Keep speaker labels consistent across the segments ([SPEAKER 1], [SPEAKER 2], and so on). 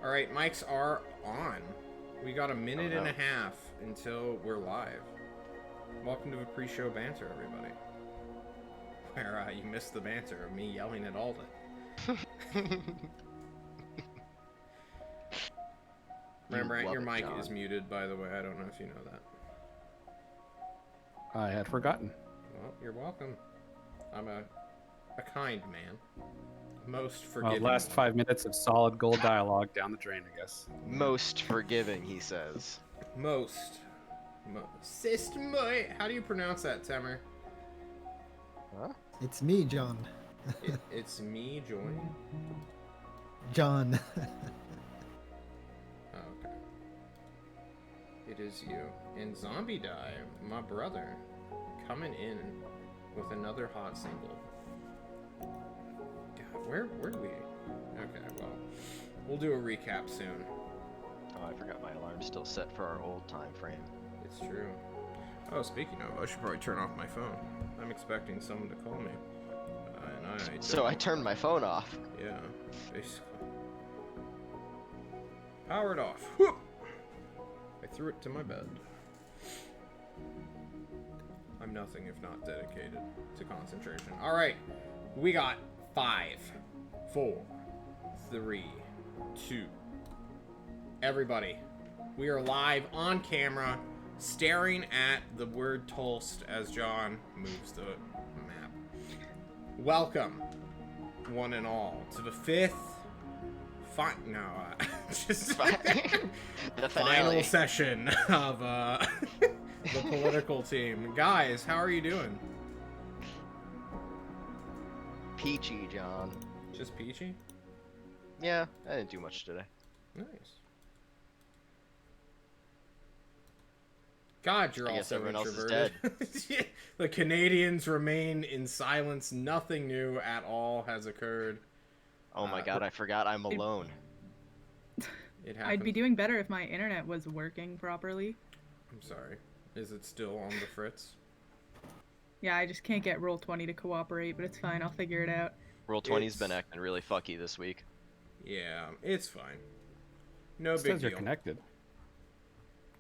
[SPEAKER 1] Alright, mics are on. We got a minute and a half until we're live. Welcome to the pre-show banter, everybody. Where you missed the banter of me yelling at Alden. Remember, your mic is muted, by the way. I don't know if you know that.
[SPEAKER 2] I had forgotten.
[SPEAKER 1] Well, you're welcome. I'm a kind man. Most forgiving.
[SPEAKER 2] Last 5 minutes of solid gold dialogue down the drain, I guess.
[SPEAKER 3] Most forgiving, he says.
[SPEAKER 1] Most. How do you pronounce that, Temer?
[SPEAKER 3] Huh?
[SPEAKER 4] It's me, John.
[SPEAKER 1] It's me, Joy.
[SPEAKER 4] John.
[SPEAKER 1] Oh, okay. It is you. And Zombie Die, my brother, coming in with another hot single. God, where do we... Okay, well, we'll do a recap soon.
[SPEAKER 3] Oh, I forgot my alarm's still set for our old time frame.
[SPEAKER 1] It's true. Oh, speaking of, I should probably turn off my phone. I'm expecting someone to call me. And I
[SPEAKER 3] So I turned my phone off.
[SPEAKER 1] Yeah, basically. Powered off. Whoop! I threw it to my bed. I'm nothing if not dedicated to concentration. Alright, we got 5, 4, 3, 2. Everybody, we are live on camera, staring at the word Tolst as John moves the map. Welcome, one and all, to the 5th just
[SPEAKER 3] the
[SPEAKER 1] final session of the political team. Guys, how are you doing?
[SPEAKER 3] Peachy, John.
[SPEAKER 1] Just peachy?
[SPEAKER 3] Yeah, I didn't do much today.
[SPEAKER 1] Nice. God, you're
[SPEAKER 3] I
[SPEAKER 1] all
[SPEAKER 3] guess
[SPEAKER 1] so
[SPEAKER 3] everyone else is
[SPEAKER 1] introverted. The Canadians remain in silence. Nothing new at all has occurred.
[SPEAKER 3] Oh my god, I forgot I'm alone.
[SPEAKER 1] It
[SPEAKER 5] I'd
[SPEAKER 1] happened.
[SPEAKER 5] be doing better if my internet was working properly.
[SPEAKER 1] I'm sorry. Is it still on the fritz?
[SPEAKER 5] Yeah, I just can't get Roll20 to cooperate, but it's fine. I'll figure it out.
[SPEAKER 3] Roll20's been acting really fucky this week.
[SPEAKER 1] Yeah, it's fine. No
[SPEAKER 2] It
[SPEAKER 1] big
[SPEAKER 2] says
[SPEAKER 1] deal.
[SPEAKER 2] you're connected.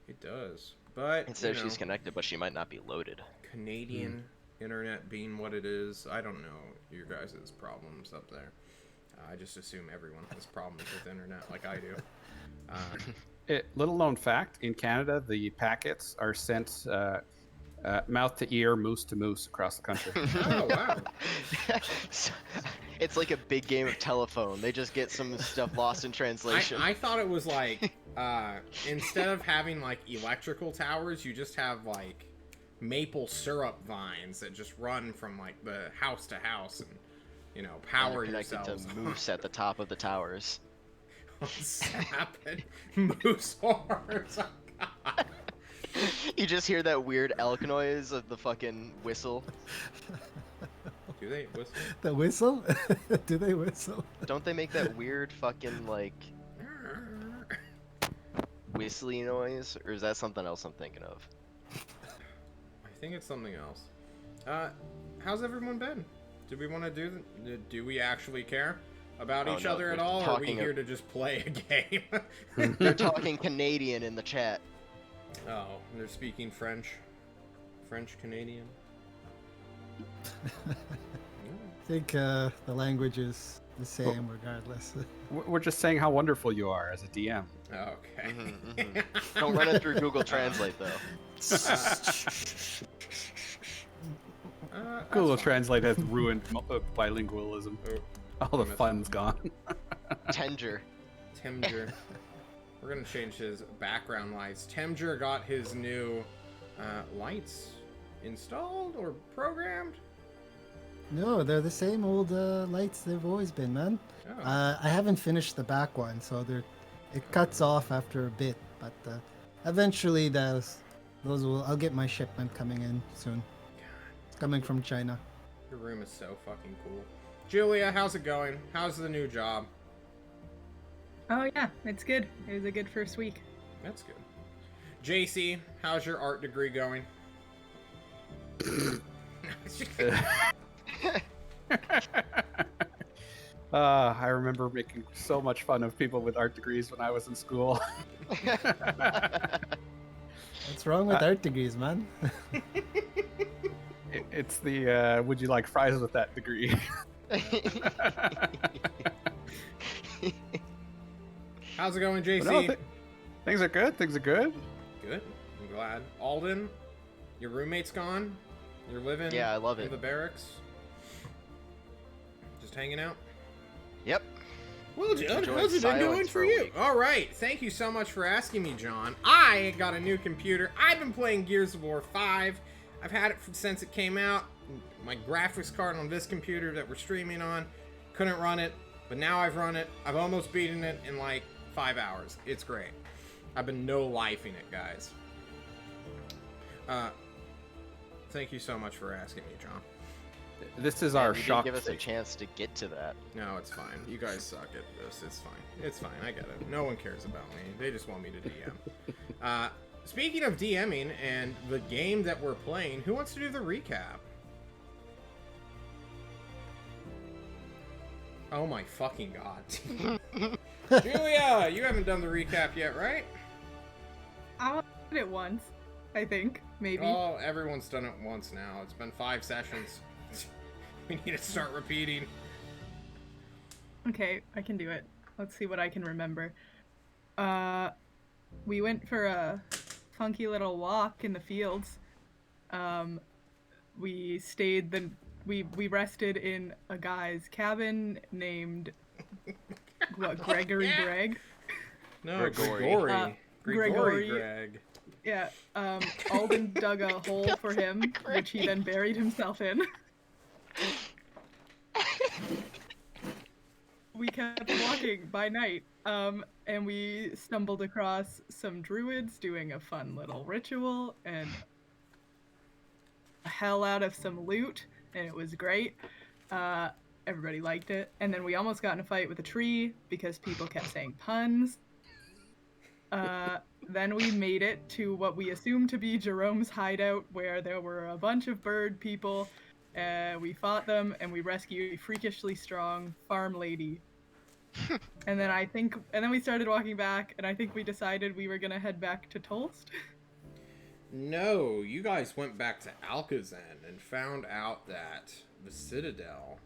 [SPEAKER 1] It does, but
[SPEAKER 3] It says she's connected, but she might not be loaded.
[SPEAKER 1] Canadian internet being what it is, I don't know your guys' problems up there. I just assume everyone has problems with internet like I do.
[SPEAKER 2] Little known fact, in Canada, the packets are sent mouth to ear, moose to moose across the country.
[SPEAKER 1] Oh, wow.
[SPEAKER 3] It's like a big game of telephone. They just get some stuff lost in translation.
[SPEAKER 1] I thought it was like, instead of having like electrical towers, you just have like maple syrup vines that just run from like the house to house and, you know, power
[SPEAKER 3] connected
[SPEAKER 1] yourselves.
[SPEAKER 3] to moose at the top of the towers.
[SPEAKER 1] Sap and moose horns. Oh, God.
[SPEAKER 3] You just hear that weird elk noise of the fucking whistle.
[SPEAKER 1] Do they whistle?
[SPEAKER 4] The whistle? Do they whistle?
[SPEAKER 3] Don't they make that weird fucking like whistly noise? Or is that something else I'm thinking of?
[SPEAKER 1] I think it's something else. How's everyone been? Do we want to do we actually care about each other at all, or are we here to just play a game?
[SPEAKER 3] They're talking Canadian in the chat.
[SPEAKER 1] Oh, they're speaking French. French Canadian.
[SPEAKER 4] I think the language is the same regardless.
[SPEAKER 2] We're just saying how wonderful you are as a DM.
[SPEAKER 1] Okay.
[SPEAKER 3] Don't run it through Google Translate though.
[SPEAKER 2] Google Translate has ruined bilingualism. All the fun's gone.
[SPEAKER 3] Temger.
[SPEAKER 1] We're gonna change his background lights. Temger got his new lights installed or programmed.
[SPEAKER 4] No, they're the same old lights they've always been, man.
[SPEAKER 1] Oh.
[SPEAKER 4] I haven't finished the back one, so it cuts off after a bit, but eventually I'll get my shipment coming in soon. It's coming from China.
[SPEAKER 1] Your room is so fucking cool. Julia, how's it going? How's the new job?
[SPEAKER 5] Oh yeah, it's good. It was a good first week.
[SPEAKER 1] That's good. JC, how's your art degree going?
[SPEAKER 2] I remember making so much fun of people with art degrees when I was in school.
[SPEAKER 4] What's wrong with art degrees, man?
[SPEAKER 2] It's the would you like fries with that degree?
[SPEAKER 1] How's it going, JC?
[SPEAKER 2] But no, things are good. Things are good.
[SPEAKER 1] Good. I'm glad. Alden, your roommate's gone. You're living
[SPEAKER 3] Yeah, I love
[SPEAKER 1] in
[SPEAKER 3] it.
[SPEAKER 1] the barracks. Just hanging out.
[SPEAKER 3] Yep.
[SPEAKER 1] Well, John,
[SPEAKER 3] Enjoying
[SPEAKER 1] how's it been going
[SPEAKER 3] silence
[SPEAKER 1] for
[SPEAKER 3] for a
[SPEAKER 1] you?
[SPEAKER 3] week.
[SPEAKER 1] All right. Thank you so much for asking me, John. I got a new computer. I've been playing Gears of War 5. I've had it since it came out. My graphics card on this computer that we're streaming on couldn't run it, but now I've run it. I've almost beaten it in like 5 hours. It's great. I've been no-lifing it, guys. Thank you so much for asking me, John.
[SPEAKER 2] This is
[SPEAKER 3] Man,
[SPEAKER 2] our
[SPEAKER 3] you didn't
[SPEAKER 2] shock.
[SPEAKER 3] give us a
[SPEAKER 2] station.
[SPEAKER 3] chance to get to that.
[SPEAKER 1] No, it's fine. You guys suck at this. It's fine. It's fine. I get it. No one cares about me. They just want me to DM. Speaking of DMing and the game that we're playing, who wants to do the recap? Oh my fucking god. Julia, you haven't done the recap yet, right?
[SPEAKER 5] I did it once, I think, maybe.
[SPEAKER 1] Oh, everyone's done it once now. It's been 5 sessions. We need to start repeating.
[SPEAKER 5] Okay, I can do it. Let's see what I can remember. We went for a funky little walk in the fields. We stayed we rested in a guy's cabin named Gregory
[SPEAKER 1] Yeah.
[SPEAKER 5] Greg.
[SPEAKER 1] No,
[SPEAKER 3] Gregory.
[SPEAKER 1] Gregory.
[SPEAKER 5] Gregory.
[SPEAKER 1] Greg.
[SPEAKER 5] Yeah. Alden dug a hole for him, which he then buried himself in. We kept walking by night, and we stumbled across some druids doing a fun little ritual and a hell out of some loot, and it was great. Everybody liked it. And then we almost got in a fight with a tree because people kept saying puns. Then we made it to what we assumed to be Jerome's hideout, where there were a bunch of bird people. We fought them, and we rescued a freakishly strong farm lady. And then we started walking back, and I think we decided we were gonna head back to Tolst.
[SPEAKER 1] No, you guys went back to Alcazan and found out that the Citadel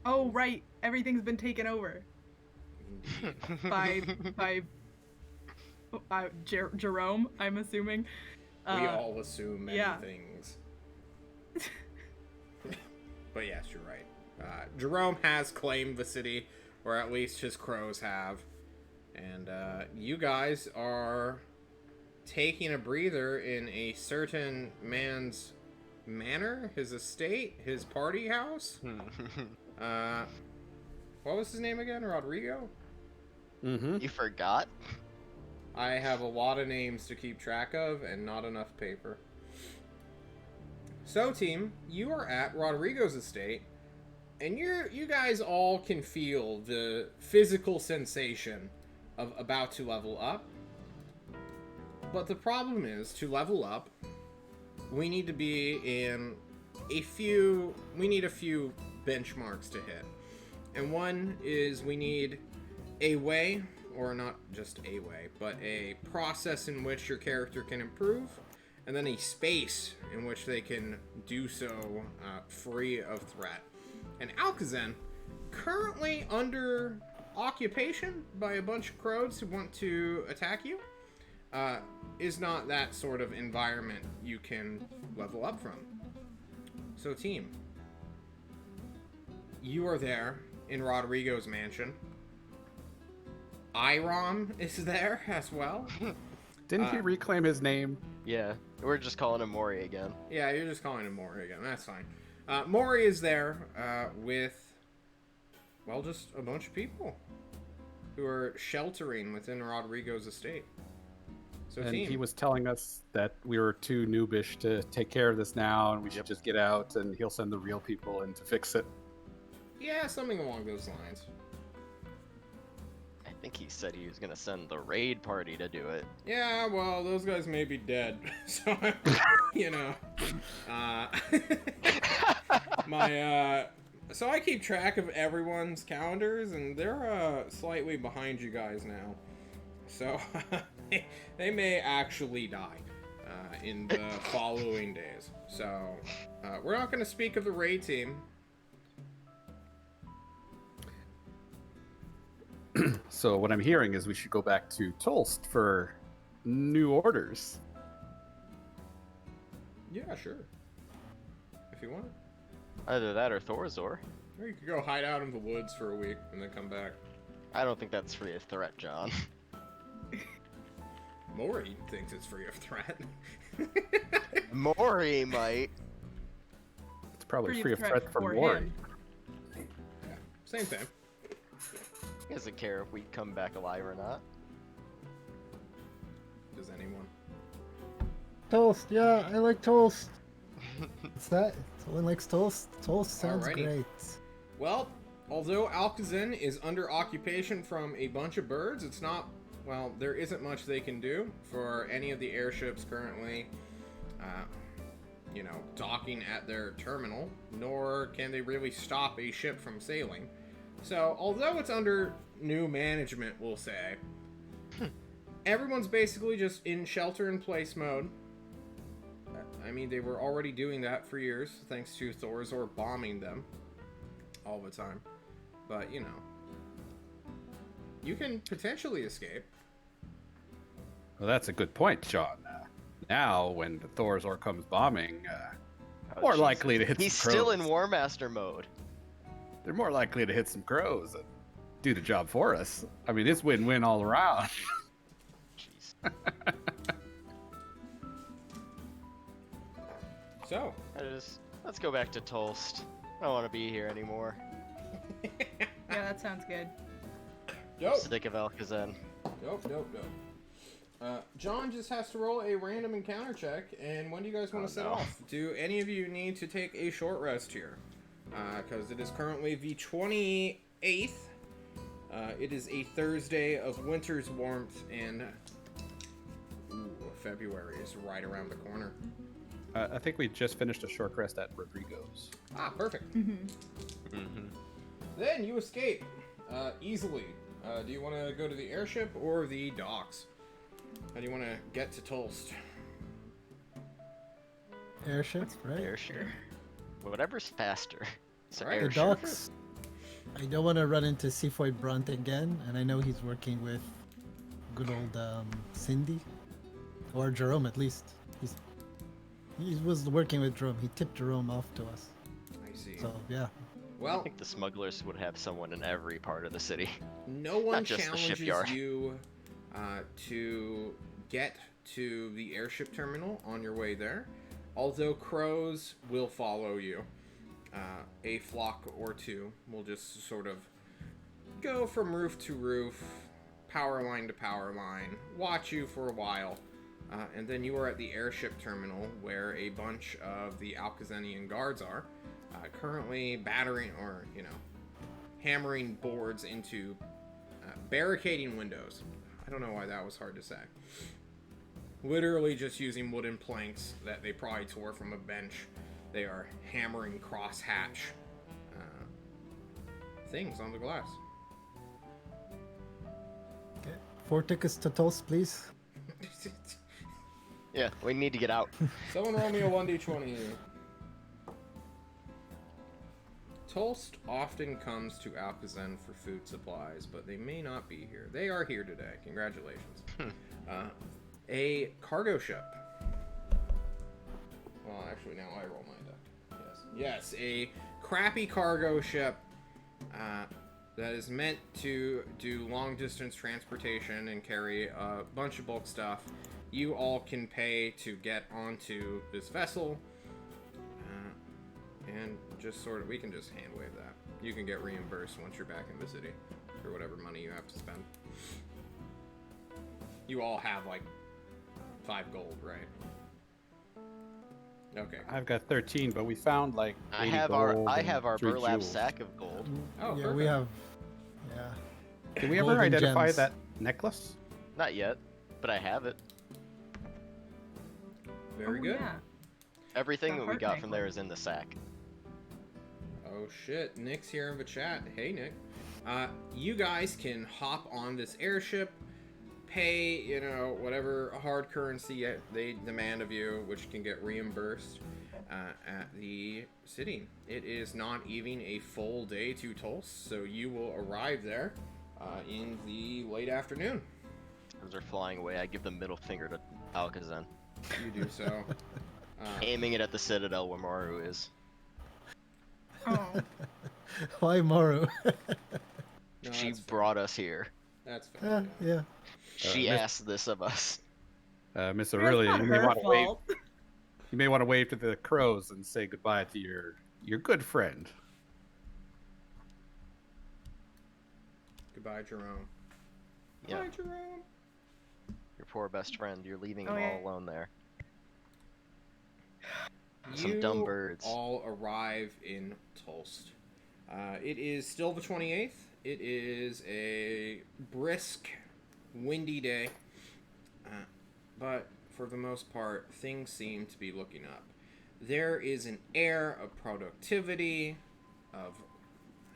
[SPEAKER 5] Oh right, everything's been taken over by Jerome, I'm assuming.
[SPEAKER 1] we all assume many
[SPEAKER 5] yeah.
[SPEAKER 1] things. But yes, you're right. Jerome has claimed the city, or at least his crows have. And you guys are taking a breather in a certain man's manor, his estate, his party house. What was his name again? Rodrigo?
[SPEAKER 2] Mm-hmm.
[SPEAKER 3] You forgot?
[SPEAKER 1] I have a lot of names to keep track of and not enough paper. So, team, you are at Rodrigo's estate, and you guys all can feel the physical sensation of about to level up. But the problem is, to level up, we need to be in a few benchmarks to hit. And one is we need a way, or not just a way, but a process in which your character can improve, and then a space in which they can do so free of threat. And Alcazan, currently under occupation by a bunch of crows who want to attack you, is not that sort of environment you can level up from. So team, you are there in Rodrigo's mansion. Irom is there as well.
[SPEAKER 2] Didn't he reclaim his name?
[SPEAKER 3] Yeah, we're just calling him Mori again.
[SPEAKER 1] Yeah, you're just calling him Mori again. That's fine. Mori is there with, well, just a bunch of people who are sheltering within Rodrigo's estate. So
[SPEAKER 2] And
[SPEAKER 1] team,
[SPEAKER 2] he was telling us that we were too noobish to take care of this now, and we should just get out, and he'll send the real people in to fix it.
[SPEAKER 1] yeah, something along those lines.
[SPEAKER 3] I think he said he was gonna send the raid party to do it.
[SPEAKER 1] Yeah, well, those guys may be dead, so you know, my So I keep track of everyone's calendars, and they're slightly behind you guys now. So they may actually die in the following days. So we're not going to speak of the raid team.
[SPEAKER 2] So what I'm hearing is we should go back to Tolst for new orders.
[SPEAKER 1] Yeah, sure. If you want.
[SPEAKER 3] Either that or Thorazor.
[SPEAKER 1] Or you could go hide out in the woods for a week and then come back.
[SPEAKER 3] I don't think that's really a threat, John.
[SPEAKER 1] Maury thinks it's free of threat.
[SPEAKER 3] Maury might.
[SPEAKER 2] It's probably free of
[SPEAKER 5] threat
[SPEAKER 2] threat from
[SPEAKER 5] for
[SPEAKER 2] war.
[SPEAKER 5] him.
[SPEAKER 1] Yeah, same thing.
[SPEAKER 3] He doesn't care if we come back alive or not.
[SPEAKER 1] Does anyone?
[SPEAKER 4] Toast, yeah, I like toast. What's that? Someone likes toast? Toast sounds
[SPEAKER 1] Alrighty.
[SPEAKER 4] great.
[SPEAKER 1] Well, although Alcazin is under occupation from a bunch of birds, it's not, well, there isn't much they can do for any of the airships currently, docking at their terminal, nor can they really stop a ship from sailing. So, although it's under new management, we'll say, everyone's basically just in shelter-in-place mode. I mean, they were already doing that for years, thanks to Thorazor bombing them all the time. But, you can potentially escape.
[SPEAKER 2] Well, that's a good point, John. Now, when the Thorazor comes bombing,
[SPEAKER 3] Oh,
[SPEAKER 2] more
[SPEAKER 3] Jesus.
[SPEAKER 2] likely to hit
[SPEAKER 3] He's
[SPEAKER 2] some
[SPEAKER 3] still
[SPEAKER 2] crows.
[SPEAKER 3] in War Master mode.
[SPEAKER 2] They're more likely to hit some crows and do the job for us. I mean, it's win-win all around.
[SPEAKER 3] Jeez.
[SPEAKER 1] So,
[SPEAKER 3] Let's go back to Tolst. I don't want to be here anymore.
[SPEAKER 5] Yeah, that sounds good.
[SPEAKER 1] dope,
[SPEAKER 3] Sick of Alcazan.
[SPEAKER 1] dope. John just has to roll a random encounter check, and when do you guys want to set
[SPEAKER 3] no.
[SPEAKER 1] off? Do any of you need to take a short rest here? Because it is currently the 28th. It is a Thursday of winter's warmth, and February is right around the corner.
[SPEAKER 2] I think we just finished a short rest at Rodrigo's.
[SPEAKER 1] Ah, perfect.
[SPEAKER 3] Mm-hmm.
[SPEAKER 1] Then you escape easily. Do you want to go to the airship or the docks? How do you want to get to Tolst?
[SPEAKER 4] Airship, right?
[SPEAKER 3] Airship. Whatever's faster. It's an
[SPEAKER 1] Alright.
[SPEAKER 4] The
[SPEAKER 3] airship.
[SPEAKER 4] docks. I don't want to run into Seafoy Brunt again, and I know he's working with good old Cindy. Or Jerome, at least. He was working with Jerome. He tipped Jerome off to us.
[SPEAKER 1] I see.
[SPEAKER 4] So, yeah.
[SPEAKER 3] I
[SPEAKER 1] Well,
[SPEAKER 3] think the smugglers would have someone in every part of the city.
[SPEAKER 1] no one
[SPEAKER 3] Not just the
[SPEAKER 1] challenges
[SPEAKER 3] shipyard.
[SPEAKER 1] you to get to the airship terminal on your way there, although crows will follow you. A flock or two will just sort of go from roof to roof, power line to power line, watch you for a while, and then you are at the airship terminal where a bunch of the Alcazenian guards are, currently battering or, hammering boards into barricading windows. I don't know why that was hard to say. Literally just using wooden planks that they probably tore from a bench. They are hammering crosshatch things on the glass.
[SPEAKER 4] Okay. 4 tickets to Toast, please.
[SPEAKER 3] Yeah, we need to get out.
[SPEAKER 1] Someone roll me a 1d20 here. Tolst often comes to Alcazan for food supplies, but they may not be here. They are here today. Congratulations. A cargo ship. Well, actually, now I roll my deck. Yes, a crappy cargo ship that is meant to do long-distance transportation and carry a bunch of bulk stuff. You all can pay to get onto this vessel, and just sort of, we can just hand wave that. You can get reimbursed once you're back in the city for whatever money you have to spend. You all have like 5 gold, right? Okay.
[SPEAKER 2] I've got 13, but we found like 80
[SPEAKER 3] I have
[SPEAKER 2] gold
[SPEAKER 3] our
[SPEAKER 2] and 3
[SPEAKER 3] burlap
[SPEAKER 2] jewels.
[SPEAKER 3] sack of gold.
[SPEAKER 1] Oh,
[SPEAKER 4] yeah,
[SPEAKER 1] perfect.
[SPEAKER 4] we have. Yeah.
[SPEAKER 2] Did we ever
[SPEAKER 4] Golden
[SPEAKER 2] identify
[SPEAKER 4] gems.
[SPEAKER 2] that necklace?
[SPEAKER 3] Not yet, but I have it.
[SPEAKER 1] Very
[SPEAKER 5] Oh,
[SPEAKER 1] good.
[SPEAKER 5] Yeah.
[SPEAKER 3] Everything
[SPEAKER 5] The
[SPEAKER 3] that we
[SPEAKER 5] heart
[SPEAKER 3] got from there
[SPEAKER 5] necklace.
[SPEAKER 3] is in the sack.
[SPEAKER 1] Oh Oh shit, Nick's here in the chat. Hey Nick. You guys can hop on this airship, pay, you know, whatever hard currency they demand of you, which can get reimbursed at the city. It is not even a full day to Tolst, so you will arrive there in the late afternoon.
[SPEAKER 3] As they're flying away, I give the middle finger to Alcazan,
[SPEAKER 1] You do so.
[SPEAKER 3] aiming it at the citadel where Maru is.
[SPEAKER 5] Oh.
[SPEAKER 4] Why Moru?
[SPEAKER 1] No,
[SPEAKER 3] She
[SPEAKER 1] that's fair.
[SPEAKER 3] brought us here.
[SPEAKER 1] That's fair.
[SPEAKER 4] Yeah.
[SPEAKER 3] She
[SPEAKER 2] Miss-
[SPEAKER 3] asked this of us.
[SPEAKER 2] Miss
[SPEAKER 5] It's
[SPEAKER 2] Aurelia,
[SPEAKER 5] not
[SPEAKER 2] you may
[SPEAKER 5] her
[SPEAKER 2] want to wave.
[SPEAKER 5] fault.
[SPEAKER 2] You may want to wave to the crows and say goodbye to your good friend.
[SPEAKER 1] Goodbye, Jerome.
[SPEAKER 3] Yeah,
[SPEAKER 1] Goodbye, Jerome.
[SPEAKER 3] your poor best friend. You're leaving
[SPEAKER 5] Oh,
[SPEAKER 3] him
[SPEAKER 5] yeah.
[SPEAKER 3] all alone there. Some
[SPEAKER 1] You
[SPEAKER 3] dumb birds.
[SPEAKER 1] all arrive in Tolst. It is still the 28th. It is a brisk, windy day. But for the most part, things seem to be looking up. There is an air of productivity, of,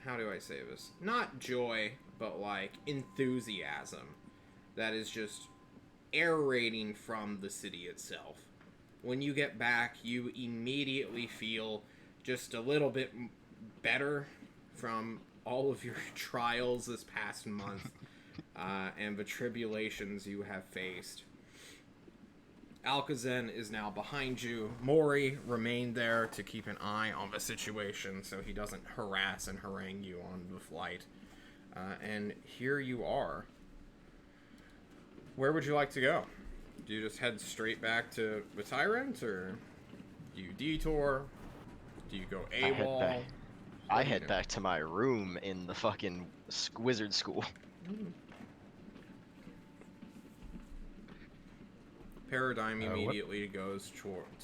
[SPEAKER 1] how do I say this? Not joy, but like enthusiasm that is just aerating from the city itself. When you get back, you immediately feel just a little bit better from all of your trials this past month and the tribulations you have faced. Alcazan is now behind you. Mori remained there to keep an eye on the situation so he doesn't harass and harangue you on the flight. And here you are. Where would you like to go? Do you just head straight back to the Tyrant, or do you detour? Do you go AWOL?
[SPEAKER 3] I head back to my room in the fucking wizard school.
[SPEAKER 1] Paradigm
[SPEAKER 2] what-
[SPEAKER 1] immediately goes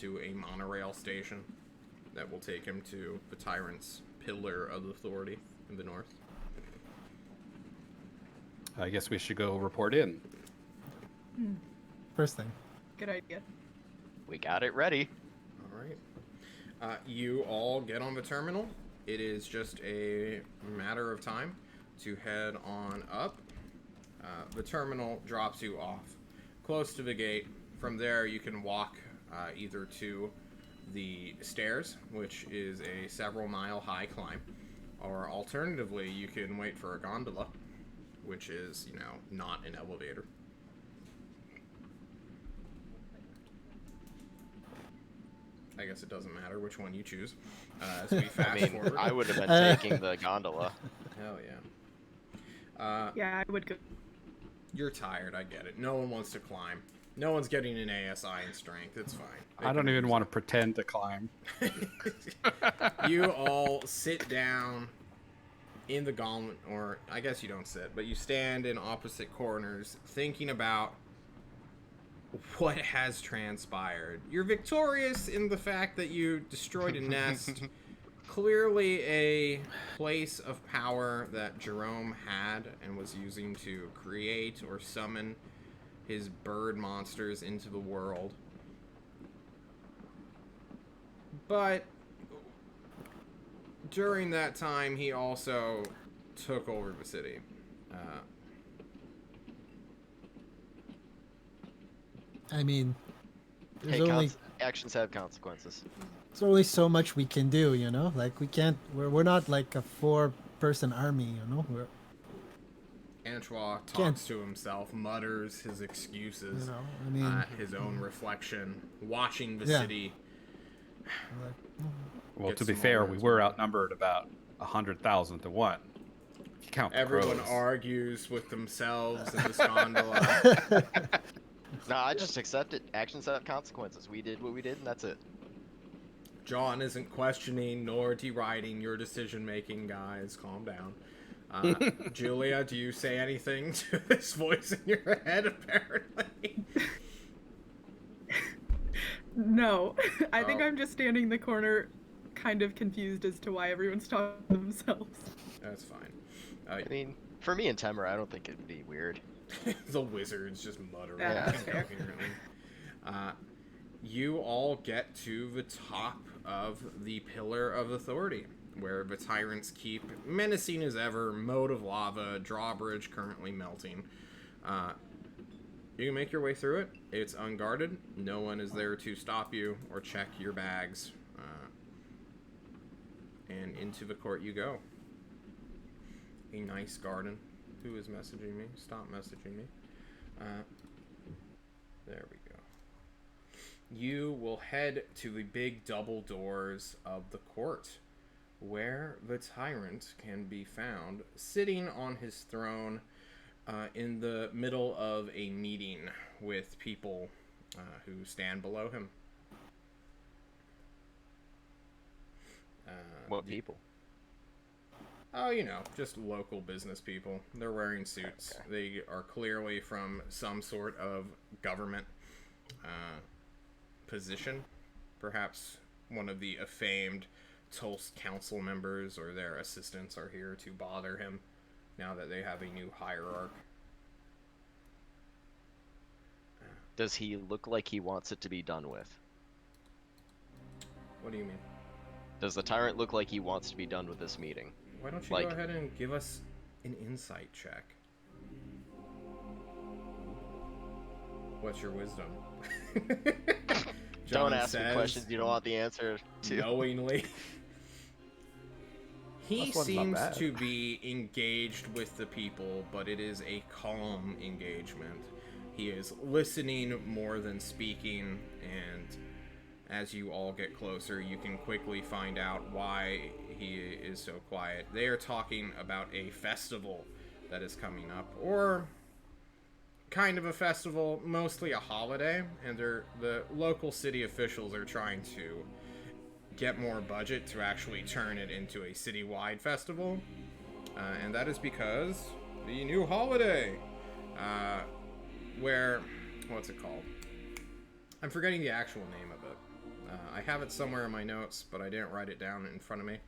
[SPEAKER 1] to a monorail station that will take him to the Tyrant's Pillar of Authority in the north.
[SPEAKER 2] I guess we should go report in.
[SPEAKER 4] First thing.
[SPEAKER 5] Good idea.
[SPEAKER 3] We got it ready.
[SPEAKER 1] All right. You all get on the terminal. It is just a matter of time to head on up. The terminal drops you off close to the gate. From there, you can walk either to the stairs, which is a several-mile high climb, or alternatively, you can wait for a gondola, which is, you know, not an elevator. I guess it doesn't matter which one you choose. As we fast
[SPEAKER 3] I mean,
[SPEAKER 1] forward.
[SPEAKER 3] I would have been taking the gondola.
[SPEAKER 1] Hell yeah.
[SPEAKER 5] Yeah, I would go.
[SPEAKER 1] You're tired, I get it. No one wants to climb. No one's getting an ASI in strength. It's fine. They
[SPEAKER 2] I don't
[SPEAKER 1] can
[SPEAKER 2] even
[SPEAKER 1] use
[SPEAKER 2] want to pretend to climb.
[SPEAKER 1] it. You all sit down in the gauntlet, or I guess you don't sit, but you stand in opposite corners thinking about what has transpired. You're victorious in the fact that you destroyed a nest. Clearly a place of power that Jerome had and was using to create or summon his bird monsters into the world. But during that time, he also took over the city.
[SPEAKER 4] I mean,
[SPEAKER 3] Hey, actions have consequences.
[SPEAKER 4] there's only so much we can do, you know? Like, we can't, we're not like a 4-person army, you know? We're,
[SPEAKER 1] Antoine talks
[SPEAKER 4] Can't-
[SPEAKER 1] to himself, mutters his excuses,
[SPEAKER 4] you know, I mean,
[SPEAKER 1] his own reflection, watching the
[SPEAKER 4] Yeah.
[SPEAKER 1] city.
[SPEAKER 4] like,
[SPEAKER 2] Well,
[SPEAKER 1] Get
[SPEAKER 2] to be
[SPEAKER 1] smaller
[SPEAKER 2] fair,
[SPEAKER 1] as
[SPEAKER 2] we were
[SPEAKER 1] well.
[SPEAKER 2] outnumbered about 100,000 to 1. If you count the
[SPEAKER 1] Everyone
[SPEAKER 2] crows.
[SPEAKER 1] argues with themselves in this gondola.
[SPEAKER 3] No, I just accept it. Actions have consequences. We did what we did, and that's it.
[SPEAKER 1] John isn't questioning nor deriding your decision making, guys. Calm down. Julia, do you say anything to this voice in your head, apparently?
[SPEAKER 5] No, I think
[SPEAKER 1] Oh.
[SPEAKER 5] I'm just standing in the corner, kind of confused as to why everyone's talking to themselves.
[SPEAKER 1] That's fine.
[SPEAKER 3] I mean, for me and Temur, I don't think it'd be weird.
[SPEAKER 1] The wizards just muttering
[SPEAKER 5] Yeah, that's fair.
[SPEAKER 1] incoherently. You all get to the top of the Pillar of Authority. where the tyrants keep menacing as ever, moat of lava, drawbridge currently melting. You can make your way through it. It's unguarded. No one is there to stop you or check your bags. And into the court you go. A nice garden. Who is messaging me? Stop messaging me. There we go. You will head to the big double doors of the court, where the tyrant can be found sitting on his throne in the middle of a meeting with people who stand below him.
[SPEAKER 3] What people?
[SPEAKER 1] Oh, you know, just local business people. They're wearing suits. Okay. They are clearly from some sort of government position. Perhaps one of the famed Tolst council members or their assistants are here to bother him now that they have a new hierarch.
[SPEAKER 3] Does he look like he wants it to be done with?
[SPEAKER 1] What do you mean?
[SPEAKER 3] Does the tyrant look like he wants to be done with this meeting?
[SPEAKER 1] Why don't you go ahead and give us an insight check? What's your wisdom?
[SPEAKER 3] Don't ask me questions you don't want the answer to.
[SPEAKER 1] Knowingly. He seems to be engaged with the people, but it is a calm engagement. He is listening more than speaking, and as you all get closer, you can quickly find out why he is so quiet. They are talking about a festival that is coming up, or kind of a festival, mostly a holiday, and the local city officials are trying to get more budget to actually turn it into a citywide festival, and that is because the new holiday, where, what's it called? I'm forgetting the actual name of it. I have it somewhere in my notes, but I didn't write it down in front of me.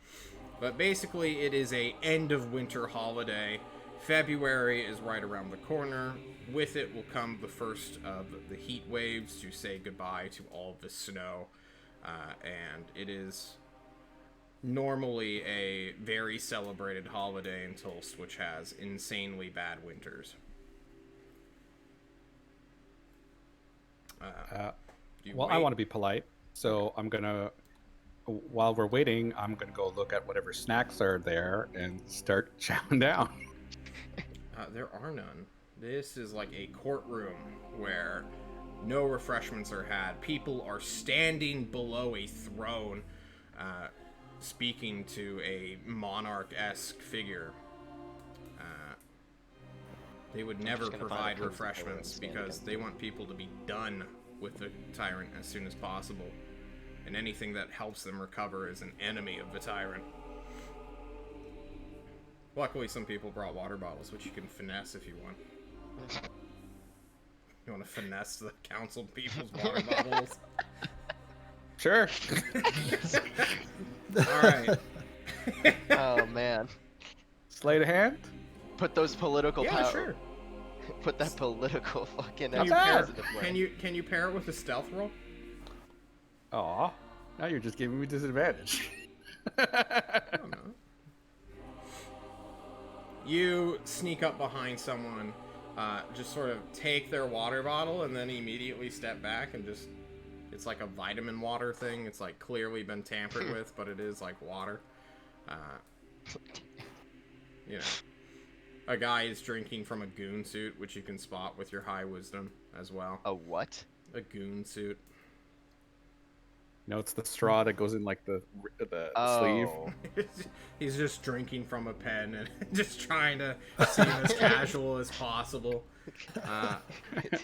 [SPEAKER 1] But basically, it is a end of winter holiday. February is right around the corner. With it will come the first of the heat waves to say goodbye to all of the snow. And it is normally a very celebrated holiday in Tolst, which has insanely bad winters.
[SPEAKER 2] Well, I want to be polite, so I'm gonna, while we're waiting, I'm gonna go look at whatever snacks are there and start chowing down.
[SPEAKER 1] There are none. This is like a courtroom where no refreshments are had. People are standing below a throne, speaking to a monarch-esque figure. They would never provide refreshments because they want people to be done with the tyrant as soon as possible. And anything that helps them recover is an enemy of the tyrant. Luckily, some people brought water bottles, which you can finesse if you want. You want to finesse the council people's water bottles?
[SPEAKER 2] Sure.
[SPEAKER 1] Alright.
[SPEAKER 3] Oh, man.
[SPEAKER 2] Sleight of hand?
[SPEAKER 3] Put those political
[SPEAKER 1] Yeah, sure.
[SPEAKER 3] Put that political fucking
[SPEAKER 1] Can you pair it with a stealth roll?
[SPEAKER 2] Aw, now you're just giving me disadvantage.
[SPEAKER 1] I don't know. You sneak up behind someone, just sort of take their water bottle, and then immediately step back and just... It's like a vitamin water thing. It's like clearly been tampered with, but it is like water. You know. A guy is drinking from a goon suit, which you can spot with your high wisdom as well.
[SPEAKER 3] A what?
[SPEAKER 1] A goon suit.
[SPEAKER 2] No, it's the straw that goes in like the sleeve.
[SPEAKER 1] He's just drinking from a pen and just trying to seem as casual as possible.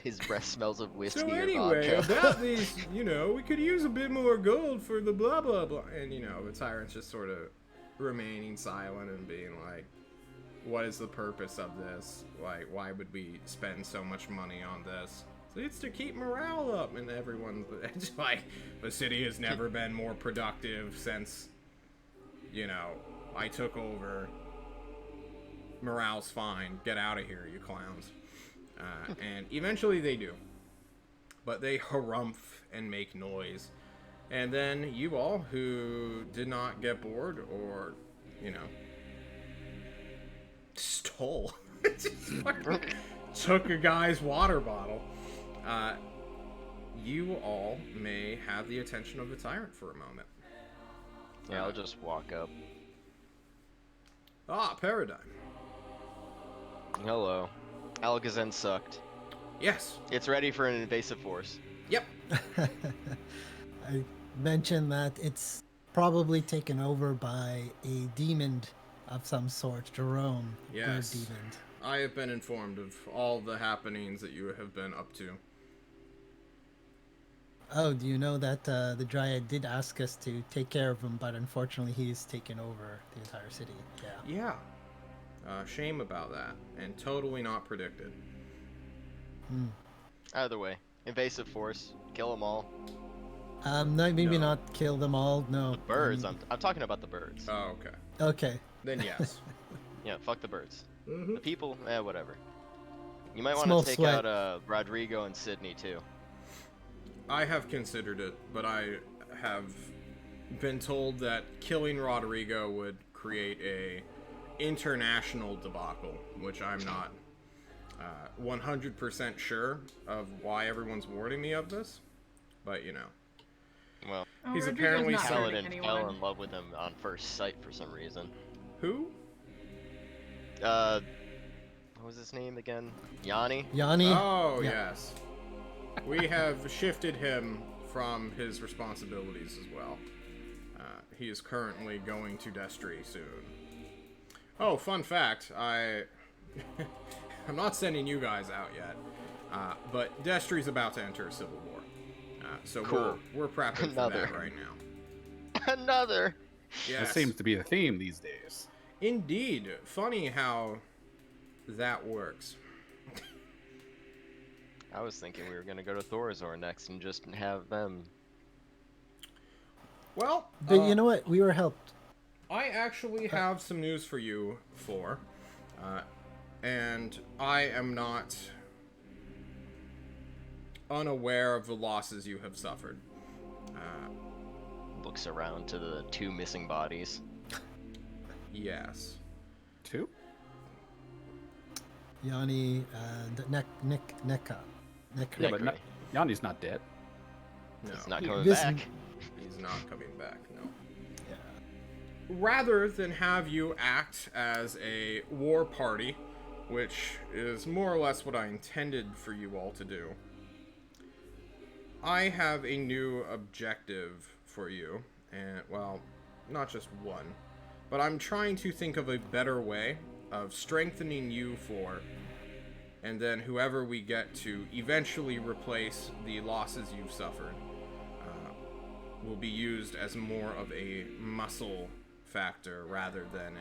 [SPEAKER 3] His breath smells of whiskey.
[SPEAKER 1] So
[SPEAKER 3] or
[SPEAKER 1] anyway,
[SPEAKER 3] vodka.
[SPEAKER 1] about these, we could use a bit more gold for the blah blah blah. And the tyrant's just sort of remaining silent and being like, what is the purpose of this? Like, why would we spend so much money on this? It's to keep morale up, and everyone's it's like, the city has never been more productive since, I took over. Morale's fine. Get out of here, you clowns. And eventually they do. But they harumph and make noise. And then you all who did not get bored or, stole, just fucking took a guy's water bottle, you all may have the attention of the tyrant for a moment.
[SPEAKER 3] Yeah, I'll just walk up.
[SPEAKER 1] Ah, Paradigm.
[SPEAKER 3] Hello. Alakazam sucked.
[SPEAKER 1] Yes.
[SPEAKER 3] It's ready for an invasive force.
[SPEAKER 1] Yep.
[SPEAKER 4] I mentioned that it's probably taken over by a demon of some sort, Jerome.
[SPEAKER 1] Yes.
[SPEAKER 4] Good demon.
[SPEAKER 1] I have been informed of all the happenings that you have been up to.
[SPEAKER 4] Oh, do you know that the Dryad did ask us to take care of him, but unfortunately he's taken over the entire city. Yeah.
[SPEAKER 1] Yeah. Shame about that, and totally not predicted.
[SPEAKER 3] Either way, invasive force, kill them all.
[SPEAKER 4] No, maybe
[SPEAKER 1] No.
[SPEAKER 4] not kill them all. No.
[SPEAKER 3] The birds. I'm talking about the birds.
[SPEAKER 1] Oh, okay.
[SPEAKER 4] Okay.
[SPEAKER 1] Then yes.
[SPEAKER 3] Yeah, fuck the birds.
[SPEAKER 1] Mm-hmm.
[SPEAKER 3] The people, whatever. You might want
[SPEAKER 4] Small
[SPEAKER 3] to take
[SPEAKER 4] sweat.
[SPEAKER 3] out Rodrigo and Sydney too.
[SPEAKER 1] I have considered it, but I have been told that killing Rodrigo would create a international debacle, which I'm not 100% sure of why everyone's warning me of this. But,
[SPEAKER 3] Well,
[SPEAKER 5] Oh,
[SPEAKER 1] He's
[SPEAKER 5] Rodrigo's
[SPEAKER 1] apparently
[SPEAKER 5] not hurting
[SPEAKER 3] Paladin
[SPEAKER 5] anyone.
[SPEAKER 3] fell in love with him on first sight for some reason.
[SPEAKER 1] who?
[SPEAKER 3] What was his name again? Yanni?
[SPEAKER 4] Yanni?
[SPEAKER 1] Oh,
[SPEAKER 4] Yeah.
[SPEAKER 1] yes. We have shifted him from his responsibilities as well. He is currently going to Destry soon. Oh, fun fact, I'm not sending you guys out yet, but Destry's about to enter a civil war. So
[SPEAKER 3] Cool.
[SPEAKER 1] we're prepping for
[SPEAKER 3] Another.
[SPEAKER 1] that right now.
[SPEAKER 3] Another!
[SPEAKER 1] Yes.
[SPEAKER 2] That seems to be the theme these days.
[SPEAKER 1] Indeed. Funny how that works.
[SPEAKER 3] I was thinking we were gonna go to Thorazor next and just have them.
[SPEAKER 1] Well,
[SPEAKER 4] But you know what? We were helped.
[SPEAKER 1] I actually have some news for you, Floor. And I am not unaware of the losses you have suffered.
[SPEAKER 3] Looks around to the 2 missing bodies.
[SPEAKER 1] Yes.
[SPEAKER 2] 2?
[SPEAKER 4] Yanni and Neka.
[SPEAKER 2] Yeah, but
[SPEAKER 3] Necri.
[SPEAKER 2] Yanni's not dead.
[SPEAKER 1] No.
[SPEAKER 3] It's not coming
[SPEAKER 4] This-
[SPEAKER 3] back.
[SPEAKER 1] He's not coming back, no.
[SPEAKER 4] Yeah.
[SPEAKER 1] Rather than have you act as a war party, which is more or less what I intended for you all to do, I have a new objective for you, and, well, not just one, but I'm trying to think of a better way of strengthening you for, and then whoever we get to eventually replace the losses you've suffered will be used as more of a muscle factor rather than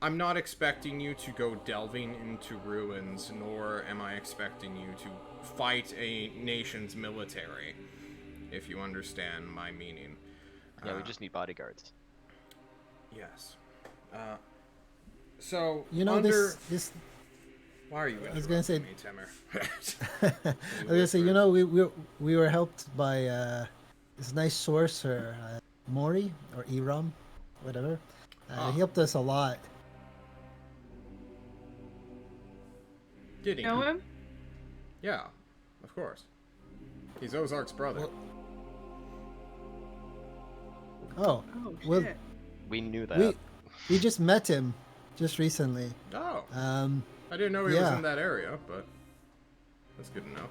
[SPEAKER 1] I'm not expecting you to go delving into ruins, nor am I expecting you to fight a nation's military, if you understand my meaning.
[SPEAKER 3] Yeah, we just need bodyguards.
[SPEAKER 1] Yes. So,
[SPEAKER 4] You know,
[SPEAKER 1] under...
[SPEAKER 4] this
[SPEAKER 1] Why are you
[SPEAKER 4] I was gonna say-
[SPEAKER 1] interrupting me,
[SPEAKER 4] I was gonna say, you know, we were helped by this nice sorcerer, Mori or Iram, whatever. He helped us a lot.
[SPEAKER 1] Did he?
[SPEAKER 5] Know him?
[SPEAKER 1] Yeah, of course. He's Ozark's brother.
[SPEAKER 4] Oh,
[SPEAKER 5] Oh shit.
[SPEAKER 4] well,
[SPEAKER 3] We knew that.
[SPEAKER 4] we just met him just recently.
[SPEAKER 1] Oh,
[SPEAKER 4] Um,
[SPEAKER 1] I didn't know he was
[SPEAKER 4] yeah.
[SPEAKER 1] in that area, but that's good to know.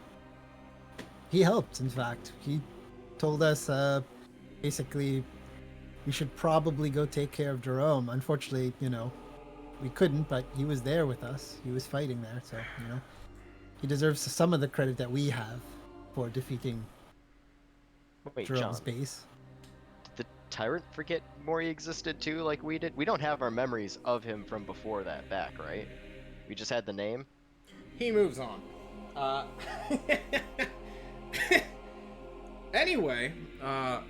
[SPEAKER 4] he helped. In fact, he told us basically we should probably go take care of Jerome. Unfortunately, you know, we couldn't, but he was there with us. He was fighting there, so you know, he deserves some of the credit that we have for defeating
[SPEAKER 3] Wait,
[SPEAKER 4] Jerome's
[SPEAKER 3] John,
[SPEAKER 4] base.
[SPEAKER 3] did the tyrant forget Mori existed too, like we did? We don't have our memories of him from before that back, right? We just had the name.
[SPEAKER 1] He moves on. Anyway, I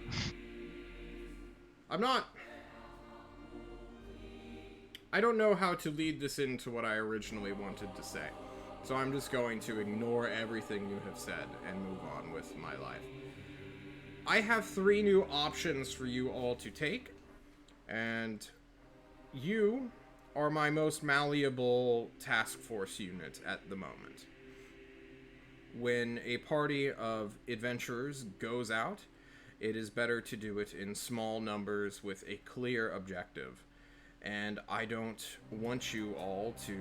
[SPEAKER 1] don't know how to lead this into what I originally wanted to say. So I'm just going to ignore everything you have said and move on with my life. I have 3 new options for you all to take, and you are my most malleable task force unit at the moment. When a party of adventurers goes out, it is better to do it in small numbers with a clear objective. And I don't want you all to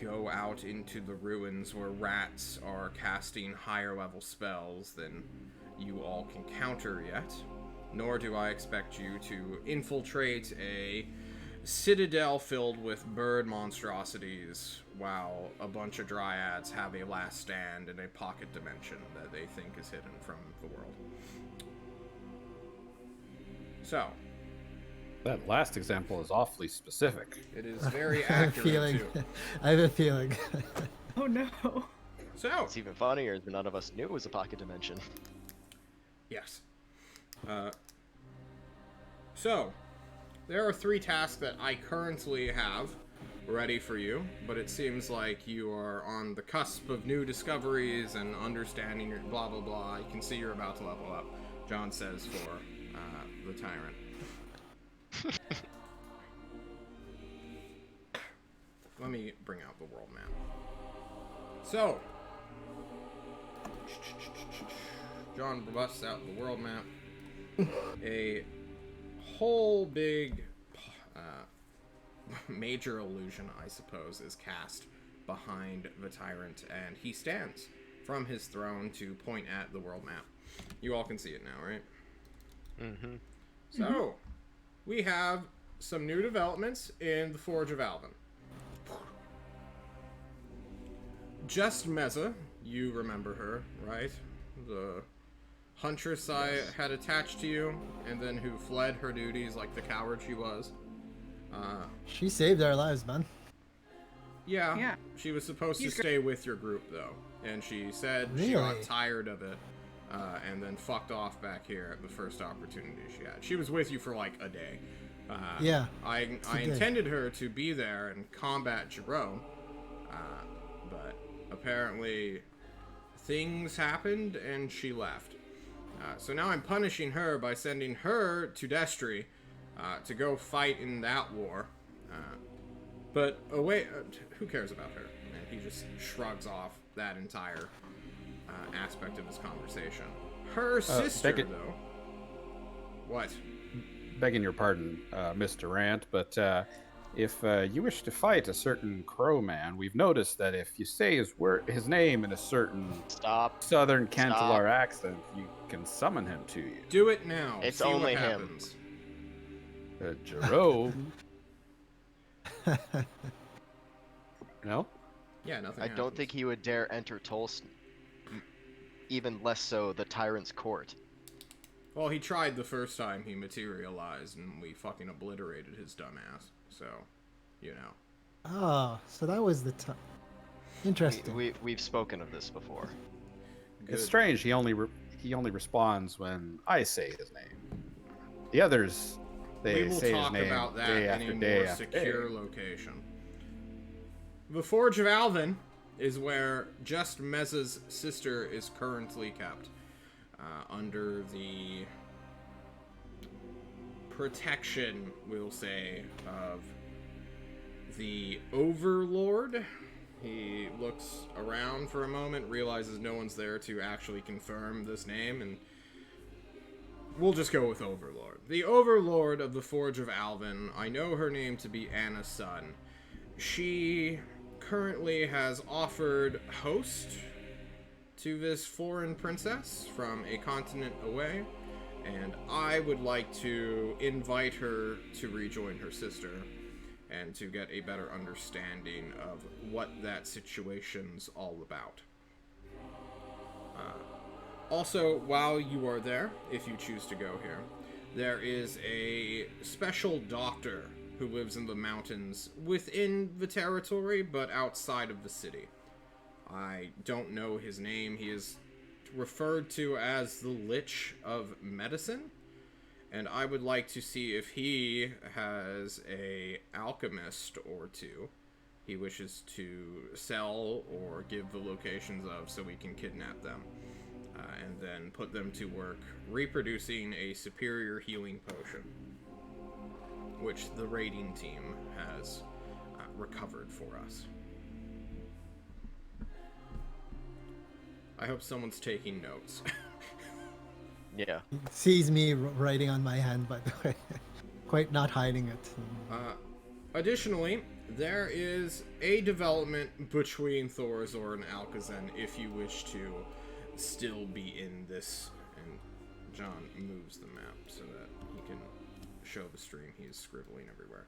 [SPEAKER 1] go out into the ruins where rats are casting higher level spells than you all can counter yet. Nor do I expect you to infiltrate a citadel filled with bird monstrosities while a bunch of dryads have a last stand in a pocket dimension that they think is hidden from the world. So,
[SPEAKER 2] That last example is awfully specific.
[SPEAKER 1] it is very
[SPEAKER 4] I have a
[SPEAKER 1] accurate
[SPEAKER 4] feeling.
[SPEAKER 1] too.
[SPEAKER 4] I have a feeling.
[SPEAKER 5] Oh no.
[SPEAKER 1] So,
[SPEAKER 3] It's even funnier that none of us knew it was a pocket dimension.
[SPEAKER 1] yes. So, there are 3 tasks that I currently have ready for you, but it seems like you are on the cusp of new discoveries and understanding your blah blah blah. I can see you're about to level up, John says for the tyrant. Let me bring out the world map. So, John busts out the world map. A whole big major illusion, I suppose, is cast behind the tyrant, and he stands from his throne to point at the world map. You all can see it now, right?
[SPEAKER 3] Mm-hmm.
[SPEAKER 1] So, we have some new developments in the Forge of Alvin. Just Meza, you remember her, right? The huntress I had attached to you, and then who fled her duties like the coward she was.
[SPEAKER 4] She saved our lives, man.
[SPEAKER 1] Yeah. She was supposed to
[SPEAKER 5] She's
[SPEAKER 1] stay with your group, though. And she said she
[SPEAKER 4] Really?
[SPEAKER 1] got tired of it, and then fucked off back here at the first opportunity she had. She was with you for like a day.
[SPEAKER 4] Yeah,
[SPEAKER 1] I
[SPEAKER 4] did.
[SPEAKER 1] intended her to be there and combat Jerome, but apparently things happened and she left. So now I'm punishing her by sending her to Destry to go fight in that war. But who cares about her? And he just shrugs off that entire aspect of this conversation. Her sister, though. What?
[SPEAKER 2] Begging your pardon, Mr. Durant, but if you wish to fight a certain crow man, we've noticed that if you say his name in a certain
[SPEAKER 3] Stop.
[SPEAKER 2] southern Cantalar accent, you can summon him to you.
[SPEAKER 1] Do it now.
[SPEAKER 3] It's
[SPEAKER 1] See
[SPEAKER 3] only
[SPEAKER 1] what
[SPEAKER 3] him.
[SPEAKER 1] happens.
[SPEAKER 2] Jerome. No?
[SPEAKER 1] Yeah, nothing.
[SPEAKER 3] I don't think he would dare enter Tolst, even less so the tyrant's court.
[SPEAKER 1] Well, he tried the first time he materialized, and we fucking obliterated his dumb ass. So, you know.
[SPEAKER 4] Oh, so that was the time. Interesting.
[SPEAKER 3] We've spoken of this before.
[SPEAKER 2] It's
[SPEAKER 1] Good.
[SPEAKER 2] strange. He only responds when I say his name. The others, they
[SPEAKER 1] We will
[SPEAKER 2] say
[SPEAKER 1] talk
[SPEAKER 2] his name
[SPEAKER 1] about that
[SPEAKER 2] day
[SPEAKER 1] in
[SPEAKER 2] after
[SPEAKER 1] a
[SPEAKER 2] day
[SPEAKER 1] more
[SPEAKER 2] after
[SPEAKER 1] secure
[SPEAKER 2] day.
[SPEAKER 1] location. The Forge of Alvin is where Just Meza's sister is currently kept, under the protection, we'll say, of the Overlord. He looks around for a moment, realizes no one's there to actually confirm this name, and we'll just go with Overlord. The Overlord of the Forge of Alvin, I know her name to be Anna Sun. She currently has offered host to this foreign princess from a continent away, and I would like to invite her to rejoin her sister and to get a better understanding of what that situation's all about. Also, while you are there, if you choose to go here, there is a special doctor who lives in the mountains within the territory, but outside of the city. I don't know his name. He is referred to as the Lich of Medicine, and I would like to see if he has a alchemist or two he wishes to sell or give the locations of so we can kidnap them. And then put them to work reproducing a superior healing potion, which the raiding team has recovered for us. I hope someone's taking notes.
[SPEAKER 3] Yeah.
[SPEAKER 4] He sees me writing on my hand, by the way. Quite not hiding it.
[SPEAKER 1] Additionally, there is a development between Thorazor and Alcazan if you wish to still be in this. And John moves the map so that he can show the stream. He's scribbling everywhere.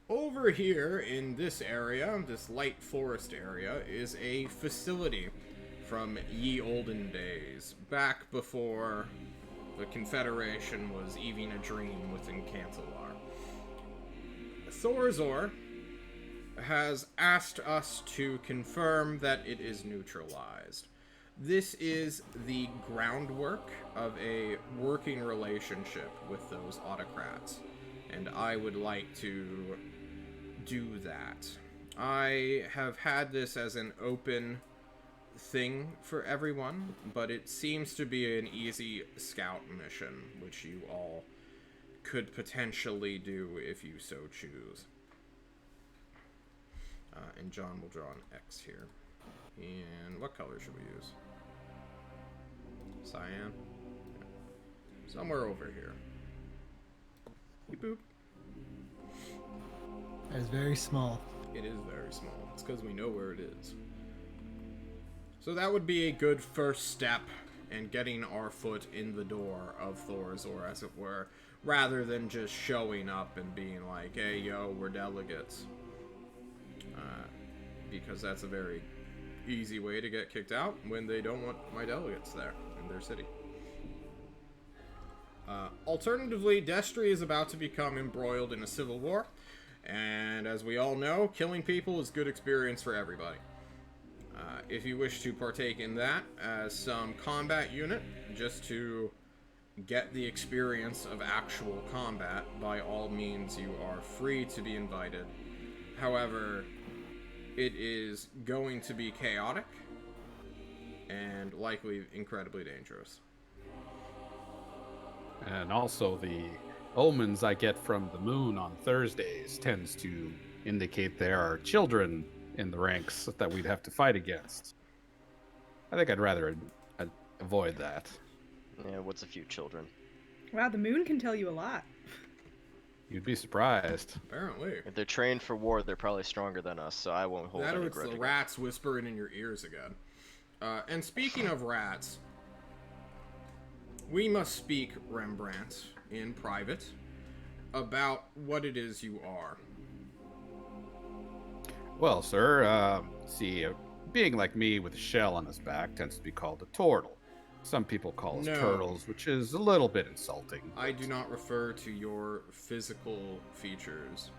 [SPEAKER 1] Over here in this area, this light forest area, is a facility from ye olden days, back before the Confederation was even a dream within Cantalar. Thorazor has asked us to confirm that it is neutralized. This is the groundwork of a working relationship with those autocrats, and I would like to do that. I have had this as an open thing for everyone, but it seems to be an easy scout mission, which you all could potentially do if you so choose. And John will draw an X here. And what color should we use? Cyan? Yeah. Somewhere over here. Beep boop.
[SPEAKER 4] It's very small.
[SPEAKER 1] It is very small. It's because we know where it is. So that would be a good first step in getting our foot in the door of Thorazor, as it were, rather than just showing up and being like, hey, yo, we're delegates. Because that's a very easy way to get kicked out when they don't want my delegates there in their city. Alternatively, Destry is about to become embroiled in a civil war, and as we all know, killing people is good experience for everybody. If you wish to partake in that as some combat unit, just to get the experience of actual combat, by all means you are free to be invited. However, it is going to be chaotic and likely incredibly dangerous.
[SPEAKER 2] And also the omens I get from the moon on Thursdays tends to indicate there are children in the ranks that we'd have to fight against. I think I'd rather avoid that.
[SPEAKER 3] Yeah, what's a few children?
[SPEAKER 5] Wow, the moon can tell you a lot.
[SPEAKER 2] You'd be surprised.
[SPEAKER 1] Apparently.
[SPEAKER 3] If they're trained for war, they're probably stronger than us, so I won't hold
[SPEAKER 1] That
[SPEAKER 3] any
[SPEAKER 1] or it's
[SPEAKER 3] grudge
[SPEAKER 1] the
[SPEAKER 3] against
[SPEAKER 1] rats whispering in your ears again. And speaking of rats, we must speak, Rembrandt, in private, about what it is you are.
[SPEAKER 2] Well, sir, being like me with a shell on his back tends to be called a turtle. Some people call us
[SPEAKER 1] No.
[SPEAKER 2] turtles, which is a little bit insulting.
[SPEAKER 1] I do not refer to your physical features.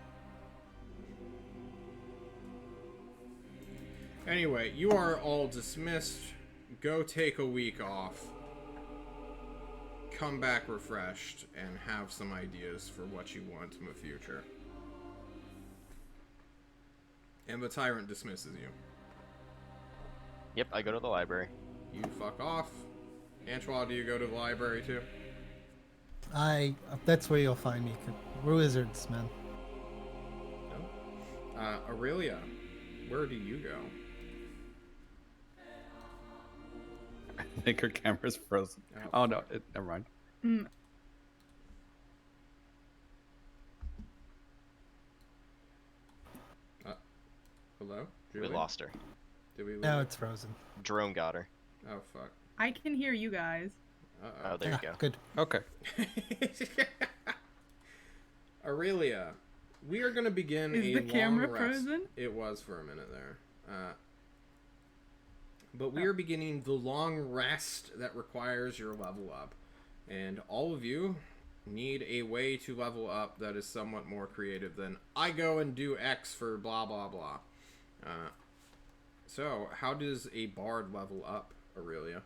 [SPEAKER 1] Anyway, you are all dismissed. Go take a week off. Come back refreshed and have some ideas for what you want in the future. And the tyrant dismisses you.
[SPEAKER 3] Yep, I go to the library.
[SPEAKER 1] You fuck off. Antoine, do you go to the library too?
[SPEAKER 4] That's where you'll find me. We're wizards, man.
[SPEAKER 1] No? Aurelia, where do you go?
[SPEAKER 2] I think her camera's frozen. Oh no, never mind.
[SPEAKER 1] Hello?
[SPEAKER 3] We
[SPEAKER 1] Julie?
[SPEAKER 3] lost her.
[SPEAKER 1] Did we lose
[SPEAKER 4] Now
[SPEAKER 1] her?
[SPEAKER 4] it's frozen.
[SPEAKER 3] Drone got her.
[SPEAKER 1] Oh, fuck.
[SPEAKER 5] I can hear you guys.
[SPEAKER 3] Oh, there you go.
[SPEAKER 4] Good.
[SPEAKER 2] Okay.
[SPEAKER 1] Aurelia, we are going to begin
[SPEAKER 5] Is
[SPEAKER 1] a
[SPEAKER 5] the camera
[SPEAKER 1] long rest.
[SPEAKER 5] frozen?
[SPEAKER 1] It was for a minute there. But we are beginning the long rest that requires your level up. And all of you need a way to level up that is somewhat more creative than I go and do X for blah blah blah. So, how does a bard level up, Aurelia?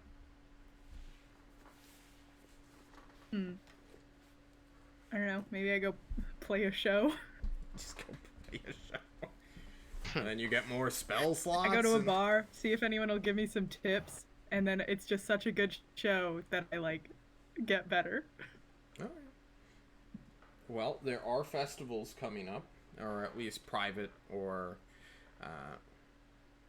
[SPEAKER 5] I don't know. Maybe I go play a show.
[SPEAKER 1] Just go play a show. And then you get more spell slots.
[SPEAKER 5] I go to a
[SPEAKER 1] and-
[SPEAKER 5] bar, see if anyone will give me some tips, and then it's just such a good show that I like get better.
[SPEAKER 1] All right. Well, there are festivals coming up, or at least private or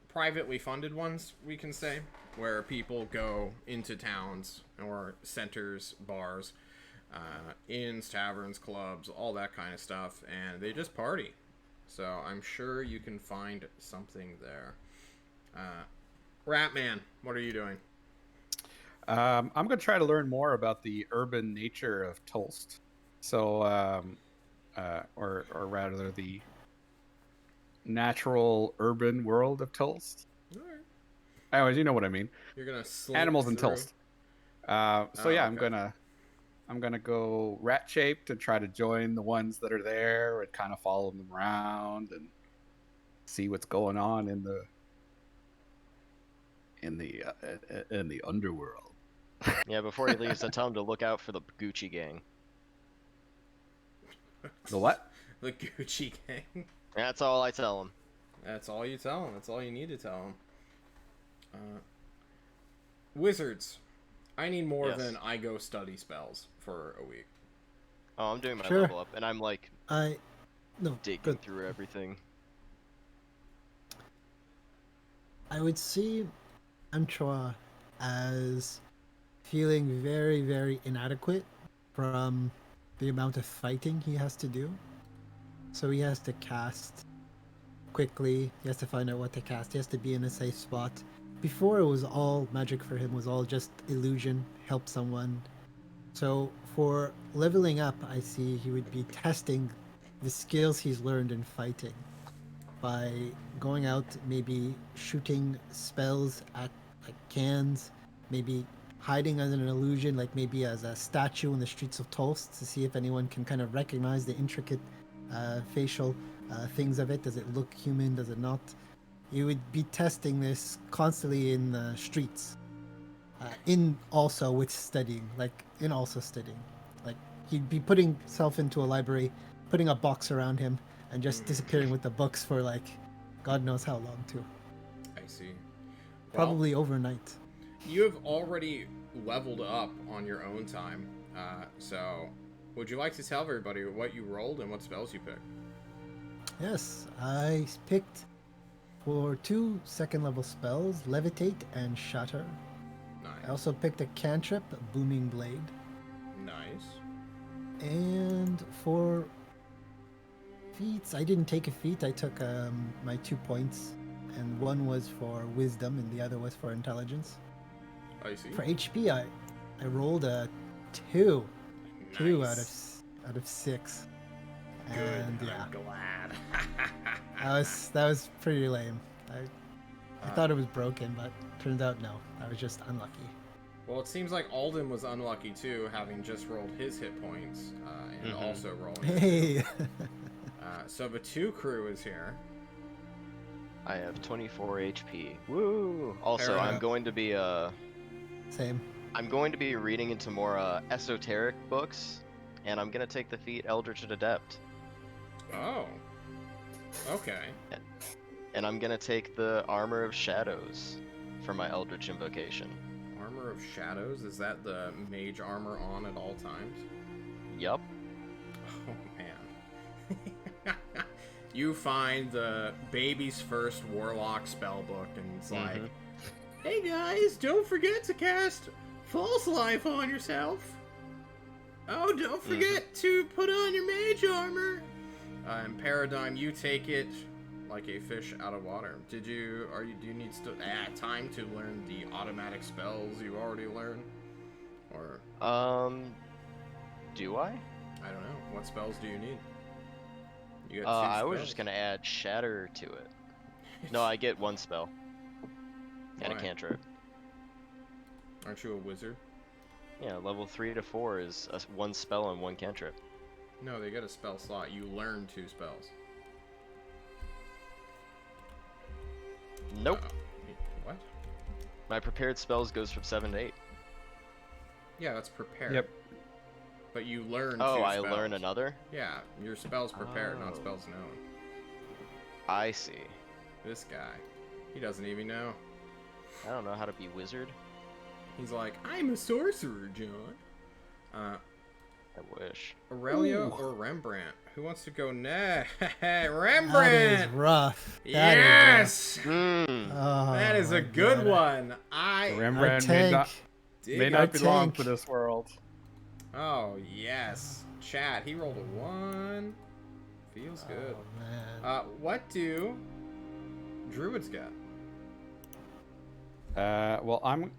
[SPEAKER 1] privately funded ones, we can say, where people go into towns or centers, bars, inns, taverns, clubs, all that kind of stuff, and they just party. So I'm sure you can find something there. Ratman, what are you doing?
[SPEAKER 2] I'm going to try to learn more about the urban nature of Tolst. So, or rather, the natural urban world of Tolst.
[SPEAKER 1] All right.
[SPEAKER 2] Anyways, you know what I mean.
[SPEAKER 1] You're gonna slink
[SPEAKER 2] Animals in
[SPEAKER 1] through.
[SPEAKER 2] Tolst. So yeah,
[SPEAKER 1] okay.
[SPEAKER 2] I'm gonna go rat shaped and try to join the ones that are there and kind of follow them around and see what's going on in the underworld.
[SPEAKER 3] Yeah, before he leaves, I tell him to look out for the Gucci gang.
[SPEAKER 2] The what?
[SPEAKER 1] The Gucci gang.
[SPEAKER 3] That's all I tell him.
[SPEAKER 1] That's all you tell him. That's all you need to tell him. Wizards. I need more
[SPEAKER 3] Yes.
[SPEAKER 1] than I go study spells for a week.
[SPEAKER 3] Oh, I'm doing my
[SPEAKER 4] Sure.
[SPEAKER 3] level up, and I'm like
[SPEAKER 4] No,
[SPEAKER 3] digging
[SPEAKER 4] good.
[SPEAKER 3] through everything.
[SPEAKER 4] I would see Anchoa as feeling very, very inadequate from the amount of fighting he has to do. So he has to cast quickly. He has to find out what to cast. He has to be in a safe spot. Before it was all magic for him, was all just illusion, help someone. So for leveling up, I see he would be testing the skills he's learned in fighting by going out, maybe shooting spells at like cans, maybe hiding as an illusion, like maybe as a statue in the streets of Tolst to see if anyone can kind of recognize the intricate facial things of it. Does it look human? Does it not? You would be testing this constantly in the streets. In also with studying, like in also studying. Like he'd be putting himself into a library, putting a box around him, and just disappearing with the books for like God knows how long too.
[SPEAKER 1] I see. Well,
[SPEAKER 4] Probably overnight.
[SPEAKER 1] you have already leveled up on your own time. So, would you like to tell everybody what you rolled and what spells you picked?
[SPEAKER 4] Yes, I picked for 2 second level spells, Levitate and Shatter. I
[SPEAKER 1] Nice.
[SPEAKER 4] also picked a cantrip, Booming Blade.
[SPEAKER 1] Nice.
[SPEAKER 4] And for feats, I didn't take a feat. I took my 2 points, and one was for wisdom, and the other was for intelligence.
[SPEAKER 1] I see.
[SPEAKER 4] For HP, I rolled a 2, two
[SPEAKER 1] Nice.
[SPEAKER 4] out of 6,
[SPEAKER 1] Good.
[SPEAKER 4] and yeah,
[SPEAKER 1] I'm glad.
[SPEAKER 4] that was pretty lame. I thought it was broken, but turns out no. I was just unlucky.
[SPEAKER 1] Well, it seems like Alden was unlucky too, having just rolled his hit points and
[SPEAKER 3] Mhm.
[SPEAKER 1] also rolling.
[SPEAKER 4] Hey,
[SPEAKER 1] So the 2 crew is here.
[SPEAKER 3] I have 24 HP. Woo! Also,
[SPEAKER 1] Fair
[SPEAKER 3] I'm
[SPEAKER 1] enough.
[SPEAKER 3] going to be
[SPEAKER 4] same.
[SPEAKER 3] I'm going to be reading into more esoteric books, and I'm gonna take the feat Eldritch Adept,
[SPEAKER 1] Oh. Okay.
[SPEAKER 3] and I'm gonna take the Armor of Shadows for my Eldritch Invocation.
[SPEAKER 1] Armor of Shadows? Is that the mage armor on at all times?
[SPEAKER 3] Yup.
[SPEAKER 1] Oh, man. You find the baby's first warlock spell book, and it's like,
[SPEAKER 3] Mhm.
[SPEAKER 1] hey guys, don't forget to cast False Life on yourself. Oh, don't forget to put on your mage armor. In Paradigm, you take it like a fish out of water. Do you need time to learn the automatic spells you already learned? Or,
[SPEAKER 3] Do I?
[SPEAKER 1] I don't know, what spells do you need? You got 2
[SPEAKER 3] I was
[SPEAKER 1] spells.
[SPEAKER 3] just gonna add Shatter to it. No, I get 1 spell. And a
[SPEAKER 1] Why?
[SPEAKER 3] cantrip.
[SPEAKER 1] Aren't you a wizard?
[SPEAKER 3] Yeah, level 3 to 4 is 1 spell and 1 cantrip.
[SPEAKER 1] No, they get a spell slot. You learn 2 spells.
[SPEAKER 3] Nope.
[SPEAKER 1] What?
[SPEAKER 3] My prepared spells goes from 7 to 8.
[SPEAKER 1] Yeah, that's prepared.
[SPEAKER 2] Yep.
[SPEAKER 1] But you learn
[SPEAKER 3] Oh,
[SPEAKER 1] 2
[SPEAKER 3] I
[SPEAKER 1] spells.
[SPEAKER 3] learn another?
[SPEAKER 1] Yeah, your spell's prepared, not
[SPEAKER 3] Oh.
[SPEAKER 1] spells known.
[SPEAKER 3] I see.
[SPEAKER 1] This guy. He doesn't even know.
[SPEAKER 3] I don't know how to be wizard.
[SPEAKER 1] He's like, I'm a sorcerer, John.
[SPEAKER 3] I wish.
[SPEAKER 1] Aurelio
[SPEAKER 4] Ooh.
[SPEAKER 1] or Rembrandt? Who wants to go next?
[SPEAKER 4] That is
[SPEAKER 1] Rembrandt!
[SPEAKER 4] rough.
[SPEAKER 1] Yes!
[SPEAKER 3] Mm.
[SPEAKER 4] Oh,
[SPEAKER 1] That is
[SPEAKER 4] my
[SPEAKER 1] a good
[SPEAKER 4] God.
[SPEAKER 1] one. I
[SPEAKER 2] Rembrandt
[SPEAKER 4] Our
[SPEAKER 2] may not,
[SPEAKER 4] tank.
[SPEAKER 1] dig
[SPEAKER 2] may
[SPEAKER 1] it.
[SPEAKER 2] not be long
[SPEAKER 4] tank.
[SPEAKER 2] for this world.
[SPEAKER 1] Oh, yes. Chat, he rolled a 1. Feels good.
[SPEAKER 4] Oh, man.
[SPEAKER 1] What do druids get?
[SPEAKER 2] Well, I'm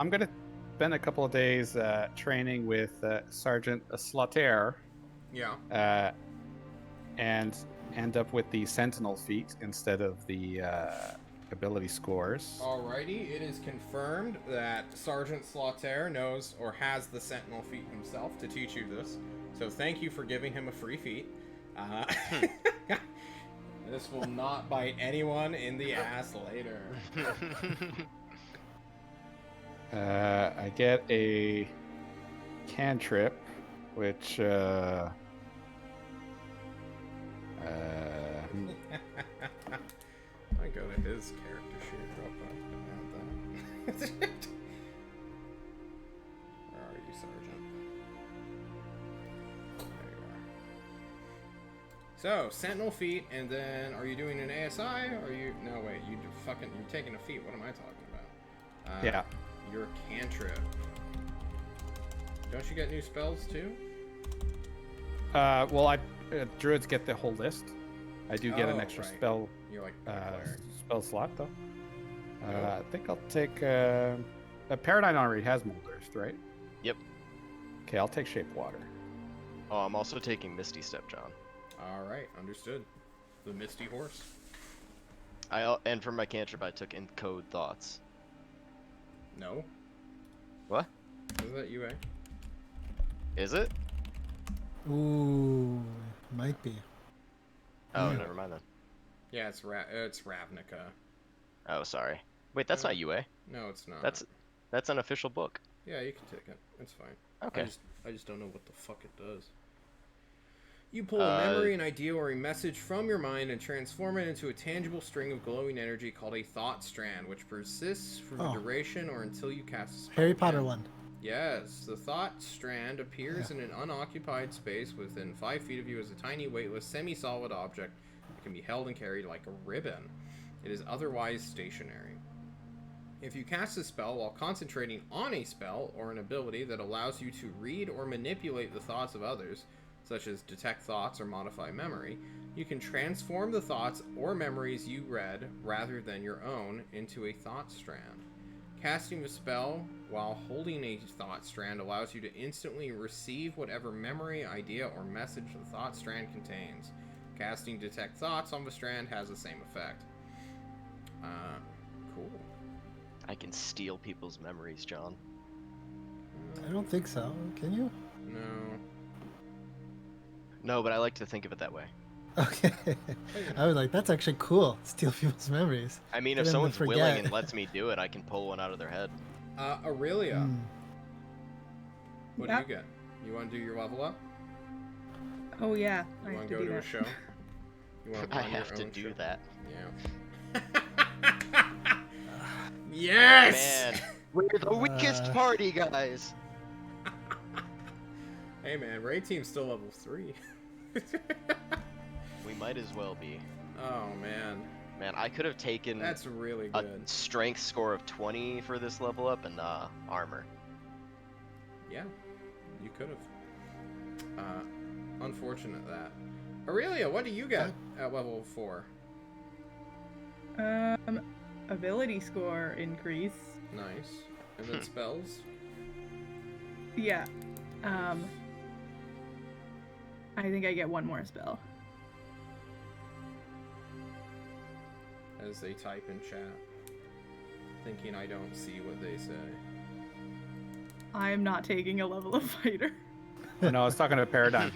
[SPEAKER 2] gonna spend a couple of days training with Sergeant Slaughter,
[SPEAKER 1] Yeah.
[SPEAKER 2] and end up with the Sentinel feat instead of the ability scores.
[SPEAKER 1] Alrighty, it is confirmed that Sergeant Slaughter knows or has the Sentinel feat himself to teach you this. So thank you for giving him a free feat. This will not bite anyone in the ass later.
[SPEAKER 2] I get a cantrip, which
[SPEAKER 1] I go to his character sheet real quick and add that. Where are you, Sergeant? There you are. So, Sentinel feat, and then are you doing an ASI? Or are you? No, wait. You're taking a feat. What am I talking about?
[SPEAKER 2] yeah.
[SPEAKER 1] Your cantrip. Don't you get new spells too?
[SPEAKER 2] Well, druids get the whole list. I do get an
[SPEAKER 1] Oh,
[SPEAKER 2] extra
[SPEAKER 1] right.
[SPEAKER 2] spell
[SPEAKER 1] You're like a cleric.
[SPEAKER 2] spell slot though.
[SPEAKER 1] Cool.
[SPEAKER 2] I think I'll take Paradigm already has Moldurst, right?
[SPEAKER 3] Yep.
[SPEAKER 2] Okay, I'll take Shape Water.
[SPEAKER 3] Oh, I'm also taking Misty Step, John.
[SPEAKER 1] All right, understood. The Misty Horse.
[SPEAKER 3] And for my cantrip, I took Encode Thoughts.
[SPEAKER 1] No.
[SPEAKER 3] What?
[SPEAKER 1] Is that UA?
[SPEAKER 3] Is it?
[SPEAKER 4] Ooh, might be.
[SPEAKER 3] Oh,
[SPEAKER 4] Yeah.
[SPEAKER 3] never mind then.
[SPEAKER 1] Yeah, it's Ravnica.
[SPEAKER 3] Oh, sorry. Wait, that's
[SPEAKER 1] No.
[SPEAKER 3] not UA.
[SPEAKER 1] No, it's not.
[SPEAKER 3] That's an official book.
[SPEAKER 1] Yeah, you can take it. It's fine.
[SPEAKER 3] Okay.
[SPEAKER 1] I just don't know what the fuck it does. You pull a memory, an idea, or a message from your mind and transform it into a tangible string of glowing energy called a thought strand, which persists for the
[SPEAKER 4] Oh.
[SPEAKER 1] duration or until you cast a spell
[SPEAKER 4] Harry Potter
[SPEAKER 1] again.
[SPEAKER 4] one.
[SPEAKER 1] Yes, the thought strand appears in an unoccupied space within 5 feet of you as a tiny, weightless, semi-solid object that can be held and carried like a ribbon. It is otherwise stationary. If you cast a spell while concentrating on a spell or an ability that allows you to read or manipulate the thoughts of others, such as detect thoughts or modify memory, you can transform the thoughts or memories you read rather than your own into a thought strand. Casting a spell while holding a thought strand allows you to instantly receive whatever memory, idea, or message the thought strand contains. Casting detect thoughts on the strand has the same effect. Cool.
[SPEAKER 3] I can steal people's memories, John.
[SPEAKER 4] I don't think so. Can you?
[SPEAKER 1] No.
[SPEAKER 3] No, but I like to think of it that way.
[SPEAKER 4] Okay. I was like, that's actually cool. Steal people's memories.
[SPEAKER 3] I mean,
[SPEAKER 4] Get
[SPEAKER 3] if
[SPEAKER 4] them to
[SPEAKER 3] someone's willing
[SPEAKER 4] forget.
[SPEAKER 3] and lets me do it, I can pull one out of their head.
[SPEAKER 1] Aurelia,
[SPEAKER 4] Hmm.
[SPEAKER 1] what
[SPEAKER 5] Yep.
[SPEAKER 1] do you get? You want to do your level up?
[SPEAKER 5] Oh yeah,
[SPEAKER 1] You
[SPEAKER 5] I
[SPEAKER 1] want
[SPEAKER 5] have
[SPEAKER 1] to
[SPEAKER 5] to
[SPEAKER 1] go
[SPEAKER 5] do
[SPEAKER 1] to a
[SPEAKER 5] that.
[SPEAKER 1] show? You want
[SPEAKER 3] I have to do that.
[SPEAKER 1] Yeah. Yes!
[SPEAKER 3] Man, we're the weakest party, guys.
[SPEAKER 1] Hey man, raid team's still level 3.
[SPEAKER 3] We might as well be.
[SPEAKER 1] Oh man,
[SPEAKER 3] Man, I could have taken
[SPEAKER 1] that's really
[SPEAKER 3] a
[SPEAKER 1] good.
[SPEAKER 3] strength score of 20 for this level up and armor.
[SPEAKER 1] Yeah, you could have. Unfortunate that. Aurelia, what do you get at level 4?
[SPEAKER 5] Ability score increase.
[SPEAKER 1] Nice. And then spells?
[SPEAKER 5] Yeah. I think I get one more spell.
[SPEAKER 1] As they type in chat. Thinking I don't see what they say.
[SPEAKER 5] I am not taking a level of fighter.
[SPEAKER 2] No, I was talking about Paradigm.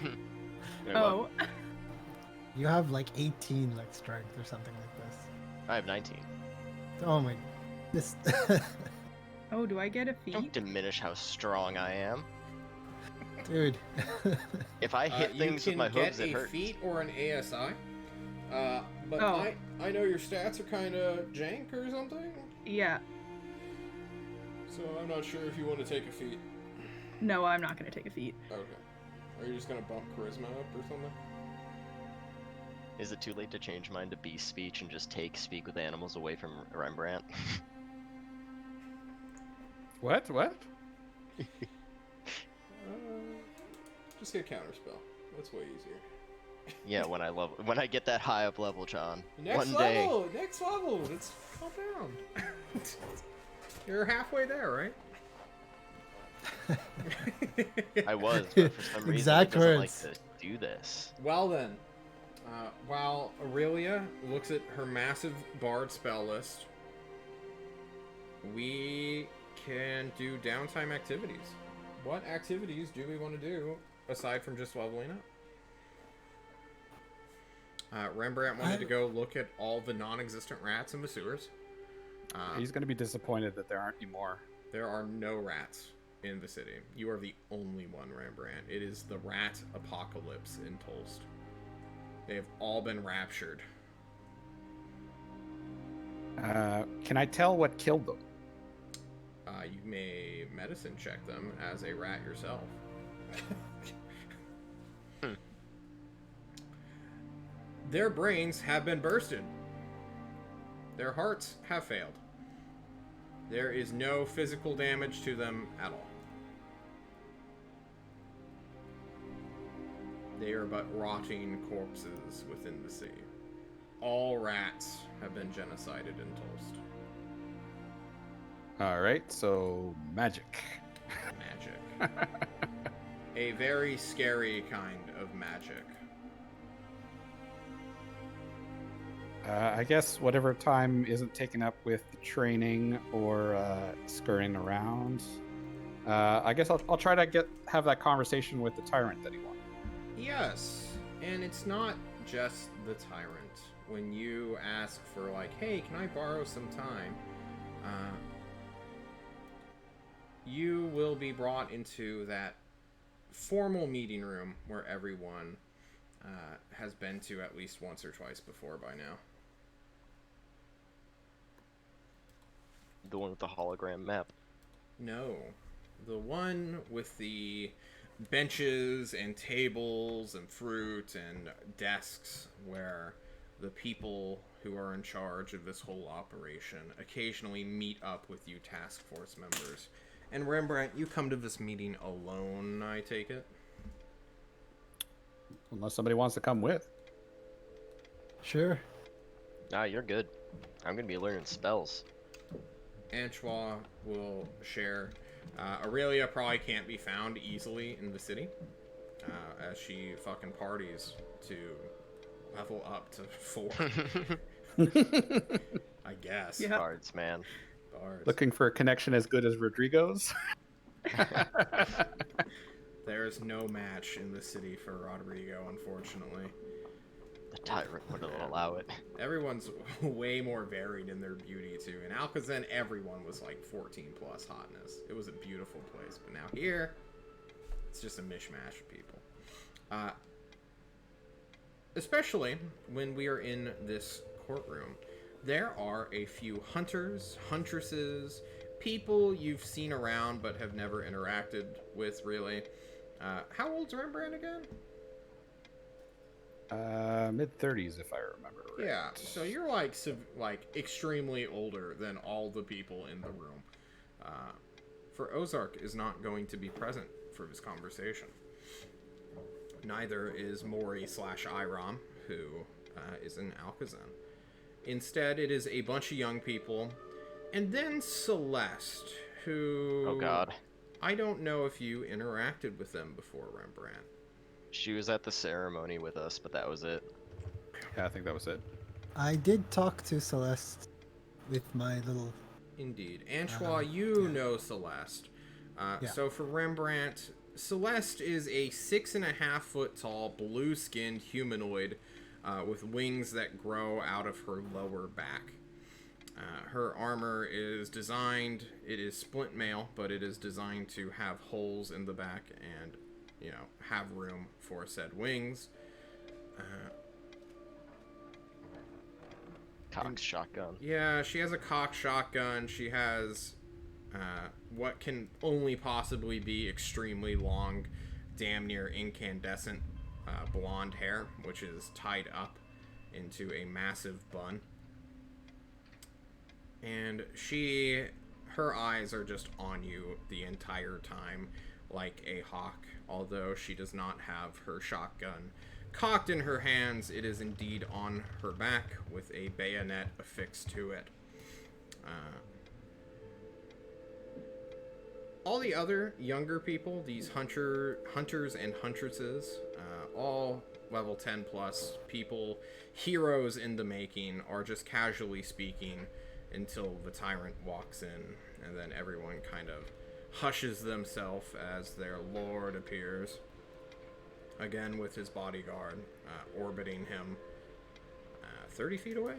[SPEAKER 3] Wait, what?
[SPEAKER 5] Oh.
[SPEAKER 4] You have like 18 like strength or something like this.
[SPEAKER 3] I have 19.
[SPEAKER 4] Oh my. This.
[SPEAKER 5] Oh, do I get a
[SPEAKER 3] Don't
[SPEAKER 5] feat?
[SPEAKER 3] diminish how strong I am.
[SPEAKER 4] Dude.
[SPEAKER 3] If I hit things with my hooves,
[SPEAKER 1] you
[SPEAKER 3] it
[SPEAKER 1] can get a
[SPEAKER 3] hurts.
[SPEAKER 1] feat or an ASI. But
[SPEAKER 5] Oh.
[SPEAKER 1] I know your stats are kind of jank or something,
[SPEAKER 5] Yeah.
[SPEAKER 1] so I'm not sure if you want to take a feat.
[SPEAKER 5] No, I'm not gonna take a feat.
[SPEAKER 1] Okay. Are you just gonna bump charisma up or something?
[SPEAKER 3] Is it too late to change mine to beast speech and just take speak with animals away from Rembrandt?
[SPEAKER 2] What? What?
[SPEAKER 1] Just get counterspell. That's way easier.
[SPEAKER 3] Yeah, when I get that high up level, John.
[SPEAKER 1] Next
[SPEAKER 3] One day.
[SPEAKER 1] level! Next level! Let's calm down. You're halfway there, right?
[SPEAKER 3] I was, but for some reason
[SPEAKER 4] Exact
[SPEAKER 3] it doesn't
[SPEAKER 4] words.
[SPEAKER 3] like to do this.
[SPEAKER 1] Well then, while Aurelia looks at her massive bard spell list, we can do downtime activities. What activities do we want to do aside from just leveling up? Rembrandt wanted to go look at all the non-existent rats in the sewers.
[SPEAKER 2] He's gonna be disappointed that there aren't any more.
[SPEAKER 1] There are no rats in the city. You are the only one, Rembrandt. It is the rat apocalypse in Tolst. They have all been raptured.
[SPEAKER 2] Can I tell what killed them?
[SPEAKER 1] You may medicine check them as a rat yourself. Their brains have been bursted. Their hearts have failed. There is no physical damage to them at all. They are but rotting corpses within the sea. All rats have been genocided in Tolst.
[SPEAKER 2] Alright, so magic.
[SPEAKER 1] Magic. A very scary kind of magic.
[SPEAKER 2] I guess whatever time isn't taken up with training or scurrying around. I guess I'll try to have that conversation with the tyrant that he wanted.
[SPEAKER 1] Yes, and it's not just the tyrant. When you ask for like, hey, can I borrow some time? You will be brought into that formal meeting room where everyone has been to at least once or twice before by now.
[SPEAKER 3] The one with the hologram map.
[SPEAKER 1] No, the one with the benches and tables and fruit and desks where the people who are in charge of this whole operation occasionally meet up with you task force members. And Rembrandt, you come to this meeting alone, I take it?
[SPEAKER 2] Unless somebody wants to come with.
[SPEAKER 4] Sure.
[SPEAKER 3] Nah, you're good. I'm gonna be learning spells.
[SPEAKER 1] Anchois will share. Aurelia probably can't be found easily in the city, as she fucking parties to level up to 4. I guess.
[SPEAKER 5] Yeah.
[SPEAKER 3] Cards, man.
[SPEAKER 1] Bards.
[SPEAKER 2] Looking for a connection as good as Rodrigo's?
[SPEAKER 1] There's no match in the city for Rodrigo, unfortunately.
[SPEAKER 3] The tyrant wouldn't allow it.
[SPEAKER 1] Everyone's way more varied in their beauty, too. In Alcazan, everyone was like 14 plus hotness. It was a beautiful place. But now here, it's just a mishmash of people. Especially when we are in this courtroom. There are a few hunters, huntresses, people you've seen around but have never interacted with, really. How old's Rembrandt again?
[SPEAKER 2] Mid-30s, if I remember right.
[SPEAKER 1] Yeah, so you're like extremely older than all the people in the room. For Ozark is not going to be present for this conversation. Neither is Mori/Iram, who is in Alcazan. Instead, it is a bunch of young people, and then Celeste, who...
[SPEAKER 3] Oh god.
[SPEAKER 1] I don't know if you interacted with them before, Rembrandt.
[SPEAKER 3] She was at the ceremony with us, but that was it.
[SPEAKER 2] Yeah, I think that was it.
[SPEAKER 4] I did talk to Celeste with my little.
[SPEAKER 1] Indeed. Anchois, you know Celeste.
[SPEAKER 4] Yeah.
[SPEAKER 1] So for Rembrandt, Celeste is a 6.5 foot tall, blue-skinned humanoid with wings that grow out of her lower back. Her armor is designed, it is splint mail, but it is designed to have holes in the back and, have room for said wings.
[SPEAKER 3] Cox shotgun.
[SPEAKER 1] Yeah, she has a cock shotgun. She has what can only possibly be extremely long, damn near incandescent blonde hair, which is tied up into a massive bun. And her eyes are just on you the entire time, like a hawk. Although she does not have her shotgun cocked in her hands, it is indeed on her back with a bayonet affixed to it. All the other younger people, these hunters and huntresses, all level 10 plus people, heroes in the making, are just casually speaking until the tyrant walks in, and then everyone kind of hushes themselves as their lord appears, again with his bodyguard orbiting him 30 feet away,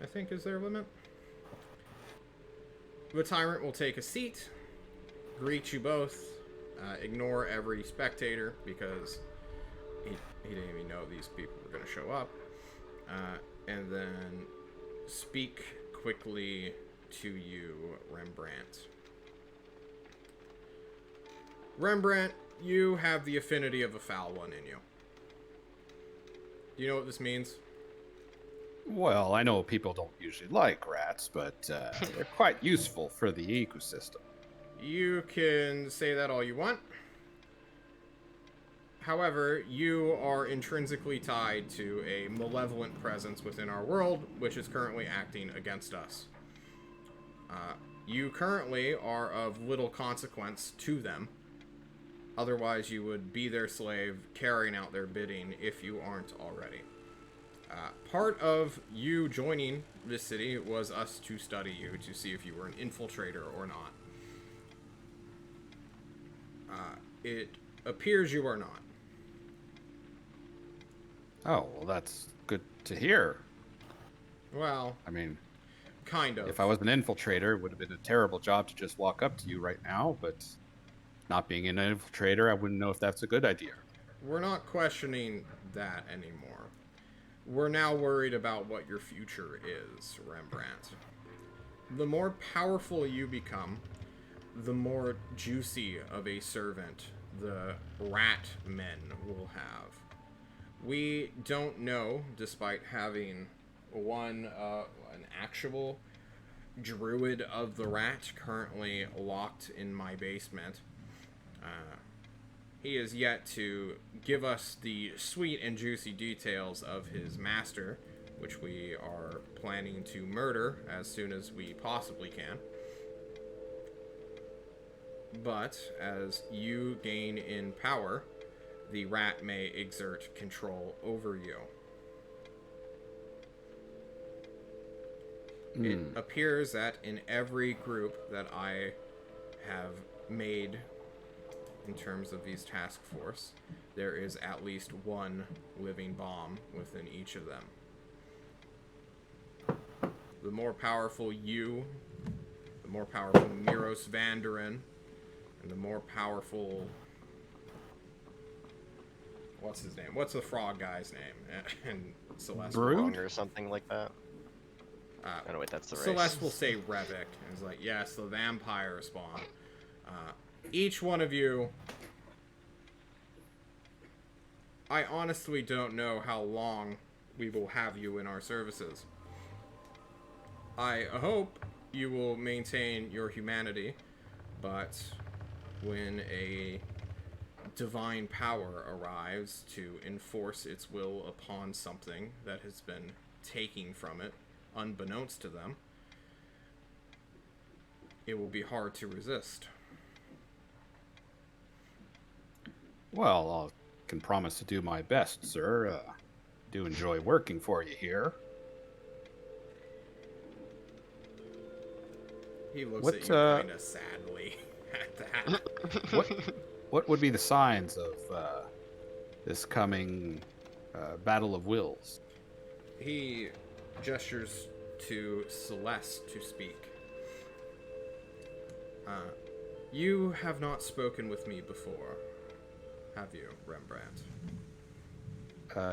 [SPEAKER 1] I think is their limit. The tyrant will take a seat, greet you both, ignore every spectator because he didn't even know these people were going to show up, and then speak quickly to you, Rembrandt. Rembrandt, you have the affinity of a foul one in you. Do you know what this means?
[SPEAKER 2] Well, I know people don't usually like rats, but they're quite useful for the ecosystem.
[SPEAKER 1] You can say that all you want. However, you are intrinsically tied to a malevolent presence within our world, which is currently acting against us. You currently are of little consequence to them. Otherwise, you would be their slave, carrying out their bidding if you aren't already. Part of you joining this city was us to study you, to see if you were an infiltrator or not. It appears you are not.
[SPEAKER 2] Oh, well, that's good to hear.
[SPEAKER 1] Well,
[SPEAKER 2] I mean,
[SPEAKER 1] kind of.
[SPEAKER 2] if I was an infiltrator, it would have been a terrible job to just walk up to you right now, but not being an infiltrator, I wouldn't know if that's a good idea.
[SPEAKER 1] We're not questioning that anymore. We're now worried about what your future is, Rembrandt. The more powerful you become, the more juicy of a servant the rat men will have. We don't know, despite having an actual druid of the rat currently locked in my basement. He is yet to give us the sweet and juicy details of his master, which we are planning to murder as soon as we possibly can. But as you gain in power, the rat may exert control over you. It appears that in every group that I have made in terms of these task force, there is at least one living bomb within each of them. The more powerful you, the more powerful Miros Vanderin, and the more powerful... What's his name? What's the frog guy's name? And Celeste.
[SPEAKER 2] Brood?
[SPEAKER 3] Or something like that. Oh, no, wait, that's the race.
[SPEAKER 1] Celeste will say Revik. And it's like, yes, the vampire spawn. Each one of you... I honestly don't know how long we will have you in our services. I hope you will maintain your humanity, but when a divine power arrives to enforce its will upon something that has been taking from it, unbeknownst to them, it will be hard to resist.
[SPEAKER 2] Well, I can promise to do my best, sir. Do enjoy working for you here.
[SPEAKER 1] He looks
[SPEAKER 2] What,
[SPEAKER 1] at you kind of sadly at that.
[SPEAKER 2] What would be the signs of this coming battle of wills?
[SPEAKER 1] He gestures to Celeste to speak. You have not spoken with me before, have you, Rembrandt?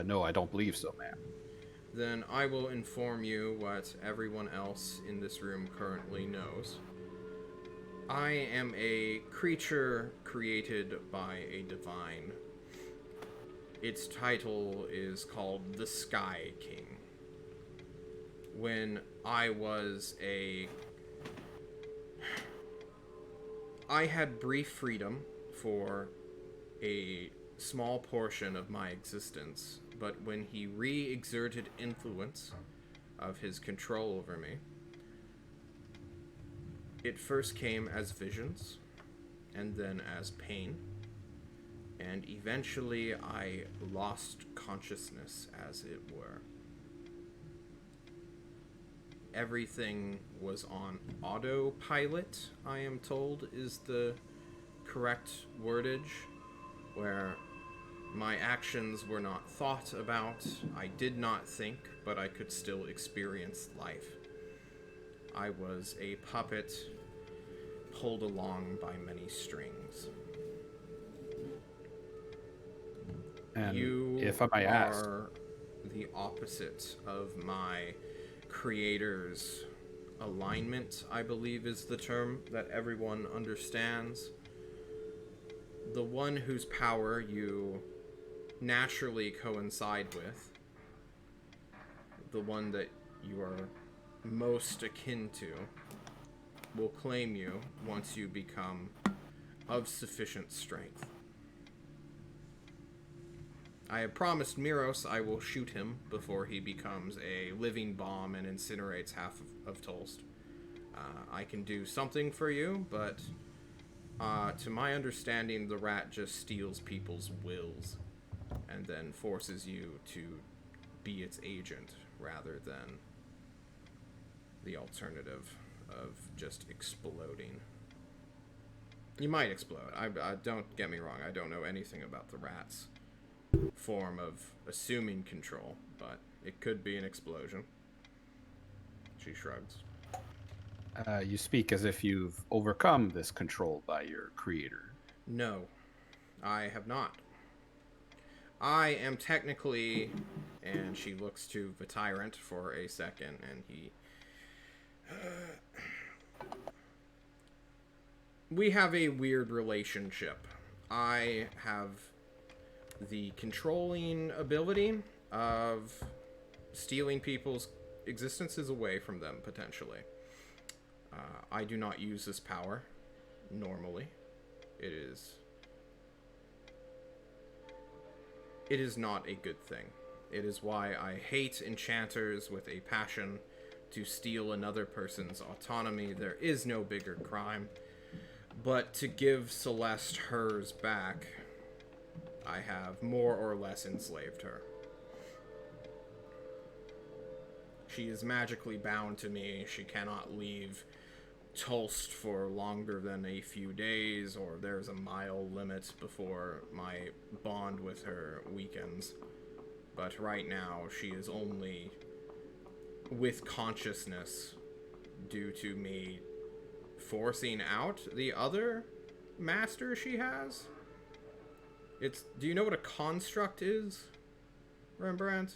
[SPEAKER 2] No, I don't believe so, ma'am.
[SPEAKER 1] then I will inform you what everyone else in this room currently knows. I am a creature created by a divine. Its title is called the Sky King. When I had brief freedom for a small portion of my existence, but when he re-exerted influence of his control over me, it first came as visions, and then as pain, and eventually I lost consciousness, as it were. Everything was on autopilot, I am told, is the correct wordage, where my actions were not thought about, I did not think, but I could still experience life. I was a puppet pulled along by many strings.
[SPEAKER 2] And
[SPEAKER 1] You
[SPEAKER 2] if I may ask,
[SPEAKER 1] are the opposite of my creator's alignment, I believe is the term that everyone understands. The one whose power you naturally coincide with, the one that you are most akin to, will claim you once you become of sufficient strength. I have promised Miros I will shoot him before he becomes a living bomb and incinerates half of Tolst. I can do something for you, but to my understanding, the rat just steals people's wills and then forces you to be its agent rather than the alternative of just exploding. You might explode. I don't get me wrong. I don't know anything about the rat's form of assuming control, but it could be an explosion. She shrugs.
[SPEAKER 2] you speak as if you've overcome this control by your creator.
[SPEAKER 1] No, I have not. I am technically, and she looks to the tyrant for a second, and he... we have a weird relationship. I have the controlling ability of stealing people's existences away from them, potentially. I do not use this power normally. It is not a good thing. It is why I hate enchanters with a passion. To steal another person's autonomy, there is no bigger crime. But to give Celeste hers back, I have more or less enslaved her. She is magically bound to me. She cannot leave Tolst for longer than a few days, or there's a mile limit before my bond with her weakens. But right now, she is only with consciousness due to me forcing out the other master she has. Do you know what a construct is, Rembrandt?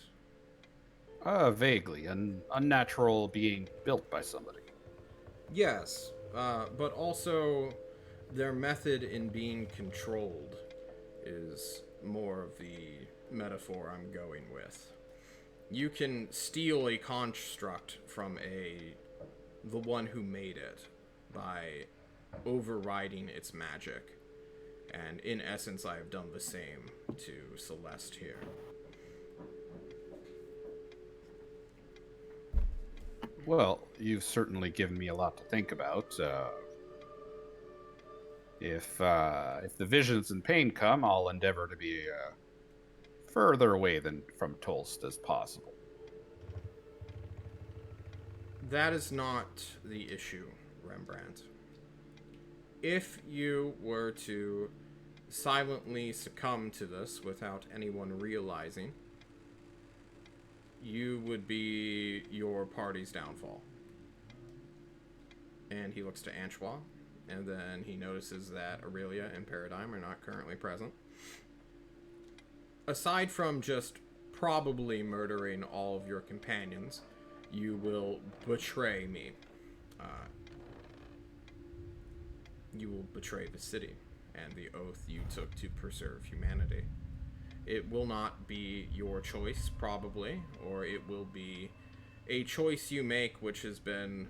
[SPEAKER 2] Vaguely. An unnatural being built by somebody.
[SPEAKER 1] Yes, but also their method in being controlled is more of the metaphor I'm going with. You can steal a construct from the one who made it by overriding its magic. And in essence, I have done the same to Celeste here.
[SPEAKER 2] Well, you've certainly given me a lot to think about. If the visions and pain come, I'll endeavor to be further away from Tolst as possible.
[SPEAKER 1] That is not the issue, Rembrandt. If you were to silently succumb to this without anyone realizing, you would be your party's downfall. And he looks to Anchois, and then he notices that Aurelia and Paradigm are not currently present. Aside from just probably murdering all of your companions, you will betray me. You will betray the city and the oath you took to preserve humanity. It will not be your choice, probably, or it will be a choice you make which has been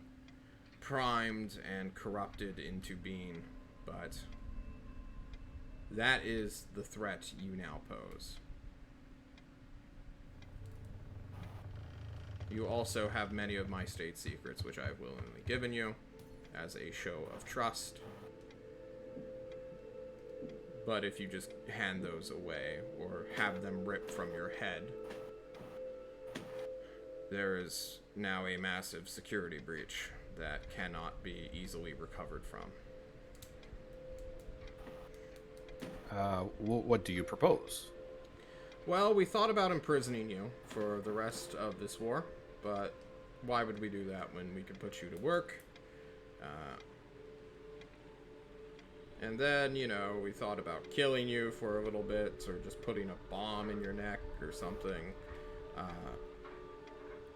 [SPEAKER 1] primed and corrupted into being, but that is the threat you now pose. You also have many of my state secrets, which I have willingly given you as a show of trust. But if you just hand those away or have them ripped from your head, there is now a massive security breach that cannot be easily recovered from.
[SPEAKER 2] What do you propose?
[SPEAKER 1] Well, we thought about imprisoning you for the rest of this war, but why would we do that when we could put you to work? And then, you know, we thought about killing you for a little bit, or just putting a bomb in your neck or something.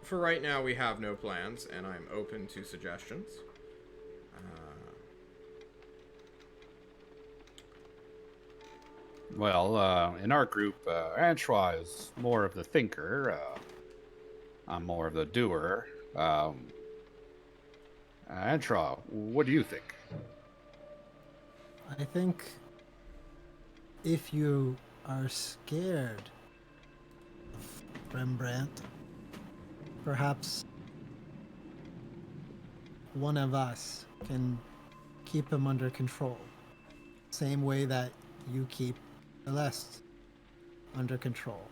[SPEAKER 1] For right now, we have no plans, and I'm open to suggestions.
[SPEAKER 2] Well, in our group, Antoine is more of the thinker. I'm more of the doer. Antoine, what do you think?
[SPEAKER 4] I think if you are scared of Rembrandt, perhaps one of us can keep him under control. Same way that you keep Celeste under control.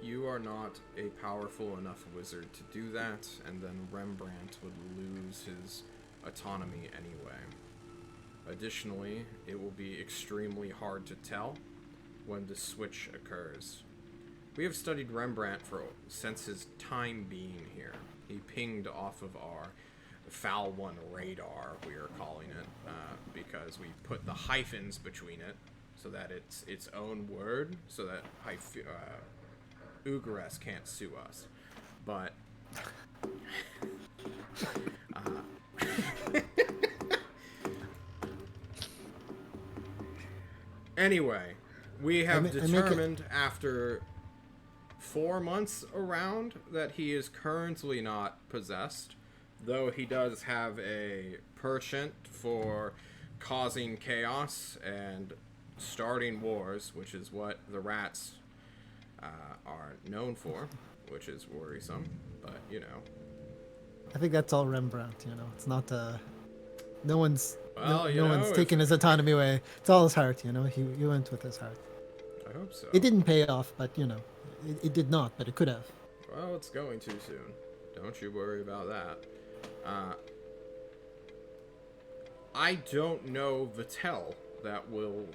[SPEAKER 1] You are not a powerful enough wizard to do that, and then Rembrandt would lose his autonomy anyway. Additionally, it will be extremely hard to tell when the switch occurs. We have studied Rembrandt since his time being here. He pinged off of our Foul One radar, we are calling it, because we put the hyphens between it so that it's its own word, so that Ugares can't sue us. But anyway, we have determined after 4 months around that he is currently not possessed, though he does have a penchant for causing chaos and starting wars, which is what the rats are known for, which is worrisome, but you know.
[SPEAKER 4] I think that's all Rembrandt, you know. It's not no one's
[SPEAKER 1] Well,
[SPEAKER 4] no one's taken his autonomy away. It's all his heart, you know. He went with his heart.
[SPEAKER 1] I hope so.
[SPEAKER 4] It didn't pay off, but you know, it did not, but it could have.
[SPEAKER 1] Well, it's going too soon. Don't you worry about that. I don't know the tell that will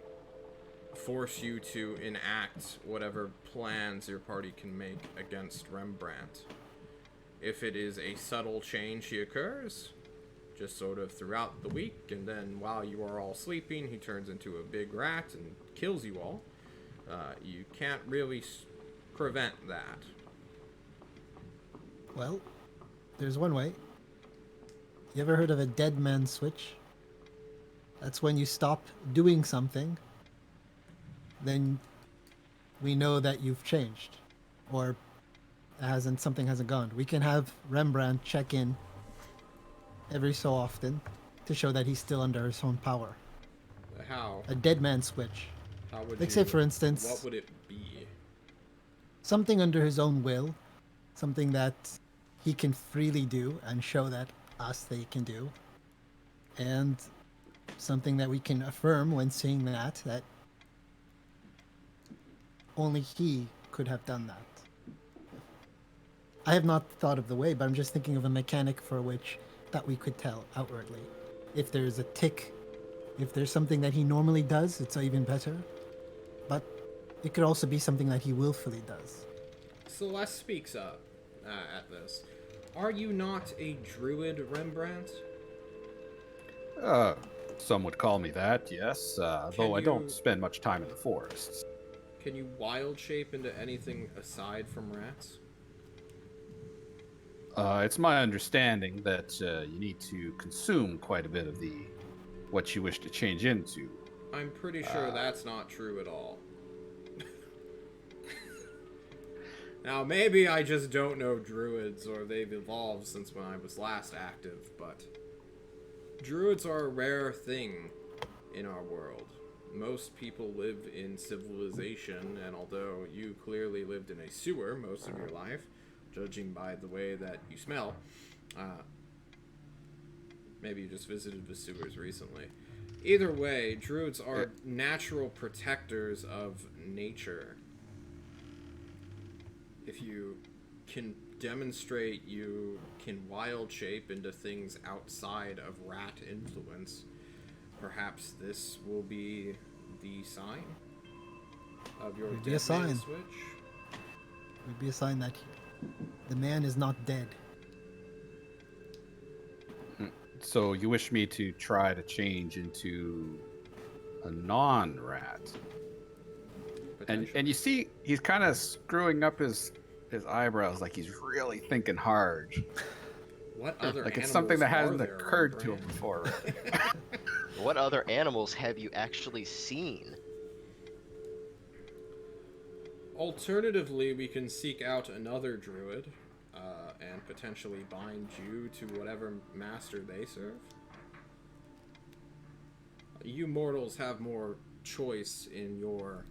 [SPEAKER 1] force you to enact whatever plans your party can make against Rembrandt. If it is a subtle change he occurs, just sort of throughout the week, and then while you are all sleeping, he turns into a big rat and kills you all, you can't really prevent that.
[SPEAKER 4] Well, there's one way. You ever heard of a dead man switch? That's when you stop doing something, then we know that you've changed, or something hasn't gone. We can have Rembrandt check in every so often to show that he's still under his own power.
[SPEAKER 1] How?
[SPEAKER 4] A dead man switch.
[SPEAKER 1] How would
[SPEAKER 4] Like,
[SPEAKER 1] you,
[SPEAKER 4] say for instance,
[SPEAKER 1] what would it be?
[SPEAKER 4] something under his own will, something that he can freely do and show that they can do, and something that we can affirm when seeing that only he could have done that. I have not thought of the way, but I'm just thinking of a mechanic for which that we could tell outwardly. If there's a tick, if there's something that he normally does, it's even better. But it could also be something that he willfully does.
[SPEAKER 1] Celeste speaks up at this. Are you not a druid, Rembrandt?
[SPEAKER 2] Some would call me that, yes, though I don't spend much time in the forests.
[SPEAKER 1] Can you wild shape into anything aside from rats?
[SPEAKER 2] It's my understanding that you need to consume quite a bit of what you wish to change into.
[SPEAKER 1] I'm pretty sure that's not true at all. Now, maybe I just don't know druids, or they've evolved since when I was last active, but druids are a rare thing in our world. Most people live in civilization, and although you clearly lived in a sewer most of your life, judging by the way that you smell, maybe you just visited the sewers recently. Either way, druids are natural protectors of nature. If you can demonstrate you can wild shape into things outside of rat influence, perhaps this will be the sign of your
[SPEAKER 4] Would be a sign.
[SPEAKER 1] switch.
[SPEAKER 4] It would be a sign that the man is not dead.
[SPEAKER 2] So you wish me to try to change into a non-rat? And you see, he's kind of screwing up his eyebrows, like he's really thinking hard.
[SPEAKER 1] What other
[SPEAKER 2] Like it's
[SPEAKER 1] animals
[SPEAKER 2] something that
[SPEAKER 1] are
[SPEAKER 2] hasn't
[SPEAKER 1] there,
[SPEAKER 2] occurred to him
[SPEAKER 1] Rembrandt?
[SPEAKER 2] before.
[SPEAKER 3] What other animals have you actually seen?
[SPEAKER 1] Alternatively, we can seek out another druid and potentially bind you to whatever master they serve. You mortals have more choice in your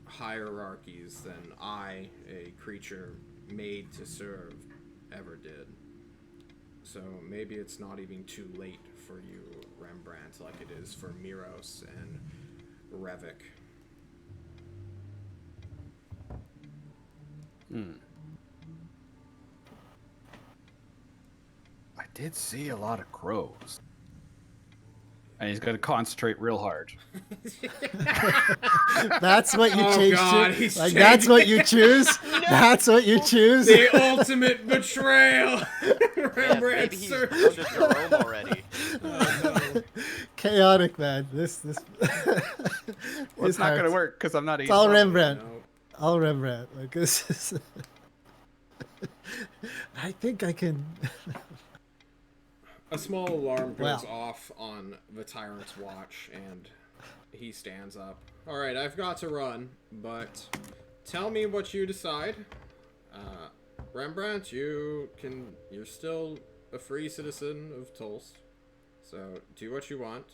[SPEAKER 1] hierarchies than I, a creature made to serve, ever did. So maybe it's not even too late for you, Rembrandt, like it is for Miros and Revik.
[SPEAKER 2] I did see a lot of crows. And he's going to concentrate real hard.
[SPEAKER 4] That's what you
[SPEAKER 1] Oh
[SPEAKER 4] change
[SPEAKER 1] God,
[SPEAKER 4] to?
[SPEAKER 1] he's
[SPEAKER 4] Like, that's what you choose? That's what you choose?
[SPEAKER 1] The ultimate betrayal!
[SPEAKER 3] Yeah,
[SPEAKER 1] Rembrandt,
[SPEAKER 3] maybe he's
[SPEAKER 1] sir.
[SPEAKER 3] found a Jerome already.
[SPEAKER 4] Chaotic, man. This.
[SPEAKER 2] Well, it's not going to work because I'm not
[SPEAKER 4] It's all
[SPEAKER 2] eating.
[SPEAKER 4] Rembrandt.
[SPEAKER 1] No.
[SPEAKER 4] All Rembrandt. Like, this is... I think I can...
[SPEAKER 1] A small alarm goes
[SPEAKER 4] Wow.
[SPEAKER 1] off on the tyrant's watch, and he stands up. Alright, I've got to run, but tell me what you decide. Rembrandt, you're still a free citizen of Tolst, so do what you want.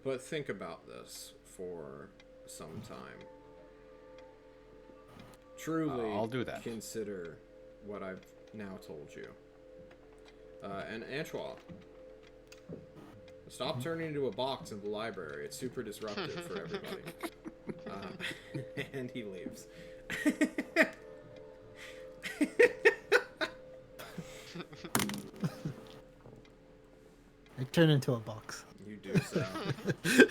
[SPEAKER 1] But think about this for some time. Truly
[SPEAKER 2] I'll do that.
[SPEAKER 1] consider what I've now told you. And Antoine, stop turning into a box in the library. It's super disruptive for everybody. And he leaves.
[SPEAKER 4] I turn into a box.
[SPEAKER 1] You do so.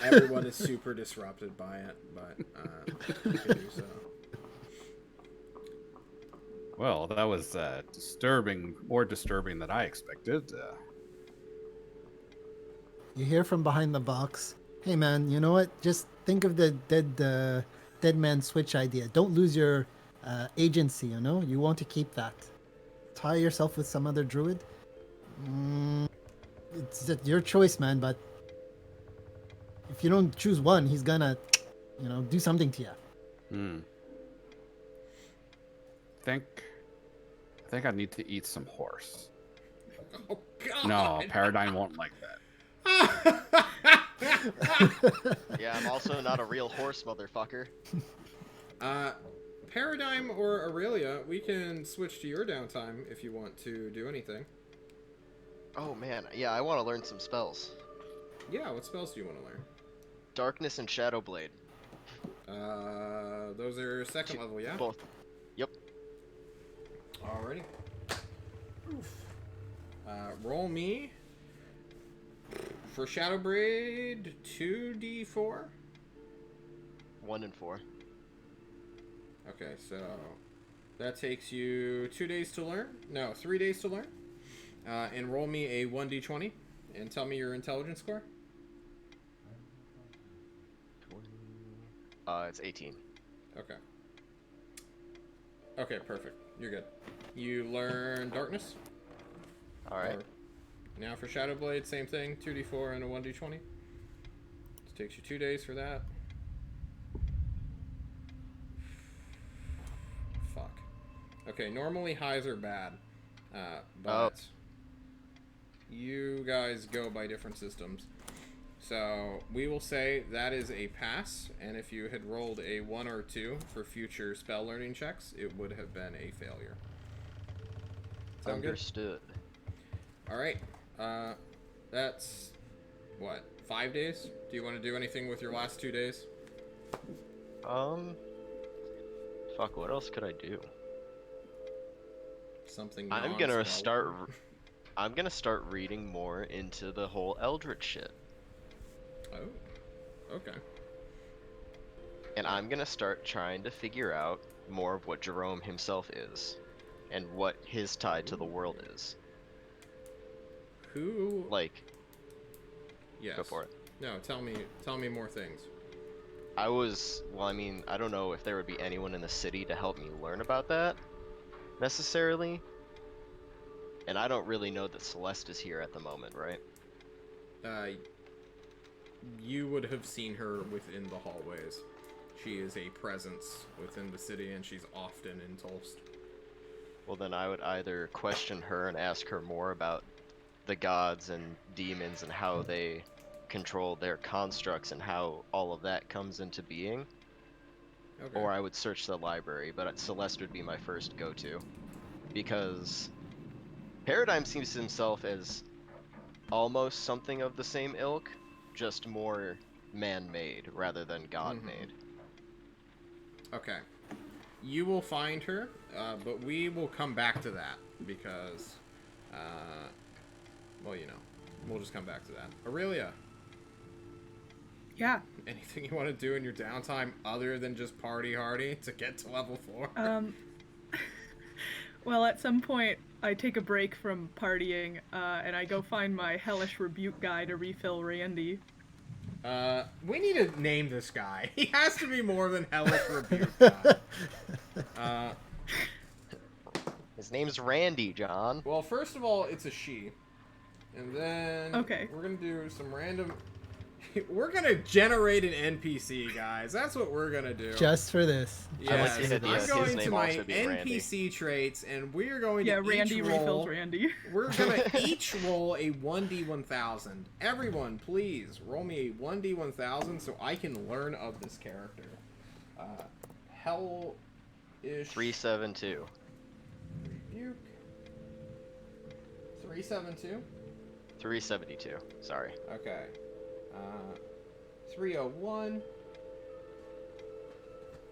[SPEAKER 1] Everyone is super disrupted by it, but you can do so.
[SPEAKER 2] Well, that was disturbing, more disturbing than I expected.
[SPEAKER 4] You hear from behind the box, hey man, you know what? Just think of the dead man switch idea. Don't lose your agency, you know? You want to keep that. Tie yourself with some other druid. It's your choice, man, but if you don't choose one, he's gonna, do something to you.
[SPEAKER 2] I think I need to eat some horse.
[SPEAKER 1] Oh, God.
[SPEAKER 2] No, Paradigm won't like that.
[SPEAKER 3] Yeah, I'm also not a real horse, motherfucker.
[SPEAKER 1] Paradigm or Aurelia, we can switch to your downtime if you want to do anything.
[SPEAKER 3] Oh man, yeah, I want to learn some spells.
[SPEAKER 1] Yeah, what spells do you want to learn?
[SPEAKER 3] Darkness and Shadowblade.
[SPEAKER 1] Those are second level, yeah?
[SPEAKER 3] Both. Yep.
[SPEAKER 1] Alrighty. Roll me for Shadowblade 2d4.
[SPEAKER 3] 1 and 4.
[SPEAKER 1] Okay, so that takes you 2 days to learn. No, 3 days to learn. And roll me a 1d20 and tell me your intelligence score.
[SPEAKER 3] 20. It's 18.
[SPEAKER 1] Okay. Okay, perfect. You're good. You learn Darkness.
[SPEAKER 3] All right.
[SPEAKER 1] Or- Now for Shadow Blade, same thing. 2d4 and a 1d20. It takes you 2 days for that. Fuck. Okay, normally highs are bad. But you guys go by different systems. So we will say that is a pass, and if you had rolled a 1 or 2 for future spell learning checks, it would have been a failure. Sound good?
[SPEAKER 3] Understood.
[SPEAKER 1] Alright. That's, what, 5 days? Do you want to do anything with your last 2 days?
[SPEAKER 3] Fuck, what else could I do?
[SPEAKER 1] Something
[SPEAKER 3] I'm gonna start reading more into the whole Eldritch shit.
[SPEAKER 1] Oh, okay.
[SPEAKER 3] And I'm gonna start trying to figure out more of what Jerome himself is, and what his tie to the world is.
[SPEAKER 1] Who?
[SPEAKER 3] Like,
[SPEAKER 1] Yes.
[SPEAKER 3] go for it.
[SPEAKER 1] No, tell me more things.
[SPEAKER 3] I don't know if there would be anyone in the city to help me learn about that, necessarily. And I don't really know that Celeste is here at the moment, right?
[SPEAKER 1] You would have seen her within the hallways. She is a presence within the city, and she's often in Tolst.
[SPEAKER 3] Well, then I would either question her and ask her more about the gods and demons and how they control their constructs and how all of that comes into being.
[SPEAKER 1] Okay.
[SPEAKER 3] Or I would search the library, but Celeste would be my first go-to. Because Paradigm sees himself as almost something of the same ilk, just more man-made rather than god-made.
[SPEAKER 1] Okay. You will find her, but we will come back to that because, well, you know, we'll just come back to that. Aurelia,
[SPEAKER 5] Yeah.
[SPEAKER 1] anything you want to do in your downtime other than just party hardy to get to level 4?
[SPEAKER 5] Well, at some point, I take a break from partying, and I go find my Hellish Rebuke guy to refill Randy.
[SPEAKER 1] We need to name this guy. He has to be more than Hellish Rebuke guy.
[SPEAKER 3] His name's Randy, John.
[SPEAKER 1] Well, first of all, it's a she. And then
[SPEAKER 5] Okay.
[SPEAKER 1] we're going to do some random... We're going to generate an NPC, guys. That's what we're going to do.
[SPEAKER 4] Just for this.
[SPEAKER 1] Yes,
[SPEAKER 3] I like the idea
[SPEAKER 1] I'm
[SPEAKER 3] of his
[SPEAKER 1] going to
[SPEAKER 3] name
[SPEAKER 1] my
[SPEAKER 3] also being Randy.
[SPEAKER 1] NPC traits, and we're going
[SPEAKER 5] Yeah,
[SPEAKER 1] to
[SPEAKER 5] Randy
[SPEAKER 1] each
[SPEAKER 5] refills
[SPEAKER 1] roll...
[SPEAKER 5] Randy.
[SPEAKER 1] We're going to each roll a 1d1000. Everyone, please, roll me a 1d1000 so I can learn of this character. Hell-ish...
[SPEAKER 3] 372.
[SPEAKER 1] Rebuke. 372?
[SPEAKER 3] 372. Sorry.
[SPEAKER 1] Okay. 301.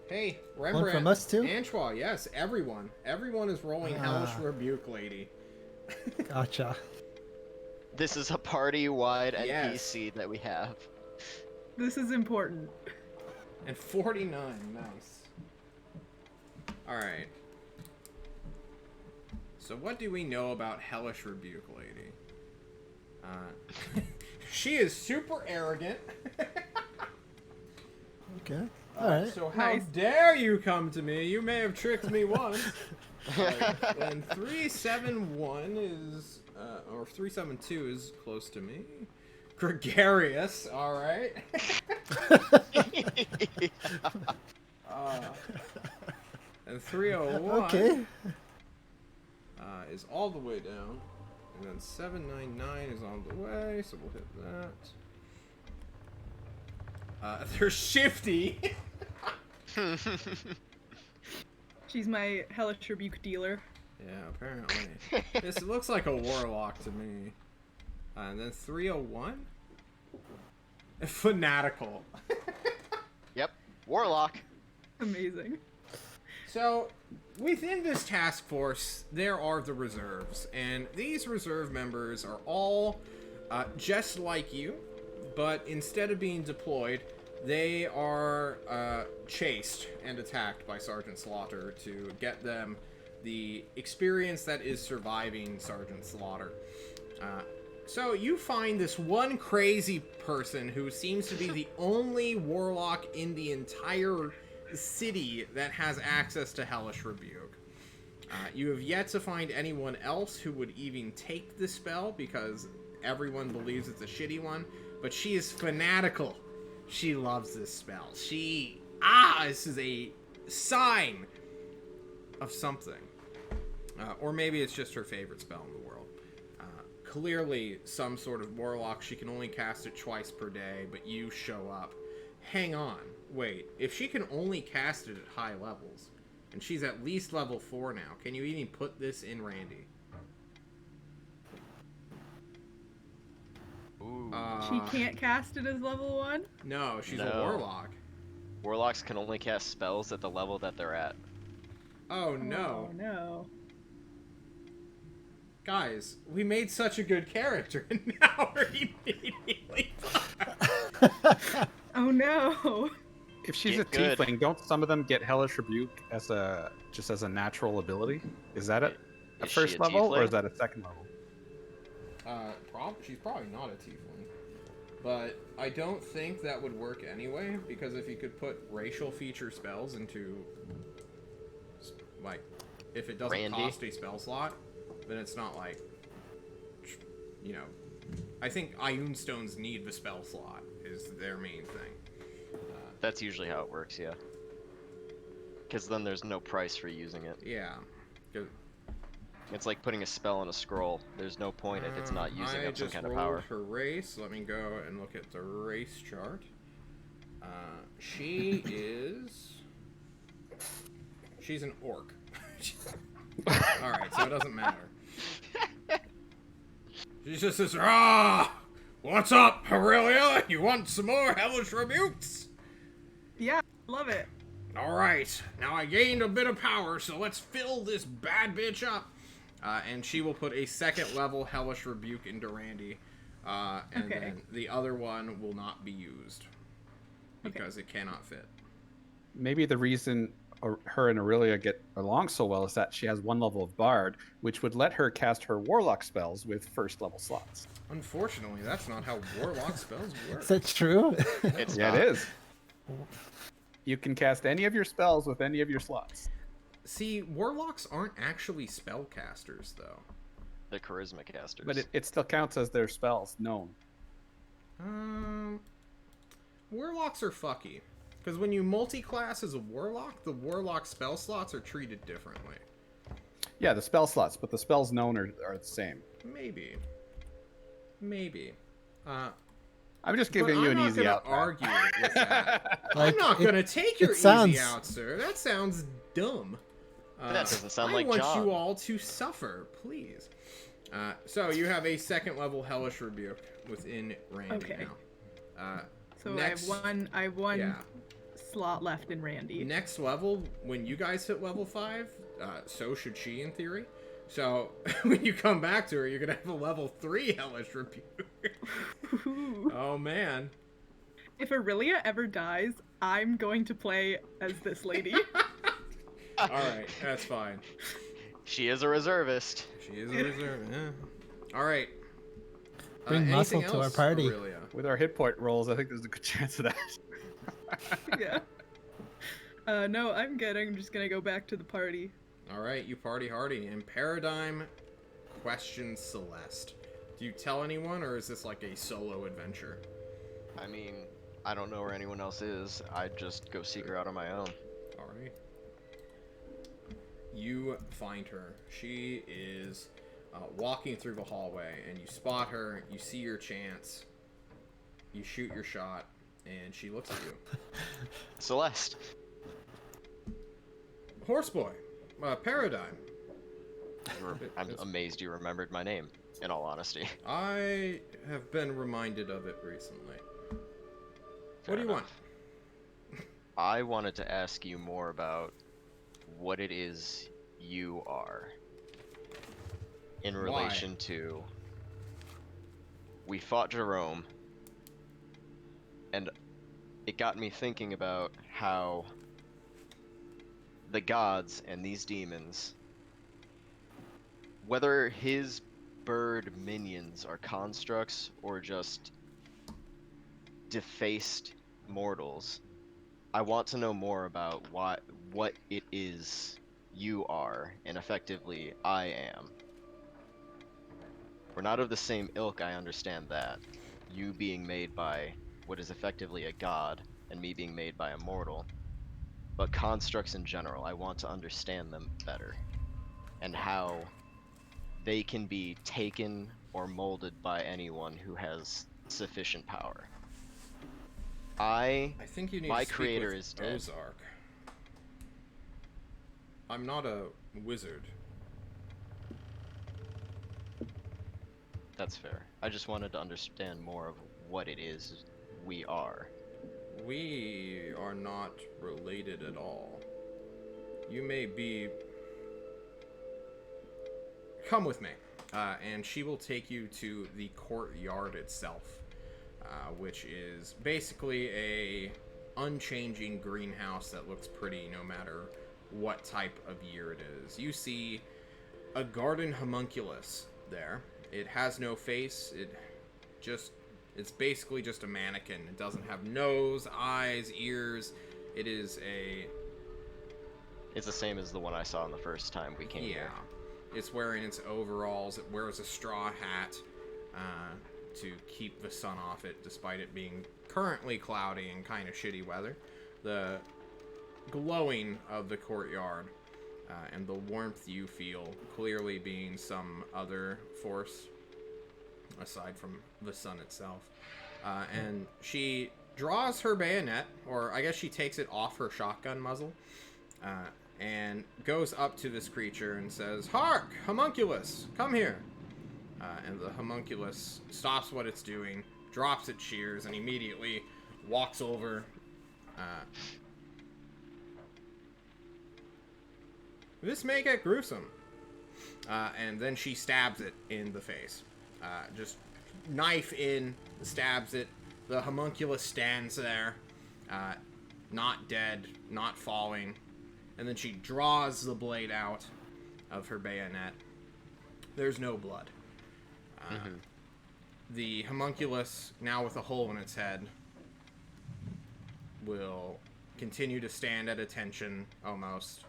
[SPEAKER 1] Hey, Rembrandt.
[SPEAKER 4] One from us too?
[SPEAKER 1] Antoine, yes, everyone. Everyone is rolling Hellish Rebuke, lady.
[SPEAKER 4] Gotcha.
[SPEAKER 3] This is a party-wide
[SPEAKER 1] Yes.
[SPEAKER 3] NPC that we have.
[SPEAKER 5] This is important.
[SPEAKER 1] And 49, nice. Alright. So what do we know about Hellish Rebuke, lady? She is super arrogant.
[SPEAKER 4] Okay. Alright.
[SPEAKER 1] So how
[SPEAKER 5] Nice.
[SPEAKER 1] dare you come to me? You may have tricked me once. And 371 is, or 372 is close to me. Gregarious, all right. And 301
[SPEAKER 4] Okay.
[SPEAKER 1] is all the way down. And then 799 is on the way, so we'll hit that. They're shifty.
[SPEAKER 5] She's my Hellish Rebuke dealer.
[SPEAKER 1] Yeah, apparently. This looks like a warlock to me. And then 301? Fanatical.
[SPEAKER 3] Yep. Warlock.
[SPEAKER 5] Amazing.
[SPEAKER 1] So, within this task force, there are the reserves. And these reserve members are all just like you, but instead of being deployed, they are chased and attacked by Sergeant Slaughter to get them the experience that is surviving Sergeant Slaughter. So you find this one crazy person who seems to be the only warlock in the entire city that has access to Hellish Rebuke. You have yet to find anyone else who would even take the spell because everyone believes it's a shitty one, but she is fanatical. She loves this spell. This is a sign of something. Or maybe it's just her favorite spell in the world. Clearly some sort of warlock. She can only cast it twice per day, but you show up. Hang on. Wait. If she can only cast it at high levels, and she's at least level 4 now, can you even put this in Randy?
[SPEAKER 3] Ooh.
[SPEAKER 5] She can't cast it as level 1?
[SPEAKER 1] No, she's a
[SPEAKER 3] No.
[SPEAKER 1] warlock.
[SPEAKER 3] Warlocks can only cast spells at the level that they're at.
[SPEAKER 1] Oh no.
[SPEAKER 5] Oh no.
[SPEAKER 1] Guys, we made such a good character, and now we're immediately...
[SPEAKER 5] Oh no.
[SPEAKER 2] If she's
[SPEAKER 3] Get
[SPEAKER 2] a
[SPEAKER 3] good.
[SPEAKER 2] tiefling, don't some of them get Hellish Rebuke as a natural ability? Is that at a
[SPEAKER 3] Is she
[SPEAKER 2] first
[SPEAKER 3] a
[SPEAKER 2] level, or
[SPEAKER 3] tiefling?
[SPEAKER 2] is that a second level?
[SPEAKER 1] She's probably not a tiefling. But I don't think that would work anyway, because if you could put racial feature spells into... Like, if it doesn't
[SPEAKER 3] Randy?
[SPEAKER 1] cost a spell slot, then it's not like... You know... I think Ioun Stones need the spell slot, is their main thing.
[SPEAKER 3] That's usually how it works, yeah. Because then there's no price for using it.
[SPEAKER 1] Yeah. 'Cause-
[SPEAKER 3] It's like putting a spell on a scroll. There's no point if it's not using
[SPEAKER 1] I
[SPEAKER 3] up some
[SPEAKER 1] just
[SPEAKER 3] kind of
[SPEAKER 1] rolled
[SPEAKER 3] power.
[SPEAKER 1] her race. Let me go and look at the race chart. She is... She's an orc. Alright, so it doesn't matter. She just says, what's up, Aurelia? You want some more Hellish Rebukes?
[SPEAKER 5] Yeah, love it.
[SPEAKER 1] Alright, now I gained a bit of power, so let's fill this bad bitch up. And she will put a second level Hellish Rebuke into Randy. And
[SPEAKER 5] Okay.
[SPEAKER 1] then the other one will not be used. Because it cannot fit.
[SPEAKER 2] Maybe the reason her and Aurelia get along so well is that she has one level of Bard, which would let her cast her Warlock spells with first level slots.
[SPEAKER 1] Unfortunately, that's not how Warlock spells work.
[SPEAKER 4] Is that true?
[SPEAKER 3] It's
[SPEAKER 2] Yeah,
[SPEAKER 3] not.
[SPEAKER 2] it is. You can cast any of your spells with any of your slots.
[SPEAKER 1] See, Warlocks aren't actually spellcasters, though.
[SPEAKER 3] They're charisma casters.
[SPEAKER 2] But it still counts as their spells known.
[SPEAKER 1] Warlocks are fucky. Because when you multi-class as a Warlock, the Warlock spell slots are treated differently.
[SPEAKER 2] Yeah, the spell slots, but the spells known are the same.
[SPEAKER 1] Maybe. Maybe.
[SPEAKER 2] I'm just giving
[SPEAKER 1] But
[SPEAKER 2] you
[SPEAKER 1] I'm
[SPEAKER 2] an
[SPEAKER 1] not
[SPEAKER 2] easy
[SPEAKER 1] gonna
[SPEAKER 2] out.
[SPEAKER 1] argue with that.
[SPEAKER 4] Like,
[SPEAKER 1] I'm not gonna take your
[SPEAKER 4] sounds-
[SPEAKER 1] easy out, sir. That sounds dumb.
[SPEAKER 3] That doesn't sound
[SPEAKER 1] I
[SPEAKER 3] like
[SPEAKER 1] want
[SPEAKER 3] John.
[SPEAKER 1] you all to suffer, please. So you have a second level Hellish Rebuke within Randy
[SPEAKER 5] Okay.
[SPEAKER 1] now.
[SPEAKER 5] So
[SPEAKER 1] Next-
[SPEAKER 5] I have one
[SPEAKER 1] Yeah.
[SPEAKER 5] slot left in Randy.
[SPEAKER 1] Next level, when you guys hit level 5, so should she in theory. So when you come back to her, you're gonna have a level 3 Hellish Rebuke. Oh man.
[SPEAKER 5] If Aurelia ever dies, I'm going to play as this lady.
[SPEAKER 1] Alright, that's fine.
[SPEAKER 3] She is a reservist.
[SPEAKER 1] She is a reserve, yeah. Alright.
[SPEAKER 4] Bring muscle
[SPEAKER 1] anything
[SPEAKER 4] to our
[SPEAKER 1] else,
[SPEAKER 4] party.
[SPEAKER 1] Aurelia?
[SPEAKER 2] With our hit point rolls, I think there's a good chance of that.
[SPEAKER 5] Yeah. No, I'm good. I'm just gonna go back to the party.
[SPEAKER 1] Alright, you party hardy. And Paradigm questions Celeste. Do you tell anyone, or is this like a solo adventure?
[SPEAKER 3] I mean, I don't know where anyone else is. I'd just go seek her out on my own.
[SPEAKER 1] Alright. You find her. She is walking through the hallway, and you spot her. You see your chance. You shoot your shot, and she looks at you.
[SPEAKER 3] Celeste.
[SPEAKER 1] Horseboy. Paradigm.
[SPEAKER 3] I'm amazed you remembered my name, in all honesty.
[SPEAKER 1] I have been reminded of it recently.
[SPEAKER 3] Fair
[SPEAKER 1] What do you want?
[SPEAKER 3] enough. I wanted to ask you more about what it is you are in relation to... We fought Jerome, and it got me thinking about how the gods and these demons, whether his bird minions are constructs or just defaced mortals. I want to know more about what it is you are, and effectively I am. We're not of the same ilk, I understand that. You being made by what is effectively a god, and me being made by a mortal. But constructs in general, I want to understand them better. And how they can be taken or molded by anyone who has sufficient power.
[SPEAKER 1] I think you need
[SPEAKER 3] My
[SPEAKER 1] to speak
[SPEAKER 3] creator
[SPEAKER 1] with
[SPEAKER 3] is dead.
[SPEAKER 1] Ozark. I'm not a wizard.
[SPEAKER 3] That's fair. I just wanted to understand more of what it is we are.
[SPEAKER 1] We are not related at all. You may be... Come with me. And she will take you to the courtyard itself, which is basically a unchanging greenhouse that looks pretty no matter what type of year it is. You see a garden homunculus there. It has no face. It's basically just a mannequin. It doesn't have nose, eyes, ears. It is a...
[SPEAKER 3] It's the same as the one I saw in the first time we came here.
[SPEAKER 1] It's wearing its overalls. It wears a straw hat to keep the sun off it, despite it being currently cloudy and kind of shitty weather. The glowing of the courtyard and the warmth you feel clearly being some other force aside from the sun itself. And she draws her bayonet, or I guess she takes it off her shotgun muzzle, and goes up to this creature and says, "Hark, homunculus, come here." And the homunculus stops what it's doing, drops its shears, and immediately walks over. This may get gruesome. And then she stabs it in the face. Just knife in, stabs it. The homunculus stands there, not dead, not falling. And then she draws the blade out of her bayonet. There's no blood. The homunculus, now with a hole in its head, will continue to stand at attention, almost.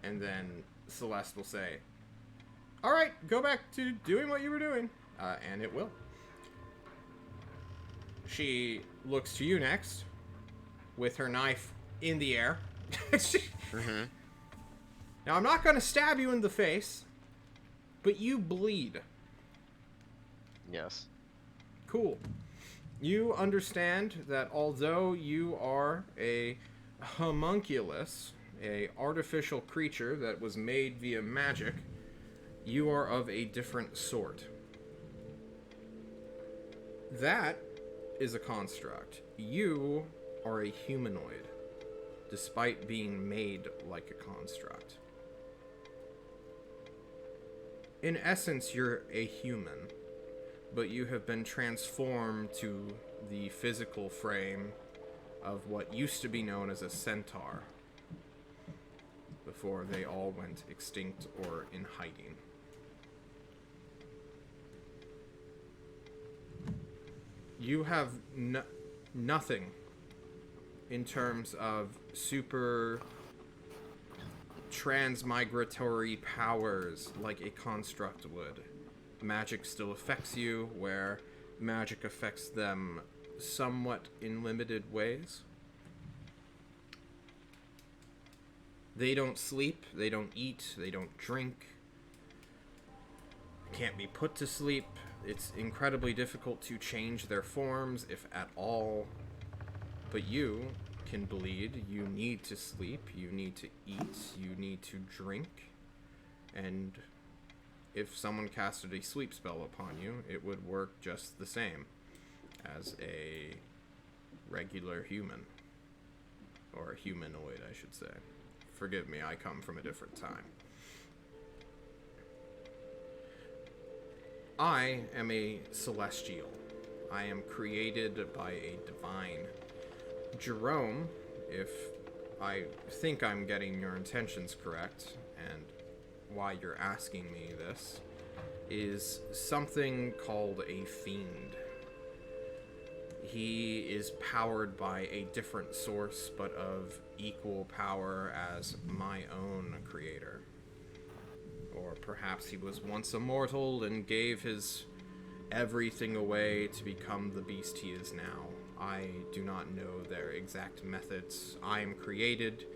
[SPEAKER 1] And then Celeste will say, "Alright, go back to doing what you were doing." And it will. She looks to you next, with her knife in the air. Now, I'm not going to stab you in the face, but you bleed.
[SPEAKER 3] Yes.
[SPEAKER 1] Cool. You understand that although you are a homunculus, a artificial creature that was made via magic, you are of a different sort. That is a construct. You are a humanoid, despite being made like a construct. In essence, you're a human, but you have been transformed to the physical frame of what used to be known as a centaur, before they all went extinct or in hiding. You have nothing in terms of super transmigratory powers like a construct would. Magic still affects you, where magic affects them somewhat in limited ways. They don't sleep, they don't eat, they don't drink, can't be put to sleep. It's incredibly difficult to change their forms, if at all. But you can bleed, you need to sleep, you need to eat, you need to drink, and if someone casted a sleep spell upon you, it would work just the same as a regular human. Or a humanoid, I should say. Forgive me, I come from a different time. I am a celestial. I am created by a divine. Jerome, if I think I'm getting your intentions correct, and why you're asking me this, is something called a fiend. He is powered by a different source, but of equal power as my own creator. Or perhaps he was once immortal and gave his everything away to become the beast he is now. I do not know their exact methods. I am created.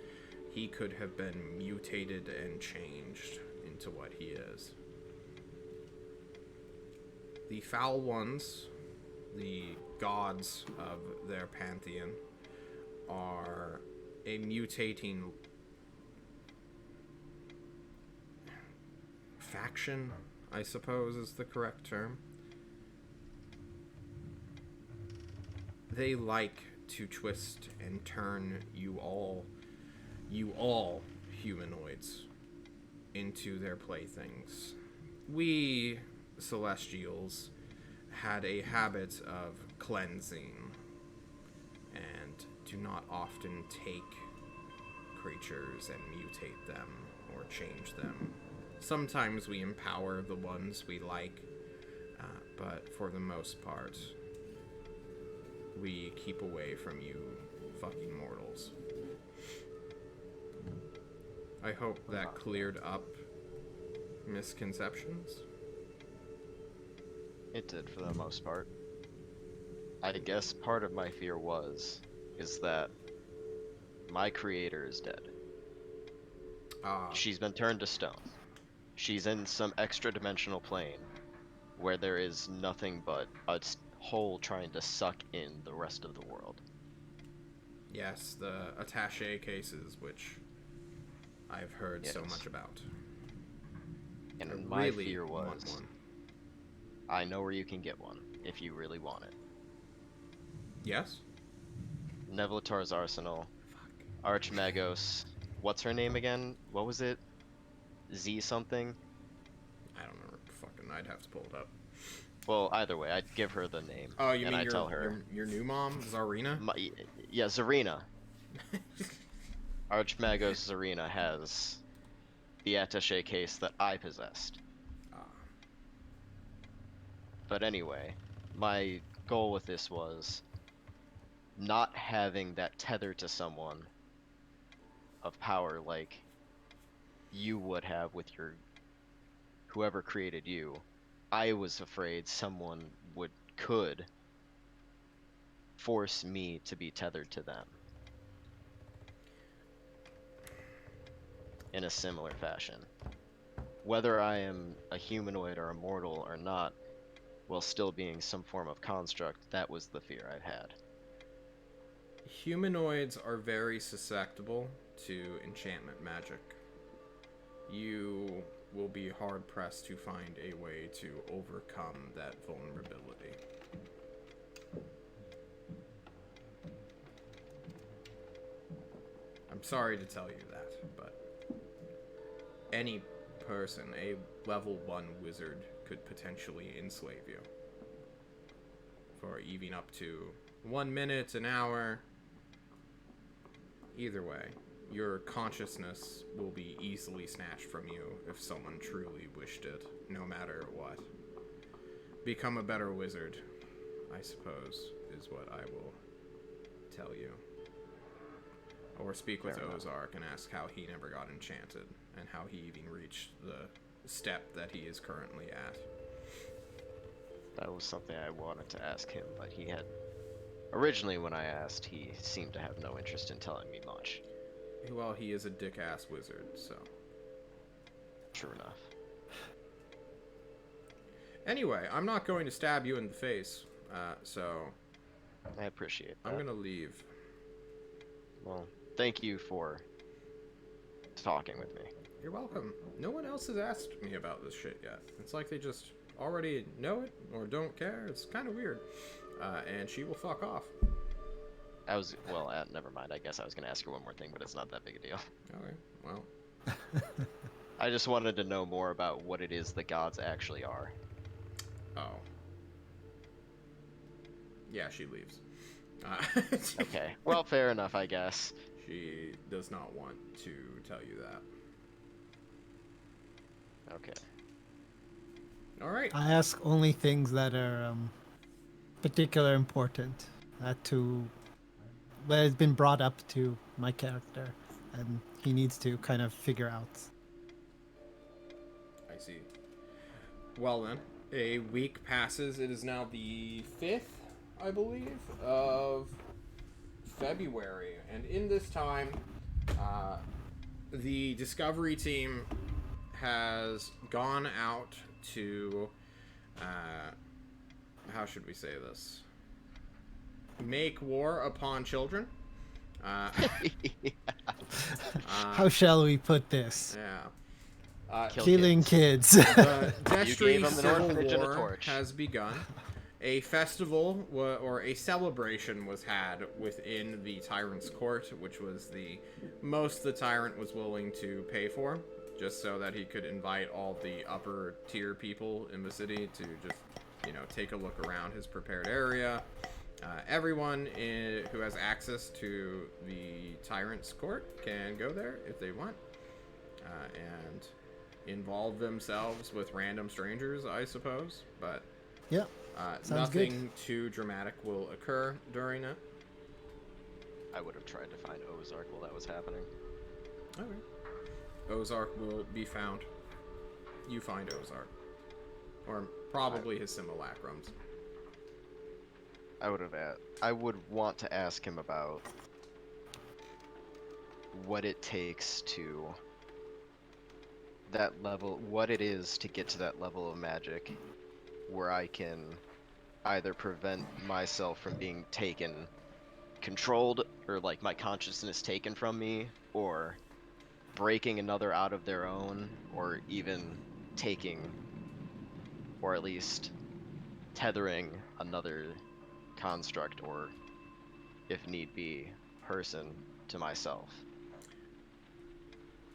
[SPEAKER 1] He could have been mutated and changed into what he is. The foul ones, the gods of their pantheon, are a mutating faction, I suppose is the correct term. They like to twist and turn you all humanoids, into their playthings. We Celestials had a habit of cleansing and do not often take creatures and mutate them or change them. Sometimes we empower the ones we like, but for the most part, we keep away from you fucking mortals. I hope that cleared up misconceptions.
[SPEAKER 3] It did for the most part. I guess part of my fear is that my creator is dead. She's been turned to stone. She's in some extra dimensional plane where there is nothing but a hole trying to suck in the rest of the world.
[SPEAKER 1] Yes, the attaché cases, which I've heard so much about.
[SPEAKER 3] And
[SPEAKER 1] I
[SPEAKER 3] my
[SPEAKER 1] really
[SPEAKER 3] fear
[SPEAKER 1] want
[SPEAKER 3] was,
[SPEAKER 1] one.
[SPEAKER 3] I know where you can get one if you really want it.
[SPEAKER 1] Yes?
[SPEAKER 3] Nevlatar's Arsenal, Archmagos, what's her name again? What was it? Z something?
[SPEAKER 1] I don't remember. Fucking, I'd have to pull it up.
[SPEAKER 3] Well, either way, I'd give her the name.
[SPEAKER 1] Oh, you
[SPEAKER 3] and
[SPEAKER 1] mean
[SPEAKER 3] I tell her,
[SPEAKER 1] your new mom, Zarina?
[SPEAKER 3] yeah, Zarina. Archmagos Zarina has the attaché case that I possessed. But anyway, my goal with this was not having that tether to someone of power like you would have with your whoever created you. I was afraid someone could force me to be tethered to them in a similar fashion. Whether I am a humanoid or immortal or not, while still being some form of construct, that was the fear I had.
[SPEAKER 1] Humanoids are very susceptible to enchantment magic. You will be hard-pressed to find a way to overcome that vulnerability. I'm sorry to tell you that, but any person, a level 1 wizard, could potentially enslave you. For even up to 1 minute, an hour. Either way, your consciousness will be easily snatched from you if someone truly wished it, no matter what. Become a better wizard, I suppose, is what I will tell you. Or speak with Ozark and ask how he never got enchanted, and how he even reached the step that he is currently at.
[SPEAKER 3] That was something I wanted to ask him, but he had... Originally, when I asked, he seemed to have no interest in telling me much.
[SPEAKER 1] Well, he is a dick-ass wizard, so...
[SPEAKER 3] True enough.
[SPEAKER 1] Anyway, I'm not going to stab you in the face, so...
[SPEAKER 3] I appreciate that.
[SPEAKER 1] I'm gonna leave.
[SPEAKER 3] Well, thank you for talking with me.
[SPEAKER 1] You're welcome. No one else has asked me about this shit yet. It's like they just already know it or don't care. It's kind of weird. And she will fuck off.
[SPEAKER 3] Never mind. I guess I was going to ask her one more thing, but it's not that big a deal.
[SPEAKER 1] Okay, well.
[SPEAKER 3] I just wanted to know more about what it is the gods actually are.
[SPEAKER 1] Oh. Yeah, she leaves.
[SPEAKER 3] Okay. Well, fair enough, I guess.
[SPEAKER 1] She does not want to tell you that.
[SPEAKER 3] Okay.
[SPEAKER 1] All right.
[SPEAKER 4] I ask only things that are particular important that has been brought up to my character, and he needs to kind of figure out.
[SPEAKER 1] I see. Well then, a week passes. It is now the 5th, I believe, of February, and in this time, the Discovery team has gone out to, how should we say this? Make war upon children.
[SPEAKER 4] How shall we put this?
[SPEAKER 1] Yeah.
[SPEAKER 3] Kill
[SPEAKER 4] Killing
[SPEAKER 3] kids.
[SPEAKER 4] kids.
[SPEAKER 1] The Destry
[SPEAKER 3] gave 'em an
[SPEAKER 1] Civil
[SPEAKER 3] orphanage and a
[SPEAKER 1] War
[SPEAKER 3] torch.
[SPEAKER 1] has begun. A festival or a celebration was had within the Tyrant's Court, which was the most the Tyrant was willing to pay for, just so that he could invite all the upper tier people in the city to just, take a look around his prepared area. Everyone who has access to the Tyrant's Court can go there if they want, and involve themselves with random strangers, I suppose, but
[SPEAKER 4] Yeah. Sounds
[SPEAKER 1] nothing too dramatic will occur during it.
[SPEAKER 3] I would have tried to find Ozark while that was happening.
[SPEAKER 1] Okay. Ozark will be found. You find Ozark. Or probably his simulacrums.
[SPEAKER 3] I would want to ask him about what it takes to that level, what it is to get to that level of magic where I can either prevent myself from being controlled, or like my consciousness taken from me, or breaking another out of their own, or even taking, or at least tethering another construct, or if need be, person to myself.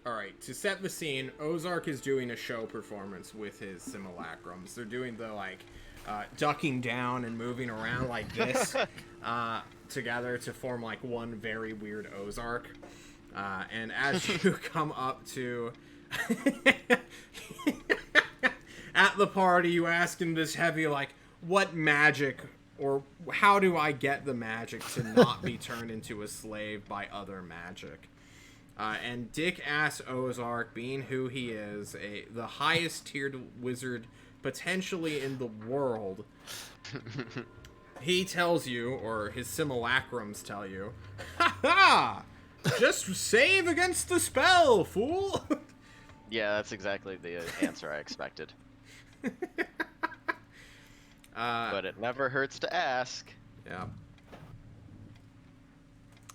[SPEAKER 1] Alright, to set the scene, Ozark is doing a show performance with his simulacrums. They're doing the, ducking down and moving around like this together to form, one very weird Ozark. And as you come up to... at the party, you ask him this heavy, what magic, or how do I get the magic to not be turned into a slave by other magic? And Dick-ass Ozark, being who he is, the highest tiered wizard potentially in the world, he tells you, or his simulacrums tell you, "Ha ha! Just save against the spell, fool!"
[SPEAKER 3] Yeah, that's exactly the answer I expected. But it never hurts to ask.
[SPEAKER 1] Yeah.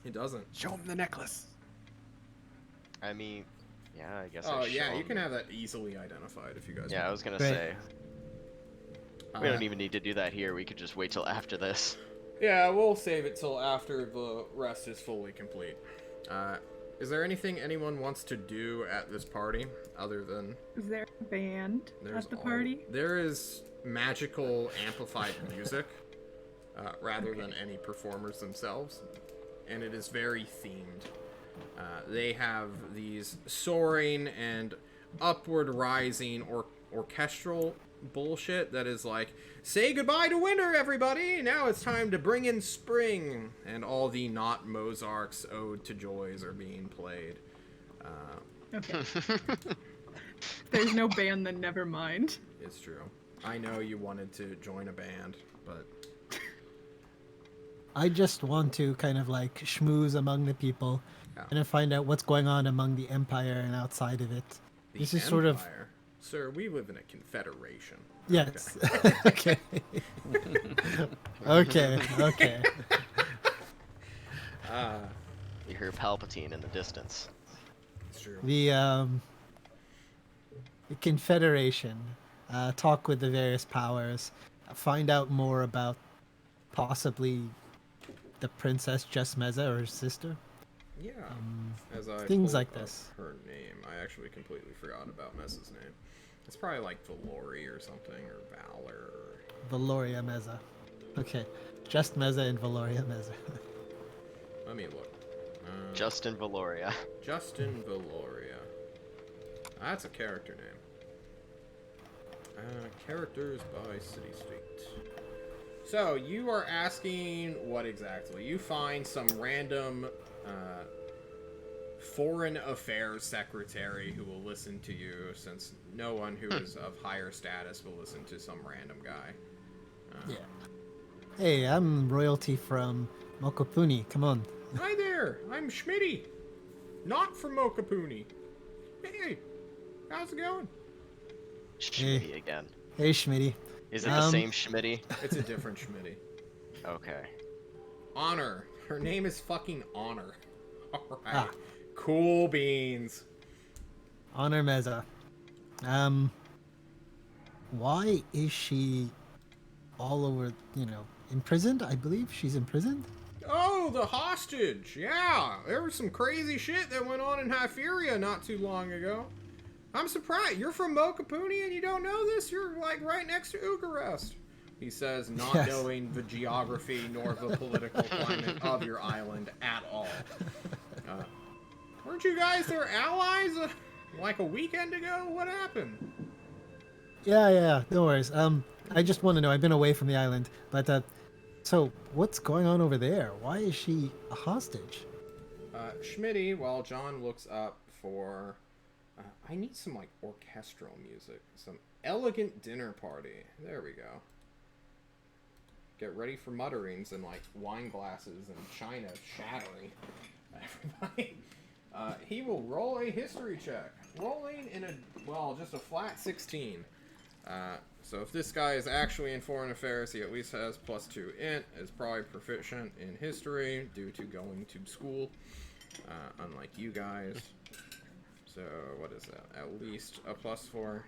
[SPEAKER 1] It doesn't.
[SPEAKER 2] Show him the necklace.
[SPEAKER 3] I mean, yeah, I guess.
[SPEAKER 1] Oh,
[SPEAKER 3] I
[SPEAKER 1] yeah,
[SPEAKER 3] show
[SPEAKER 1] you
[SPEAKER 3] him.
[SPEAKER 1] can have that easily identified if you guys
[SPEAKER 3] Yeah, I
[SPEAKER 1] want.
[SPEAKER 3] was gonna
[SPEAKER 4] Great.
[SPEAKER 3] say. We don't even need to do that here. We could just wait till after this.
[SPEAKER 1] Yeah, we'll save it till after the rest is fully complete. Is there anything anyone wants to do at this party other than...
[SPEAKER 5] Is there a band at the party?
[SPEAKER 1] There is magical amplified music rather than any performers themselves, and it is very themed. They have these soaring and upward rising orchestral bullshit that is like, say goodbye to winter, everybody! Now it's time to bring in spring! And all the not Mozart's ode to joys are being played.
[SPEAKER 5] Okay. There's no band, then never mind.
[SPEAKER 1] It's true. I know you wanted to join a band, but...
[SPEAKER 4] I just want to kind of schmooze among the people and then find out what's going on among the Empire and outside of it.
[SPEAKER 1] The
[SPEAKER 4] This is sort of...
[SPEAKER 1] Empire? Sir, we live in a confederation.
[SPEAKER 4] Yes. Okay. Okay.
[SPEAKER 3] You hear Palpatine in the distance.
[SPEAKER 1] It's true.
[SPEAKER 4] The Confederation. Talk with the various powers. Find out more about possibly the Princess Just Meza or her sister.
[SPEAKER 1] Yeah. As I
[SPEAKER 4] things
[SPEAKER 1] pulled
[SPEAKER 4] like
[SPEAKER 1] up
[SPEAKER 4] this.
[SPEAKER 1] her name, I actually completely forgot about Messa's name. It's probably like Valori or something, or Valor.
[SPEAKER 4] Valoria Meza. Okay. Just Meza and Valoria Meza.
[SPEAKER 1] Let me look.
[SPEAKER 3] Justin Valoria.
[SPEAKER 1] Justin Valoria. That's a character name. Characters by city-state. So, you are asking what exactly? You find some random foreign affairs secretary who will listen to you, since no one who is of higher status will listen to some random guy.
[SPEAKER 4] Yeah. Hey, I'm royalty from Mokopuni. Come on.
[SPEAKER 1] Hi there, I'm Schmitty. Not from Mokopuni. Hey, how's it going?
[SPEAKER 3] Schmitty again.
[SPEAKER 4] Hey, Schmitty.
[SPEAKER 3] Is it the same Schmitty?
[SPEAKER 1] It's a different Schmitty.
[SPEAKER 3] Okay.
[SPEAKER 1] Honor. Her name is fucking Honor. Alright.
[SPEAKER 4] Ah.
[SPEAKER 1] Cool beans.
[SPEAKER 4] Honor Meza. Why is she all over, imprisoned? I believe she's imprisoned?
[SPEAKER 1] Oh, the hostage. Yeah, there was some crazy shit that went on in Hyperia not too long ago. I'm surprised. You're from Mokopuni and you don't know this? You're like right next to Ugarest. He says, not
[SPEAKER 4] Yes.
[SPEAKER 1] knowing the geography nor the political climate of your island at all. Weren't you guys their allies like a weekend ago? What happened?
[SPEAKER 4] Yeah, no worries. I just want to know, I've been away from the island, but, so what's going on over there? Why is she a hostage?
[SPEAKER 1] Schmitty, while John looks up for... I need some, like, orchestral music. Some elegant dinner party. There we go. Get ready for mutterings and, like, wine glasses and china shattering. Everybody. He will roll a history check. Rolling in just a flat 16. So if this guy is actually in foreign affairs, he at least has +2 int, is probably proficient in history due to going to school, unlike you guys. So what is that? At least a +4.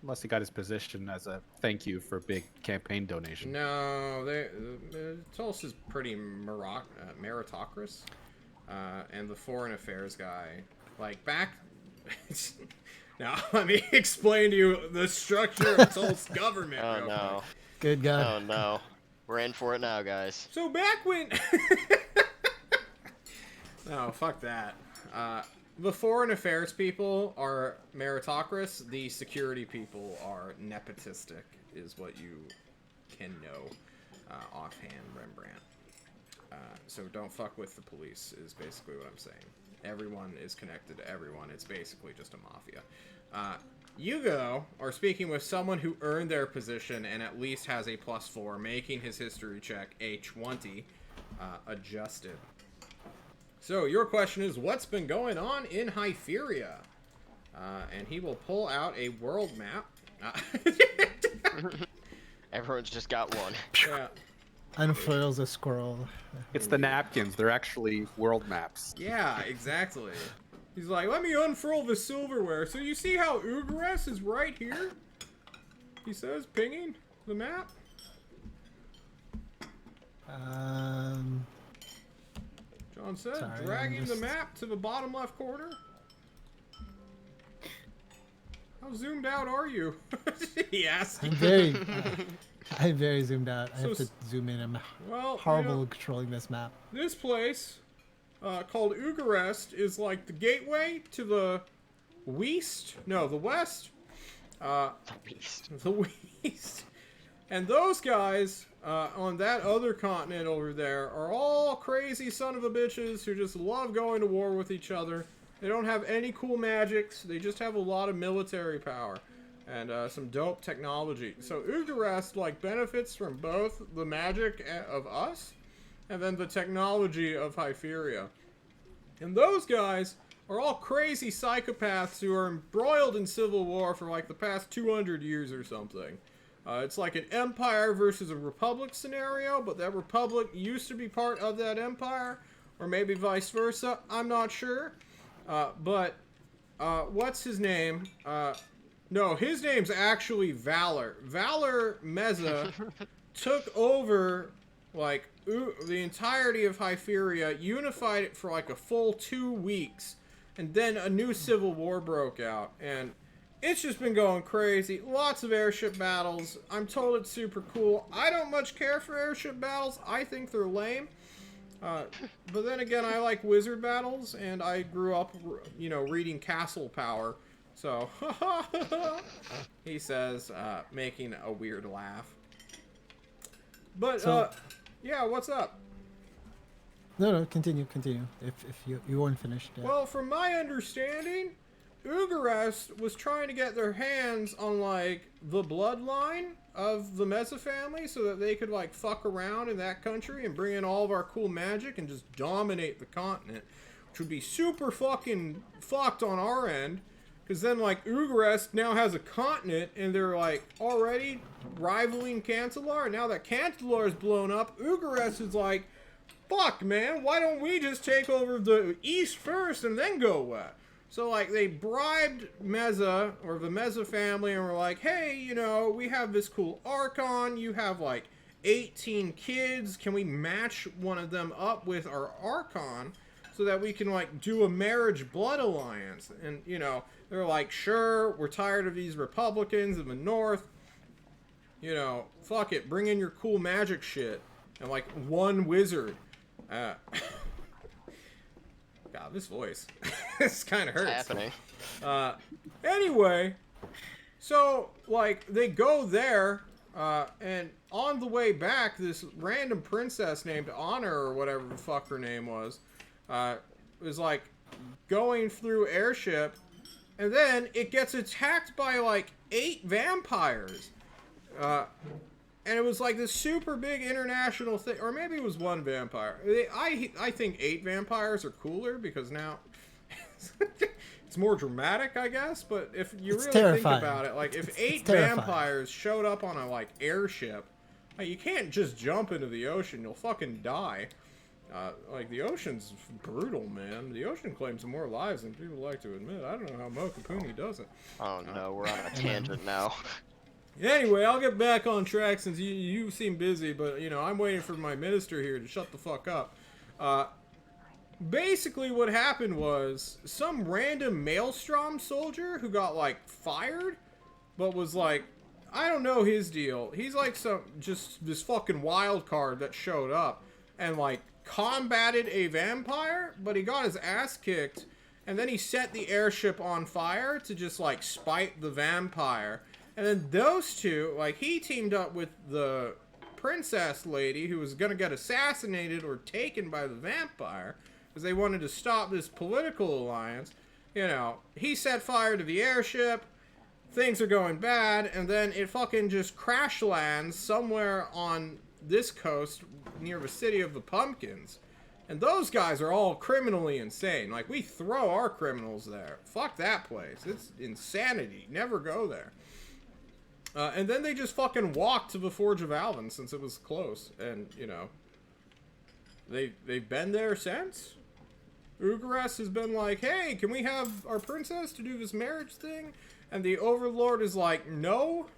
[SPEAKER 2] Unless he got his position as a thank you for big campaign donation.
[SPEAKER 1] No, Tolst is pretty meritocratic, and the foreign affairs guy, like back. Now let me explain to you the structure of Tolst's government.
[SPEAKER 3] Oh
[SPEAKER 1] real
[SPEAKER 3] no.
[SPEAKER 1] quick.
[SPEAKER 4] Good God.
[SPEAKER 3] Oh no. We're in for it now, guys.
[SPEAKER 1] So back when... No, fuck that. The foreign affairs people are meritocracy. The security people are nepotistic, is what you can know offhand, Rembrandt. So don't fuck with the police, is basically what I'm saying. Everyone is connected to everyone. It's basically just a mafia. Hugo are speaking with someone who earned their position and at least has a +4, making his history check a 20, adjusted. So your question is, what's been going on in Hyperia? And he will pull out a world map.
[SPEAKER 3] Everyone's just got one.
[SPEAKER 1] Yeah.
[SPEAKER 4] Unfurls a scroll.
[SPEAKER 2] It's the napkins. They're actually world maps.
[SPEAKER 1] Yeah, exactly. He's like, let me unfurl the silverware. So you see how Ugarest is right here? He says, pinging the map. John said,
[SPEAKER 4] Sorry,
[SPEAKER 1] dragging
[SPEAKER 4] I'm
[SPEAKER 1] the
[SPEAKER 4] just-
[SPEAKER 1] map to the bottom left corner. How zoomed out are you? He asked.
[SPEAKER 4] I'm very zoomed out. I
[SPEAKER 1] So
[SPEAKER 4] have to zoom in. I'm
[SPEAKER 1] Well,
[SPEAKER 4] horrible at controlling this map.
[SPEAKER 1] this place, called Ugarest, is like the gateway to the west. No, the west.
[SPEAKER 3] The beast.
[SPEAKER 1] The west. And those guys on that other continent over there are all crazy son of a bitches who just love going to war with each other. They don't have any cool magics. They just have a lot of military power and some dope technology. So Ugarest like benefits from both the magic of us and then the technology of Hyperia. And those guys are all crazy psychopaths who are embroiled in civil war for like the past 200 years or something. It's like an empire versus a republic scenario, but that republic used to be part of that empire, or maybe vice versa. I'm not sure. But what's his name? No, his name's actually Valor. Valor Meza took over like the entirety of Hyperia, unified it for like a full 2 weeks, and then a new civil war broke out, and it's just been going crazy. Lots of airship battles. I'm told it's super cool. I don't much care for airship battles. I think they're lame. But then again, I like wizard battles, and I grew up, reading Castle Power. So, he says, making a weird laugh. But, yeah, what's up?
[SPEAKER 4] No, continue. If you weren't finished. Yeah.
[SPEAKER 1] Well, from my understanding, Ugarest was trying to get their hands on, like, the bloodline of the Mesa family so that they could, like, fuck around in that country and bring in all of our cool magic and just dominate the continent, which would be super fucking fucked on our end. Because then, like, Ugarest now has a continent, and they're, like, already rivaling Cancelar. And now that Cancelar is blown up, Ugarest is like, fuck, man, why don't we just take over the east first and then go west? So, like, they bribed Meza, or the Meza family, and were like, hey, you know, we have this cool Archon. You have, like, 18 kids. Can we match one of them up with our Archon so that we can, like, do a marriage blood alliance? And, you know, they're like, sure, we're tired of these Republicans in the North. You know, fuck it, bring in your cool magic shit. And, like, one wizard. God, this voice. This kind of hurts.
[SPEAKER 3] It's happening.
[SPEAKER 1] Anyway, so, like, they go there, and on the way back, this random princess named Honor, or whatever the fuck her name was, like, going through airship, and then it gets attacked by, like, 8 vampires. And it was like this super big international thing, or maybe it was 1 vampire. I think 8 vampires are cooler because now it's more dramatic, I guess. But if you really
[SPEAKER 4] terrifying.
[SPEAKER 1] think about it, like if 8
[SPEAKER 4] terrifying.
[SPEAKER 1] vampires showed up on a like airship, like, you can't just jump into the ocean; you'll fucking die. Like, the ocean's brutal, man. The ocean claims more lives than people like to admit. I don't know how Mo Kapuni doesn't.
[SPEAKER 3] Oh no, we're on a tangent now.
[SPEAKER 1] Anyway, I'll get back on track since you seem busy, but, you know, I'm waiting for my minister here to shut the fuck up. Basically what happened was some random Maelstrom soldier who got, like, fired, but was, like, I don't know his deal. He's, like, just this fucking wild card that showed up and, like, combated a vampire, but he got his ass kicked, and then he set the airship on fire to just, like, spite the vampire. And then those two, like, he teamed up with the princess lady who was gonna get assassinated or taken by the vampire because they wanted to stop this political alliance. You know, he set fire to the airship, things are going bad, and then it fucking just crash lands somewhere on this coast near the city of the Pumpkins. And those guys are all criminally insane. Like, we throw our criminals there. Fuck that place. It's insanity. Never go there. And then they just fucking walked to the Forge of Alvin since it was close. And, you know, they've been there since. Ugarest has been like, hey, can we have our princess to do this marriage thing? And the Overlord is like, no.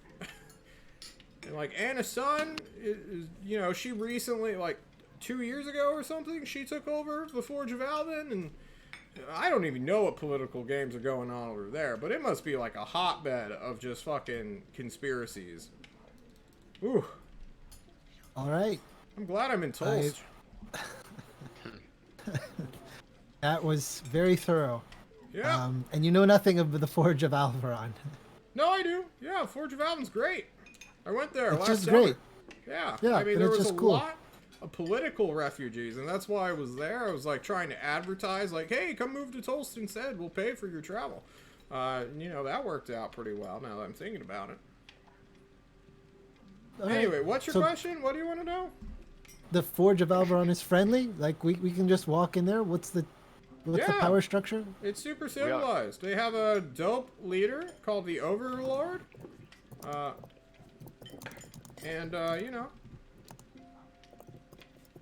[SPEAKER 1] And, like, Anna's son, is, you know, she recently, like, 2 years ago or something, she took over the Forge of Alvin, and I don't even know what political games are going on over there, but it must be like a hotbed of just fucking conspiracies. Ooh.
[SPEAKER 4] All right.
[SPEAKER 1] I'm glad I'm in Tolst.
[SPEAKER 4] That was very thorough.
[SPEAKER 1] Yeah.
[SPEAKER 4] And you know nothing of the Forge of Alvaron.
[SPEAKER 1] No, I do. Yeah, Forge of Alvin's great. I went there
[SPEAKER 4] It's
[SPEAKER 1] last
[SPEAKER 4] just
[SPEAKER 1] summer.
[SPEAKER 4] great.
[SPEAKER 1] Yeah.
[SPEAKER 4] Yeah,
[SPEAKER 1] I mean,
[SPEAKER 4] and
[SPEAKER 1] there
[SPEAKER 4] it's
[SPEAKER 1] was
[SPEAKER 4] just
[SPEAKER 1] a
[SPEAKER 4] cool.
[SPEAKER 1] lot of political refugees, and that's why I was there. I was like trying to advertise, like, hey, come move to Tolst instead. We'll pay for your travel. You know, that worked out pretty well now that I'm thinking about it.
[SPEAKER 4] All right.
[SPEAKER 1] Anyway, what's your
[SPEAKER 4] So
[SPEAKER 1] question? What do you want to know?
[SPEAKER 4] the Forge of Alvaron is friendly? Like, we can just walk in there? What's the
[SPEAKER 1] Yeah.
[SPEAKER 4] power structure?
[SPEAKER 1] It's super civilized. They have a dope leader called the Overlord. You know,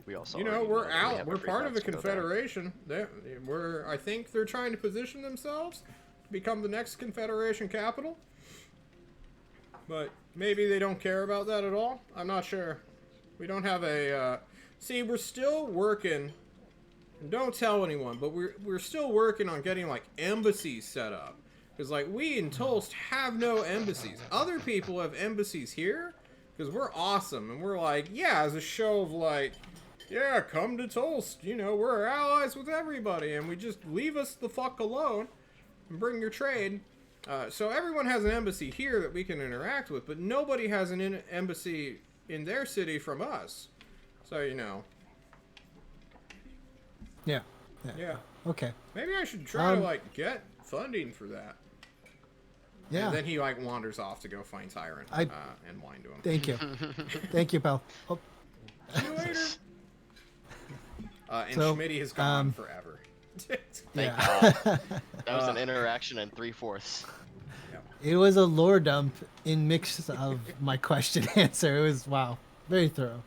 [SPEAKER 3] We also
[SPEAKER 1] we're
[SPEAKER 3] already know that we
[SPEAKER 1] out.
[SPEAKER 3] have
[SPEAKER 1] We're
[SPEAKER 3] every
[SPEAKER 1] part of the
[SPEAKER 3] chance to go there.
[SPEAKER 1] Confederation. I think they're trying to position themselves to become the next Confederation capital. But maybe they don't care about that at all. I'm not sure. We don't have a. See, we're still working. And don't tell anyone, but we're still working on getting like embassies set up. Because like we in Tolst have no embassies. Other people have embassies here. Because we're awesome, and we're like, yeah, as a show of like, yeah, come to Tolst. You know, we're allies with everybody, and we just leave us the fuck alone and bring your trade. So everyone has an embassy here that we can interact with, but nobody has an embassy in their city from us. So, you know.
[SPEAKER 4] Yeah.
[SPEAKER 1] Yeah.
[SPEAKER 4] Okay.
[SPEAKER 1] Maybe I should try to, like, get funding for that.
[SPEAKER 4] Yeah.
[SPEAKER 1] And then he, like, wanders off to go find Tyrant and whine to him.
[SPEAKER 4] Thank you. Thank you, pal. Oh,
[SPEAKER 1] See you later. And
[SPEAKER 4] So,
[SPEAKER 1] Schmitty has gone forever.
[SPEAKER 3] Thank
[SPEAKER 4] yeah.
[SPEAKER 3] God. That was an interaction and 3/4.
[SPEAKER 4] It was a lore dump in mix of my question answer. It was, wow, very thorough.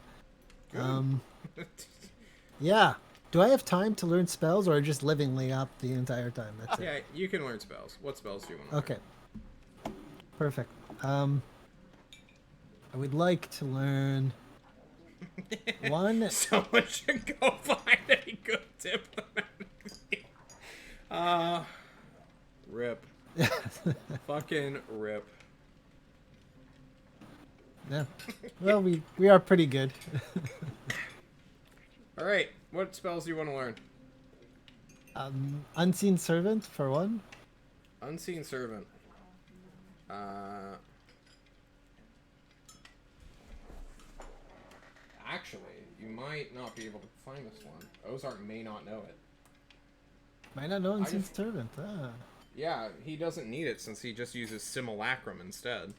[SPEAKER 4] Yeah. Do I have time to learn spells or just living lay up the entire time? That's it.
[SPEAKER 1] Yeah, you can learn spells. What spells do you want to
[SPEAKER 4] Okay. Perfect. I would like to learn one.
[SPEAKER 1] Someone should go find a good diplomatic. Rip. Fucking rip.
[SPEAKER 4] Yeah. Well, we are pretty good.
[SPEAKER 1] All right, what spells do you want to learn?
[SPEAKER 4] Unseen Servant for one.
[SPEAKER 1] Unseen Servant. Actually, you might not be able to find this one. Ozark may not know it.
[SPEAKER 4] Might not know Unseen Servant. Ah.
[SPEAKER 1] Yeah, he doesn't need it since he just uses Simulacrum instead.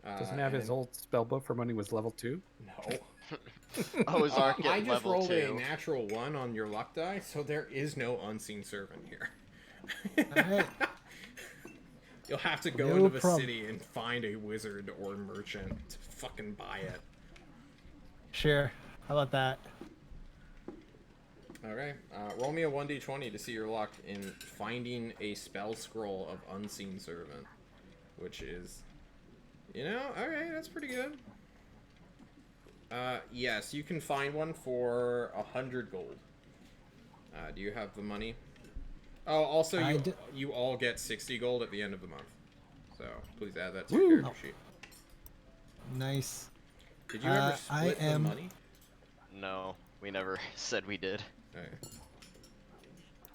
[SPEAKER 2] Doesn't have his old spell book from when he was level 2?
[SPEAKER 1] No.
[SPEAKER 3] Ozark
[SPEAKER 1] I
[SPEAKER 3] at
[SPEAKER 1] just
[SPEAKER 3] level
[SPEAKER 1] rolled
[SPEAKER 3] 2.
[SPEAKER 1] a natural 1 on your luck die, so there is no Unseen Servant here.
[SPEAKER 4] Alright.
[SPEAKER 1] You'll have to go
[SPEAKER 4] No
[SPEAKER 1] into the
[SPEAKER 4] problem.
[SPEAKER 1] city and find a wizard or merchant to fucking buy it.
[SPEAKER 4] Sure. How about that?
[SPEAKER 1] Okay, roll me a 1d20 to see your luck in finding a spell scroll of Unseen Servant, which is, you know, okay, that's pretty good. Yes, you can find one for 100 gold. Do you have the money? Oh, also, you all get 60 gold at the end of the month. So, please add that to your character sheet.
[SPEAKER 4] Nice.
[SPEAKER 1] Did you ever split the money?
[SPEAKER 3] No, we never said we did.
[SPEAKER 1] Okay.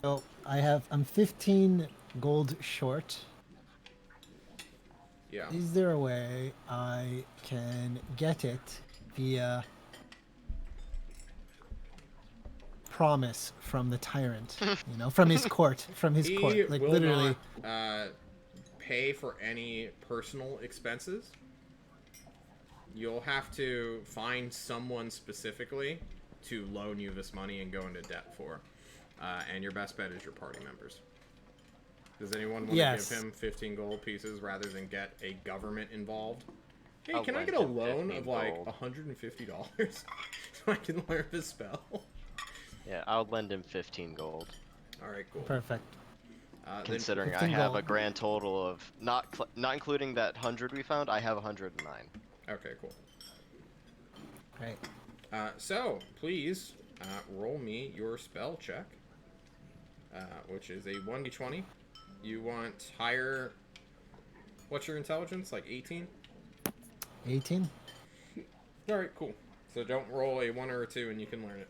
[SPEAKER 4] So I'm 15 gold short.
[SPEAKER 1] Yeah.
[SPEAKER 4] Is there a way I can get it via promise from the tyrant? You know, from his court,
[SPEAKER 1] He
[SPEAKER 4] like
[SPEAKER 1] will
[SPEAKER 4] literally.
[SPEAKER 1] not pay for any personal expenses. You'll have to find someone specifically to loan you this money and go into debt for. And your best bet is your party members. Does anyone want to give him 15 gold pieces rather than get a government involved? Hey,
[SPEAKER 3] I'll
[SPEAKER 1] can I
[SPEAKER 3] lend
[SPEAKER 1] get a
[SPEAKER 3] him
[SPEAKER 1] loan
[SPEAKER 3] 15
[SPEAKER 1] of like
[SPEAKER 3] gold.
[SPEAKER 1] $150 so I can learn the spell?
[SPEAKER 3] Yeah, I'll lend him 15 gold.
[SPEAKER 1] Alright, cool.
[SPEAKER 4] Perfect.
[SPEAKER 3] Considering I
[SPEAKER 4] 15
[SPEAKER 3] have a
[SPEAKER 4] gold.
[SPEAKER 3] grand total of not including that 100 we found, I have 109.
[SPEAKER 1] Okay, cool.
[SPEAKER 4] Great.
[SPEAKER 1] So, please roll me your spell check, which is a 1d20. You want higher... What's your intelligence? Like 18?
[SPEAKER 4] 18.
[SPEAKER 1] Alright, cool. So don't roll a 1 or a 2 and you can learn it.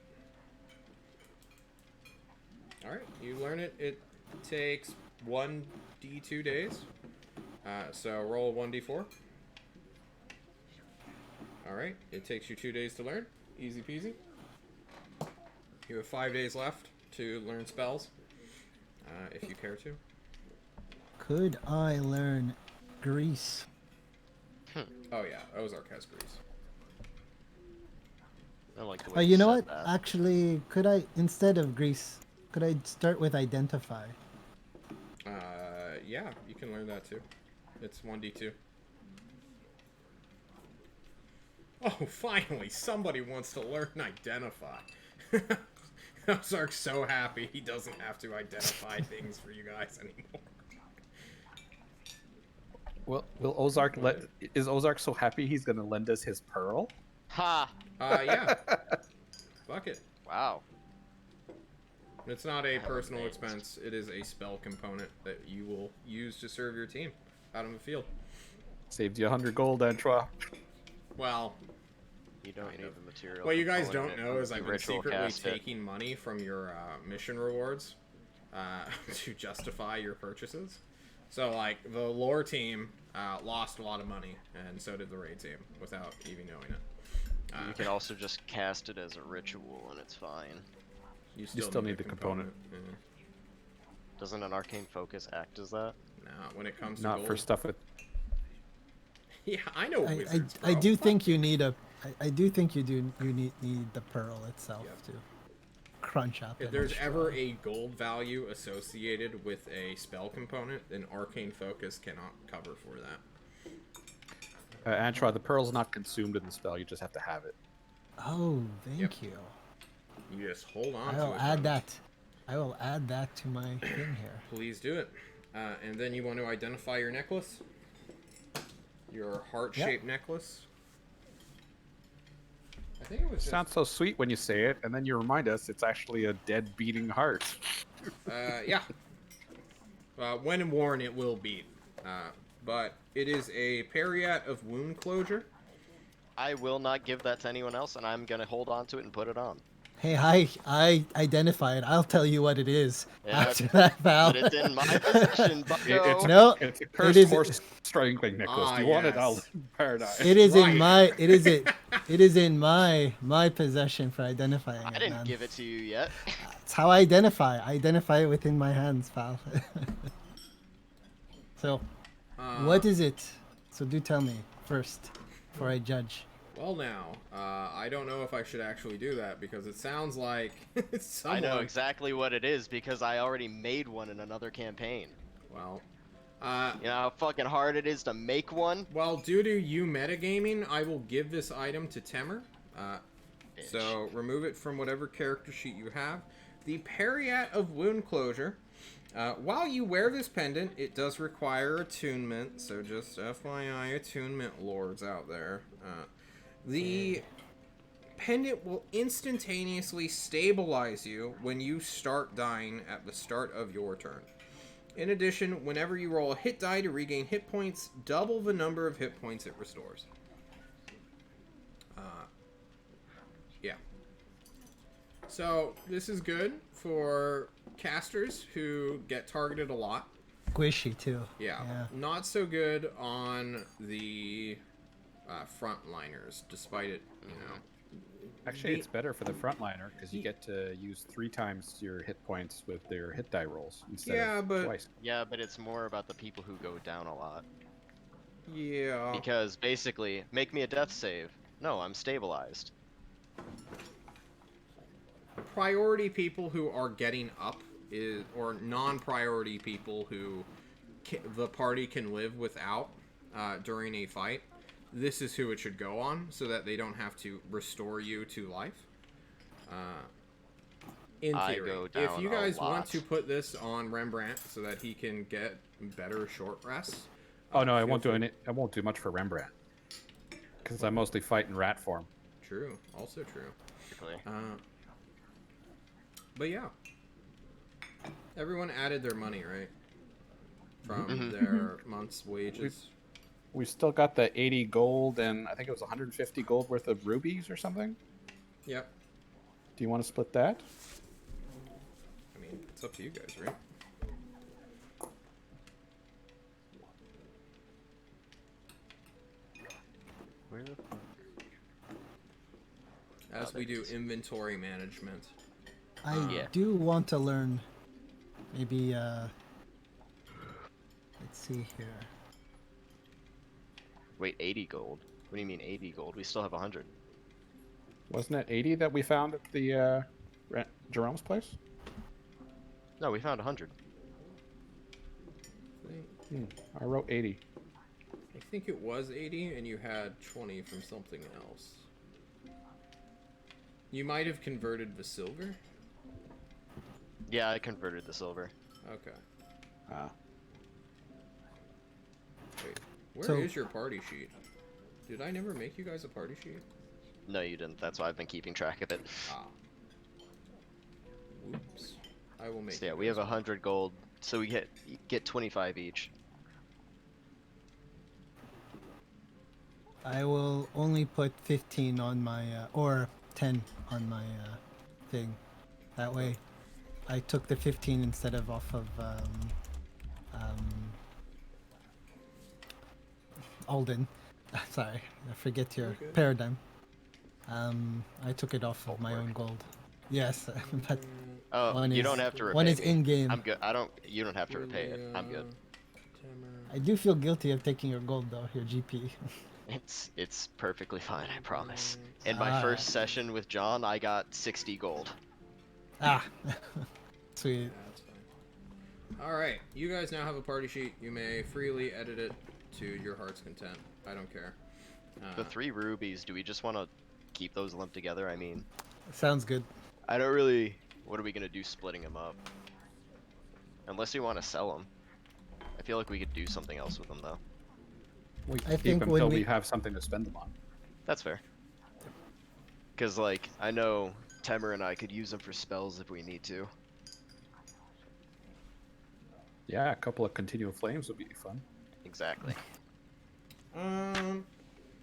[SPEAKER 1] Alright, you learn it. It takes 1d2 days. So roll 1d4. Alright, it takes you 2 days to learn. Easy peasy. You have 5 days left to learn spells, if you care to.
[SPEAKER 4] Could I learn Grease?
[SPEAKER 1] Oh yeah, Ozark has Grease.
[SPEAKER 3] I like the
[SPEAKER 4] Oh,
[SPEAKER 3] way
[SPEAKER 4] you know
[SPEAKER 3] said
[SPEAKER 4] what?
[SPEAKER 3] that.
[SPEAKER 4] Actually, could I, instead of Grease, could I start with Identify?
[SPEAKER 1] Yeah, you can learn that too. It's 1d2. Oh, finally, somebody wants to learn Identify. Ozark's so happy he doesn't have to identify things for you guys anymore.
[SPEAKER 2] Well, will Ozark is Ozark so happy he's gonna lend us his pearl?
[SPEAKER 3] Ha!
[SPEAKER 1] Yeah. Fuck it.
[SPEAKER 3] Wow.
[SPEAKER 1] It's not a
[SPEAKER 3] Haven't
[SPEAKER 1] personal
[SPEAKER 3] baked.
[SPEAKER 1] expense. It is a spell component that you will use to serve your team out on the field.
[SPEAKER 2] Saved you 100 gold, Antoine.
[SPEAKER 1] Well,
[SPEAKER 3] You don't need the material.
[SPEAKER 1] what you guys
[SPEAKER 3] component
[SPEAKER 1] don't know
[SPEAKER 3] of
[SPEAKER 1] is
[SPEAKER 3] the
[SPEAKER 1] I've been
[SPEAKER 3] ritual
[SPEAKER 1] secretly
[SPEAKER 3] cast it.
[SPEAKER 1] taking money from your mission rewards to justify your purchases. So, like, the lore team lost a lot of money, and so did the raid team, without even knowing it.
[SPEAKER 3] You can also just cast it as a ritual, and it's fine.
[SPEAKER 1] You
[SPEAKER 2] still need the component.
[SPEAKER 1] Yeah.
[SPEAKER 3] Doesn't an arcane focus act as that?
[SPEAKER 1] Nah, when it comes to
[SPEAKER 2] Not
[SPEAKER 1] gold.
[SPEAKER 2] for stuff with.
[SPEAKER 1] Yeah, I know wizards,
[SPEAKER 4] I
[SPEAKER 1] bro.
[SPEAKER 4] do think you need a. I do think you need the pearl itself
[SPEAKER 1] Yeah.
[SPEAKER 4] to crunch up.
[SPEAKER 1] If
[SPEAKER 4] and
[SPEAKER 1] there's
[SPEAKER 4] destroy.
[SPEAKER 1] ever a gold value associated with a spell component, then arcane focus cannot cover for that.
[SPEAKER 2] Antra, the pearl's not consumed in the spell. You just have to have it.
[SPEAKER 4] Oh, thank you.
[SPEAKER 1] You just hold on
[SPEAKER 4] I
[SPEAKER 1] to
[SPEAKER 4] will
[SPEAKER 1] it.
[SPEAKER 4] add
[SPEAKER 1] brother.
[SPEAKER 4] that. I will add that to my thing here.
[SPEAKER 1] Please do it. And then you want to identify your necklace. Your heart-shaped necklace. I think it was just,
[SPEAKER 2] Sounds so sweet when you say it, and then you remind us it's actually a dead beating heart.
[SPEAKER 1] yeah. When worn, it will beat. But it is a Periat of wound closure.
[SPEAKER 3] I will not give that to anyone else, and I'm gonna hold on to it and put it on.
[SPEAKER 4] Hey, I identify it. I'll tell you what it is
[SPEAKER 3] Yeah,
[SPEAKER 4] after that, Val.
[SPEAKER 3] But it's in my possession, bucko.
[SPEAKER 4] No,
[SPEAKER 2] It's a
[SPEAKER 4] it
[SPEAKER 2] cursed
[SPEAKER 4] is.
[SPEAKER 2] horse strangling necklace.
[SPEAKER 1] Ah,
[SPEAKER 2] Do you want it? I'll
[SPEAKER 1] yes.
[SPEAKER 2] paradise.
[SPEAKER 4] It is
[SPEAKER 1] Right.
[SPEAKER 4] in my. It is it. It is in my possession for identifying
[SPEAKER 3] I
[SPEAKER 4] it.
[SPEAKER 3] didn't
[SPEAKER 4] Man.
[SPEAKER 3] give it to you yet.
[SPEAKER 4] It's how I identify. I identify it within my hands, pal. So, what is it? So do tell me first, before I judge.
[SPEAKER 1] Well, now, I don't know if I should actually do that because it sounds like someone.
[SPEAKER 3] I know exactly what it is because I already made one in another campaign.
[SPEAKER 1] Well,
[SPEAKER 3] You know how fucking hard it is to make one?
[SPEAKER 1] well, due to you metagaming, I will give this item to Temer. So remove it from whatever character sheet you have. The Periat of Wound Closure. While you wear this pendant, it does require attunement. So just FYI, attunement lords out there. The pendant will instantaneously stabilize you when you start dying at the start of your turn. In addition, whenever you roll a hit die to regain hit points, double the number of hit points it restores. Yeah. So, this is good for casters who get targeted a lot.
[SPEAKER 4] Squishy too.
[SPEAKER 1] Yeah. Not so good on the frontliners, despite it, you know.
[SPEAKER 2] Actually, it's better for the frontliner because you get to use 3 times your hit points with their hit die rolls instead of twice.
[SPEAKER 3] Yeah, but it's more about the people who go down a lot.
[SPEAKER 1] Yeah.
[SPEAKER 3] Because basically, make me a death save. No, I'm stabilized.
[SPEAKER 1] Priority people who are getting up is, or non-priority people who the party can live without during a fight. This is who it should go on, so that they don't have to restore you to life. In theory, if you guys want to put this on Rembrandt so that he can get better short rests.
[SPEAKER 2] Oh no, I won't do any. I won't do much for Rembrandt because I mostly fight in rat form.
[SPEAKER 1] True, also true.
[SPEAKER 3] Basically.
[SPEAKER 1] But yeah, everyone added their money, right? From their month's wages.
[SPEAKER 2] We still got the 80 gold and I think it was 150 gold worth of rubies or something.
[SPEAKER 1] Yep.
[SPEAKER 2] Do you want to split that?
[SPEAKER 1] I mean, it's up to you guys, right?
[SPEAKER 3] Where the fuck?
[SPEAKER 1] As we do inventory management.
[SPEAKER 4] I do want to learn. Maybe. Let's see here.
[SPEAKER 3] Wait, 80 gold? What do you mean 80 gold? We still have 100.
[SPEAKER 2] Wasn't it 80 that we found at the Jerome's place?
[SPEAKER 3] No, we found 100.
[SPEAKER 2] I wrote 80.
[SPEAKER 1] I think it was 80, and you had 20 from something else. You might have converted the silver?
[SPEAKER 3] Yeah, I converted the silver.
[SPEAKER 1] Okay.
[SPEAKER 2] Ah.
[SPEAKER 1] Wait, where is your party sheet? Did I never make you guys a party sheet?
[SPEAKER 3] No, you didn't. That's why I've been keeping track of it.
[SPEAKER 1] Ah. Whoops. I will make.
[SPEAKER 3] So yeah, we have 100 gold, so we get 25 each.
[SPEAKER 4] I will only put 15 on my, or 10 on my thing. That way, I took the 15 instead of off of Alden. Sorry, I forget your
[SPEAKER 1] Okay.
[SPEAKER 4] paradigm. I took it off of my own gold. Yes, but
[SPEAKER 3] Oh,
[SPEAKER 4] One
[SPEAKER 3] you
[SPEAKER 4] is-
[SPEAKER 3] don't have to repay
[SPEAKER 4] one is
[SPEAKER 3] me.
[SPEAKER 4] in-game.
[SPEAKER 3] I'm good. You don't have to repay it. I'm good.
[SPEAKER 4] I do feel guilty of taking your gold though, your GP.
[SPEAKER 3] It's perfectly fine, I promise. In my
[SPEAKER 4] Ah.
[SPEAKER 3] first session with John, I got 60 gold.
[SPEAKER 4] Ah, sweet.
[SPEAKER 1] That's fine. All right, you guys now have a party sheet. You may freely edit it to your heart's content. I don't care.
[SPEAKER 3] The 3 rubies, do we just want to keep those lumped together? I mean,
[SPEAKER 4] Sounds good.
[SPEAKER 3] I don't really... What are we going to do splitting them up? Unless we want to sell them. I feel like we could do something else with them, though.
[SPEAKER 2] We
[SPEAKER 4] I
[SPEAKER 2] keep
[SPEAKER 4] think
[SPEAKER 2] them
[SPEAKER 4] when
[SPEAKER 2] till
[SPEAKER 4] we-
[SPEAKER 2] we have something to spend them on.
[SPEAKER 3] That's fair. Because, like, I know Temer and I could use them for spells if we need to.
[SPEAKER 2] Yeah, a couple of continual flames would be fun.
[SPEAKER 3] Exactly.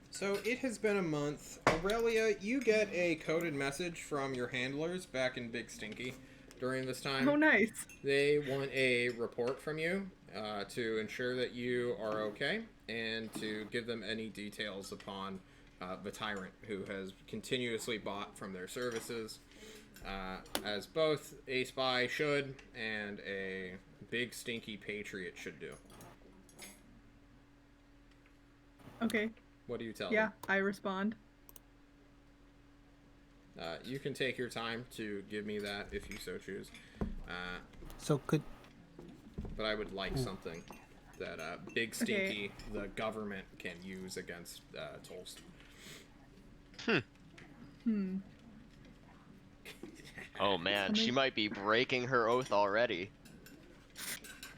[SPEAKER 1] So it has been a month. Aurelia, you get a coded message from your handlers back in Big Stinky during this time.
[SPEAKER 5] Oh, nice.
[SPEAKER 1] They want a report from you to ensure that you are okay and to give them any details upon the tyrant who has continuously bought from their services, as both a spy should and a big stinky patriot should do.
[SPEAKER 5] Okay.
[SPEAKER 1] What do you tell
[SPEAKER 5] Yeah, I respond.
[SPEAKER 1] them? You can take your time to give me that if you so choose.
[SPEAKER 4] So could
[SPEAKER 1] But I would like something that Big Stinky, the government, can use against Tolst.
[SPEAKER 3] Oh man, she might be breaking her oath already.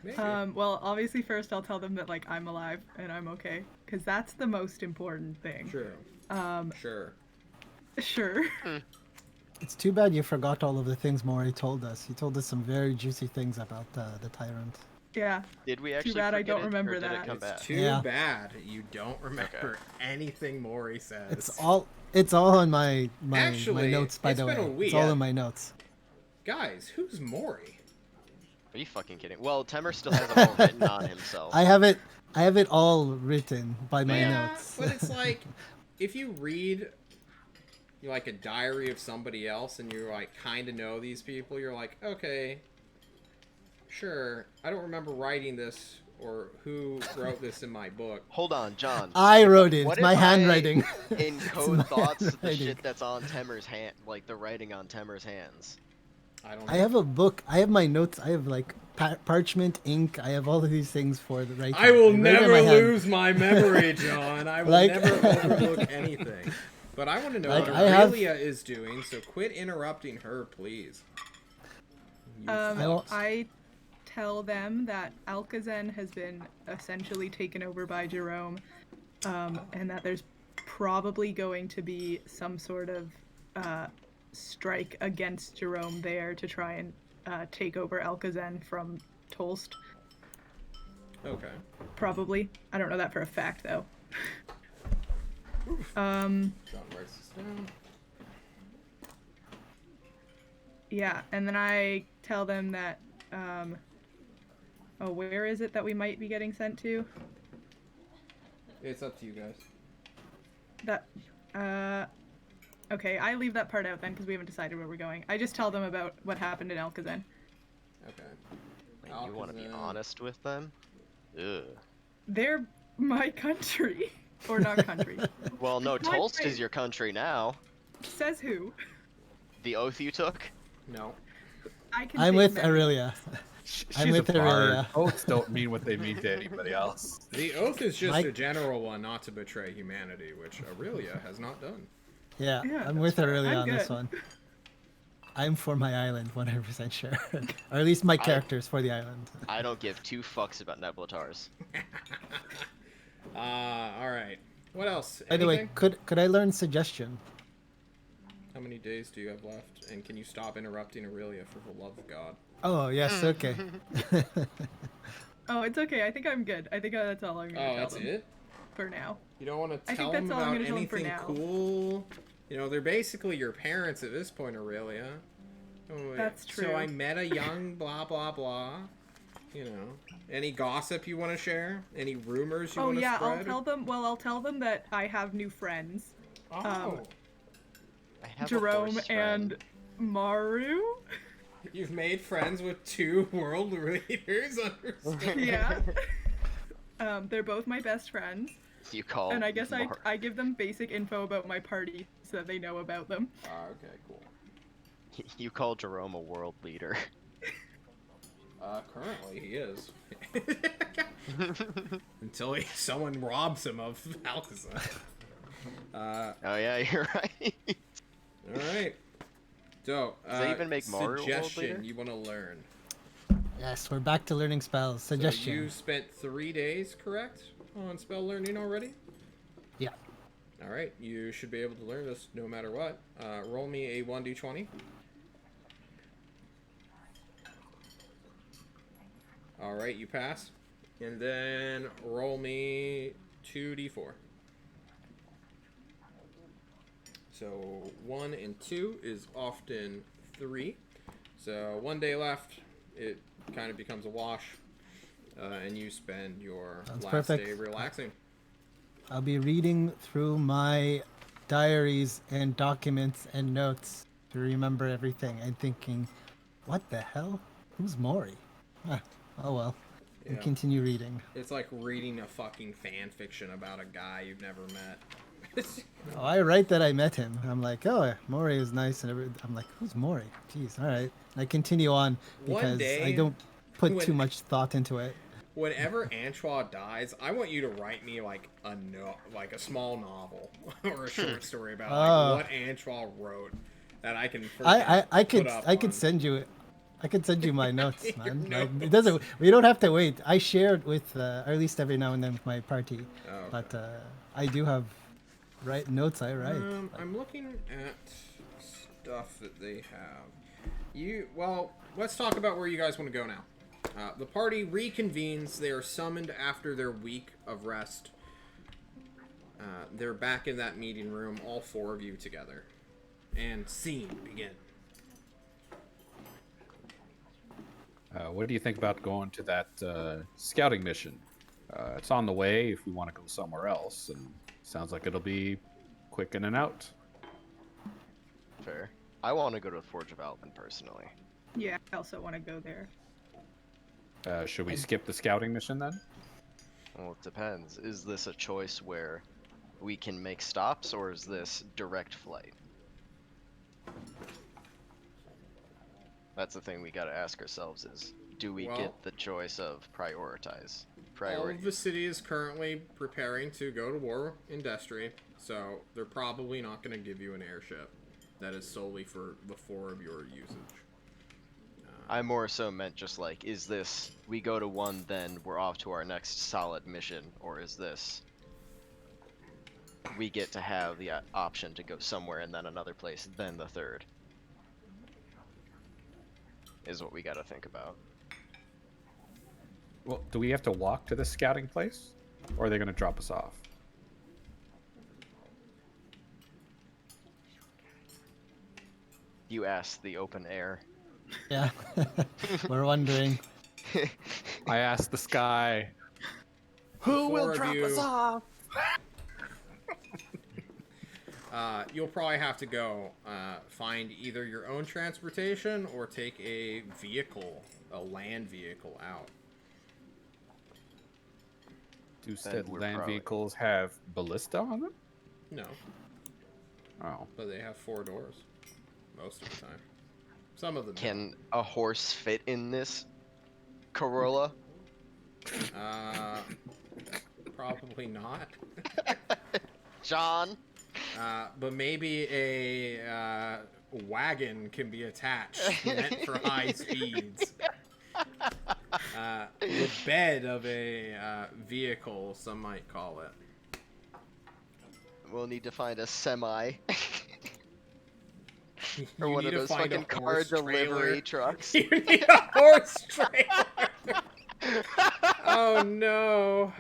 [SPEAKER 1] Maybe.
[SPEAKER 5] Well, obviously first I'll tell them that like I'm alive and I'm okay, because that's the most important thing.
[SPEAKER 1] True. Sure.
[SPEAKER 5] Sure.
[SPEAKER 4] it's too bad you forgot all of the things Maury told us. He told us some very juicy things about the tyrant.
[SPEAKER 5] Yeah.
[SPEAKER 3] Did we actually
[SPEAKER 5] bad I
[SPEAKER 3] forget
[SPEAKER 5] don't
[SPEAKER 3] it, or
[SPEAKER 5] remember
[SPEAKER 3] did
[SPEAKER 5] that.
[SPEAKER 3] it come
[SPEAKER 1] It's
[SPEAKER 3] back?
[SPEAKER 1] too
[SPEAKER 4] Yeah.
[SPEAKER 1] bad you don't remember anything Maury says.
[SPEAKER 4] It's all on my
[SPEAKER 1] Actually,
[SPEAKER 4] notes, by
[SPEAKER 1] it's
[SPEAKER 4] the way.
[SPEAKER 1] been a week.
[SPEAKER 4] It's all in my notes.
[SPEAKER 1] Guys, who's Maury?
[SPEAKER 3] Are you fucking kidding? Well, Temer still has it all written on himself.
[SPEAKER 4] I have it all written by my
[SPEAKER 1] Yeah,
[SPEAKER 4] notes.
[SPEAKER 1] but it's like if you read like a diary of somebody else and you like kind of know these people, you're like, okay, sure. I don't remember writing this or who wrote this in my book.
[SPEAKER 3] Hold on, John.
[SPEAKER 4] I wrote it.
[SPEAKER 3] What
[SPEAKER 4] It's my
[SPEAKER 3] if I
[SPEAKER 4] handwriting.
[SPEAKER 3] encode
[SPEAKER 4] my
[SPEAKER 3] thoughts the
[SPEAKER 4] handwriting.
[SPEAKER 3] shit that's on Temer's hand, like the writing on Temer's hands.
[SPEAKER 1] I don't know.
[SPEAKER 4] I have a book. I have my notes. I have like parchment, ink. I have all of these things for the writing.
[SPEAKER 1] I will
[SPEAKER 4] write it in
[SPEAKER 1] never
[SPEAKER 4] my hand.
[SPEAKER 1] lose my memory, John. I will
[SPEAKER 4] Like-
[SPEAKER 1] never overlook anything. But I want to know
[SPEAKER 4] Like,
[SPEAKER 1] what
[SPEAKER 4] I have-
[SPEAKER 1] Aurelia is doing, so quit interrupting her, please. You
[SPEAKER 5] Well,
[SPEAKER 1] fucks.
[SPEAKER 5] I tell them that Alcazan has been essentially taken over by Jerome, and that there's probably going to be some sort of strike against Jerome there to try and take over Alcazan from Tolst.
[SPEAKER 1] Okay.
[SPEAKER 5] Probably. I don't know that for a fact, though.
[SPEAKER 1] John writes this down.
[SPEAKER 5] Yeah, and then I tell them that, oh, where is it that we might be getting sent to?
[SPEAKER 1] It's up to you guys.
[SPEAKER 5] That, okay, I leave that part out then, because we haven't decided where we're going. I just tell them about what happened in Alcazan.
[SPEAKER 1] Okay.
[SPEAKER 3] Like, you want to be
[SPEAKER 1] Alcazan.
[SPEAKER 3] honest with them? Ugh.
[SPEAKER 5] They're my country. Or not country.
[SPEAKER 3] Well, no,
[SPEAKER 5] It's my
[SPEAKER 3] Tolst is
[SPEAKER 5] place.
[SPEAKER 3] your country now.
[SPEAKER 5] Says who?
[SPEAKER 3] The oath you took?
[SPEAKER 1] No.
[SPEAKER 5] I can
[SPEAKER 4] I'm
[SPEAKER 5] take
[SPEAKER 4] with
[SPEAKER 5] measures.
[SPEAKER 4] Aurelia.
[SPEAKER 2] She's
[SPEAKER 4] I'm with
[SPEAKER 2] a bard.
[SPEAKER 4] Aurelia.
[SPEAKER 2] Oaths don't mean what they mean to anybody else.
[SPEAKER 1] The oath is just
[SPEAKER 4] Mike-
[SPEAKER 1] a general one not to betray humanity, which Aurelia has not done.
[SPEAKER 4] Yeah,
[SPEAKER 5] Yeah,
[SPEAKER 4] I'm with Aurelia
[SPEAKER 5] I'm
[SPEAKER 4] on this
[SPEAKER 5] good.
[SPEAKER 4] one. I'm for my island, 100% sure. Or at least my characters for the island.
[SPEAKER 3] I don't give 2 fucks about Neblatars.
[SPEAKER 1] Alright. What else?
[SPEAKER 4] By the way,
[SPEAKER 1] Anything?
[SPEAKER 4] could I learn suggestion?
[SPEAKER 1] How many days do you have left? And can you stop interrupting Aurelia for the love of God?
[SPEAKER 4] Oh, yes, okay.
[SPEAKER 5] Oh, it's okay. I think I'm good. I think that's all I'm gonna
[SPEAKER 1] Oh,
[SPEAKER 5] tell
[SPEAKER 1] that's
[SPEAKER 5] them
[SPEAKER 1] it?
[SPEAKER 5] for now.
[SPEAKER 1] You don't want to
[SPEAKER 5] I
[SPEAKER 1] tell
[SPEAKER 5] think
[SPEAKER 1] them
[SPEAKER 5] that's all I'm
[SPEAKER 1] about
[SPEAKER 5] gonna tell them for
[SPEAKER 1] anything
[SPEAKER 5] now.
[SPEAKER 1] cool? You know, they're basically your parents at this point, Aurelia. Oh,
[SPEAKER 5] That's
[SPEAKER 1] So
[SPEAKER 5] true.
[SPEAKER 1] I met a young blah blah blah. You know, any gossip you want to share? Any rumors you
[SPEAKER 5] Oh
[SPEAKER 1] want to
[SPEAKER 5] yeah,
[SPEAKER 1] spread?
[SPEAKER 5] I'll tell them. Well, I'll tell them that I have new friends,
[SPEAKER 1] Oh,
[SPEAKER 3] I have a
[SPEAKER 5] Jerome
[SPEAKER 3] horse
[SPEAKER 5] and
[SPEAKER 3] friend.
[SPEAKER 5] Maru.
[SPEAKER 1] you've made friends with 2 world leaders. Understood.
[SPEAKER 5] Yeah. They're both my best friends,
[SPEAKER 3] You call
[SPEAKER 5] and I guess
[SPEAKER 3] Mar-
[SPEAKER 5] I give them basic info about my party so that they know about them.
[SPEAKER 1] Okay, cool.
[SPEAKER 3] you call Jerome a world leader.
[SPEAKER 1] Currently he is. Until someone robs him of Alcazar.
[SPEAKER 3] Oh yeah, you're right.
[SPEAKER 1] Alright. So,
[SPEAKER 3] Does they even make Maru a world
[SPEAKER 1] suggestion
[SPEAKER 3] leader?
[SPEAKER 1] you want to learn.
[SPEAKER 4] Yes, we're back to learning spells.
[SPEAKER 1] So
[SPEAKER 4] Suggestion.
[SPEAKER 1] you spent 3 days, correct, on spell learning already?
[SPEAKER 4] Yeah.
[SPEAKER 1] Alright, you should be able to learn this no matter what. Roll me a 1d20. Alright, you pass. And then roll me 2d4. So 1 and 2 is often 3. So 1 day left, it kind of becomes a wash. And you spend your
[SPEAKER 4] Sounds
[SPEAKER 1] last
[SPEAKER 4] perfect.
[SPEAKER 1] day relaxing.
[SPEAKER 4] I'll be reading through my diaries and documents and notes to remember everything and thinking, what the hell? Who's Maury? Ah, oh well. And
[SPEAKER 1] Yeah.
[SPEAKER 4] continue reading.
[SPEAKER 1] It's like reading a fucking fan fiction about a guy you've never met.
[SPEAKER 4] Oh, I write that I met him. I'm like, oh, Maury is nice, and I'm like, who's Maury? Jeez, all right. And I continue on
[SPEAKER 1] One
[SPEAKER 4] because
[SPEAKER 1] day,
[SPEAKER 4] I don't put
[SPEAKER 1] when-
[SPEAKER 4] too much thought into it.
[SPEAKER 1] Whenever Antoine dies, I want you to write me like like a small novel or a short story about
[SPEAKER 4] Oh.
[SPEAKER 1] like what Antoine wrote that I can.
[SPEAKER 4] I
[SPEAKER 1] put up
[SPEAKER 4] could
[SPEAKER 1] on-
[SPEAKER 4] send you. I could send you my notes,
[SPEAKER 1] Your
[SPEAKER 4] man. Like,
[SPEAKER 1] notes.
[SPEAKER 4] it doesn't. We don't have to wait. I share it with, or at least every now and then with my party.
[SPEAKER 1] Oh, okay.
[SPEAKER 4] But I do have notes I write.
[SPEAKER 1] I'm looking at stuff that they have. Well, let's talk about where you guys want to go now. The party reconvenes. They are summoned after their week of rest. They're back in that meeting room, all 4 of you together. And scene begin.
[SPEAKER 2] What do you think about going to that scouting mission? It's on the way if we want to go somewhere else, and sounds like it'll be quick in and out.
[SPEAKER 3] Fair. I want to go to the Forge of Alvin personally.
[SPEAKER 5] Yeah, I also want to go there.
[SPEAKER 2] Should we skip the scouting mission then?
[SPEAKER 3] Well, it depends. Is this a choice where we can make stops, or is this direct flight? That's the thing we gotta ask ourselves is, do we
[SPEAKER 1] Well-
[SPEAKER 3] get the choice of prioritize?
[SPEAKER 1] All of the
[SPEAKER 3] Priority.
[SPEAKER 1] city is currently preparing to go to war in Destry, so they're probably not going to give you an airship. That is solely for the 4 of your usage.
[SPEAKER 3] I more so meant just like, is this, we go to one, then we're off to our next solid mission, or is this, we get to have the option to go somewhere and then another place, then the third? Is what we gotta think about.
[SPEAKER 2] Well, do we have to walk to the scouting place, or are they going to drop us off?
[SPEAKER 3] You asked the open air.
[SPEAKER 4] Yeah, we're wondering.
[SPEAKER 2] I asked the sky. Who
[SPEAKER 1] Four
[SPEAKER 2] will
[SPEAKER 1] of
[SPEAKER 2] drop
[SPEAKER 1] you-
[SPEAKER 2] us off?
[SPEAKER 1] You'll probably have to go find either your own transportation or take a vehicle, a land vehicle out.
[SPEAKER 2] Do
[SPEAKER 3] Then
[SPEAKER 2] said
[SPEAKER 3] we're
[SPEAKER 2] land
[SPEAKER 3] probably-
[SPEAKER 2] vehicles have ballista on them?
[SPEAKER 1] No,
[SPEAKER 2] Oh.
[SPEAKER 1] but they have 4 doors most of the time. Some of them
[SPEAKER 3] Can a horse fit in this Corolla?
[SPEAKER 1] probably not.
[SPEAKER 3] John?
[SPEAKER 1] But maybe a wagon can be attached, meant for high speeds. The bed of a vehicle, some might call it.
[SPEAKER 3] We'll need to find a semi. Or
[SPEAKER 1] You
[SPEAKER 3] one
[SPEAKER 1] need
[SPEAKER 3] of
[SPEAKER 1] to
[SPEAKER 3] those
[SPEAKER 1] find
[SPEAKER 3] fucking
[SPEAKER 1] a
[SPEAKER 3] car
[SPEAKER 1] horse
[SPEAKER 3] delivery
[SPEAKER 1] trailer.
[SPEAKER 3] trucks.
[SPEAKER 1] You need a horse trailer. Oh no.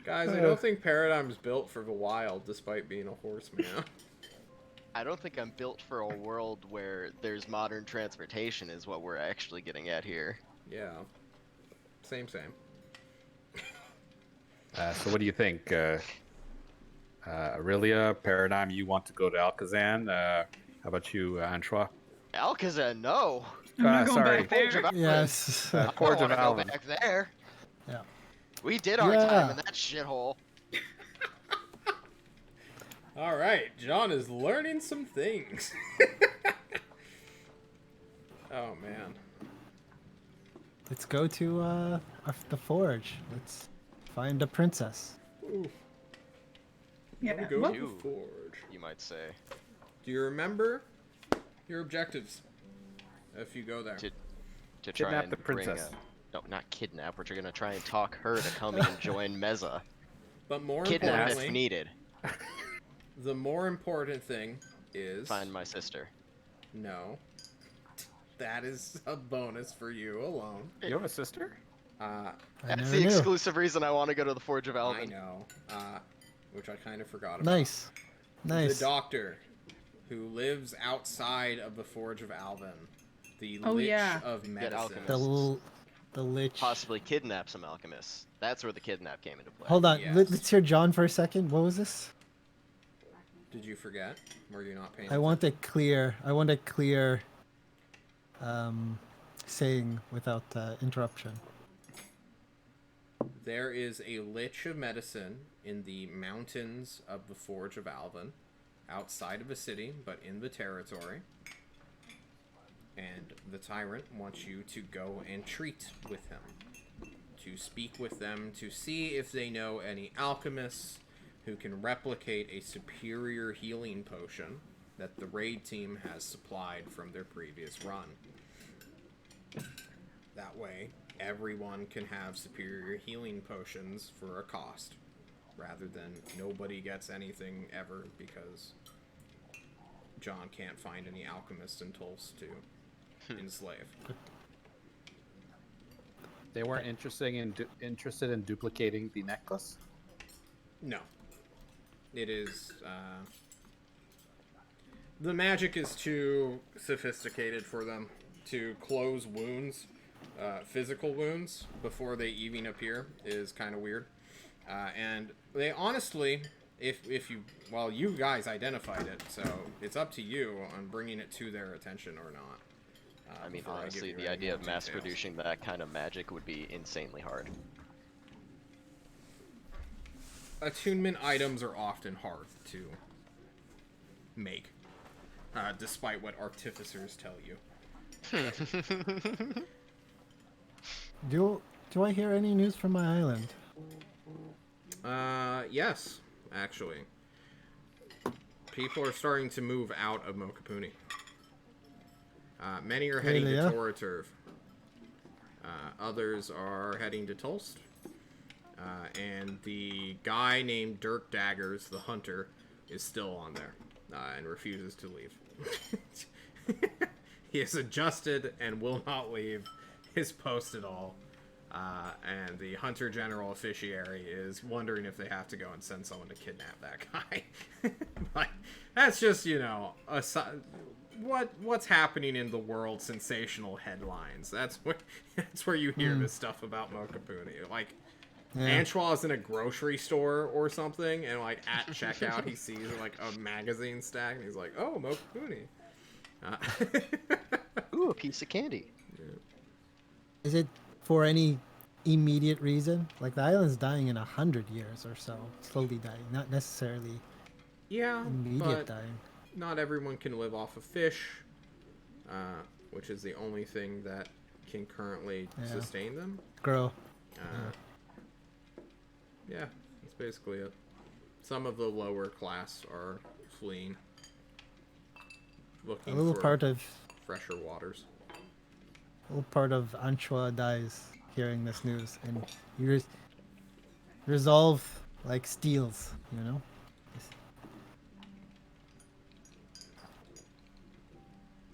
[SPEAKER 1] Guys, I don't think Paradigm's built for the wild, despite being a horseman.
[SPEAKER 3] I don't think I'm built for a world where there's modern transportation is what we're actually getting at here.
[SPEAKER 1] Yeah. Same.
[SPEAKER 2] So what do you think? Aurelia, Paradigm, you want to go to Alcazan? How about you, Antoine?
[SPEAKER 3] Alcazan, no.
[SPEAKER 5] I'm not going
[SPEAKER 2] sorry.
[SPEAKER 5] back there.
[SPEAKER 3] Forge of Alvin.
[SPEAKER 4] Yes.
[SPEAKER 3] I don't
[SPEAKER 2] Forge of
[SPEAKER 3] want to go
[SPEAKER 2] Alvin.
[SPEAKER 3] back there.
[SPEAKER 4] Yeah.
[SPEAKER 3] We did our time
[SPEAKER 4] Yeah.
[SPEAKER 3] in that shithole.
[SPEAKER 1] All right, John is learning some things. Oh man.
[SPEAKER 4] Let's go to the forge. Let's find a princess.
[SPEAKER 1] Ooh,
[SPEAKER 5] Yeah.
[SPEAKER 1] go
[SPEAKER 5] What?
[SPEAKER 1] to the forge.
[SPEAKER 3] You might say.
[SPEAKER 1] Do you remember your objectives if you go there?
[SPEAKER 3] To try
[SPEAKER 2] Kidnap
[SPEAKER 3] and
[SPEAKER 2] the princess.
[SPEAKER 3] no, not kidnap. We're gonna try and talk her to come and join Meza.
[SPEAKER 1] But more
[SPEAKER 3] Kidnap if
[SPEAKER 1] importantly,
[SPEAKER 3] needed.
[SPEAKER 1] the more important thing is
[SPEAKER 3] Find my sister.
[SPEAKER 1] no. That is a bonus for you alone.
[SPEAKER 2] You have a sister?
[SPEAKER 4] I
[SPEAKER 3] That's
[SPEAKER 4] never
[SPEAKER 3] the
[SPEAKER 4] knew.
[SPEAKER 3] exclusive reason I want to go to the Forge of
[SPEAKER 1] I
[SPEAKER 3] Alvin.
[SPEAKER 1] know. Which I kind of forgot about.
[SPEAKER 4] Nice. Nice.
[SPEAKER 1] The doctor who lives outside of the Forge of Alvin. The
[SPEAKER 5] Oh,
[SPEAKER 1] Lich
[SPEAKER 5] yeah.
[SPEAKER 1] of Medicine.
[SPEAKER 3] alchemist.
[SPEAKER 4] The lich.
[SPEAKER 3] Possibly kidnap some alchemists. That's where the kidnap came into play.
[SPEAKER 4] Hold on.
[SPEAKER 1] Yes.
[SPEAKER 4] Let's hear John for a second. What was this?
[SPEAKER 1] Did you forget? Were you not paying
[SPEAKER 4] I want a clear saying without interruption.
[SPEAKER 1] There is a Lich of Medicine in the mountains of the Forge of Alvin, outside of a city, but in the territory. And the tyrant wants you to go and treat with him. To speak with them, to see if they know any alchemists who can replicate a superior healing potion that the raid team has supplied from their previous run. That way, everyone can have superior healing potions for a cost, rather than nobody gets anything ever because John can't find any alchemists in Tolst to enslave.
[SPEAKER 2] They weren't interested in duplicating the necklace?
[SPEAKER 1] No. It is, the magic is too sophisticated for them to close wounds, physical wounds, before they even appear is kind of weird. And they honestly, if you, well, you guys identified it, so it's up to you on bringing it to their attention or not.
[SPEAKER 3] I mean,
[SPEAKER 1] before
[SPEAKER 3] honestly,
[SPEAKER 1] give you
[SPEAKER 3] the
[SPEAKER 1] any
[SPEAKER 3] idea
[SPEAKER 1] more
[SPEAKER 3] of mass
[SPEAKER 1] details.
[SPEAKER 3] producing that kind of magic would be insanely hard.
[SPEAKER 1] Attunement items are often hard to make, despite what artificers tell you.
[SPEAKER 4] Do I hear any news from my island?
[SPEAKER 1] Yes, actually. People are starting to move out of Mokapuni. Many are heading
[SPEAKER 4] Really,
[SPEAKER 1] to
[SPEAKER 4] yeah?
[SPEAKER 1] Toraturv. Others are heading to Tolst. And the guy named Dirk Daggers, the hunter, is still on there and refuses to leave. He has adjusted and will not leave his post at all. And the Hunter General Officiary is wondering if they have to go and send someone to kidnap that guy. But that's just, you know, what's happening in the world sensational headlines. That's where you hear this stuff about Mokapuni. Like,
[SPEAKER 4] Yeah.
[SPEAKER 1] Anchois in a grocery store or something, and like at checkout he sees like a magazine stack, and he's like, "Oh, Mokapuni."
[SPEAKER 3] Ooh, a piece of candy.
[SPEAKER 4] Is it for any immediate reason? Like the island's dying in 100 years or so, slowly dying, not necessarily
[SPEAKER 1] Yeah,
[SPEAKER 4] immediate
[SPEAKER 1] but
[SPEAKER 4] dying.
[SPEAKER 1] not everyone can live off of fish, which is the only thing that can currently
[SPEAKER 4] Yeah.
[SPEAKER 1] sustain them.
[SPEAKER 4] Grow.
[SPEAKER 1] Yeah, that's basically it. Some of the lower class are fleeing,
[SPEAKER 4] A
[SPEAKER 1] looking
[SPEAKER 4] little
[SPEAKER 1] for
[SPEAKER 4] part of
[SPEAKER 1] fresher waters.
[SPEAKER 4] Anchois dies hearing this news, and you resolve like steels, you know.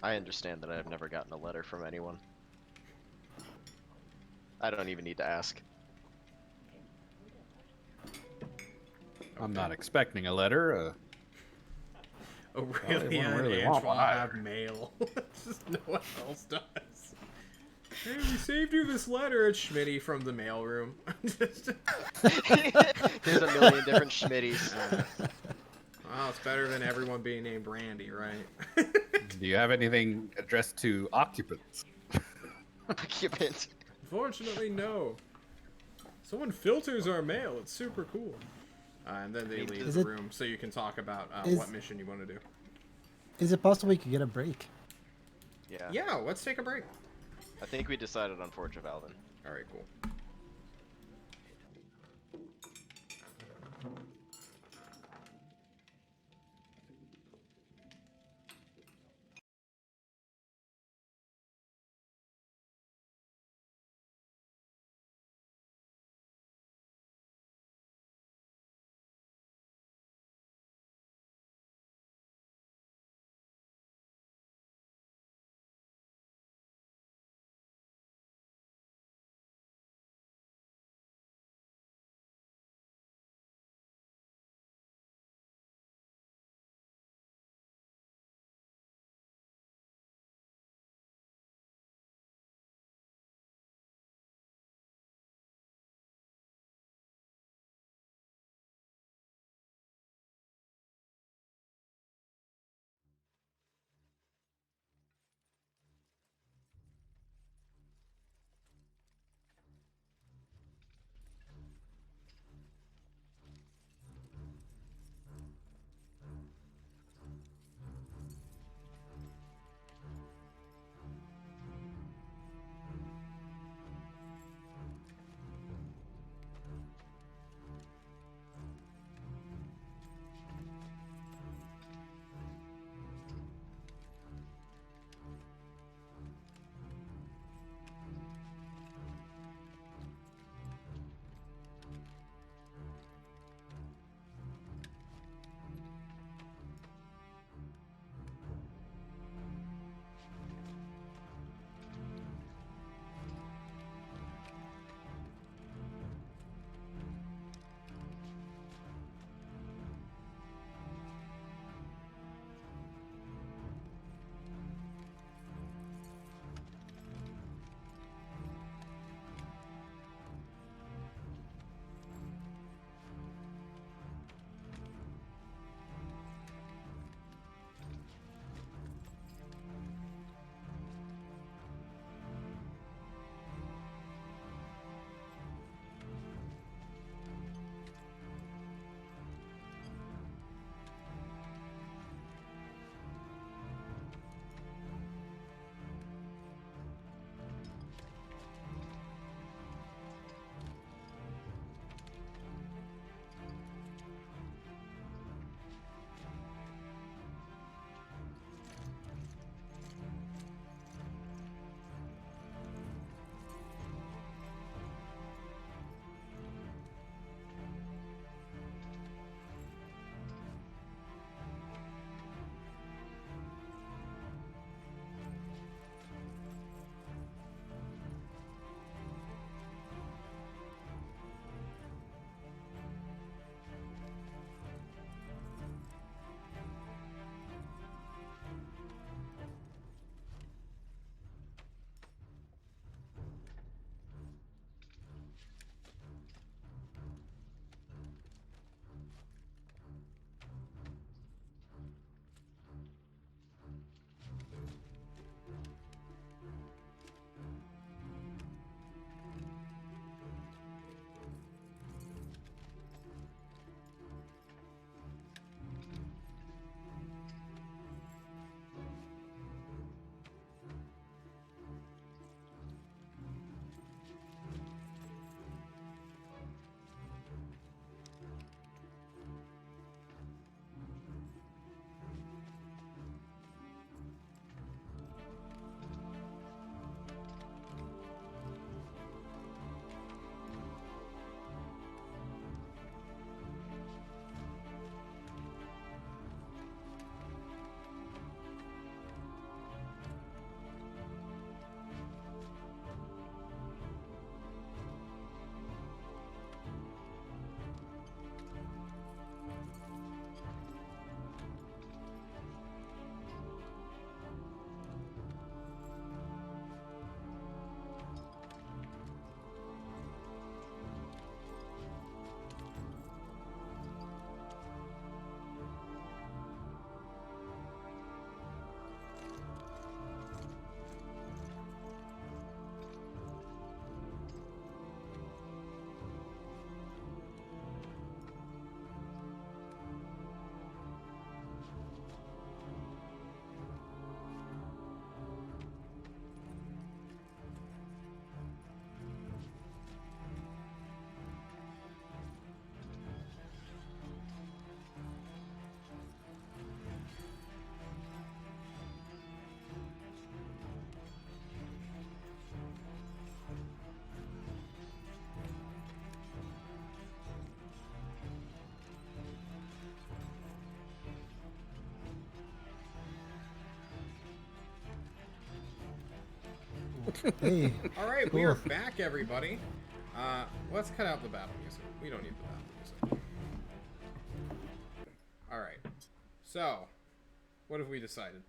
[SPEAKER 3] I understand that I've never gotten a letter from anyone. I don't even need to ask.
[SPEAKER 2] I'm not expecting a letter.
[SPEAKER 1] Aurelia and
[SPEAKER 2] really
[SPEAKER 1] Angela
[SPEAKER 2] want one
[SPEAKER 1] have
[SPEAKER 2] either.
[SPEAKER 1] mail. Just no one else does. Hey, we saved you this letter. It's Schmitty from the mailroom.
[SPEAKER 3] Here's a million different Schmitties.
[SPEAKER 1] Well, it's better than everyone being named Brandy, right?
[SPEAKER 2] Do you have anything addressed to occupants?
[SPEAKER 3] Occupant.
[SPEAKER 1] Unfortunately, no. Someone filters our mail. It's super cool. And then they leave
[SPEAKER 4] Is
[SPEAKER 1] the
[SPEAKER 4] it-
[SPEAKER 1] room so you can talk about
[SPEAKER 4] is-
[SPEAKER 1] what mission you want to do.
[SPEAKER 4] Is it possible we could get a break?
[SPEAKER 3] Yeah.
[SPEAKER 1] Yeah, let's take a break.
[SPEAKER 3] I think we decided on Forge of Alvin.
[SPEAKER 1] All right, cool.
[SPEAKER 4] Hey,
[SPEAKER 1] All right, we are
[SPEAKER 4] cool.
[SPEAKER 1] back, everybody. Let's cut out the battle music. We don't need the battle music. All right. So, what have we decided?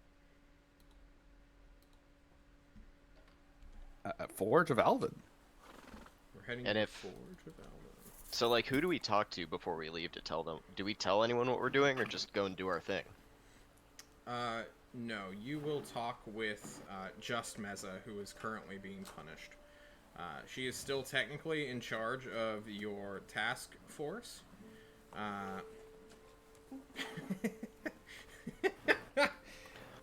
[SPEAKER 2] Forge of Alvin.
[SPEAKER 1] We're heading
[SPEAKER 3] And
[SPEAKER 1] to
[SPEAKER 3] if-
[SPEAKER 1] Forge of Alvin.
[SPEAKER 3] So, like, who do we talk to before we leave to tell them? Do we tell anyone what we're doing, or just go and do our thing?
[SPEAKER 1] No, you will talk with Just Meza, who is currently being punished. She is still technically in charge of your task force.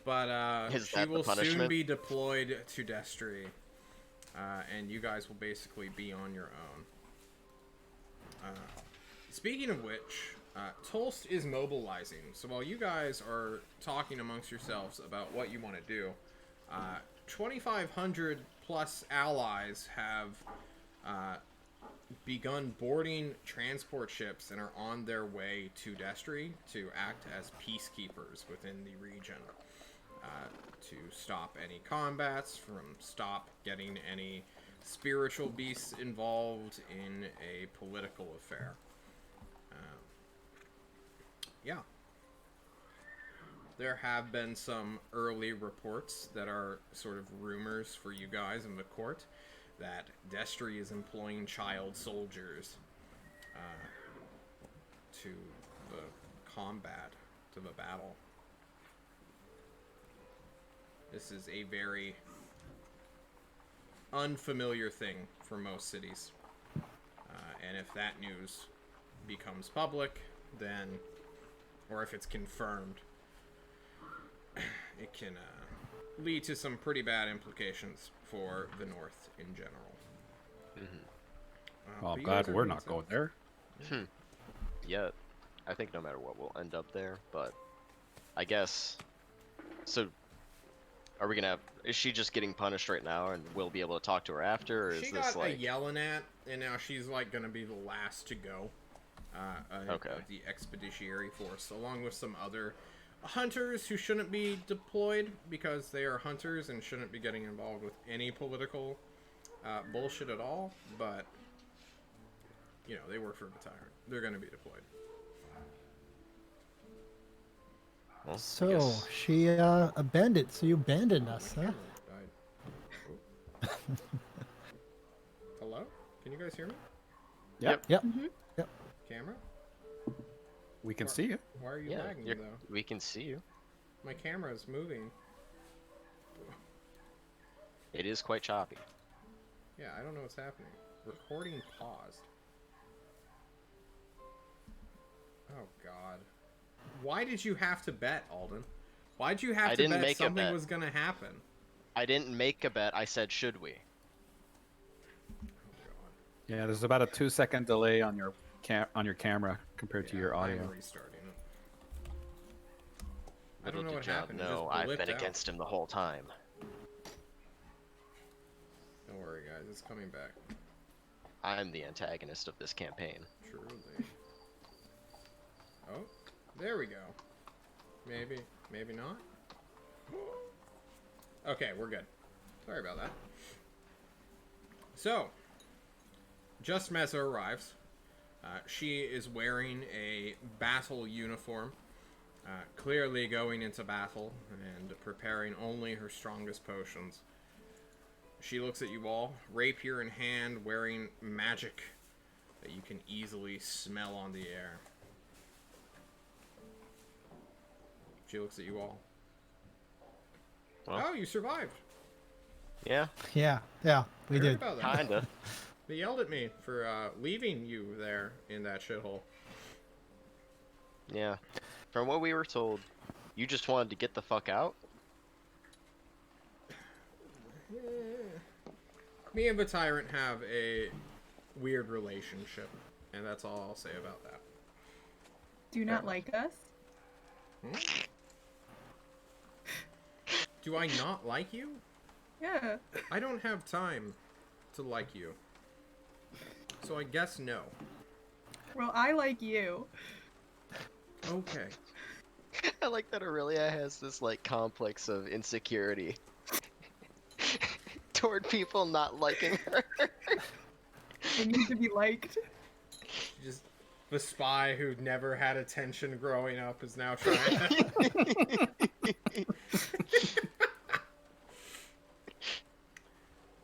[SPEAKER 1] But
[SPEAKER 3] Is
[SPEAKER 1] she
[SPEAKER 3] that the
[SPEAKER 1] will soon
[SPEAKER 3] punishment?
[SPEAKER 1] be deployed to Destry, and you guys will basically be on your own. Speaking of which, Tolst is mobilizing. So while you guys are talking amongst yourselves about what you want to do, 2,500 plus allies have begun boarding transport ships and are on their way to Destry to act as peacekeepers within the region. To stop any combats, stop getting any spiritual beasts involved in a political affair. Yeah. There have been some early reports that are sort of rumors for you guys in the court that Destry is employing child soldiers to the combat, to the battle. This is a very unfamiliar thing for most cities. And if that news becomes public, then, or if it's confirmed, it can lead to some pretty bad implications for the North in general.
[SPEAKER 2] Well, I'm
[SPEAKER 1] but you
[SPEAKER 2] glad
[SPEAKER 1] guys are
[SPEAKER 2] we're
[SPEAKER 1] doing
[SPEAKER 2] not
[SPEAKER 1] so.
[SPEAKER 2] going there.
[SPEAKER 3] Yeah, I think no matter what, we'll end up there. But I guess. So, are we gonna? Is she just getting punished right now, and we'll be able to talk to her after, or is
[SPEAKER 1] She
[SPEAKER 3] this
[SPEAKER 1] got
[SPEAKER 3] like?
[SPEAKER 1] a yelling at, and now she's like gonna be the last to go.
[SPEAKER 3] Okay.
[SPEAKER 1] Of the expeditionary force, along with some other hunters who shouldn't be deployed because they are hunters and shouldn't be getting involved with any political bullshit at all. But you know, they work for the tyrant. They're gonna be deployed.
[SPEAKER 3] Well, I
[SPEAKER 4] So
[SPEAKER 3] guess-
[SPEAKER 4] she abandoned. So you abandoned us, huh?
[SPEAKER 1] Died. Oh. Hello? Can you guys hear me?
[SPEAKER 2] Yep.
[SPEAKER 4] Yep.
[SPEAKER 5] Mhm.
[SPEAKER 4] Yep.
[SPEAKER 1] Camera?
[SPEAKER 2] We can see you.
[SPEAKER 1] Why are you
[SPEAKER 3] Yeah,
[SPEAKER 1] lagging
[SPEAKER 3] you're-
[SPEAKER 1] though?
[SPEAKER 3] we can see you.
[SPEAKER 1] My camera is moving.
[SPEAKER 3] It is quite choppy.
[SPEAKER 1] Yeah, I don't know what's happening. Recording paused. Oh god. Why did you have to bet, Alden? Why'd you have
[SPEAKER 3] I
[SPEAKER 1] to
[SPEAKER 3] didn't
[SPEAKER 1] bet
[SPEAKER 3] make a
[SPEAKER 1] something
[SPEAKER 3] bet.
[SPEAKER 1] was gonna happen?
[SPEAKER 3] I didn't make a bet. I said, should we?
[SPEAKER 1] Oh god.
[SPEAKER 2] Yeah, there's about a 2-second delay on your camera compared to
[SPEAKER 1] Yeah,
[SPEAKER 2] your audio.
[SPEAKER 1] I'm restarting it. I
[SPEAKER 3] Little
[SPEAKER 1] don't know
[SPEAKER 3] did
[SPEAKER 1] what
[SPEAKER 3] John
[SPEAKER 1] happened. It
[SPEAKER 3] know,
[SPEAKER 1] just
[SPEAKER 3] I've
[SPEAKER 1] blipped
[SPEAKER 3] been
[SPEAKER 1] out.
[SPEAKER 3] against him the whole time.
[SPEAKER 1] Don't worry, guys. It's coming back.
[SPEAKER 3] I'm the antagonist of this campaign.
[SPEAKER 1] Truly. Oh, there we go. Maybe, maybe not. Okay, we're good. Sorry about that. So, Just Meza arrives. She is wearing a battle uniform, clearly going into battle and preparing only her strongest potions. She looks at you all, rapier in hand, wearing magic that you can easily smell on the air. She looks at you all.
[SPEAKER 3] Well.
[SPEAKER 1] Oh, you survived.
[SPEAKER 3] Yeah,
[SPEAKER 4] Yeah. Yeah. We
[SPEAKER 1] I heard
[SPEAKER 4] did.
[SPEAKER 1] about that.
[SPEAKER 3] kinda.
[SPEAKER 1] They yelled at me for leaving you there in that shithole.
[SPEAKER 3] Yeah. From what we were told, you just wanted to get the fuck out?
[SPEAKER 1] Me and the Tyrant have a weird relationship, and that's all I'll say about that.
[SPEAKER 5] Do you not like us?
[SPEAKER 1] Do I not like you?
[SPEAKER 5] Yeah.
[SPEAKER 1] I don't have time to like you. So I guess no.
[SPEAKER 5] Well, I like you.
[SPEAKER 1] Okay.
[SPEAKER 3] I like that Aurelia has this, like, complex of insecurity toward people not liking her.
[SPEAKER 5] I need to be liked.
[SPEAKER 1] Just the spy who never had attention growing up is now trying to...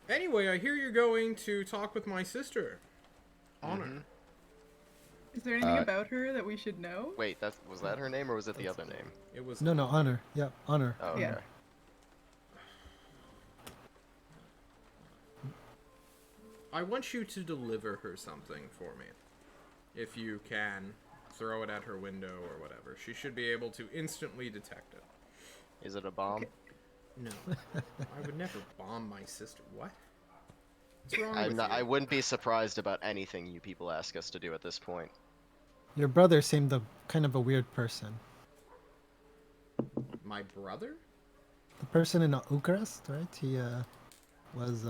[SPEAKER 1] Anyway, I hear you're going to talk with my sister. Honor.
[SPEAKER 5] Is there anything
[SPEAKER 2] Uh,
[SPEAKER 5] about her that we should know?
[SPEAKER 3] Wait, was that her name or was it the other name?
[SPEAKER 1] It was...
[SPEAKER 4] No, honor. Yeah, honor.
[SPEAKER 3] Oh, okay.
[SPEAKER 5] Yeah.
[SPEAKER 1] I want you to deliver her something for me. If you can, throw it at her window or whatever. She should be able to instantly detect it.
[SPEAKER 3] Is it a bomb?
[SPEAKER 1] No. I would never bomb my sister. What? What's wrong
[SPEAKER 3] I'm
[SPEAKER 1] with
[SPEAKER 3] not,
[SPEAKER 1] you?
[SPEAKER 3] I wouldn't be surprised about anything you people ask us to do at this point.
[SPEAKER 4] Your brother seemed kind of a weird person.
[SPEAKER 1] My brother?
[SPEAKER 4] The person in Eucharist, right? He was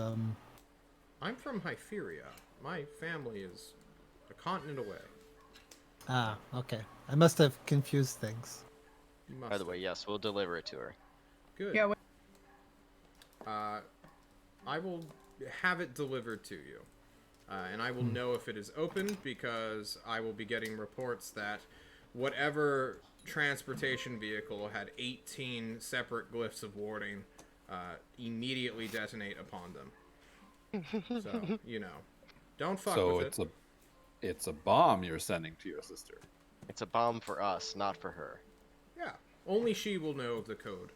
[SPEAKER 1] I'm from Hyperia. My family is a continent away.
[SPEAKER 4] Ah, okay. I must have confused things.
[SPEAKER 1] You must
[SPEAKER 3] By the way, yes, we'll deliver it to her.
[SPEAKER 1] Good.
[SPEAKER 5] Yeah.
[SPEAKER 1] I will have it delivered to you. And I will know if it is open because I will be getting reports that whatever transportation vehicle had 18 separate glyphs of warding immediately detonate upon them. So, you know, don't fuck
[SPEAKER 2] So
[SPEAKER 1] with it.
[SPEAKER 2] it's a bomb you're sending to your sister.
[SPEAKER 3] It's a bomb for us, not for her.
[SPEAKER 1] Yeah, only she will know the code.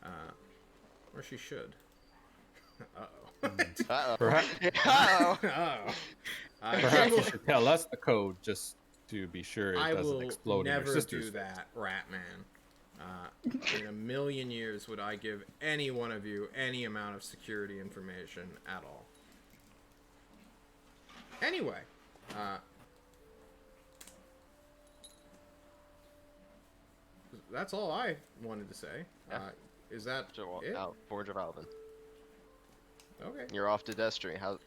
[SPEAKER 1] Or she should. Uh-oh.
[SPEAKER 3] Uh-oh.
[SPEAKER 2] Perhaps,
[SPEAKER 3] Uh-oh.
[SPEAKER 1] Uh-oh.
[SPEAKER 2] perhaps you should tell us the code just to be sure it
[SPEAKER 1] I
[SPEAKER 2] doesn't
[SPEAKER 1] will
[SPEAKER 2] explode in your
[SPEAKER 1] never
[SPEAKER 2] sister's
[SPEAKER 1] do that, Ratman. In a million years would I give any one of you any amount of security information at all. Anyway, that's all I wanted to say.
[SPEAKER 3] Yeah.
[SPEAKER 1] Is that it?
[SPEAKER 3] Forge of Alvin.
[SPEAKER 1] Okay.
[SPEAKER 3] You're off to Destry. How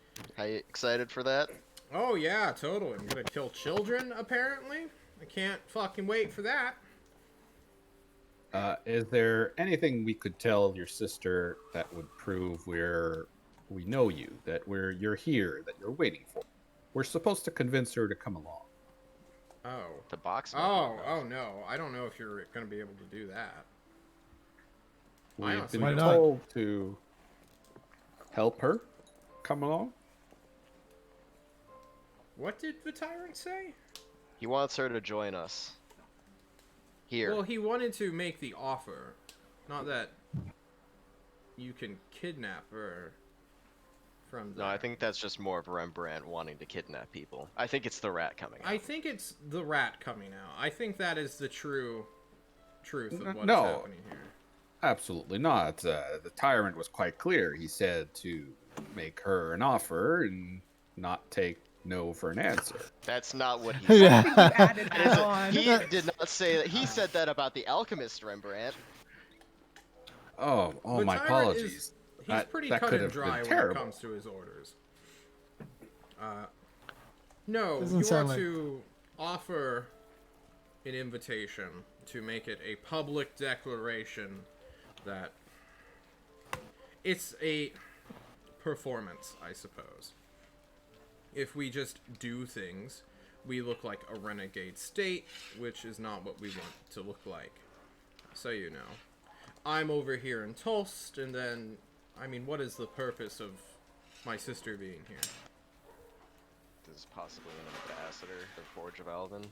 [SPEAKER 3] you excited for that?
[SPEAKER 1] Oh yeah, totally. I'm gonna kill children, apparently. I can't fucking wait for that.
[SPEAKER 2] Is there anything we could tell your sister that would prove we know you, that you're here, that you're waiting for? We're supposed to convince her to come along.
[SPEAKER 1] Oh.
[SPEAKER 3] The box.
[SPEAKER 1] Oh no. I don't know if you're gonna be able to do that. I
[SPEAKER 2] We've
[SPEAKER 1] honestly
[SPEAKER 2] been
[SPEAKER 4] don't.
[SPEAKER 2] told to help her come along.
[SPEAKER 1] What did the tyrant say?
[SPEAKER 3] He wants her to join us. Here.
[SPEAKER 1] Well, he wanted to make the offer. Not that you can kidnap her from there.
[SPEAKER 3] No, I think that's just more of Rembrandt wanting to kidnap people. I think it's the rat coming out.
[SPEAKER 1] I think it's the rat coming out. I think that is the truth of what's
[SPEAKER 2] No.
[SPEAKER 1] happening here.
[SPEAKER 2] Absolutely not. The tyrant was quite clear. He said to make her an offer and not take no for an answer.
[SPEAKER 3] That's not what he said.
[SPEAKER 5] You added that on.
[SPEAKER 3] He did not say that. He said that about the alchemist, Rembrandt.
[SPEAKER 2] Oh,
[SPEAKER 1] The
[SPEAKER 2] my
[SPEAKER 1] tyrant
[SPEAKER 2] apologies.
[SPEAKER 1] He's pretty
[SPEAKER 2] that
[SPEAKER 1] cut
[SPEAKER 2] could
[SPEAKER 1] and
[SPEAKER 2] have been
[SPEAKER 1] dry when it
[SPEAKER 2] terrible.
[SPEAKER 1] comes to his orders. No,
[SPEAKER 4] Doesn't
[SPEAKER 1] you
[SPEAKER 4] sound
[SPEAKER 1] are
[SPEAKER 4] like-
[SPEAKER 1] to offer an invitation to make it a public declaration that it's a performance, I suppose. If we just do things, we look like a renegade state, which is not what we want to look like. So you know. I'm over here in Tolst, and then, I mean, what is the purpose of my sister being here?
[SPEAKER 3] This is possibly an ambassador of Forge of Alvin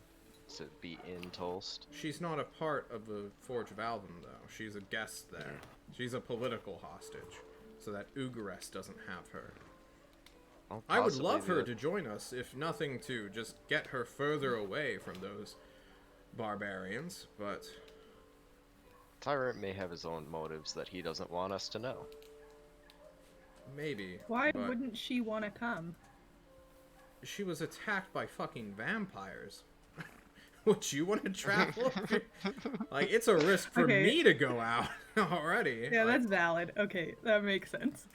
[SPEAKER 3] to be in Tolst.
[SPEAKER 1] She's not a part of the Forge of Alvin, though. She's a guest there. She's a political hostage, so that Ugares doesn't have her.
[SPEAKER 3] Well,
[SPEAKER 1] I would
[SPEAKER 3] possibly
[SPEAKER 1] love her
[SPEAKER 3] the-
[SPEAKER 1] to join us, if nothing to just get her further away from those barbarians, but
[SPEAKER 3] Tyrant may have his own motives that he doesn't want us to know.
[SPEAKER 1] maybe.
[SPEAKER 5] Why
[SPEAKER 1] but
[SPEAKER 5] wouldn't she want to come?
[SPEAKER 1] she was attacked by fucking vampires? Would you want to travel? Like, it's a risk for
[SPEAKER 5] Okay.
[SPEAKER 1] me to go out already.
[SPEAKER 5] Yeah,
[SPEAKER 1] Like,
[SPEAKER 5] that's valid. Okay, that makes sense.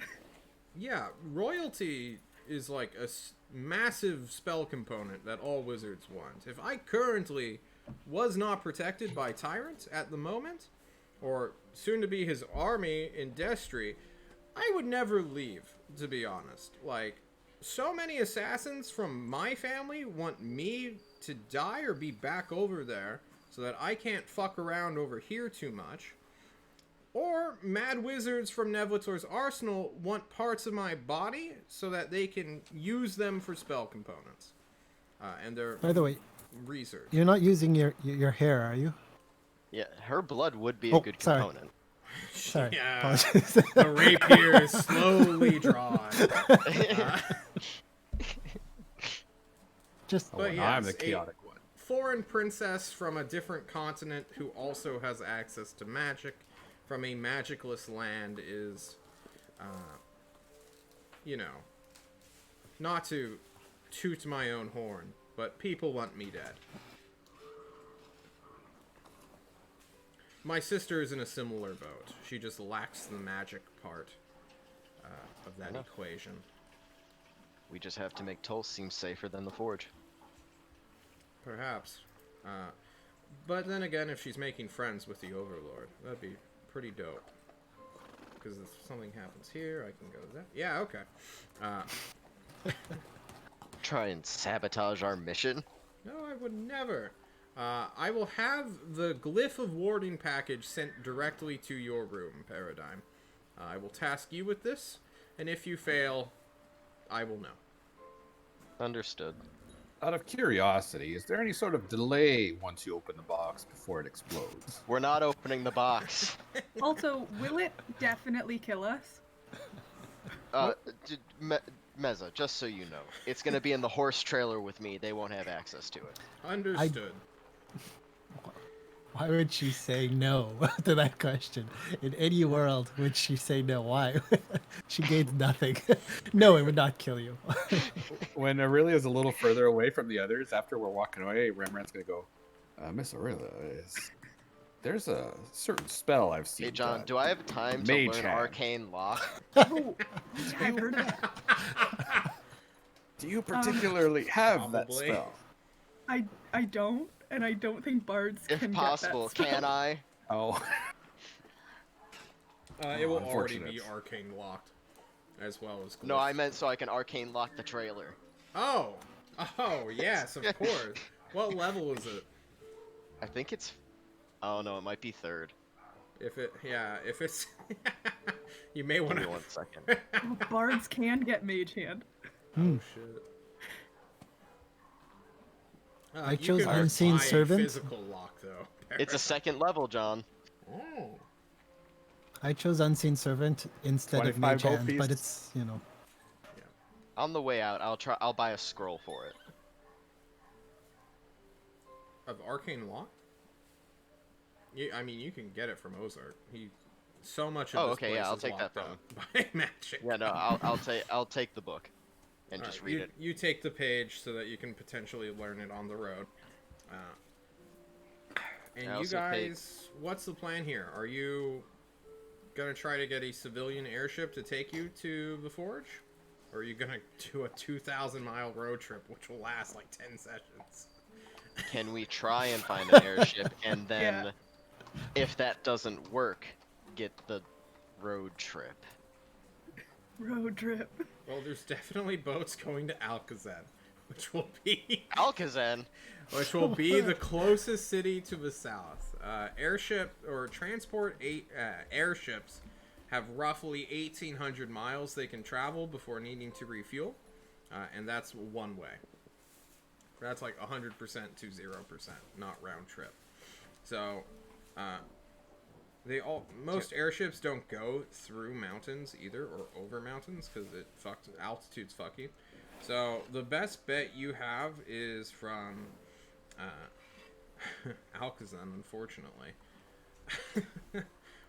[SPEAKER 1] yeah, royalty is like a massive spell component that all wizards want. If I currently was not protected by tyrants at the moment, or soon to be his army in Destry, I would never leave, to be honest. Like, so many assassins from my family want me to die or be back over there so that I can't fuck around over here too much. Or mad wizards from Nevlator's arsenal want parts of my body so that they can use them for spell components. And they're
[SPEAKER 4] By the way,
[SPEAKER 1] research.
[SPEAKER 4] you're not using your hair, are you?
[SPEAKER 3] Yeah, her blood would be
[SPEAKER 4] Oh,
[SPEAKER 3] a good
[SPEAKER 4] sorry.
[SPEAKER 3] component.
[SPEAKER 4] Sorry.
[SPEAKER 1] Yeah,
[SPEAKER 4] Apologies.
[SPEAKER 1] the rapier is slowly drawn.
[SPEAKER 4] Just
[SPEAKER 2] Oh,
[SPEAKER 1] But
[SPEAKER 2] and
[SPEAKER 1] yes,
[SPEAKER 2] I'm the
[SPEAKER 1] a
[SPEAKER 2] chaotic one.
[SPEAKER 1] foreign princess from a different continent who also has access to magic from a magicless land is, you know, not to toot my own horn, but people want me dead. My sister is in a similar boat. She just lacks the magic part of that
[SPEAKER 3] Enough.
[SPEAKER 1] equation.
[SPEAKER 3] We just have to make Tolst seem safer than the Forge.
[SPEAKER 1] Perhaps. But then again, if she's making friends with the Overlord, that'd be pretty dope. Because if something happens here, I can go to that. Yeah, okay.
[SPEAKER 3] Try and sabotage our mission?
[SPEAKER 1] No, I would never. I will have the Glyph of Warding package sent directly to your room, Paradigm. I will task you with this, and if you fail, I will know.
[SPEAKER 3] Understood.
[SPEAKER 2] Out of curiosity, is there any sort of delay once you open the box before it explodes?
[SPEAKER 3] We're not opening the box.
[SPEAKER 5] Also, will it definitely kill us?
[SPEAKER 3] Meza, just so you know, it's gonna be in the horse trailer with me. They won't have access to it.
[SPEAKER 1] Understood.
[SPEAKER 4] why would she say no to that question? In any world, would she say no? Why? She gains nothing. No, it would not kill you.
[SPEAKER 2] When Aurelia is a little further away from the others, after we're walking away, Rembrandt's gonna go, Miss Aurelia, there's a certain spell I've seen.
[SPEAKER 3] Hey John, do I have time to
[SPEAKER 2] Mage
[SPEAKER 3] learn
[SPEAKER 2] hand.
[SPEAKER 3] Arcane Lock?
[SPEAKER 5] Oh, I've heard of that.
[SPEAKER 2] Do you particularly have that
[SPEAKER 1] Probably.
[SPEAKER 2] spell?
[SPEAKER 5] I don't, and I don't think bards
[SPEAKER 3] If
[SPEAKER 5] can
[SPEAKER 3] possible,
[SPEAKER 5] get that
[SPEAKER 3] can I?
[SPEAKER 2] Oh.
[SPEAKER 1] It will already be
[SPEAKER 2] Unfortunate.
[SPEAKER 1] arcane locked, as well as.
[SPEAKER 3] No,
[SPEAKER 1] Glyph.
[SPEAKER 3] I meant so I can Arcane Lock the trailer.
[SPEAKER 1] Oh, yes, of course. What level is it?
[SPEAKER 3] I think it's... Oh no, it might be third.
[SPEAKER 1] If it's, you may
[SPEAKER 3] Give
[SPEAKER 1] want
[SPEAKER 3] me
[SPEAKER 1] to.
[SPEAKER 3] 1 second.
[SPEAKER 5] Oh, bards can get mage hand.
[SPEAKER 1] Oh shit.
[SPEAKER 4] I
[SPEAKER 1] You
[SPEAKER 4] chose
[SPEAKER 1] can
[SPEAKER 4] Unseen
[SPEAKER 1] buy
[SPEAKER 4] Servant.
[SPEAKER 1] Physical lock though.
[SPEAKER 3] It's a second level, John.
[SPEAKER 1] Oh.
[SPEAKER 4] I chose Unseen Servant instead of
[SPEAKER 2] 25
[SPEAKER 4] Mage
[SPEAKER 2] gold
[SPEAKER 4] Hand,
[SPEAKER 2] pieces.
[SPEAKER 4] but it's, you know.
[SPEAKER 3] On the way out, I'll buy a scroll for it.
[SPEAKER 1] Of arcane lock. I mean, you can get it from Ozark. So much of
[SPEAKER 3] Oh,
[SPEAKER 1] this
[SPEAKER 3] okay,
[SPEAKER 1] place
[SPEAKER 3] yeah, I'll
[SPEAKER 1] is
[SPEAKER 3] take that
[SPEAKER 1] locked up by magic.
[SPEAKER 3] Yeah, no, I'll take the book and
[SPEAKER 1] All
[SPEAKER 3] just
[SPEAKER 1] right,
[SPEAKER 3] read
[SPEAKER 1] you,
[SPEAKER 3] it.
[SPEAKER 1] You take the page so that you can potentially learn it on the road. And
[SPEAKER 3] I
[SPEAKER 1] you
[SPEAKER 3] also take-
[SPEAKER 1] guys, what's the plan here? Are you gonna try to get a civilian airship to take you to the forge? Or are you gonna do a 2,000-mile road trip, which will last like 10 sessions?
[SPEAKER 3] Can we try and find an airship and then,
[SPEAKER 5] Yeah.
[SPEAKER 3] if that doesn't work, get the road trip?
[SPEAKER 5] Road trip.
[SPEAKER 1] Well, there's definitely boats going to Alcazar, which will be
[SPEAKER 3] Alcazan.
[SPEAKER 1] the closest city to the south. Airship or transport airships have roughly 1,800 miles they can travel before needing to refuel, and that's one way. That's like 100% to 0%, not round trip. So, most airships don't go through mountains either, or over mountains, because altitude's fucky. So the best bet you have is from Alcazan, unfortunately.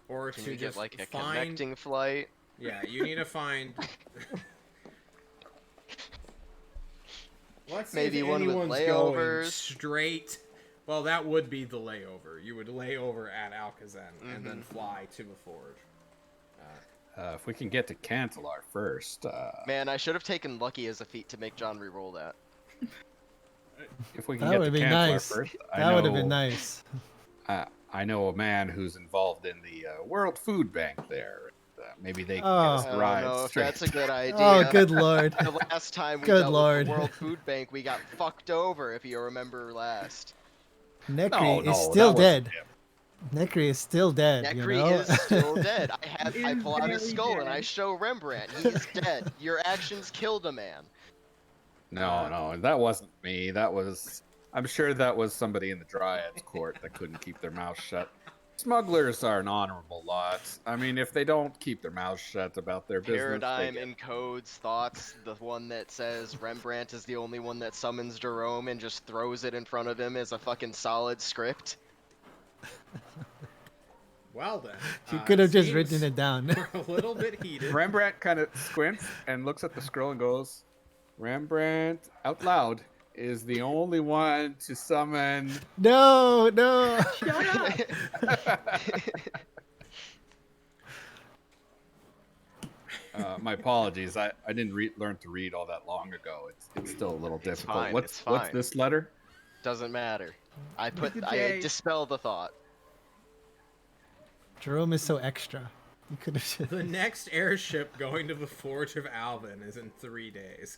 [SPEAKER 1] Or
[SPEAKER 3] Can
[SPEAKER 1] to
[SPEAKER 3] we
[SPEAKER 1] just
[SPEAKER 3] get like a
[SPEAKER 1] find.
[SPEAKER 3] connecting flight?
[SPEAKER 1] Yeah, you need to find. Let's see
[SPEAKER 3] Maybe
[SPEAKER 1] if
[SPEAKER 3] one with
[SPEAKER 1] anyone's going
[SPEAKER 3] layovers.
[SPEAKER 1] straight. Well, that would be the layover. You would lay over at Alcazan and then fly to the forge.
[SPEAKER 2] If we can get to Cantelar first,
[SPEAKER 3] Man, I should have taken Lucky as a feat to make John reroll that.
[SPEAKER 2] if we can
[SPEAKER 4] That
[SPEAKER 2] get
[SPEAKER 4] would
[SPEAKER 2] to
[SPEAKER 4] have been
[SPEAKER 2] Cantelar
[SPEAKER 4] nice.
[SPEAKER 2] first,
[SPEAKER 4] That would have been nice.
[SPEAKER 2] I know a man who's involved in the World Food Bank there. Maybe they can
[SPEAKER 4] Oh.
[SPEAKER 2] get us
[SPEAKER 3] I don't
[SPEAKER 2] rides
[SPEAKER 3] know if
[SPEAKER 2] straight.
[SPEAKER 3] that's a good idea.
[SPEAKER 4] Oh, good lord.
[SPEAKER 3] The last time we
[SPEAKER 4] Good
[SPEAKER 3] dealt
[SPEAKER 4] lord.
[SPEAKER 3] with the World Food Bank, we got fucked over, if you remember last.
[SPEAKER 4] Necri is
[SPEAKER 2] No,
[SPEAKER 4] still
[SPEAKER 2] that wasn't
[SPEAKER 4] dead.
[SPEAKER 2] him.
[SPEAKER 4] Necri is still dead, you
[SPEAKER 3] Necri
[SPEAKER 4] know?
[SPEAKER 3] is still dead. I
[SPEAKER 5] Is
[SPEAKER 3] pull out his
[SPEAKER 5] very
[SPEAKER 3] skull and I
[SPEAKER 5] dead.
[SPEAKER 3] show Rembrandt. He's dead. Your actions killed a man.
[SPEAKER 2] No, that wasn't me. That was. I'm sure that was somebody in the Dryad's court that couldn't keep their mouth shut. Smugglers are an honorable lot. I mean, if they don't keep their mouths shut about their business,
[SPEAKER 3] Paradigm
[SPEAKER 2] they get...
[SPEAKER 3] encodes thoughts. The one that says Rembrandt is the only one that summons Jerome and just throws it in front of him as a fucking solid script.
[SPEAKER 1] Well then,
[SPEAKER 4] You could have just
[SPEAKER 1] seems
[SPEAKER 4] written it down.
[SPEAKER 1] we're a little bit heated.
[SPEAKER 2] Rembrandt kind of squints and looks at the scroll and goes, Rembrandt, out loud, is the only one to summon...
[SPEAKER 4] No, no.
[SPEAKER 5] Shut up!
[SPEAKER 2] My apologies. I didn't learn to read all that long ago. It's still a little difficult.
[SPEAKER 3] fine,
[SPEAKER 2] What's
[SPEAKER 3] it's fine.
[SPEAKER 2] this letter?
[SPEAKER 3] Doesn't matter. I
[SPEAKER 5] J.
[SPEAKER 3] dispel the thought.
[SPEAKER 4] Jerome is so extra. You could have.
[SPEAKER 1] The next airship going to the Forge of Alvin is in 3 days.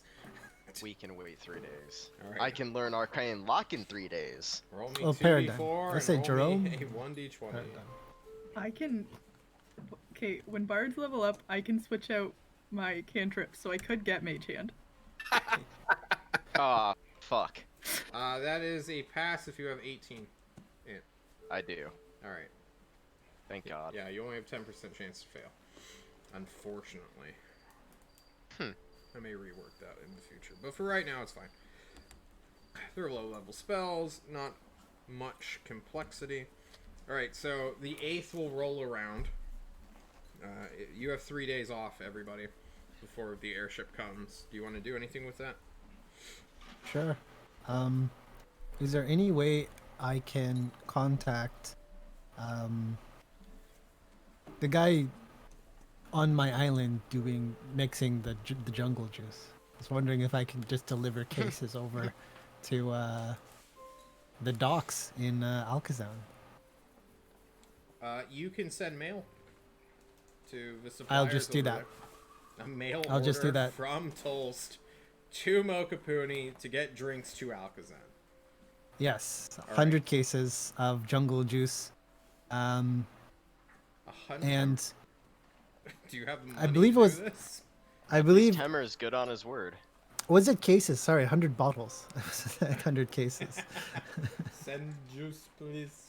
[SPEAKER 3] We can wait 3 days.
[SPEAKER 1] Alright.
[SPEAKER 3] I can learn Arcane Lock in 3 days.
[SPEAKER 1] Roll me
[SPEAKER 4] Oh,
[SPEAKER 1] 2d4
[SPEAKER 4] Paradigm. I
[SPEAKER 1] and
[SPEAKER 4] said
[SPEAKER 1] roll
[SPEAKER 4] Jerome.
[SPEAKER 1] me a 1d20.
[SPEAKER 5] I can. Okay, when bards level up, I can switch out my cantrips, so I could get Mage Hand.
[SPEAKER 3] Ah, fuck.
[SPEAKER 1] That is a pass if you have 18.
[SPEAKER 3] I do.
[SPEAKER 1] Alright.
[SPEAKER 3] Thank God.
[SPEAKER 1] Yeah, you only have 10% chance to fail. Unfortunately. I may rework that in the future. But for right now, it's fine. They're low-level spells, not much complexity. Alright, so the 8th will roll around. You have 3 days off, everybody, before the airship comes. Do you want to do anything with that?
[SPEAKER 4] Sure. Is there any way I can contact the guy on my island mixing the jungle juice? I was wondering if I can just deliver cases over to the docks in Alcazan.
[SPEAKER 1] You can send mail to the suppliers.
[SPEAKER 4] I'll just do
[SPEAKER 1] over
[SPEAKER 4] that.
[SPEAKER 1] there. A mail
[SPEAKER 4] I'll just do
[SPEAKER 1] order
[SPEAKER 4] that.
[SPEAKER 1] from Tolst to Mokapuni to get drinks to Alcazan.
[SPEAKER 4] Yes,
[SPEAKER 1] right.
[SPEAKER 4] 100 cases of jungle juice.
[SPEAKER 1] 100.
[SPEAKER 4] And
[SPEAKER 1] Do you have the money
[SPEAKER 4] I believe it
[SPEAKER 1] to
[SPEAKER 4] was-
[SPEAKER 1] do this?
[SPEAKER 4] I believe,
[SPEAKER 3] Temer is good on his word.
[SPEAKER 4] was it cases? Sorry, 100 bottles. 100 cases.
[SPEAKER 1] Send juice, please.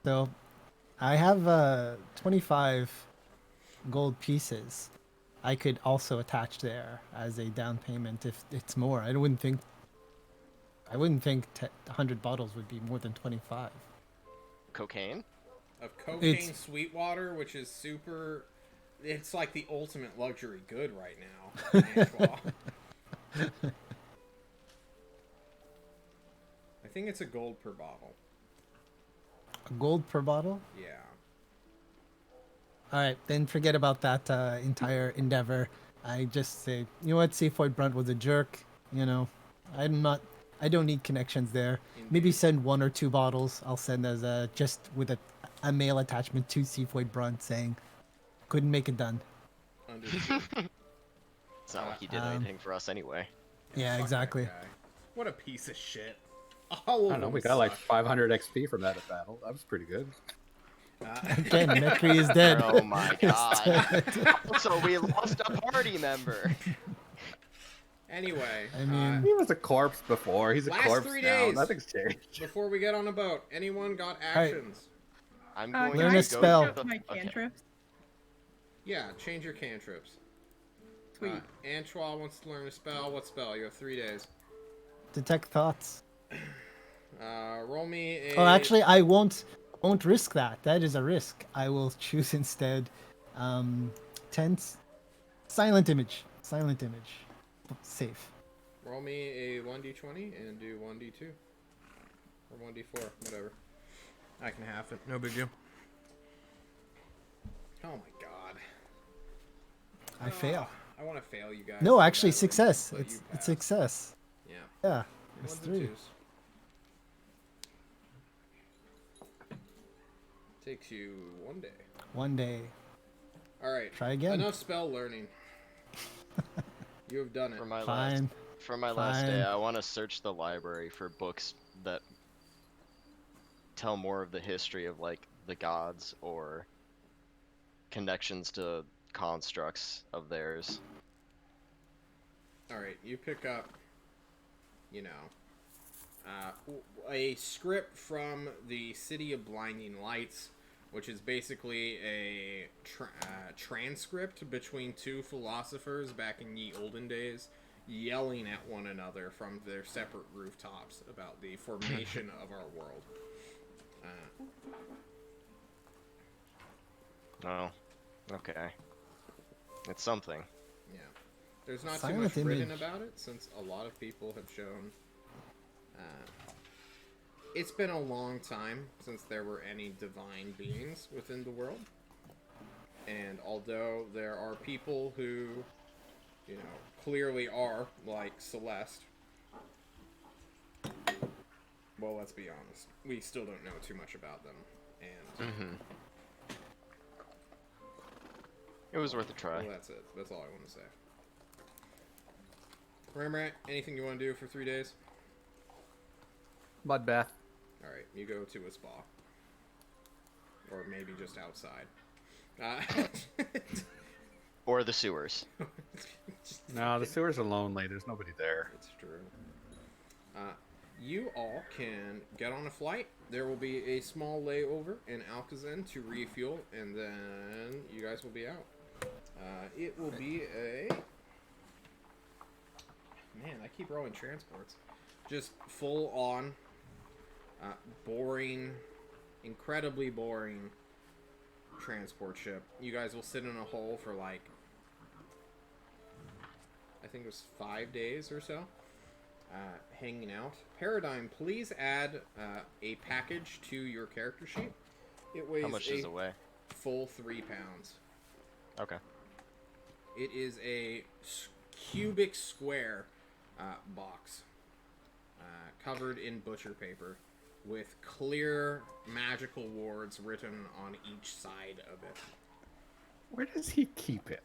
[SPEAKER 4] So, I have 25 gold pieces. I could also attach there as a down payment if it's more. I wouldn't think 100 bottles would be more than 25.
[SPEAKER 3] Cocaine?
[SPEAKER 1] Of cocaine
[SPEAKER 4] It's-
[SPEAKER 1] Sweetwater, which is super... It's like the ultimate luxury good right now. Antoine. I think it's a gold per bottle.
[SPEAKER 4] A gold per bottle?
[SPEAKER 1] Yeah.
[SPEAKER 4] All right, then forget about that entire endeavor. I just say, you know what, Seafoyd Brunt was a jerk. You know, I don't need connections there. Maybe send 1 or 2 bottles. I'll send as just with a mail attachment to Seafoyd Brunt saying, couldn't make it done.
[SPEAKER 1] Understood.
[SPEAKER 3] It's not like he did
[SPEAKER 4] Um,
[SPEAKER 3] anything for us anyway.
[SPEAKER 4] Yeah,
[SPEAKER 1] Fuck that
[SPEAKER 4] exactly.
[SPEAKER 1] guy. What a piece of shit. All
[SPEAKER 2] I don't know. We got like 500 XP from that battle. That was pretty good.
[SPEAKER 4] Again, Necri is dead.
[SPEAKER 3] Oh my god. So we lost a party member.
[SPEAKER 1] Anyway,
[SPEAKER 4] I mean-
[SPEAKER 2] He was a corpse before. He's a
[SPEAKER 1] Last
[SPEAKER 2] corpse
[SPEAKER 1] 3
[SPEAKER 2] now.
[SPEAKER 1] days.
[SPEAKER 2] Nothing's changed.
[SPEAKER 1] before we get on a boat, anyone got
[SPEAKER 4] right.
[SPEAKER 1] actions?
[SPEAKER 3] I'm
[SPEAKER 5] Can
[SPEAKER 3] going
[SPEAKER 4] Learn
[SPEAKER 5] I
[SPEAKER 3] to
[SPEAKER 4] a
[SPEAKER 3] go
[SPEAKER 4] spell.
[SPEAKER 5] switch
[SPEAKER 3] to
[SPEAKER 5] out
[SPEAKER 3] the...
[SPEAKER 5] my
[SPEAKER 3] okay.
[SPEAKER 5] cantrips?
[SPEAKER 1] Yeah, change your cantrips.
[SPEAKER 5] Sweet.
[SPEAKER 1] Antoine wants to learn a spell. What spell? You have 3 days.
[SPEAKER 4] Detect thoughts.
[SPEAKER 1] Roll me a...
[SPEAKER 4] Oh, actually, I won't risk that. That is a risk. I will choose instead tense silent image. Silent image. Safe.
[SPEAKER 1] Roll me a 1d20 and do 1d2. Or 1d4, whatever. I can half it. No big deal. Oh my god.
[SPEAKER 4] I fail.
[SPEAKER 1] I want to fail you guys.
[SPEAKER 4] No,
[SPEAKER 1] so
[SPEAKER 4] actually,
[SPEAKER 1] badly,
[SPEAKER 4] success.
[SPEAKER 1] but
[SPEAKER 4] It's
[SPEAKER 1] you
[SPEAKER 4] it's
[SPEAKER 1] passed.
[SPEAKER 4] success.
[SPEAKER 1] Yeah.
[SPEAKER 4] Yeah, it's
[SPEAKER 1] Ones and
[SPEAKER 4] 3.
[SPEAKER 1] twos. Takes you 1 day.
[SPEAKER 4] 1 day.
[SPEAKER 1] All right.
[SPEAKER 4] Try again.
[SPEAKER 1] Enough spell learning. You have done it.
[SPEAKER 3] For my
[SPEAKER 4] Fine.
[SPEAKER 3] last day,
[SPEAKER 4] Fine.
[SPEAKER 3] I want to search the library for books that tell more of the history of like the gods or connections to constructs of theirs.
[SPEAKER 1] All right. You pick up, you know, a script from the City of Blinding Lights, which is basically a transcript between two philosophers back in ye olden days, yelling at one another from their separate rooftops about the formation of our world.
[SPEAKER 3] Oh, okay. It's something.
[SPEAKER 1] Yeah. There's not too
[SPEAKER 4] Silent
[SPEAKER 1] much written
[SPEAKER 4] image.
[SPEAKER 1] about it, since a lot of people have shown... it's been a long time since there were any divine beings within the world. And although there are people who, you know, clearly are, like Celeste... Well, let's be honest. We still don't know too much about them. And...
[SPEAKER 3] It was worth a try.
[SPEAKER 1] Well, that's it. That's all I want to say. Rembrandt, anything you want to do for 3 days?
[SPEAKER 2] Mud bath.
[SPEAKER 1] Alright, you go to a spa. Or maybe just outside.
[SPEAKER 3] Or the sewers.
[SPEAKER 2] No, the sewers are lonely. There's nobody there.
[SPEAKER 1] It's true. You all can get on a flight. There will be a small layover in Alcazan to refuel, and then you guys will be out. It will be a... Man, I keep rolling transports. Just full on, boring, incredibly boring transport ship. You guys will sit in a hole for like, I think it was 5 days or so, hanging out. Paradigm, please add a package to your character sheet. It weighs
[SPEAKER 3] How much does it weigh?
[SPEAKER 1] full 3 pounds.
[SPEAKER 3] Okay.
[SPEAKER 1] It is a cubic square box covered in butcher paper with clear magical words written on each side of it.
[SPEAKER 2] Where does he keep it?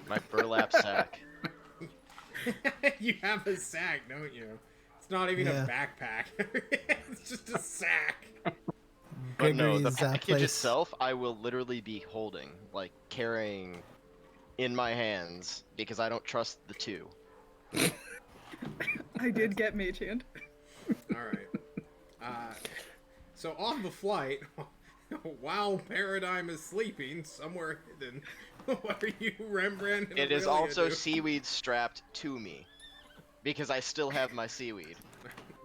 [SPEAKER 3] My burlap sack.
[SPEAKER 1] You have a sack, don't you? It's not even
[SPEAKER 4] Yeah.
[SPEAKER 1] a backpack. It's just a sack.
[SPEAKER 3] But no, the
[SPEAKER 4] Gregory's,
[SPEAKER 3] package
[SPEAKER 4] place.
[SPEAKER 3] itself, I will literally be holding, like carrying in my hands, because I don't trust the two.
[SPEAKER 5] I did get Mage Hand.
[SPEAKER 1] Alright. So on the flight, while Paradigm is sleeping somewhere hidden, what are you, Rembrandt? and
[SPEAKER 3] It is
[SPEAKER 1] Aurelia
[SPEAKER 3] also
[SPEAKER 1] do?
[SPEAKER 3] seaweed strapped to me, because I still have my seaweed.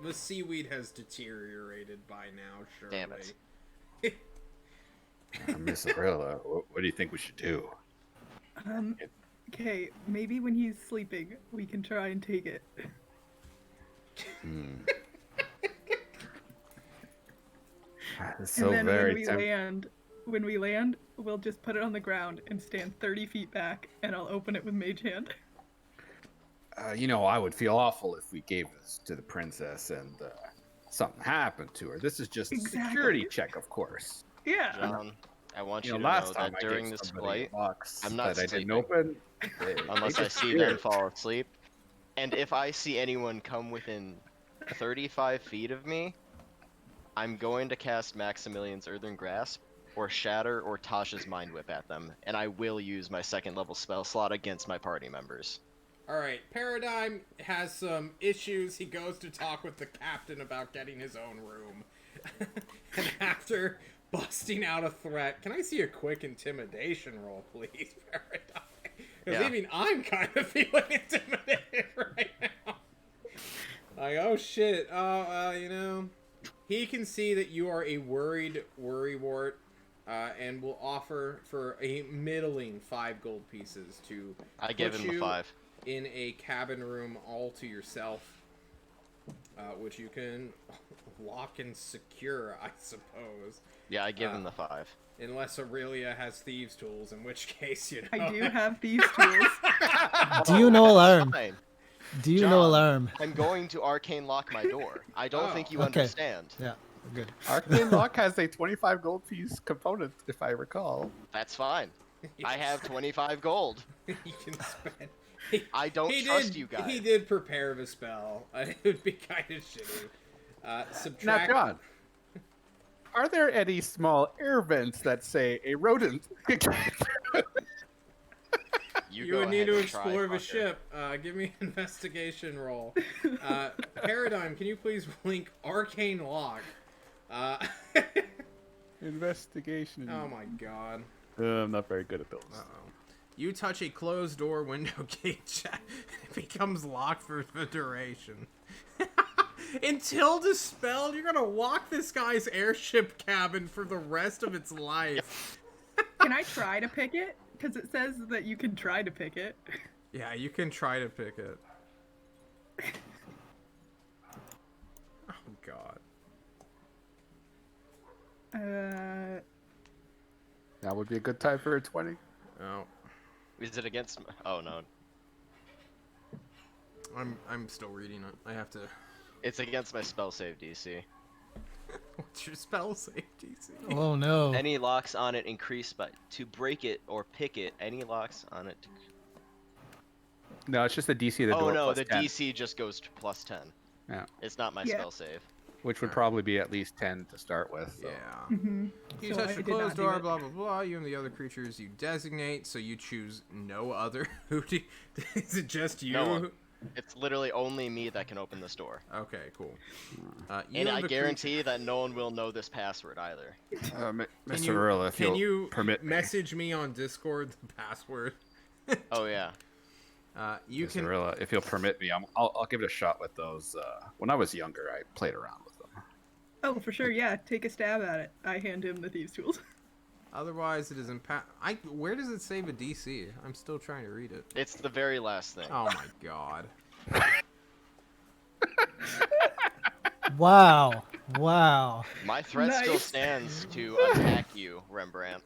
[SPEAKER 1] The seaweed has deteriorated by now, surely.
[SPEAKER 3] Damn it.
[SPEAKER 2] Miss Arilla, what do you think we should do?
[SPEAKER 5] Okay, maybe when he's sleeping, we can try and take it.
[SPEAKER 2] It's so
[SPEAKER 5] and then
[SPEAKER 2] very
[SPEAKER 5] when we land, we'll just put it on the ground and stand 30 feet back, and I'll open it with Mage Hand.
[SPEAKER 2] You know, I would feel awful if we gave this to the princess and something happened to her. This is just a security check, of course.
[SPEAKER 5] Yeah.
[SPEAKER 3] John, I want
[SPEAKER 2] You
[SPEAKER 3] you
[SPEAKER 2] know,
[SPEAKER 3] to
[SPEAKER 2] last
[SPEAKER 3] know
[SPEAKER 2] time
[SPEAKER 3] that
[SPEAKER 2] I
[SPEAKER 3] during
[SPEAKER 2] gave
[SPEAKER 3] this
[SPEAKER 2] somebody a
[SPEAKER 3] flight,
[SPEAKER 2] box
[SPEAKER 3] I'm not
[SPEAKER 2] that I didn't
[SPEAKER 3] sleeping.
[SPEAKER 2] open,
[SPEAKER 3] unless I see them fall asleep, and if I see anyone come within 35 feet of me, I'm going to cast Maximilian's Earthen Grasp, or Shatter, or Tasha's Mind Whip at them, and I will use my second level spell slot against my party members.
[SPEAKER 1] Alright, Paradigm has some issues. He goes to talk with the captain about getting his own room. And after busting out a threat, can I see a quick intimidation roll, please, Paradigm? Because
[SPEAKER 3] Yeah.
[SPEAKER 1] even I'm kind of feeling intimidated right now. Like, oh shit, you know, he can see that you are a worried worrywart, and will offer for a middling 5 gold pieces to
[SPEAKER 3] I give
[SPEAKER 1] put
[SPEAKER 3] him the
[SPEAKER 1] you
[SPEAKER 3] 5.
[SPEAKER 1] in a cabin room all to yourself, which you can lock and secure, I suppose.
[SPEAKER 3] Yeah, I give him the 5.
[SPEAKER 1] Unless Aurelia has thieves' tools, in which case, you know.
[SPEAKER 5] I do have these tools.
[SPEAKER 4] Do you know alarm?
[SPEAKER 3] Fine.
[SPEAKER 4] Do you
[SPEAKER 3] John,
[SPEAKER 4] know alarm?
[SPEAKER 3] I'm going to arcane lock my door. I don't
[SPEAKER 1] Oh.
[SPEAKER 3] think you
[SPEAKER 4] Okay.
[SPEAKER 3] understand.
[SPEAKER 4] Yeah. Good.
[SPEAKER 2] Arcane Lock has a 25 gold piece component, if I recall.
[SPEAKER 3] That's fine. I have 25 gold.
[SPEAKER 1] You can spend. He,
[SPEAKER 3] I don't
[SPEAKER 1] he
[SPEAKER 3] trust
[SPEAKER 1] did,
[SPEAKER 3] you guys.
[SPEAKER 1] He did prepare the spell. It would be kind of shitty.
[SPEAKER 2] Now,
[SPEAKER 1] Subtract.
[SPEAKER 2] John, are there any small air vents that say a rodent?
[SPEAKER 1] You
[SPEAKER 3] go
[SPEAKER 1] would need
[SPEAKER 3] ahead
[SPEAKER 1] to
[SPEAKER 3] and try,
[SPEAKER 1] explore the
[SPEAKER 3] fucker.
[SPEAKER 1] ship. Give me an investigation roll. Paradigm, can you please link Arcane Lock?
[SPEAKER 2] Investigation.
[SPEAKER 1] Oh my god.
[SPEAKER 2] I'm not very good at those.
[SPEAKER 1] Uh-oh. You touch a closed door window gate, it becomes locked for the duration. Until dispelled, you're gonna lock this guy's airship cabin for the rest of its life.
[SPEAKER 5] Can I try to pick it? Because it says that you can try to pick it.
[SPEAKER 1] Yeah, you can try to pick it. Oh god.
[SPEAKER 2] That would be a good time for a 20.
[SPEAKER 1] Oh,
[SPEAKER 3] Is it against? Oh no,
[SPEAKER 1] I'm still reading it. I have to.
[SPEAKER 3] it's against my spell save DC.
[SPEAKER 1] What's your spell save DC?
[SPEAKER 4] Oh no.
[SPEAKER 3] Any locks on it increase by to break it or pick it. Any locks on it.
[SPEAKER 2] No, it's just the DC of the door
[SPEAKER 3] Oh no,
[SPEAKER 2] plus
[SPEAKER 3] the
[SPEAKER 2] 10,
[SPEAKER 3] DC just goes to +10.
[SPEAKER 2] Yeah.
[SPEAKER 3] It's not my
[SPEAKER 5] Yeah.
[SPEAKER 3] spell save.
[SPEAKER 2] which would probably be at least 10 to start with. So.
[SPEAKER 1] Yeah.
[SPEAKER 5] Mm-hmm.
[SPEAKER 1] You
[SPEAKER 5] So I
[SPEAKER 1] touch the
[SPEAKER 5] did not
[SPEAKER 1] closed
[SPEAKER 5] do
[SPEAKER 1] door,
[SPEAKER 5] it.
[SPEAKER 1] blah blah blah. You and the other creatures you designate, so you choose no other. Who do? Is it just you?
[SPEAKER 3] No one. It's literally only me that can open this door.
[SPEAKER 1] Okay, cool. You
[SPEAKER 3] And I
[SPEAKER 1] the
[SPEAKER 3] guarantee that no one will know this password either.
[SPEAKER 2] Mr. Arilla, if
[SPEAKER 1] can
[SPEAKER 2] you'll
[SPEAKER 1] you
[SPEAKER 2] permit me.
[SPEAKER 1] message me on Discord the password?
[SPEAKER 3] Oh yeah.
[SPEAKER 1] You
[SPEAKER 2] Mr.
[SPEAKER 1] can.
[SPEAKER 2] Arilla, if you'll permit me, I'll give it a shot with those. When I was younger, I played around with them.
[SPEAKER 5] Oh, for sure, yeah. Take a stab at it. I hand him the thieves' tools.
[SPEAKER 1] Otherwise, it is Where does it save a DC? I'm still trying to read it.
[SPEAKER 3] It's the very last thing.
[SPEAKER 1] Oh my god.
[SPEAKER 4] Wow. Wow.
[SPEAKER 3] My threat still
[SPEAKER 5] Nice.
[SPEAKER 3] stands to attack you, Rembrandt.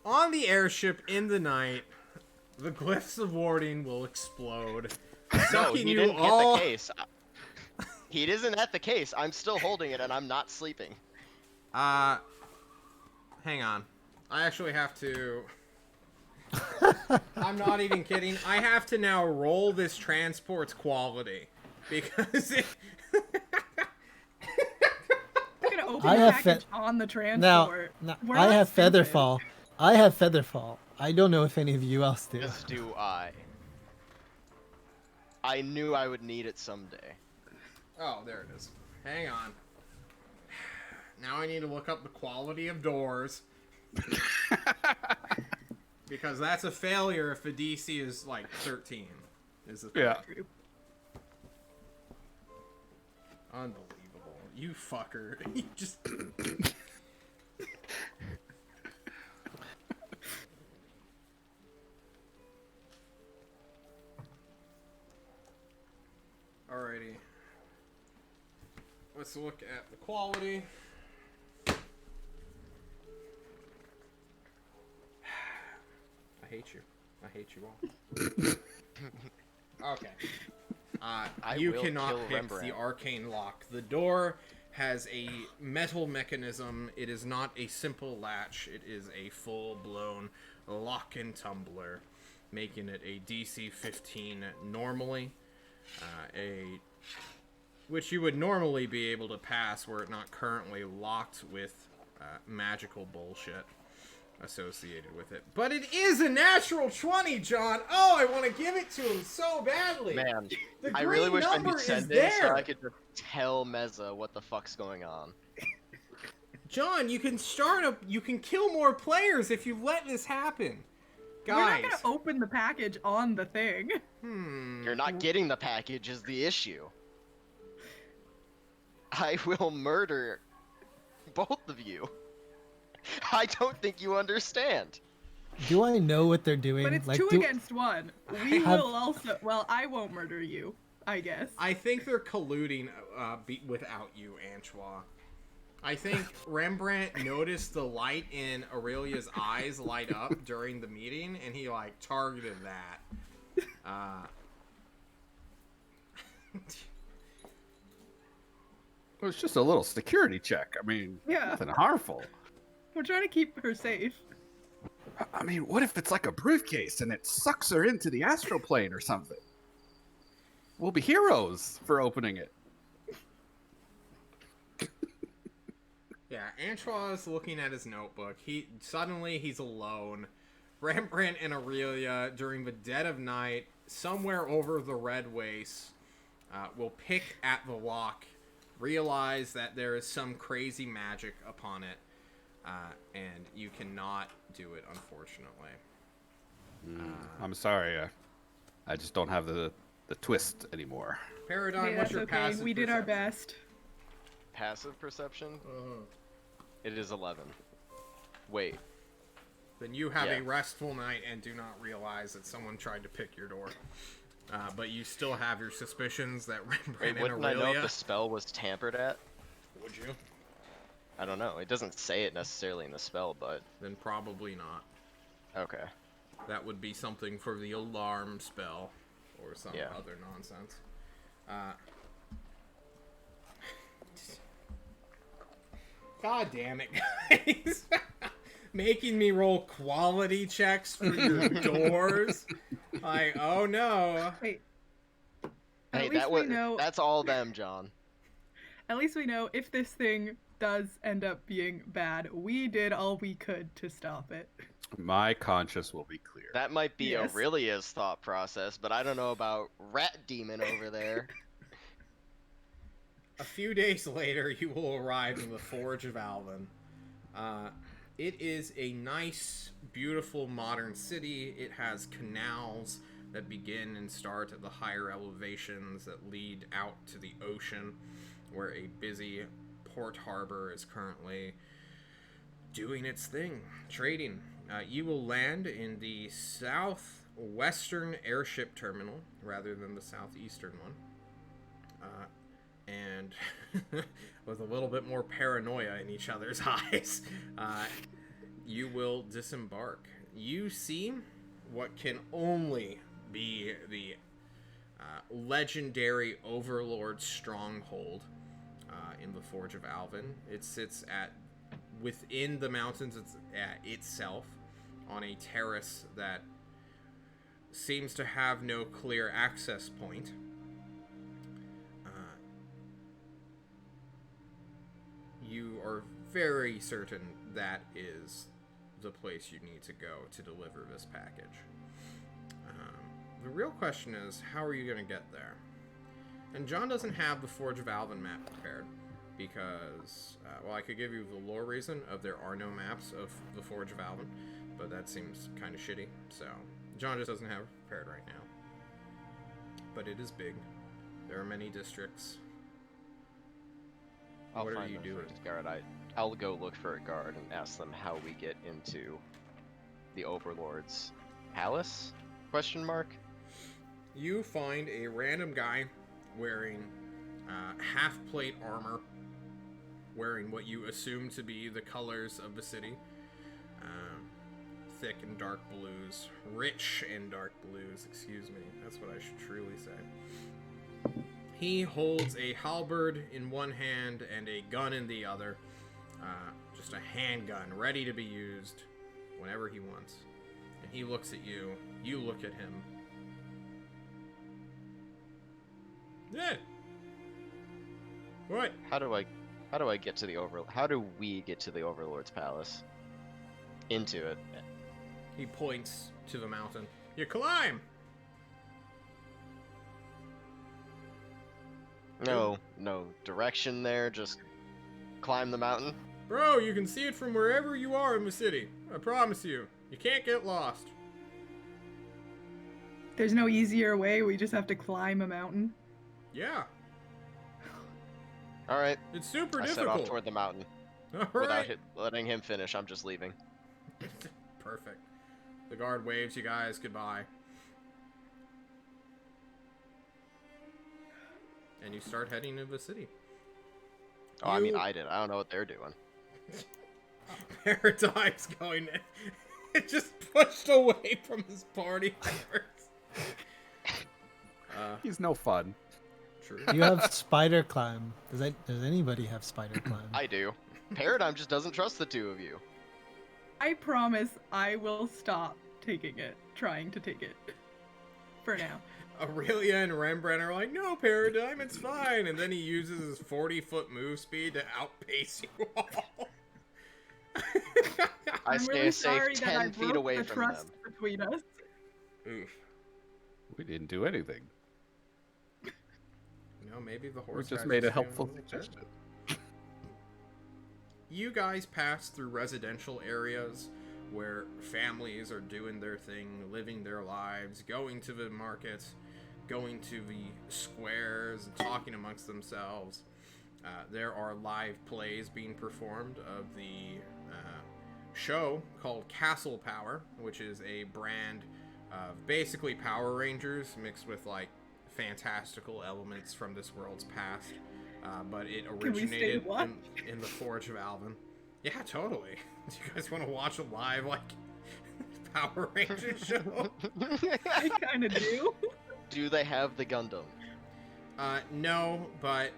[SPEAKER 1] On the airship in the night, the glyphs of warding will explode,
[SPEAKER 3] No,
[SPEAKER 1] sucking
[SPEAKER 3] he
[SPEAKER 1] you
[SPEAKER 3] didn't
[SPEAKER 1] all.
[SPEAKER 3] get the case. He isn't at the case. I'm still holding it and I'm not sleeping.
[SPEAKER 1] Hang on. I actually have to. I'm not even kidding. I have to now roll this transport's quality because it.
[SPEAKER 5] I'm gonna open
[SPEAKER 4] I
[SPEAKER 5] the
[SPEAKER 4] have
[SPEAKER 5] package on the
[SPEAKER 4] Now,
[SPEAKER 5] transport.
[SPEAKER 4] now
[SPEAKER 5] We're
[SPEAKER 4] I
[SPEAKER 5] not
[SPEAKER 4] have
[SPEAKER 5] stupid.
[SPEAKER 4] Featherfall. I have Featherfall. I don't know if any of you else do.
[SPEAKER 3] As do I. I knew I would need it someday.
[SPEAKER 1] Oh, there it is. Hang on. Now I need to look up the quality of doors. Because that's a failure if the DC is like 13. Is the thing.
[SPEAKER 2] Yeah.
[SPEAKER 1] Unbelievable. You fucker. You just. Alrighty. Let's look at the quality. I hate you. I hate you all. Okay. You
[SPEAKER 3] will
[SPEAKER 1] cannot
[SPEAKER 3] kill
[SPEAKER 1] pick the
[SPEAKER 3] Rembrandt.
[SPEAKER 1] arcane lock. The door has a metal mechanism. It is not a simple latch. It is a full-blown lock and tumbler, making it a DC 15 normally. Which you would normally be able to pass were it not currently locked with magical bullshit associated with it. But it is a natural 20, John! Oh, I want to give it to him so badly!
[SPEAKER 3] Man,
[SPEAKER 1] The
[SPEAKER 3] I really
[SPEAKER 1] green
[SPEAKER 3] wish I
[SPEAKER 1] number
[SPEAKER 3] could
[SPEAKER 1] is
[SPEAKER 3] send this so
[SPEAKER 1] there!
[SPEAKER 3] I could just tell Meza what the fuck's going on.
[SPEAKER 1] John, you can you can kill more players if you let this happen.
[SPEAKER 5] We're
[SPEAKER 1] Guys.
[SPEAKER 5] not gonna open the package on the thing.
[SPEAKER 3] You're not getting the package is the issue. I will murder both of you. I don't think you understand.
[SPEAKER 4] Do I know what they're doing?
[SPEAKER 5] But it's
[SPEAKER 4] like,
[SPEAKER 5] two
[SPEAKER 4] do-
[SPEAKER 5] against one. We
[SPEAKER 4] Have-
[SPEAKER 5] will also. Well, I won't murder you, I guess.
[SPEAKER 1] I think they're colluding without you, Antoine. I think Rembrandt noticed the light in Aurelia's eyes light up during the meeting, and he, like, targeted that.
[SPEAKER 2] Well, it's just a little security check. I mean,
[SPEAKER 5] Yeah.
[SPEAKER 2] nothing harmful.
[SPEAKER 5] We're trying to keep her safe.
[SPEAKER 2] I mean, what if it's like a briefcase and it sucks her into the astral plane or something? We'll be heroes for opening it.
[SPEAKER 1] Yeah, Antoine is looking at his notebook. He's alone. Rembrandt and Aurelia, during the dead of night, somewhere over the red waste, will pick at the lock, realize that there is some crazy magic upon it, and you cannot do it, unfortunately.
[SPEAKER 2] I'm sorry. I just don't have the twist anymore.
[SPEAKER 1] Paradigm,
[SPEAKER 5] Hey,
[SPEAKER 1] what's
[SPEAKER 5] that's
[SPEAKER 1] your
[SPEAKER 5] okay.
[SPEAKER 1] passive
[SPEAKER 5] We did our
[SPEAKER 1] perception?
[SPEAKER 5] best.
[SPEAKER 3] Passive perception? It is 11. Wait.
[SPEAKER 1] Then you have
[SPEAKER 3] Yeah.
[SPEAKER 1] a restful night and do not realize that someone tried to pick your door. But you still have your suspicions that Rembrandt
[SPEAKER 3] Wait,
[SPEAKER 1] and
[SPEAKER 3] wouldn't I know
[SPEAKER 1] Aurelia...
[SPEAKER 3] if the spell was tampered at?
[SPEAKER 1] Would you?
[SPEAKER 3] I don't know. It doesn't say it necessarily in the spell, but
[SPEAKER 1] Then probably not.
[SPEAKER 3] okay.
[SPEAKER 1] That would be something for the alarm spell or some
[SPEAKER 3] Yeah.
[SPEAKER 1] other nonsense. God damn it, guys. Making me roll quality checks for your doors. Like, oh no.
[SPEAKER 5] Wait.
[SPEAKER 3] Hey,
[SPEAKER 5] At least we know.
[SPEAKER 3] that's all them, John.
[SPEAKER 5] At least we know if this thing does end up being bad, we did all we could to stop it.
[SPEAKER 2] My conscience will be clear.
[SPEAKER 3] That might be
[SPEAKER 5] Yes.
[SPEAKER 3] Aurelia's thought process, but I don't know about Rat Demon over there.
[SPEAKER 1] A few days later, you will arrive in the Forge of Alvin. It is a nice, beautiful, modern city. It has canals that begin and start at the higher elevations that lead out to the ocean, where a busy port harbor is currently doing its thing, trading. You will land in the southwestern airship terminal rather than the southeastern one. And with a little bit more paranoia in each other's eyes, you will disembark. You see what can only be the legendary Overlord stronghold in the Forge of Alvin. It sits within the mountains itself on a terrace that seems to have no clear access point. You are very certain that is the place you need to go to deliver this package. The real question is, how are you going to get there? And John doesn't have the Forge of Alvin map prepared because, well, I could give you the lore reason of there are no maps of the Forge of Alvin, but that seems kind of shitty, so John just doesn't have it prepared right now. But it is big. There are many districts.
[SPEAKER 3] I'll
[SPEAKER 1] What are
[SPEAKER 3] find
[SPEAKER 1] you
[SPEAKER 3] the
[SPEAKER 1] doing?
[SPEAKER 3] first guard. I'll go look for a guard and ask them how we get into the Overlord's palace? Question mark.
[SPEAKER 1] You find a random guy wearing half-plate armor, wearing what you assume to be the colors of the city. Thick and dark blues. Rich and dark blues, excuse me. That's what I should truly say. He holds a halberd in one hand and a gun in the other. Just a handgun, ready to be used whenever he wants. And he looks at you. You look at him. Yeah. What?
[SPEAKER 3] How do I get to the How do we get to the Overlord's palace? Into it.
[SPEAKER 1] He points to the mountain. You climb!
[SPEAKER 3] No direction there. Just climb the mountain.
[SPEAKER 1] Bro, you can see it from wherever you are in the city. I promise you. You can't get lost.
[SPEAKER 5] There's no easier way, we just have to climb a mountain.
[SPEAKER 1] Yeah.
[SPEAKER 3] All right.
[SPEAKER 1] It's super
[SPEAKER 3] I set
[SPEAKER 1] difficult.
[SPEAKER 3] off toward the mountain
[SPEAKER 1] All
[SPEAKER 3] without
[SPEAKER 1] right.
[SPEAKER 3] letting him finish. I'm just leaving.
[SPEAKER 1] Perfect. The guard waves you guys goodbye. And you start heading into the city.
[SPEAKER 3] Oh, I mean,
[SPEAKER 1] You-
[SPEAKER 3] I did. I don't know what they're doing.
[SPEAKER 1] Paradigm's going. It just pushed away from his party members.
[SPEAKER 2] He's no fun.
[SPEAKER 1] True.
[SPEAKER 4] You have spider climb. Does anybody have spider climb?
[SPEAKER 3] I do. Paradigm just doesn't trust the two of you.
[SPEAKER 5] I promise I will stop trying to take it. For now.
[SPEAKER 1] Aurelia and Rembrandt are like, no, Paradigm, it's fine. And then he uses his 40-foot move speed to outpace you all.
[SPEAKER 3] I
[SPEAKER 5] I'm
[SPEAKER 3] stay
[SPEAKER 5] really
[SPEAKER 3] a safe
[SPEAKER 5] sorry that I
[SPEAKER 3] 10 feet
[SPEAKER 5] broke
[SPEAKER 3] away
[SPEAKER 5] the
[SPEAKER 3] from
[SPEAKER 5] trust
[SPEAKER 3] them.
[SPEAKER 5] between us.
[SPEAKER 1] Oof.
[SPEAKER 2] We didn't do anything.
[SPEAKER 1] You know, maybe the
[SPEAKER 2] We
[SPEAKER 1] horse
[SPEAKER 2] just
[SPEAKER 1] rat
[SPEAKER 2] made a
[SPEAKER 1] feeling
[SPEAKER 2] helpful
[SPEAKER 1] little
[SPEAKER 2] suggestion.
[SPEAKER 1] bit. You guys pass through residential areas where families are doing their thing, living their lives, going to the markets, going to the squares, and talking amongst themselves. There are live plays being performed of the show called Castle Power, which is a brand of basically Power Rangers mixed with like fantastical elements from this world's past. But it
[SPEAKER 5] Can we stay
[SPEAKER 1] originated
[SPEAKER 5] to watch?
[SPEAKER 1] in the Forge of Alvin. Yeah, totally. Do you guys want to watch a live like Power Ranger show?
[SPEAKER 5] I kind of do.
[SPEAKER 3] Do they have the Gundam?
[SPEAKER 1] No, but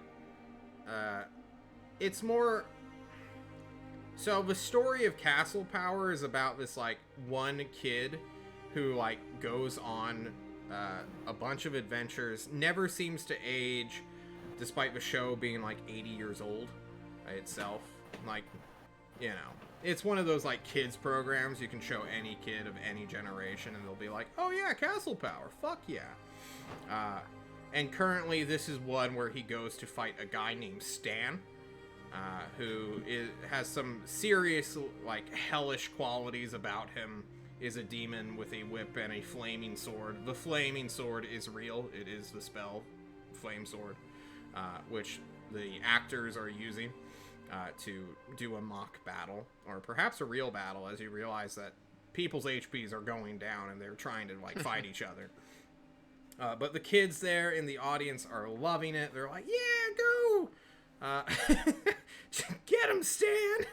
[SPEAKER 1] it's more. So the story of Castle Power is about this like one kid who like goes on a bunch of adventures, never seems to age, despite the show being like 80 years old itself. Like, you know, it's one of those like kids programs you can show any kid of any generation and they'll be like, oh yeah, Castle Power, fuck yeah. And currently this is one where he goes to fight a guy named Stan, who has some serious like hellish qualities about him, is a demon with a whip and a flaming sword. The flaming sword is real, it is the spell Flame Sword, which the actors are using to do a mock battle, or perhaps a real battle, as you realize that people's HPs are going down and they're trying to like fight each other. But the kids there in the audience are loving it. They're like, yeah, go! Get him, Stan!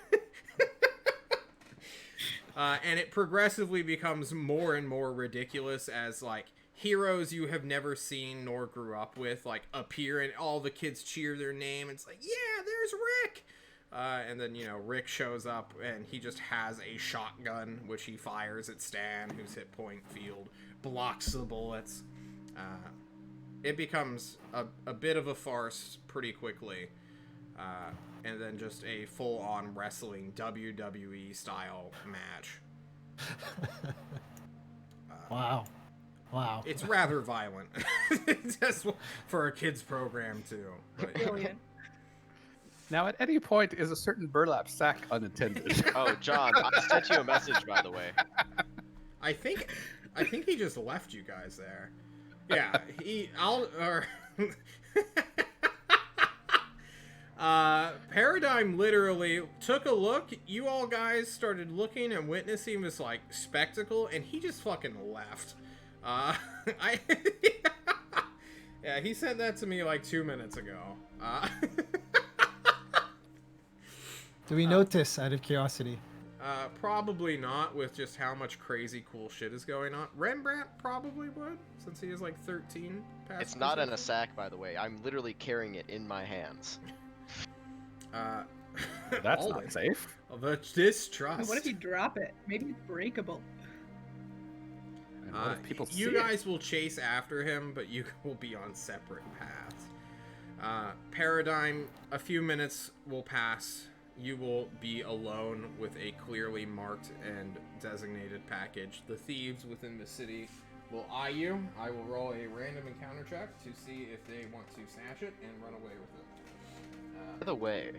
[SPEAKER 1] And it progressively becomes more and more ridiculous as like heroes you have never seen nor grew up with like appear and all the kids cheer their name. It's like, yeah, there's Rick! And then, you know, Rick shows up and he just has a shotgun, which he fires at Stan, whose hit point field blocks the bullets. It becomes a bit of a farce pretty quickly. And then just a full-on wrestling WWE style match.
[SPEAKER 4] Wow. Wow.
[SPEAKER 1] It's rather violent. Just for a kids program too. But,
[SPEAKER 5] Brilliant.
[SPEAKER 2] Now, at any point, is a certain burlap sack unattended?
[SPEAKER 3] Oh, John, I sent you a message, by the way.
[SPEAKER 1] I think he just left you guys there. Yeah, Paradigm literally took a look. You all guys started looking and witnessing this like spectacle, and he just fucking left. Yeah, he sent that to me like 2 minutes ago.
[SPEAKER 4] Do we notice out of curiosity?
[SPEAKER 1] Probably not, with just how much crazy cool shit is going on. Rembrandt probably would, since he is like 13 past.
[SPEAKER 3] It's not in a sack, by the way. I'm literally carrying it in my hands.
[SPEAKER 2] That's
[SPEAKER 1] Alden,
[SPEAKER 2] not safe.
[SPEAKER 1] the distrust.
[SPEAKER 5] What if you drop it? Maybe it's breakable.
[SPEAKER 2] And what if people
[SPEAKER 1] you
[SPEAKER 2] see
[SPEAKER 1] guys will chase after him, but you will be on separate paths. Paradigm, a few minutes will pass. You will be alone with a clearly marked and designated package. The thieves within the city will eye you. I will roll a random encounter check to see if they want to snatch it and run away with it.
[SPEAKER 3] By the way,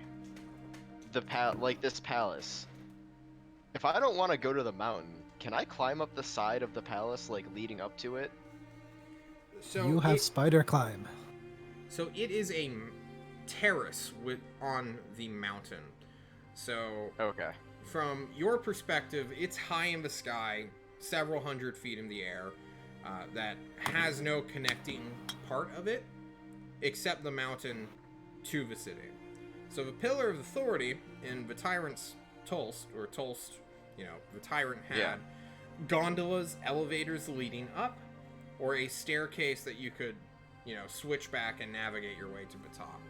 [SPEAKER 3] this palace. If I don't want to go to the mountain, can I climb up the side of the palace, like leading up to it?
[SPEAKER 1] So
[SPEAKER 4] You have spider climb.
[SPEAKER 1] So it is a terrace on the mountain. So
[SPEAKER 3] Okay.
[SPEAKER 1] from your perspective, it's high in the sky, several hundred feet in the air, that has no connecting part of it, except the mountain to the city. So the Pillar of Authority in the Tyrant's Tolst, you know, the Tyrant had gondolas, elevators leading up, or a staircase that you could switch back and navigate your way to the top.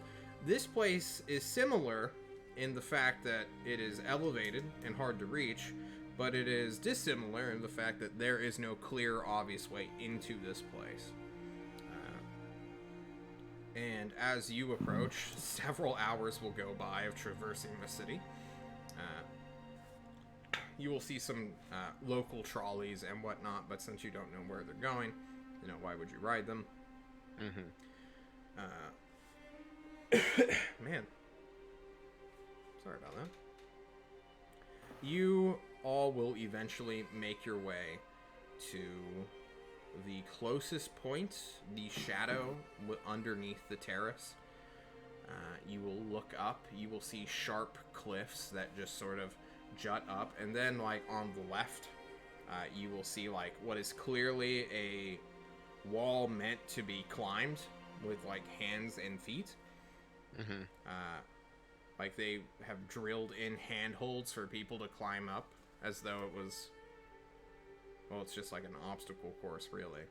[SPEAKER 1] This place is similar in the fact that it is elevated and hard to reach, but it is dissimilar in the fact that there is no clear, obvious way into this place. And as you approach, several hours will go by of traversing the city. You will see some local trolleys and whatnot, but since you don't know where they're going, why would you ride them? Man. Sorry about that. You all will eventually make your way to the closest point, the shadow underneath the terrace. You will look up, you will see sharp cliffs that just sort of jut up, and then like on the left, you will see like what is clearly a wall meant to be climbed with like hands and feet. Like they have drilled in handholds for people to climb up, as though it was, well, it's just like an obstacle course, really.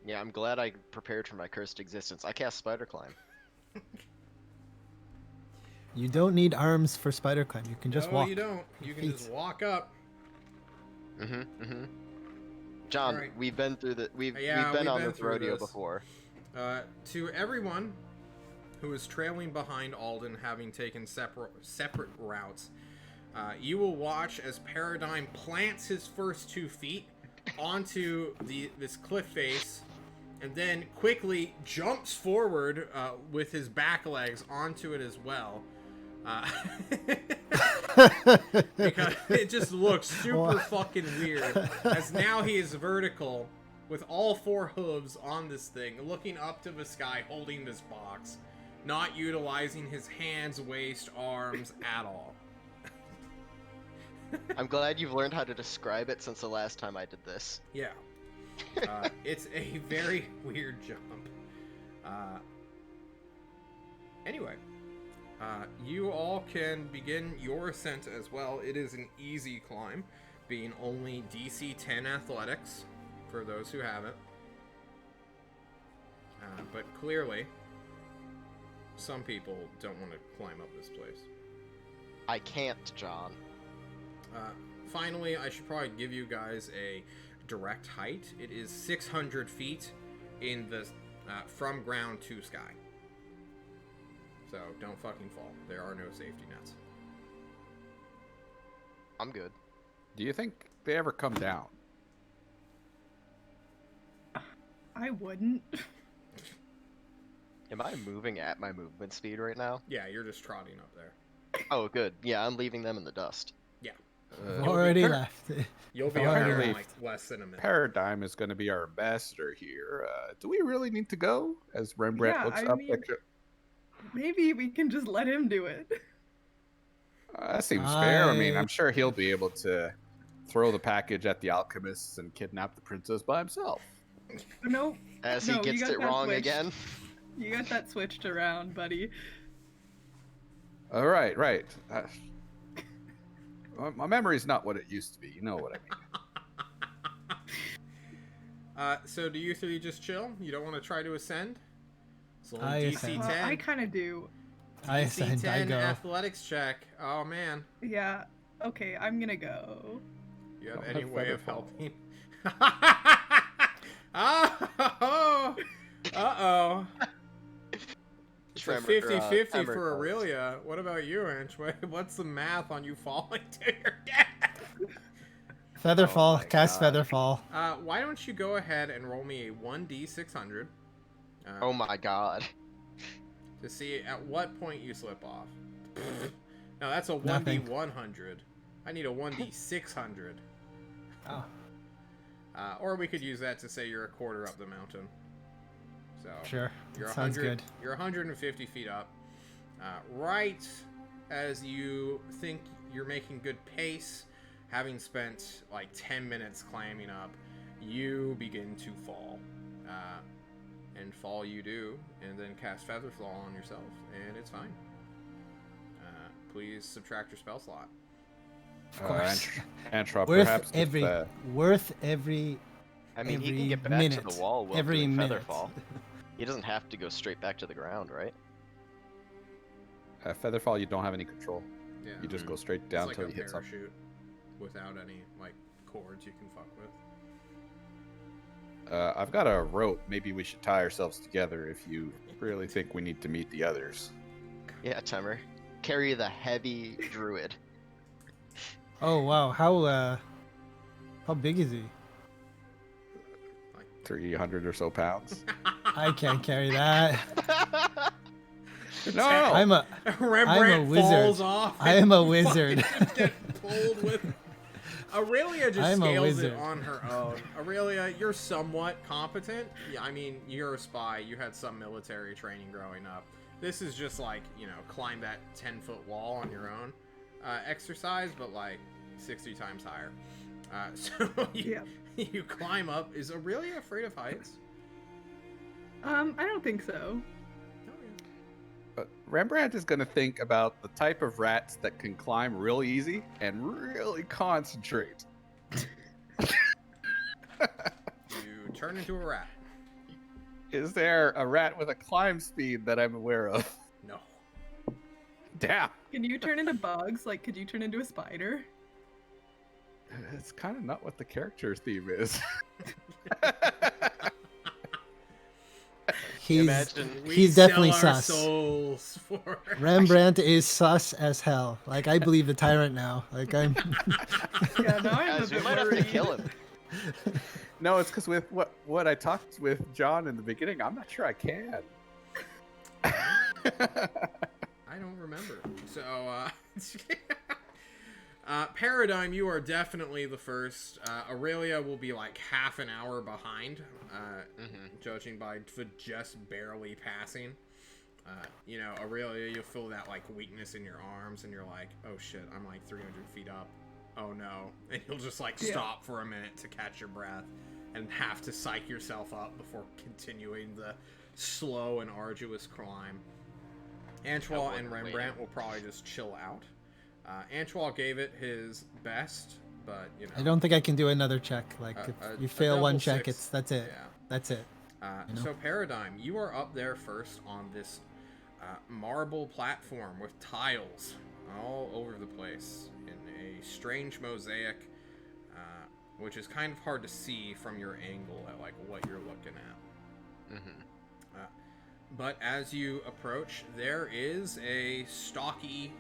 [SPEAKER 3] Yeah, I'm glad I prepared for my cursed existence. I cast Spider Climb.
[SPEAKER 4] You don't need arms for spider climb. You can just walk.
[SPEAKER 1] No, you don't. You can just walk up.
[SPEAKER 3] John,
[SPEAKER 1] Right.
[SPEAKER 3] we've been through the we've
[SPEAKER 1] Yeah,
[SPEAKER 3] been
[SPEAKER 1] we've
[SPEAKER 3] on
[SPEAKER 1] been
[SPEAKER 3] this
[SPEAKER 1] through
[SPEAKER 3] rodeo
[SPEAKER 1] this.
[SPEAKER 3] before.
[SPEAKER 1] To everyone who is trailing behind Alden, having taken separate routes, you will watch as Paradigm plants his first 2 feet onto this cliff face, and then quickly jumps forward with his back legs onto it as well. Because it just looks super fucking weird, as now he is vertical with all 4 hooves on this thing, looking up to the sky, holding this box, not utilizing his hands, waist, arms at all.
[SPEAKER 3] I'm glad you've learned how to describe it since the last time I did this.
[SPEAKER 1] Yeah. It's a very weird jump. Anyway, you all can begin your ascent as well. It is an easy climb, being only DC 10 athletics for those who have it. But clearly, some people don't want to climb up this place.
[SPEAKER 3] I can't, John.
[SPEAKER 1] Finally, I should probably give you guys a direct height. It is 600 feet in the from ground to sky. So don't fucking fall. There are no safety nets.
[SPEAKER 3] I'm good.
[SPEAKER 2] Do you think they ever come down?
[SPEAKER 5] I wouldn't.
[SPEAKER 3] Am I moving at my movement speed right now?
[SPEAKER 1] Yeah, you're just trotting up there.
[SPEAKER 3] Oh, good. Yeah, I'm leaving them in the dust.
[SPEAKER 4] Already left.
[SPEAKER 1] You'll be
[SPEAKER 2] Well,
[SPEAKER 1] up there in
[SPEAKER 2] really,
[SPEAKER 1] like less than a minute.
[SPEAKER 2] Paradigm is going to be our ambassador here. Do we really need to go? As Rembrandt
[SPEAKER 5] Yeah,
[SPEAKER 2] looks
[SPEAKER 5] I
[SPEAKER 2] up
[SPEAKER 5] mean-
[SPEAKER 2] like,
[SPEAKER 5] Maybe we can just let him do it.
[SPEAKER 2] that seems fair. I mean, I'm sure he'll be able to throw the package at the alchemists and kidnap the princess by himself.
[SPEAKER 5] Nope.
[SPEAKER 3] As
[SPEAKER 5] No,
[SPEAKER 3] he
[SPEAKER 5] you
[SPEAKER 3] gets
[SPEAKER 5] got
[SPEAKER 3] it
[SPEAKER 5] that
[SPEAKER 3] wrong
[SPEAKER 5] switched.
[SPEAKER 3] again.
[SPEAKER 5] You got that switched around, buddy.
[SPEAKER 2] All right, right. My memory's not what it used to be. You know what I mean.
[SPEAKER 1] So do you 3 just chill? You don't want to try to ascend? So
[SPEAKER 4] I
[SPEAKER 1] DC
[SPEAKER 4] ascend.
[SPEAKER 1] 10.
[SPEAKER 5] I kind of do.
[SPEAKER 4] I
[SPEAKER 1] DC
[SPEAKER 4] ascend. I
[SPEAKER 1] 10
[SPEAKER 4] go.
[SPEAKER 1] athletics check. Oh man.
[SPEAKER 5] Yeah. Okay, I'm gonna go.
[SPEAKER 1] You have
[SPEAKER 2] Don't
[SPEAKER 1] any
[SPEAKER 2] have
[SPEAKER 1] way of
[SPEAKER 2] feather fall.
[SPEAKER 1] helping? Oh! Uh-oh. It's a 50-50 for
[SPEAKER 3] Tremor calls.
[SPEAKER 1] Aurelia. What about you, Inch? What's the math on you falling to your death?
[SPEAKER 4] Featherfall.
[SPEAKER 3] my
[SPEAKER 4] Cast
[SPEAKER 3] God.
[SPEAKER 4] Featherfall.
[SPEAKER 1] Why don't you go ahead and roll me a 1d600
[SPEAKER 3] Oh my god.
[SPEAKER 1] to see at what point you slip off. No, that's a
[SPEAKER 4] Nothing.
[SPEAKER 1] 1d100. I need a 1d600.
[SPEAKER 4] Oh,
[SPEAKER 1] Or we could use that to say you're a quarter up the mountain. So
[SPEAKER 4] sure.
[SPEAKER 1] you're
[SPEAKER 4] That sounds
[SPEAKER 1] 100,
[SPEAKER 4] good.
[SPEAKER 1] You're 150 feet up. Right as you think you're making good pace, having spent like 10 minutes climbing up, you begin to fall. And fall you do, and then cast Featherfall on yourself, and it's fine. Please subtract your spell slot.
[SPEAKER 4] Of course.
[SPEAKER 2] Antrop,
[SPEAKER 4] Worth
[SPEAKER 2] perhaps
[SPEAKER 4] every. Worth every.
[SPEAKER 3] I mean, he
[SPEAKER 4] Every
[SPEAKER 3] can get back
[SPEAKER 4] minute.
[SPEAKER 3] to the wall while
[SPEAKER 4] Every
[SPEAKER 3] doing
[SPEAKER 4] minute.
[SPEAKER 3] Featherfall. He doesn't have to go straight back to the ground, right?
[SPEAKER 2] Featherfall, you don't have any control.
[SPEAKER 1] Yeah.
[SPEAKER 2] You just go straight down
[SPEAKER 1] it's
[SPEAKER 2] till
[SPEAKER 1] like
[SPEAKER 2] you
[SPEAKER 1] a
[SPEAKER 2] hit something.
[SPEAKER 1] parachute without any like cords you can fuck with.
[SPEAKER 2] I've got a rope. Maybe we should tie ourselves together if you really think we need to meet the others.
[SPEAKER 3] Yeah, Temer. Carry the heavy druid.
[SPEAKER 4] Oh wow, how big is he?
[SPEAKER 2] 300 or so pounds.
[SPEAKER 4] I can't carry that.
[SPEAKER 2] No,
[SPEAKER 4] I'm a
[SPEAKER 1] Rembrandt
[SPEAKER 4] wizard.
[SPEAKER 1] falls off.
[SPEAKER 4] I am a wizard.
[SPEAKER 1] fucking just get pulled with. Aurelia just
[SPEAKER 4] I'm a
[SPEAKER 1] scales it
[SPEAKER 4] wizard.
[SPEAKER 1] on her own. Aurelia, you're somewhat competent. Yeah, I mean, you're a spy. You had some military training growing up. This is just like, you know, climb that 10-foot wall on your own exercise, but like 60 times higher. So you climb up. Is Aurelia afraid of heights?
[SPEAKER 5] I don't think so.
[SPEAKER 2] but Rembrandt is going to think about the type of rats that can climb real easy and really concentrate.
[SPEAKER 1] You turn into a rat.
[SPEAKER 2] Is there a rat with a climb speed that I'm aware of?
[SPEAKER 1] No.
[SPEAKER 2] Damn.
[SPEAKER 5] Can you turn into bugs? Like, could you turn into a spider?
[SPEAKER 2] It's kind of not what the character theme is.
[SPEAKER 3] Imagine
[SPEAKER 4] He's definitely
[SPEAKER 1] sell our
[SPEAKER 4] sus.
[SPEAKER 1] souls for
[SPEAKER 4] Rembrandt is sus as hell. Like I believe the tyrant now. Like I'm.
[SPEAKER 5] Yeah, now I'm a
[SPEAKER 3] Guys, we
[SPEAKER 5] bit
[SPEAKER 3] might have to
[SPEAKER 5] worried.
[SPEAKER 3] kill him.
[SPEAKER 2] No, it's because with what I talked with John in the beginning, I'm not sure I can.
[SPEAKER 1] I don't remember. So, Paradigm, you are definitely the first. Aurelia will be like half an hour behind, judging by just barely passing. You know, Aurelia, you'll feel that like weakness in your arms, and you're like, oh shit, I'm like 300 feet up. Oh no. And you'll just like stop for a minute to catch your breath and have to psych yourself up before continuing the slow and arduous climb. Antoine and Rembrandt will probably just chill out. Antoine gave it his best, but you know.
[SPEAKER 4] I don't think I can do another check. Like if you fail one
[SPEAKER 1] double
[SPEAKER 4] check,
[SPEAKER 1] six.
[SPEAKER 4] that's it.
[SPEAKER 1] Yeah.
[SPEAKER 4] That's it. You know?
[SPEAKER 1] So Paradigm, you are up there first on this marble platform with tiles all over the place in a strange mosaic, which is kind of hard to see from your angle at like what you're looking at. But as you approach, there is a stocky,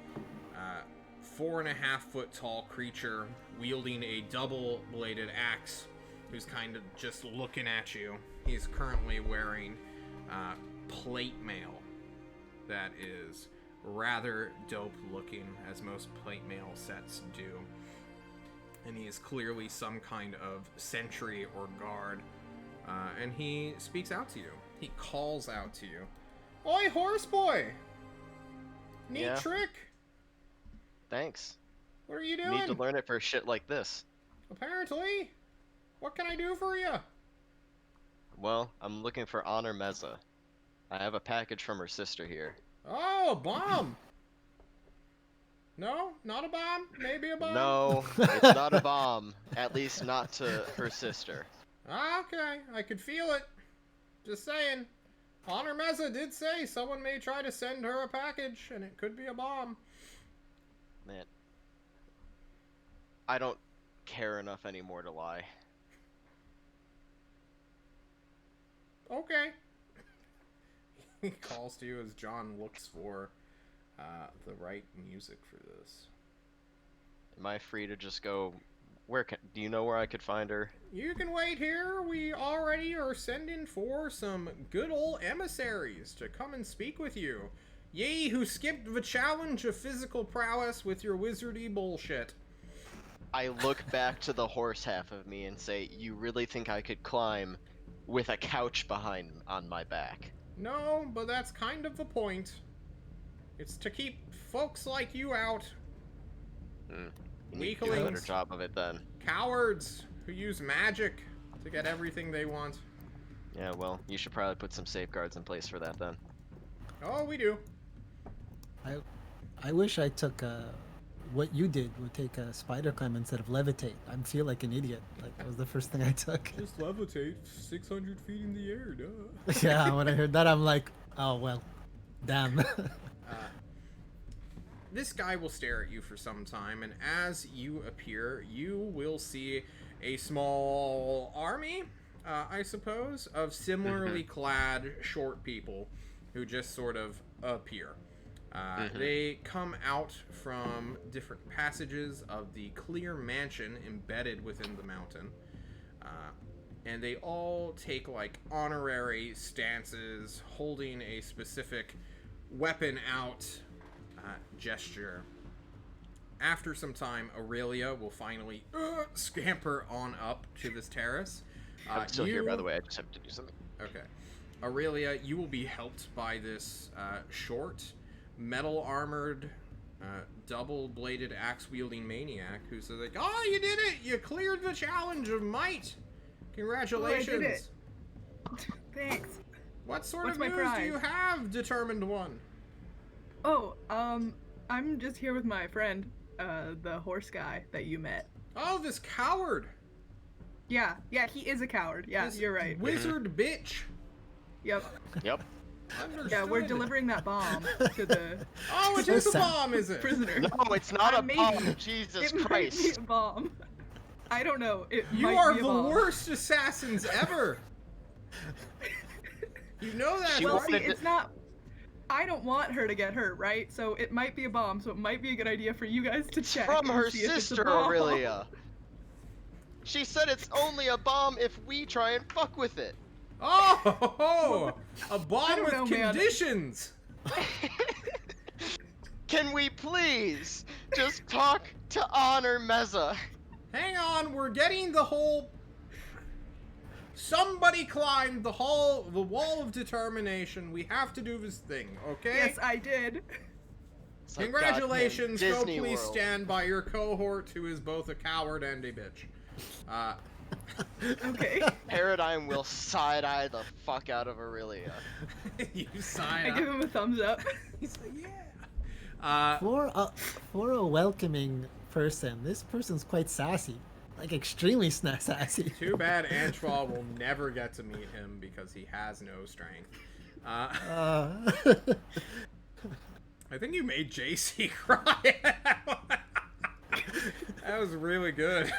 [SPEAKER 1] 4.5 foot tall creature wielding a double-bladed axe, who's kind of just looking at you. He's currently wearing plate mail that is rather dope looking, as most plate mail sets do. And he is clearly some kind of sentry or guard. And he speaks out to you. He calls out to you. Oi, horse boy! Neat
[SPEAKER 3] Yeah.
[SPEAKER 1] trick!
[SPEAKER 3] Thanks.
[SPEAKER 1] What are you doing?
[SPEAKER 3] Need to learn it for shit like this.
[SPEAKER 1] Apparently. What can I do for you?
[SPEAKER 3] Well, I'm looking for Honor Meza. I have a package from her sister here.
[SPEAKER 1] Oh, a bomb! No? Not a bomb? Maybe a bomb?
[SPEAKER 3] No, it's not a bomb. At least not to her sister.
[SPEAKER 1] Ah, okay. I could feel it. Just saying. Honor Meza did say someone may try to send her a package, and it could be a bomb.
[SPEAKER 3] Man. I don't care enough anymore to lie.
[SPEAKER 1] Okay. He calls to you as John looks for the right music for this.
[SPEAKER 3] Am I free to just go? Do you know where I could find her?
[SPEAKER 1] You can wait here. We already are sending for some good old emissaries to come and speak with you. Ye who skipped the challenge of physical prowess with your wizardy bullshit.
[SPEAKER 3] I look back to the horse half of me and say, you really think I could climb with a couch on my back?
[SPEAKER 1] No, but that's kind of the point. It's to keep folks like you out.
[SPEAKER 3] You need to do a better
[SPEAKER 1] Weaklings.
[SPEAKER 3] job of it then.
[SPEAKER 1] Cowards who use magic to get everything they want.
[SPEAKER 3] Yeah, well, you should probably put some safeguards in place for that then.
[SPEAKER 1] Oh, we do.
[SPEAKER 4] I wish I took what you did would take a spider climb instead of levitate. I feel like an idiot. Like that was the first thing I took.
[SPEAKER 1] Just levitate 600 feet in the air, duh.
[SPEAKER 4] Yeah, when I heard that, I'm like, oh well, damn.
[SPEAKER 1] This guy will stare at you for some time, and as you appear, you will see a small army, I suppose, of similarly clad short people who just sort of appear. They come out from different passages of the clear mansion embedded within the mountain. And they all take like honorary stances, holding a specific weapon out gesture. After some time, Aurelia will finally scamper on up to this terrace.
[SPEAKER 3] I'm still here, by the way. I just have to do something.
[SPEAKER 1] Okay. Aurelia, you will be helped by this short, metal-armored, double-bladed axe-wielding maniac who says, like, oh, you did it! You cleared the challenge of might! Congratulations!
[SPEAKER 5] Oh, I did it. Thanks.
[SPEAKER 1] What sort
[SPEAKER 5] What's
[SPEAKER 1] of
[SPEAKER 5] my
[SPEAKER 1] news
[SPEAKER 5] prize?
[SPEAKER 1] do you have, determined one?
[SPEAKER 5] Oh, I'm just here with my friend, the horse guy that you met.
[SPEAKER 1] Oh, this coward!
[SPEAKER 5] Yeah, he is a coward. Yeah,
[SPEAKER 1] This
[SPEAKER 5] you're right.
[SPEAKER 1] Wizard bitch!
[SPEAKER 5] Yep.
[SPEAKER 3] Yep.
[SPEAKER 5] Yeah, we're
[SPEAKER 1] Understood.
[SPEAKER 5] delivering that bomb to the
[SPEAKER 1] Oh, it
[SPEAKER 4] So
[SPEAKER 1] is a
[SPEAKER 4] sad.
[SPEAKER 1] bomb, is it?
[SPEAKER 5] prisoner.
[SPEAKER 3] No, it's not a
[SPEAKER 5] Maybe.
[SPEAKER 3] bomb. Jesus
[SPEAKER 5] It might be
[SPEAKER 3] Christ.
[SPEAKER 5] a bomb. I don't know. It
[SPEAKER 1] You
[SPEAKER 5] might
[SPEAKER 1] are
[SPEAKER 5] be a
[SPEAKER 1] the
[SPEAKER 5] bomb.
[SPEAKER 1] worst assassins ever! You know that,
[SPEAKER 3] She
[SPEAKER 5] Well,
[SPEAKER 1] right?
[SPEAKER 5] see,
[SPEAKER 3] wanted to-
[SPEAKER 5] it's not. I don't want her to get hurt, right? So it might be a bomb. So it might be a good idea for you guys to check.
[SPEAKER 3] From
[SPEAKER 5] and
[SPEAKER 3] her
[SPEAKER 5] see if it's a
[SPEAKER 3] sister,
[SPEAKER 5] bomb.
[SPEAKER 3] Aurelia. She said it's only a bomb if we try and fuck with it.
[SPEAKER 1] Oh, a bomb
[SPEAKER 5] don't
[SPEAKER 1] with
[SPEAKER 5] know, man.
[SPEAKER 1] conditions.
[SPEAKER 3] Can we please just talk to Honor Meza?
[SPEAKER 1] Hang on, we're getting the whole. Somebody climbed the wall of determination. We have to do this thing, okay?
[SPEAKER 5] Yes, I did.
[SPEAKER 3] It's like
[SPEAKER 1] Congratulations.
[SPEAKER 3] goddamn
[SPEAKER 1] Go
[SPEAKER 3] Disney
[SPEAKER 1] please
[SPEAKER 3] World.
[SPEAKER 1] stand by your cohort, who is both a coward and a bitch.
[SPEAKER 5] Okay.
[SPEAKER 3] Paradigm will side-eye the fuck out of Aurelia.
[SPEAKER 1] You sign
[SPEAKER 5] I
[SPEAKER 1] up.
[SPEAKER 5] give him a thumbs up.
[SPEAKER 1] He's like, yeah.
[SPEAKER 4] For a welcoming person, this person's quite sassy, like extremely sassy.
[SPEAKER 1] Too bad Antoine will never get to meet him because he has no strength. I think you made JC cry. That was really good.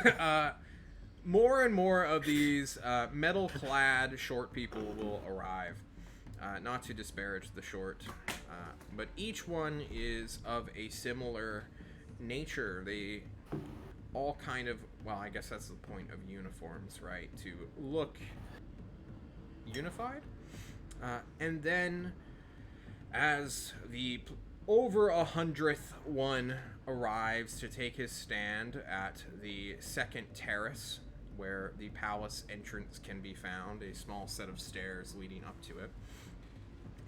[SPEAKER 1] More and more of these metal-clad short people will arrive. Not to disparage the short, but each one is of a similar nature. They all kind of, well, I guess that's the point of uniforms, right? To look unified. And then as the over 100th one arrives to take his stand at the second terrace where the palace entrance can be found, a small set of stairs leading up to it,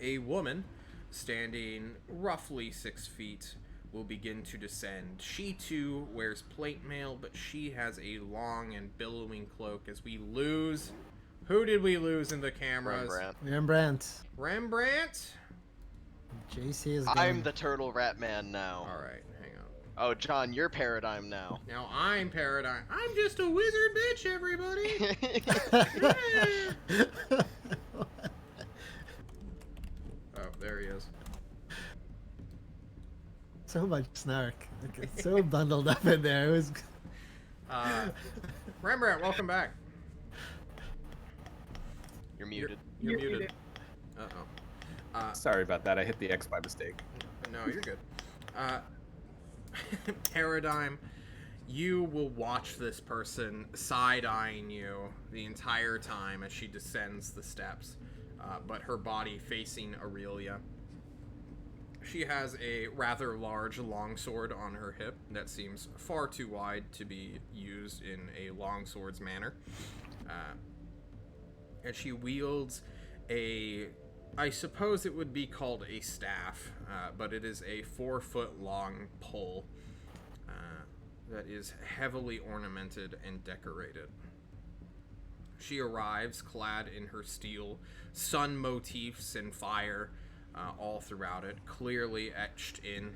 [SPEAKER 1] a woman standing roughly 6 feet will begin to descend. She too wears plate mail, but she has a long and billowing cloak as we lose. Who did we lose in the cameras?
[SPEAKER 3] Rembrandt.
[SPEAKER 1] Rembrandt?
[SPEAKER 4] JC is gone.
[SPEAKER 3] I'm the turtle rat man now.
[SPEAKER 1] Alright, hang on.
[SPEAKER 3] Oh, John, you're Paradigm now.
[SPEAKER 1] Now I'm Paradigm. I'm just a wizard bitch, everybody! Oh, there he is.
[SPEAKER 4] So much snark. Like, it's so bundled up in there. It was.
[SPEAKER 1] Rembrandt, welcome back.
[SPEAKER 3] You're muted.
[SPEAKER 1] You're
[SPEAKER 5] You're
[SPEAKER 1] muted. Uh-oh.
[SPEAKER 2] Sorry about that. I hit the X by mistake.
[SPEAKER 1] No, you're good. Paradigm, you will watch this person side-eyeing you the entire time as she descends the steps, but her body facing Aurelia. She has a rather large longsword on her hip that seems far too wide to be used in a longsword's manner. And she wields I suppose it would be called a staff, but it is a 4-foot long pole that is heavily ornamented and decorated. She arrives clad in her steel, sun motifs and fire all throughout it, clearly etched in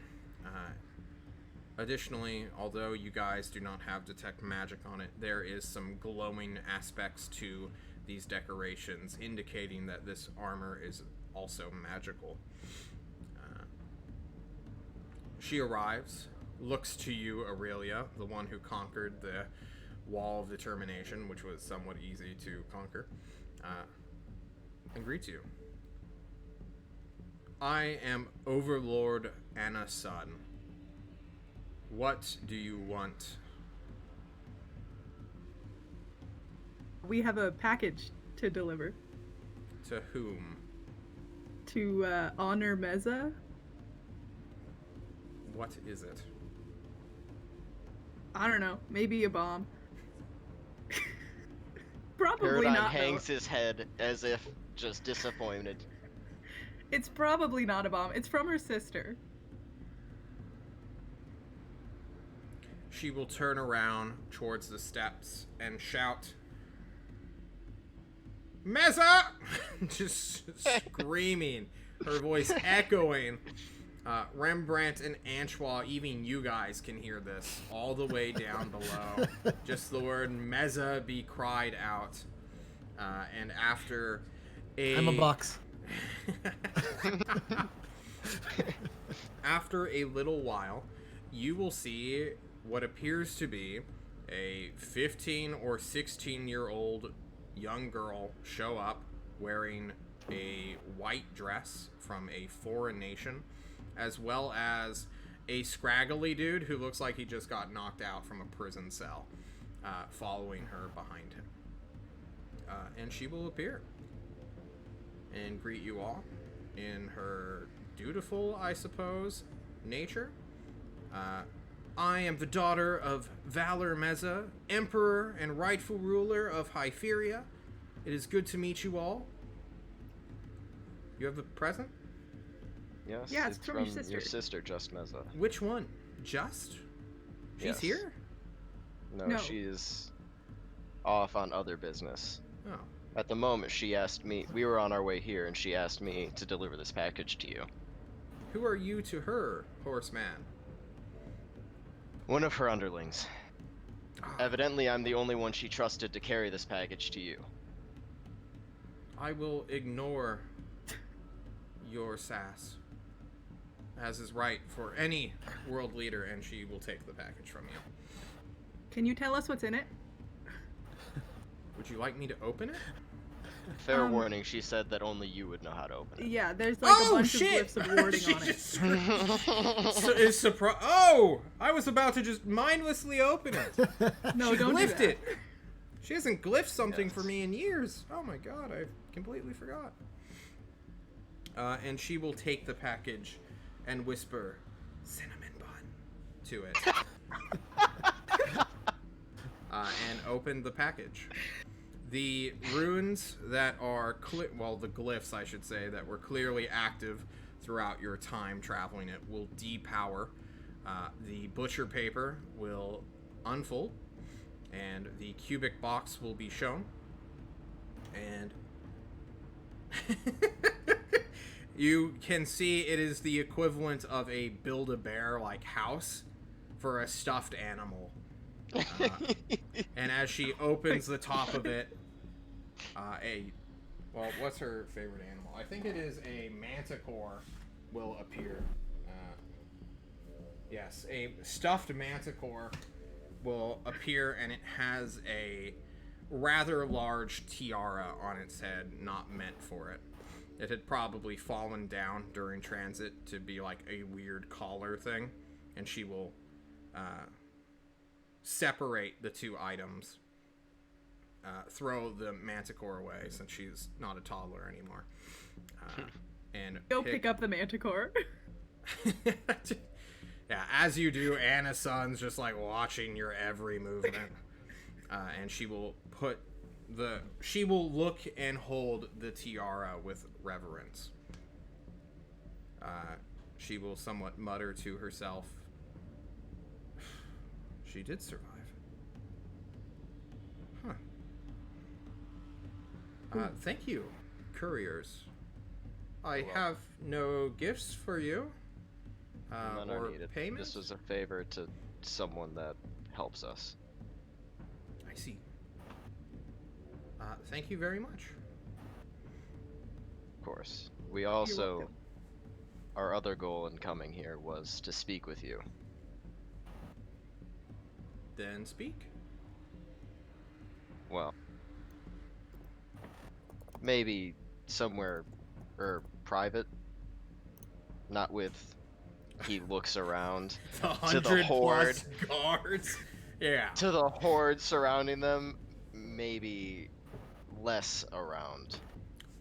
[SPEAKER 1] Additionally, although you guys do not have detect magic on it, there is some glowing aspects to these decorations, indicating that this armor is also magical. She arrives, looks to you, Aurelia, the one who conquered the Wall of Determination, which was somewhat easy to conquer, and greets you. I am Overlord Anna's son. What do you want?
[SPEAKER 5] We have a package to deliver
[SPEAKER 1] To whom?
[SPEAKER 5] to Honor Meza.
[SPEAKER 1] What is it?
[SPEAKER 5] I don't know. Maybe a bomb. Probably
[SPEAKER 3] Paradigm
[SPEAKER 5] not.
[SPEAKER 3] hangs
[SPEAKER 5] Though.
[SPEAKER 3] his head as if just disappointed.
[SPEAKER 5] It's probably not a bomb. It's from her sister.
[SPEAKER 1] She will turn around towards the steps and shout, Meza! Just screaming, her voice echoing. Rembrandt and Anchois, even you guys can hear this all the way down below. Just the word Meza be cried out. And after
[SPEAKER 4] I'm a box.
[SPEAKER 1] After a little while, you will see what appears to be a 15 or 16-year-old young girl show up wearing a white dress from a foreign nation, as well as a scraggly dude who looks like he just got knocked out from a prison cell, following her behind him. And she will appear and greet you all in her dutiful, I suppose, nature. I am the daughter of Valor Meza, Emperor and rightful ruler of Hyperia. It is good to meet you all. You have a present?
[SPEAKER 3] Yes,
[SPEAKER 5] Yeah, it's from your sister.
[SPEAKER 3] Just Meza.
[SPEAKER 1] Which one? Just? She's
[SPEAKER 3] Yes.
[SPEAKER 1] here?
[SPEAKER 5] No.
[SPEAKER 3] She's off on other business.
[SPEAKER 1] Oh.
[SPEAKER 3] At the moment, she asked me, we were on our way here, and she asked me to deliver this package to you.
[SPEAKER 1] Who are you to her, horseman?
[SPEAKER 3] One of her underlings.
[SPEAKER 1] Ah,
[SPEAKER 3] Evidently, I'm the only one she trusted to carry this package to you.
[SPEAKER 1] I will ignore your sass, as is right for any world leader, and she will take the package from you.
[SPEAKER 5] Can you tell us what's in it?
[SPEAKER 1] Would you like me to open it?
[SPEAKER 3] Fair warning, she said that only you would know how to open it.
[SPEAKER 5] Yeah, there's like a bunch of glyphs of wording
[SPEAKER 1] She
[SPEAKER 5] on it.
[SPEAKER 1] just is surprised. Oh, I was about to just mindlessly open it.
[SPEAKER 5] No,
[SPEAKER 1] She
[SPEAKER 5] don't do
[SPEAKER 1] glyphed
[SPEAKER 5] that.
[SPEAKER 1] it. She hasn't glyphed something for
[SPEAKER 3] Yes.
[SPEAKER 1] me in years. Oh my god, I completely forgot. And she will take the package and whisper, "Cinnamon bun," to it. And open the package. The runes that are the glyphs, I should say, that were clearly active throughout your time traveling it will depower. The butcher paper will unfold, and the cubic box will be shown. And you can see it is the equivalent of a Build-A-Bear like house for a stuffed animal. And as she opens the top of it, what's her favorite animal? I think it is a manticore will appear. Yes, a stuffed manticore will appear, and it has a rather large tiara on its head, not meant for it. It had probably fallen down during transit to be like a weird collar thing, and she will separate the two items, throw the manticore away since she's not a toddler anymore, and
[SPEAKER 5] Go pick up the manticore.
[SPEAKER 1] Yeah, as you do, Anna's son's just like watching your every movement, and she will look and hold the tiara with reverence. She will somewhat mutter to herself, "She did survive. Huh. Thank you, couriers. I have no gifts for you.
[SPEAKER 3] None
[SPEAKER 1] or
[SPEAKER 3] are needed.
[SPEAKER 1] payment?
[SPEAKER 3] This was a favor to someone that helps us.
[SPEAKER 1] I see. Thank you very much.
[SPEAKER 3] Of course. We also,
[SPEAKER 5] welcome.
[SPEAKER 3] our other goal in coming here was to speak with you.
[SPEAKER 1] Then speak.
[SPEAKER 3] Well, maybe somewhere private, not with. He looks around
[SPEAKER 1] The
[SPEAKER 3] to the
[SPEAKER 1] 100
[SPEAKER 3] horde.
[SPEAKER 1] plus guards. Yeah.
[SPEAKER 3] To the horde surrounding them. Maybe less around.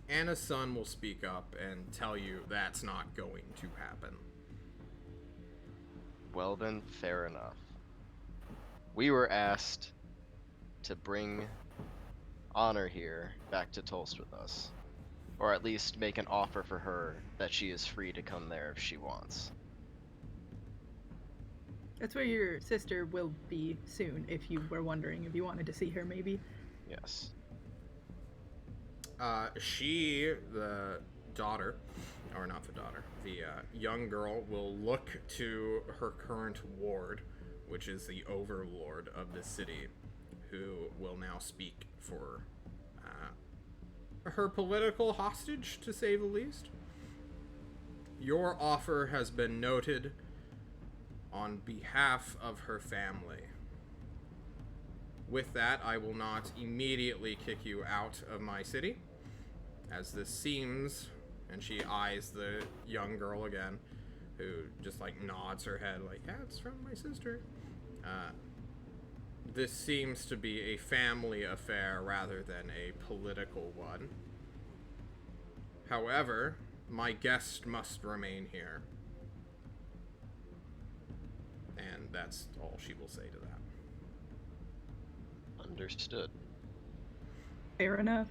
[SPEAKER 1] Anna's son will speak up and tell you that's not going to happen.
[SPEAKER 3] Well then, fair enough. We were asked to bring Honor here back to Tolst with us. Or at least make an offer for her that she is free to come there if she wants.
[SPEAKER 5] That's where your sister will be soon, if you were wondering if you wanted to see her, maybe.
[SPEAKER 3] Yes.
[SPEAKER 1] She, the daughter, or not the daughter, the young girl will look to her current ward, which is the overlord of the city, who will now speak for her political hostage, to say the least. Your offer has been noted on behalf of her family. With that, I will not immediately kick you out of my city, as this seems, and she eyes the young girl again, who just like nods her head like, yeah, it's from my sister. This seems to be a family affair rather than a political one. However, my guest must remain here. And that's all she will say to that.
[SPEAKER 3] Understood.
[SPEAKER 5] Fair enough.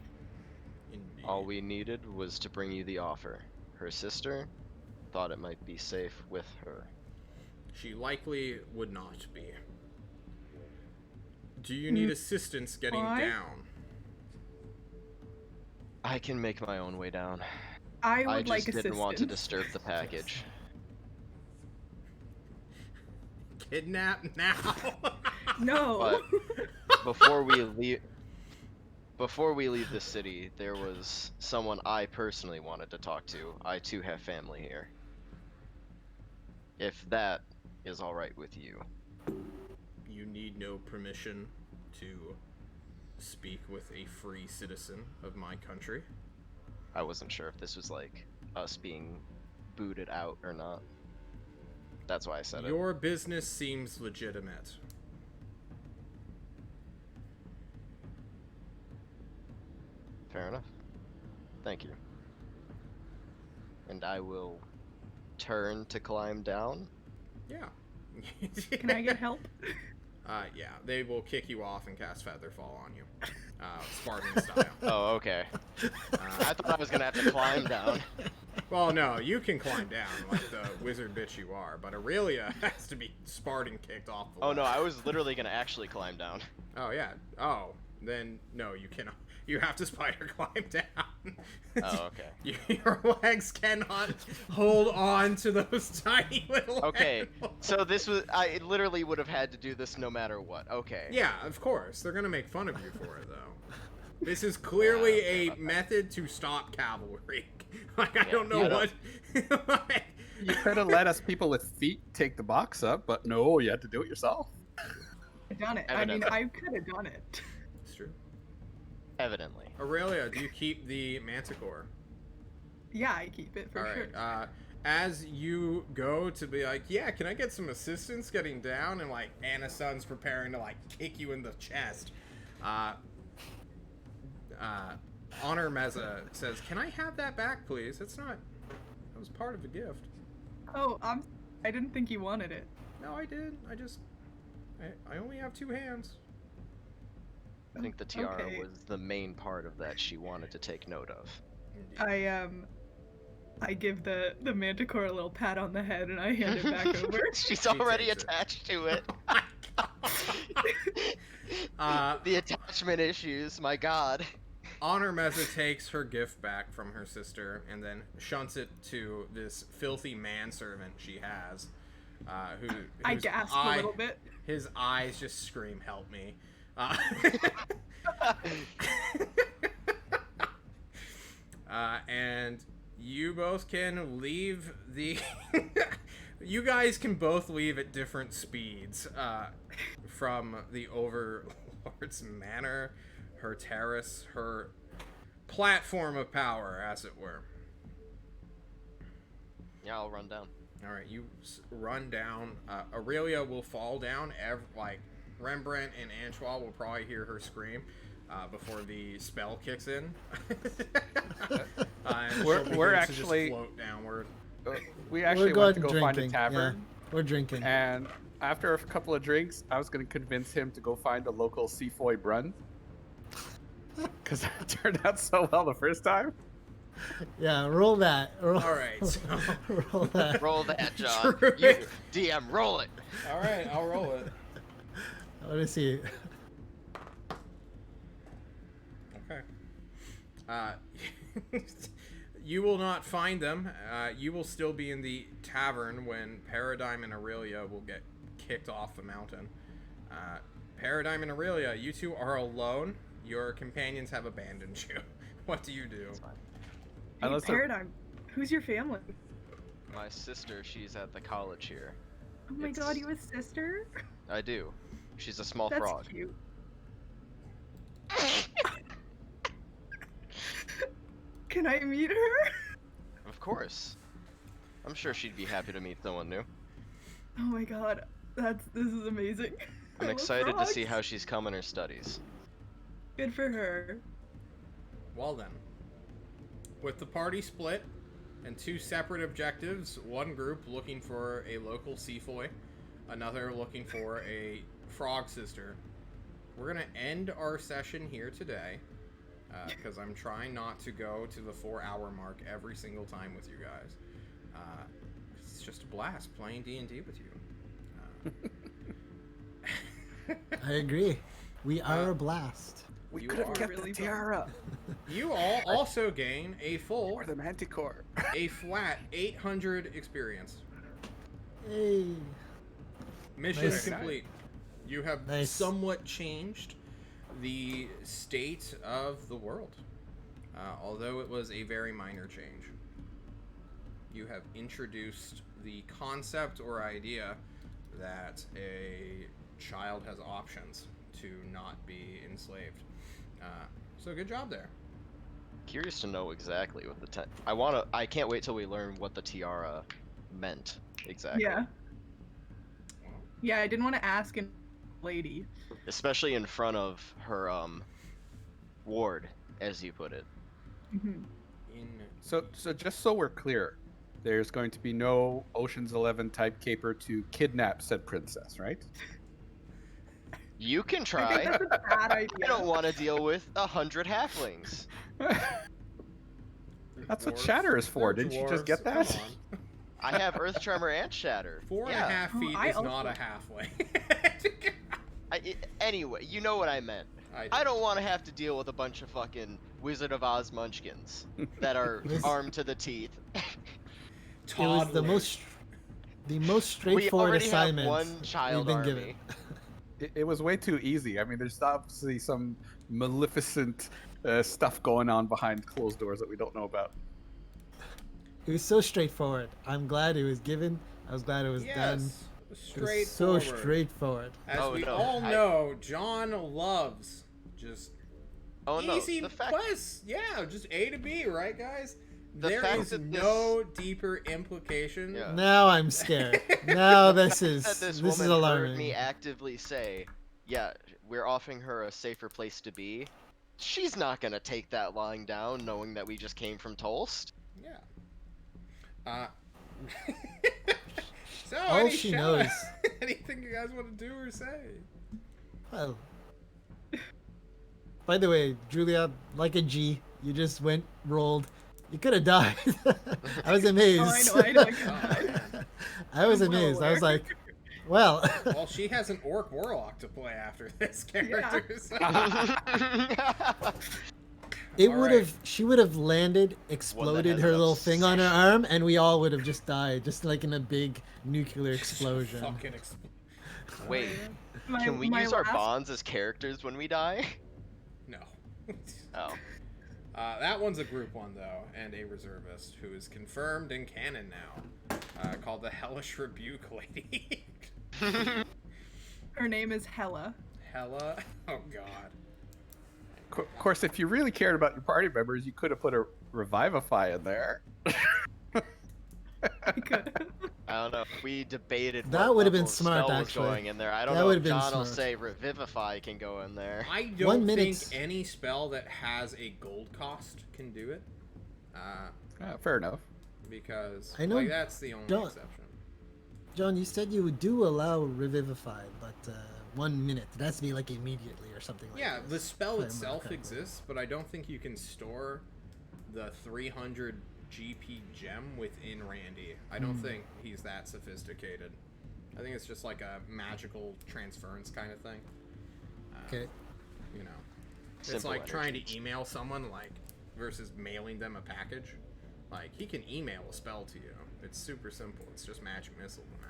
[SPEAKER 1] Indeed.
[SPEAKER 3] All we needed was to bring you the offer. Her sister thought it might be safe with her.
[SPEAKER 1] She likely would not be. Do you need assistance getting
[SPEAKER 5] Why?
[SPEAKER 1] down?
[SPEAKER 3] I can make my own way down.
[SPEAKER 5] I
[SPEAKER 3] I
[SPEAKER 5] would
[SPEAKER 3] just
[SPEAKER 5] like
[SPEAKER 3] didn't
[SPEAKER 5] assistance.
[SPEAKER 3] want to disturb the package.
[SPEAKER 1] Kidnap now?
[SPEAKER 5] No.
[SPEAKER 3] But before we leave the city, there was someone I personally wanted to talk to. I too have family here. If that is all right with you.
[SPEAKER 1] You need no permission to speak with a free citizen of my country.
[SPEAKER 3] I wasn't sure if this was like us being booted out or not. That's why I said it.
[SPEAKER 1] Your business seems legitimate.
[SPEAKER 3] Fair enough. Thank you. And I will turn to climb down.
[SPEAKER 1] Yeah.
[SPEAKER 5] Can I get help?
[SPEAKER 1] Yeah, they will kick you off and cast Featherfall on you. Spartan style.
[SPEAKER 3] Oh, okay. I thought I was gonna have to climb down.
[SPEAKER 1] Well, no, you can climb down like the wizard bitch you are, but Aurelia has to be Spartan kicked off the
[SPEAKER 3] Oh no,
[SPEAKER 1] ledge.
[SPEAKER 3] I was literally gonna actually climb down.
[SPEAKER 1] Oh, yeah. Oh, then no, you cannot. You have to spider climb down.
[SPEAKER 3] Oh, okay.
[SPEAKER 1] Your legs cannot hold on to those tiny little
[SPEAKER 3] Okay,
[SPEAKER 1] animals.
[SPEAKER 3] so this was, I literally would have had to do this no matter what. Okay.
[SPEAKER 1] Yeah, of course. They're gonna make fun of you for it, though. This is clearly a method to stop cavalry. Like, I don't know what... like,
[SPEAKER 2] You could have let us people with feet take the box up, but no, you had to do it yourself.
[SPEAKER 5] I've done it. I mean, I could have done it.
[SPEAKER 1] it's true.
[SPEAKER 3] Evidently.
[SPEAKER 1] Aurelia, do you keep the manticore?
[SPEAKER 5] Yeah, I keep it for sure.
[SPEAKER 1] Alright, as you go to be like, yeah, can I get some assistance getting down? And, like, Anna's son's preparing to, like, kick you in the chest. Honor Meza says, can I have that back, please? That was part of the gift.
[SPEAKER 5] Oh, I didn't think you wanted it.
[SPEAKER 1] No, I did. I only have 2 hands.
[SPEAKER 3] I think the tiara
[SPEAKER 5] Okay.
[SPEAKER 3] was the main part of that she wanted to take note of.
[SPEAKER 5] I give the manticore a little pat on the head and I hand it back over.
[SPEAKER 3] She's
[SPEAKER 1] She
[SPEAKER 3] already
[SPEAKER 1] takes it.
[SPEAKER 3] attached to it.
[SPEAKER 1] Oh my God.
[SPEAKER 3] The attachment issues, my god.
[SPEAKER 1] Honor Mesa takes her gift back from her sister and then shunts it to this filthy manservant she has.
[SPEAKER 5] I
[SPEAKER 1] Whose
[SPEAKER 5] gasped a little bit.
[SPEAKER 1] His eyes just scream, "Help me!" And you both can leave the. You guys can both leave at different speeds from the Overlord's manor, her terrace, her platform of power, as it were.
[SPEAKER 3] Yeah, I'll run down.
[SPEAKER 1] All right, you run down. Aurelia will fall down. Like Rembrandt and Antoine will probably hear her scream before the spell kicks in. And
[SPEAKER 2] We're
[SPEAKER 1] to
[SPEAKER 2] actually-
[SPEAKER 1] just float downward.
[SPEAKER 2] We actually
[SPEAKER 4] We're
[SPEAKER 2] went to
[SPEAKER 4] going
[SPEAKER 2] go find a
[SPEAKER 4] drinking,
[SPEAKER 2] tavern,
[SPEAKER 4] Yeah, we're drinking.
[SPEAKER 2] and after a couple of drinks, I was going to convince him to go find a local Seafoy Brun. Because that turned out so well the first time.
[SPEAKER 4] Yeah, roll that. Roll,
[SPEAKER 1] All right. So,
[SPEAKER 4] roll that.
[SPEAKER 3] Roll that, John.
[SPEAKER 1] True.
[SPEAKER 3] You, DM, roll it.
[SPEAKER 1] all right, I'll roll it.
[SPEAKER 4] I want to see.
[SPEAKER 1] Okay. You will not find them. You will still be in the tavern when Paradigm and Aurelia will get kicked off the mountain. Paradigm and Aurelia, you two are alone. Your companions have abandoned you. What do you do?
[SPEAKER 5] Hey,
[SPEAKER 2] Unless they're-
[SPEAKER 5] Paradigm, who's your family?
[SPEAKER 3] My sister, she's at the college here.
[SPEAKER 5] Oh my
[SPEAKER 3] It's-
[SPEAKER 5] god, you have a sister?
[SPEAKER 3] I do. She's a small
[SPEAKER 5] That's
[SPEAKER 3] frog.
[SPEAKER 5] cute. Can I meet her?
[SPEAKER 3] Of course. I'm sure she'd be happy to meet someone new.
[SPEAKER 5] Oh my god, this is amazing. I
[SPEAKER 3] I'm
[SPEAKER 5] love
[SPEAKER 3] excited to see
[SPEAKER 5] frogs.
[SPEAKER 3] how she's come in her studies.
[SPEAKER 5] Good for her.
[SPEAKER 1] Well then, with the party split and two separate objectives, one group looking for a local Seafoy, another looking for a frog sister, we're going to end our session here today, because I'm trying not to go to the 4-hour mark every single time with you guys. It's just a blast playing D&D with you.
[SPEAKER 4] I agree. We are a blast.
[SPEAKER 2] We
[SPEAKER 1] You
[SPEAKER 2] could have
[SPEAKER 1] are
[SPEAKER 2] kept
[SPEAKER 5] really
[SPEAKER 2] the tiara
[SPEAKER 1] You all also gain a full,
[SPEAKER 2] or the manticore.
[SPEAKER 1] a flat 800 experience.
[SPEAKER 4] Hey.
[SPEAKER 1] Mission
[SPEAKER 4] Nice.
[SPEAKER 1] complete. You have
[SPEAKER 4] Nice.
[SPEAKER 1] somewhat changed the state of the world, although it was a very minor change. You have introduced the concept or idea that a child has options to not be enslaved. So good job there.
[SPEAKER 3] Curious to know exactly what the I can't wait till we learn what the tiara meant exactly.
[SPEAKER 5] Yeah. Yeah, I didn't want to ask a lady.
[SPEAKER 3] Especially in front of her ward, as you put it.
[SPEAKER 5] Mhm.
[SPEAKER 1] In
[SPEAKER 2] So just so we're clear, there's going to be no Ocean's 11 type caper to kidnap said princess, right?
[SPEAKER 3] You can
[SPEAKER 5] I think
[SPEAKER 3] try.
[SPEAKER 5] that's a bad idea.
[SPEAKER 3] I don't want to deal with 100 halflings.
[SPEAKER 2] That's what
[SPEAKER 1] dwarves-
[SPEAKER 2] shatter is for.
[SPEAKER 1] they're
[SPEAKER 2] Didn't you just
[SPEAKER 1] dwarves,
[SPEAKER 2] get that?
[SPEAKER 1] come on.
[SPEAKER 3] I have Earth Tremor and Shatter.
[SPEAKER 1] 4.5
[SPEAKER 5] Oh,
[SPEAKER 1] feet
[SPEAKER 5] I
[SPEAKER 1] is not
[SPEAKER 5] also-
[SPEAKER 1] a halfway.
[SPEAKER 3] Anyway, you know what I meant. I don't want to have to deal with a bunch of fucking Wizard of Oz munchkins that are
[SPEAKER 4] This-
[SPEAKER 3] armed to the teeth.
[SPEAKER 4] It was the most
[SPEAKER 3] We
[SPEAKER 4] straightforward
[SPEAKER 3] already have
[SPEAKER 4] assignment
[SPEAKER 3] one child
[SPEAKER 4] we've been
[SPEAKER 3] army.
[SPEAKER 4] given.
[SPEAKER 2] It was way too easy. I mean, there's obviously some maleficent stuff going on behind closed doors that we don't know about.
[SPEAKER 4] It was so straightforward. I'm glad it was given. I was glad it was done.
[SPEAKER 1] Yes,
[SPEAKER 4] It was so
[SPEAKER 1] straightforward.
[SPEAKER 4] straightforward.
[SPEAKER 1] As
[SPEAKER 3] Oh,
[SPEAKER 1] we
[SPEAKER 3] no,
[SPEAKER 1] all know, John loves just
[SPEAKER 3] Oh no,
[SPEAKER 1] easy
[SPEAKER 3] the fact
[SPEAKER 1] quests. Yeah, just A to B, right, guys?
[SPEAKER 3] The
[SPEAKER 1] There
[SPEAKER 3] fact
[SPEAKER 1] is
[SPEAKER 3] that
[SPEAKER 1] no deeper implication.
[SPEAKER 3] Yeah.
[SPEAKER 4] Now I'm scared. Now this is
[SPEAKER 3] that this
[SPEAKER 4] this is
[SPEAKER 3] woman heard
[SPEAKER 4] alarming.
[SPEAKER 3] me actively say, yeah, we're offering her a safer place to be. She's not gonna take that lying down knowing that we just came from Tolst.
[SPEAKER 1] Yeah. So,
[SPEAKER 4] All
[SPEAKER 1] any
[SPEAKER 4] she
[SPEAKER 1] shout-
[SPEAKER 4] knows-
[SPEAKER 1] Anything you guys want to do or say?
[SPEAKER 4] Well, by the way, Julia, like a G, you just went rolled. You could have died. I was amazed.
[SPEAKER 5] Oh, I know.
[SPEAKER 1] Oh, man.
[SPEAKER 4] I was
[SPEAKER 5] I'm well
[SPEAKER 4] amazed. I was
[SPEAKER 5] aware.
[SPEAKER 4] like, well,
[SPEAKER 1] Well, she has an orc warlock to play after this character. So.
[SPEAKER 4] It
[SPEAKER 1] All
[SPEAKER 4] would
[SPEAKER 1] right.
[SPEAKER 4] have. She would have landed, exploded
[SPEAKER 3] has
[SPEAKER 4] her
[SPEAKER 3] an
[SPEAKER 4] little thing on her
[SPEAKER 3] obsession.
[SPEAKER 4] arm, and we all would have just died, just like in a big nuclear explosion.
[SPEAKER 1] Fucking
[SPEAKER 3] Wait,
[SPEAKER 5] My,
[SPEAKER 3] can we
[SPEAKER 5] my
[SPEAKER 3] use our
[SPEAKER 5] last-
[SPEAKER 3] bonds as characters when we die?
[SPEAKER 1] No.
[SPEAKER 3] Oh.
[SPEAKER 1] That one's a group one, though, and a reservist who is confirmed in canon now, called the Hellish Rebuke Lady.
[SPEAKER 5] Her name is Hella.
[SPEAKER 1] Hella? Oh, God.
[SPEAKER 2] Of course, if you really cared about your party members, you could have put a Revivify in there.
[SPEAKER 5] I could.
[SPEAKER 3] I don't know. We debated
[SPEAKER 4] That
[SPEAKER 3] what
[SPEAKER 4] would have been
[SPEAKER 3] level of
[SPEAKER 4] smart,
[SPEAKER 3] spell was
[SPEAKER 4] actually.
[SPEAKER 3] going in there. I don't
[SPEAKER 4] That
[SPEAKER 3] know
[SPEAKER 4] would
[SPEAKER 3] if
[SPEAKER 4] have been
[SPEAKER 3] John will
[SPEAKER 4] smart.
[SPEAKER 3] say Revivify can go in there.
[SPEAKER 1] I
[SPEAKER 4] 1
[SPEAKER 1] don't think
[SPEAKER 4] minute's-
[SPEAKER 1] any spell that has a gold cost can do it.
[SPEAKER 2] Fair enough.
[SPEAKER 1] Because
[SPEAKER 4] I know
[SPEAKER 1] like, that's the only
[SPEAKER 4] John-
[SPEAKER 1] exception.
[SPEAKER 4] John, you said you do allow Revivify, but 1 minute. It has to be like immediately or something like
[SPEAKER 1] Yeah,
[SPEAKER 4] that.
[SPEAKER 1] the spell
[SPEAKER 4] if I remember
[SPEAKER 1] itself
[SPEAKER 4] correctly.
[SPEAKER 1] exists, but I don't think you can store the 300 GP gem within Randy. I don't think he's that sophisticated. I think it's just like a magical transference kind of thing.
[SPEAKER 4] Okay.
[SPEAKER 1] You know, it's
[SPEAKER 3] Simple
[SPEAKER 1] like trying
[SPEAKER 3] energies.
[SPEAKER 1] to email someone like versus mailing them a package. Like he can email a spell to you. It's super simple. It's just magic missile now.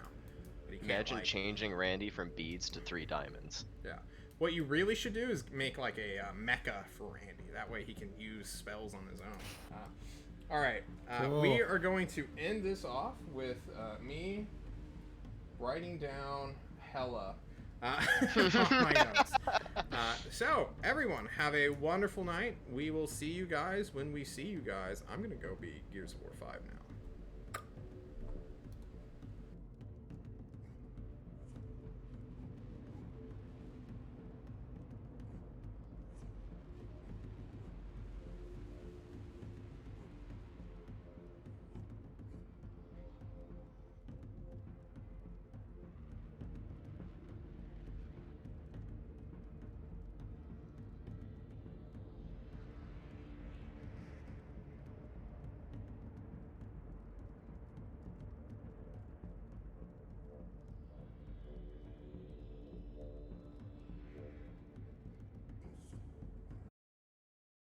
[SPEAKER 1] But he can't,
[SPEAKER 3] Imagine
[SPEAKER 1] like,
[SPEAKER 3] changing Randy from beads to 3 diamonds.
[SPEAKER 1] Yeah. What you really should do is make like a mecha for Randy. That way he can use spells on his own. All right.
[SPEAKER 4] Cool.
[SPEAKER 1] We are going to end this off with me writing down Hella on my notes. So, everyone, have a wonderful night. We will see you guys when we see you guys. I'm going to go be Gears of War 5 now.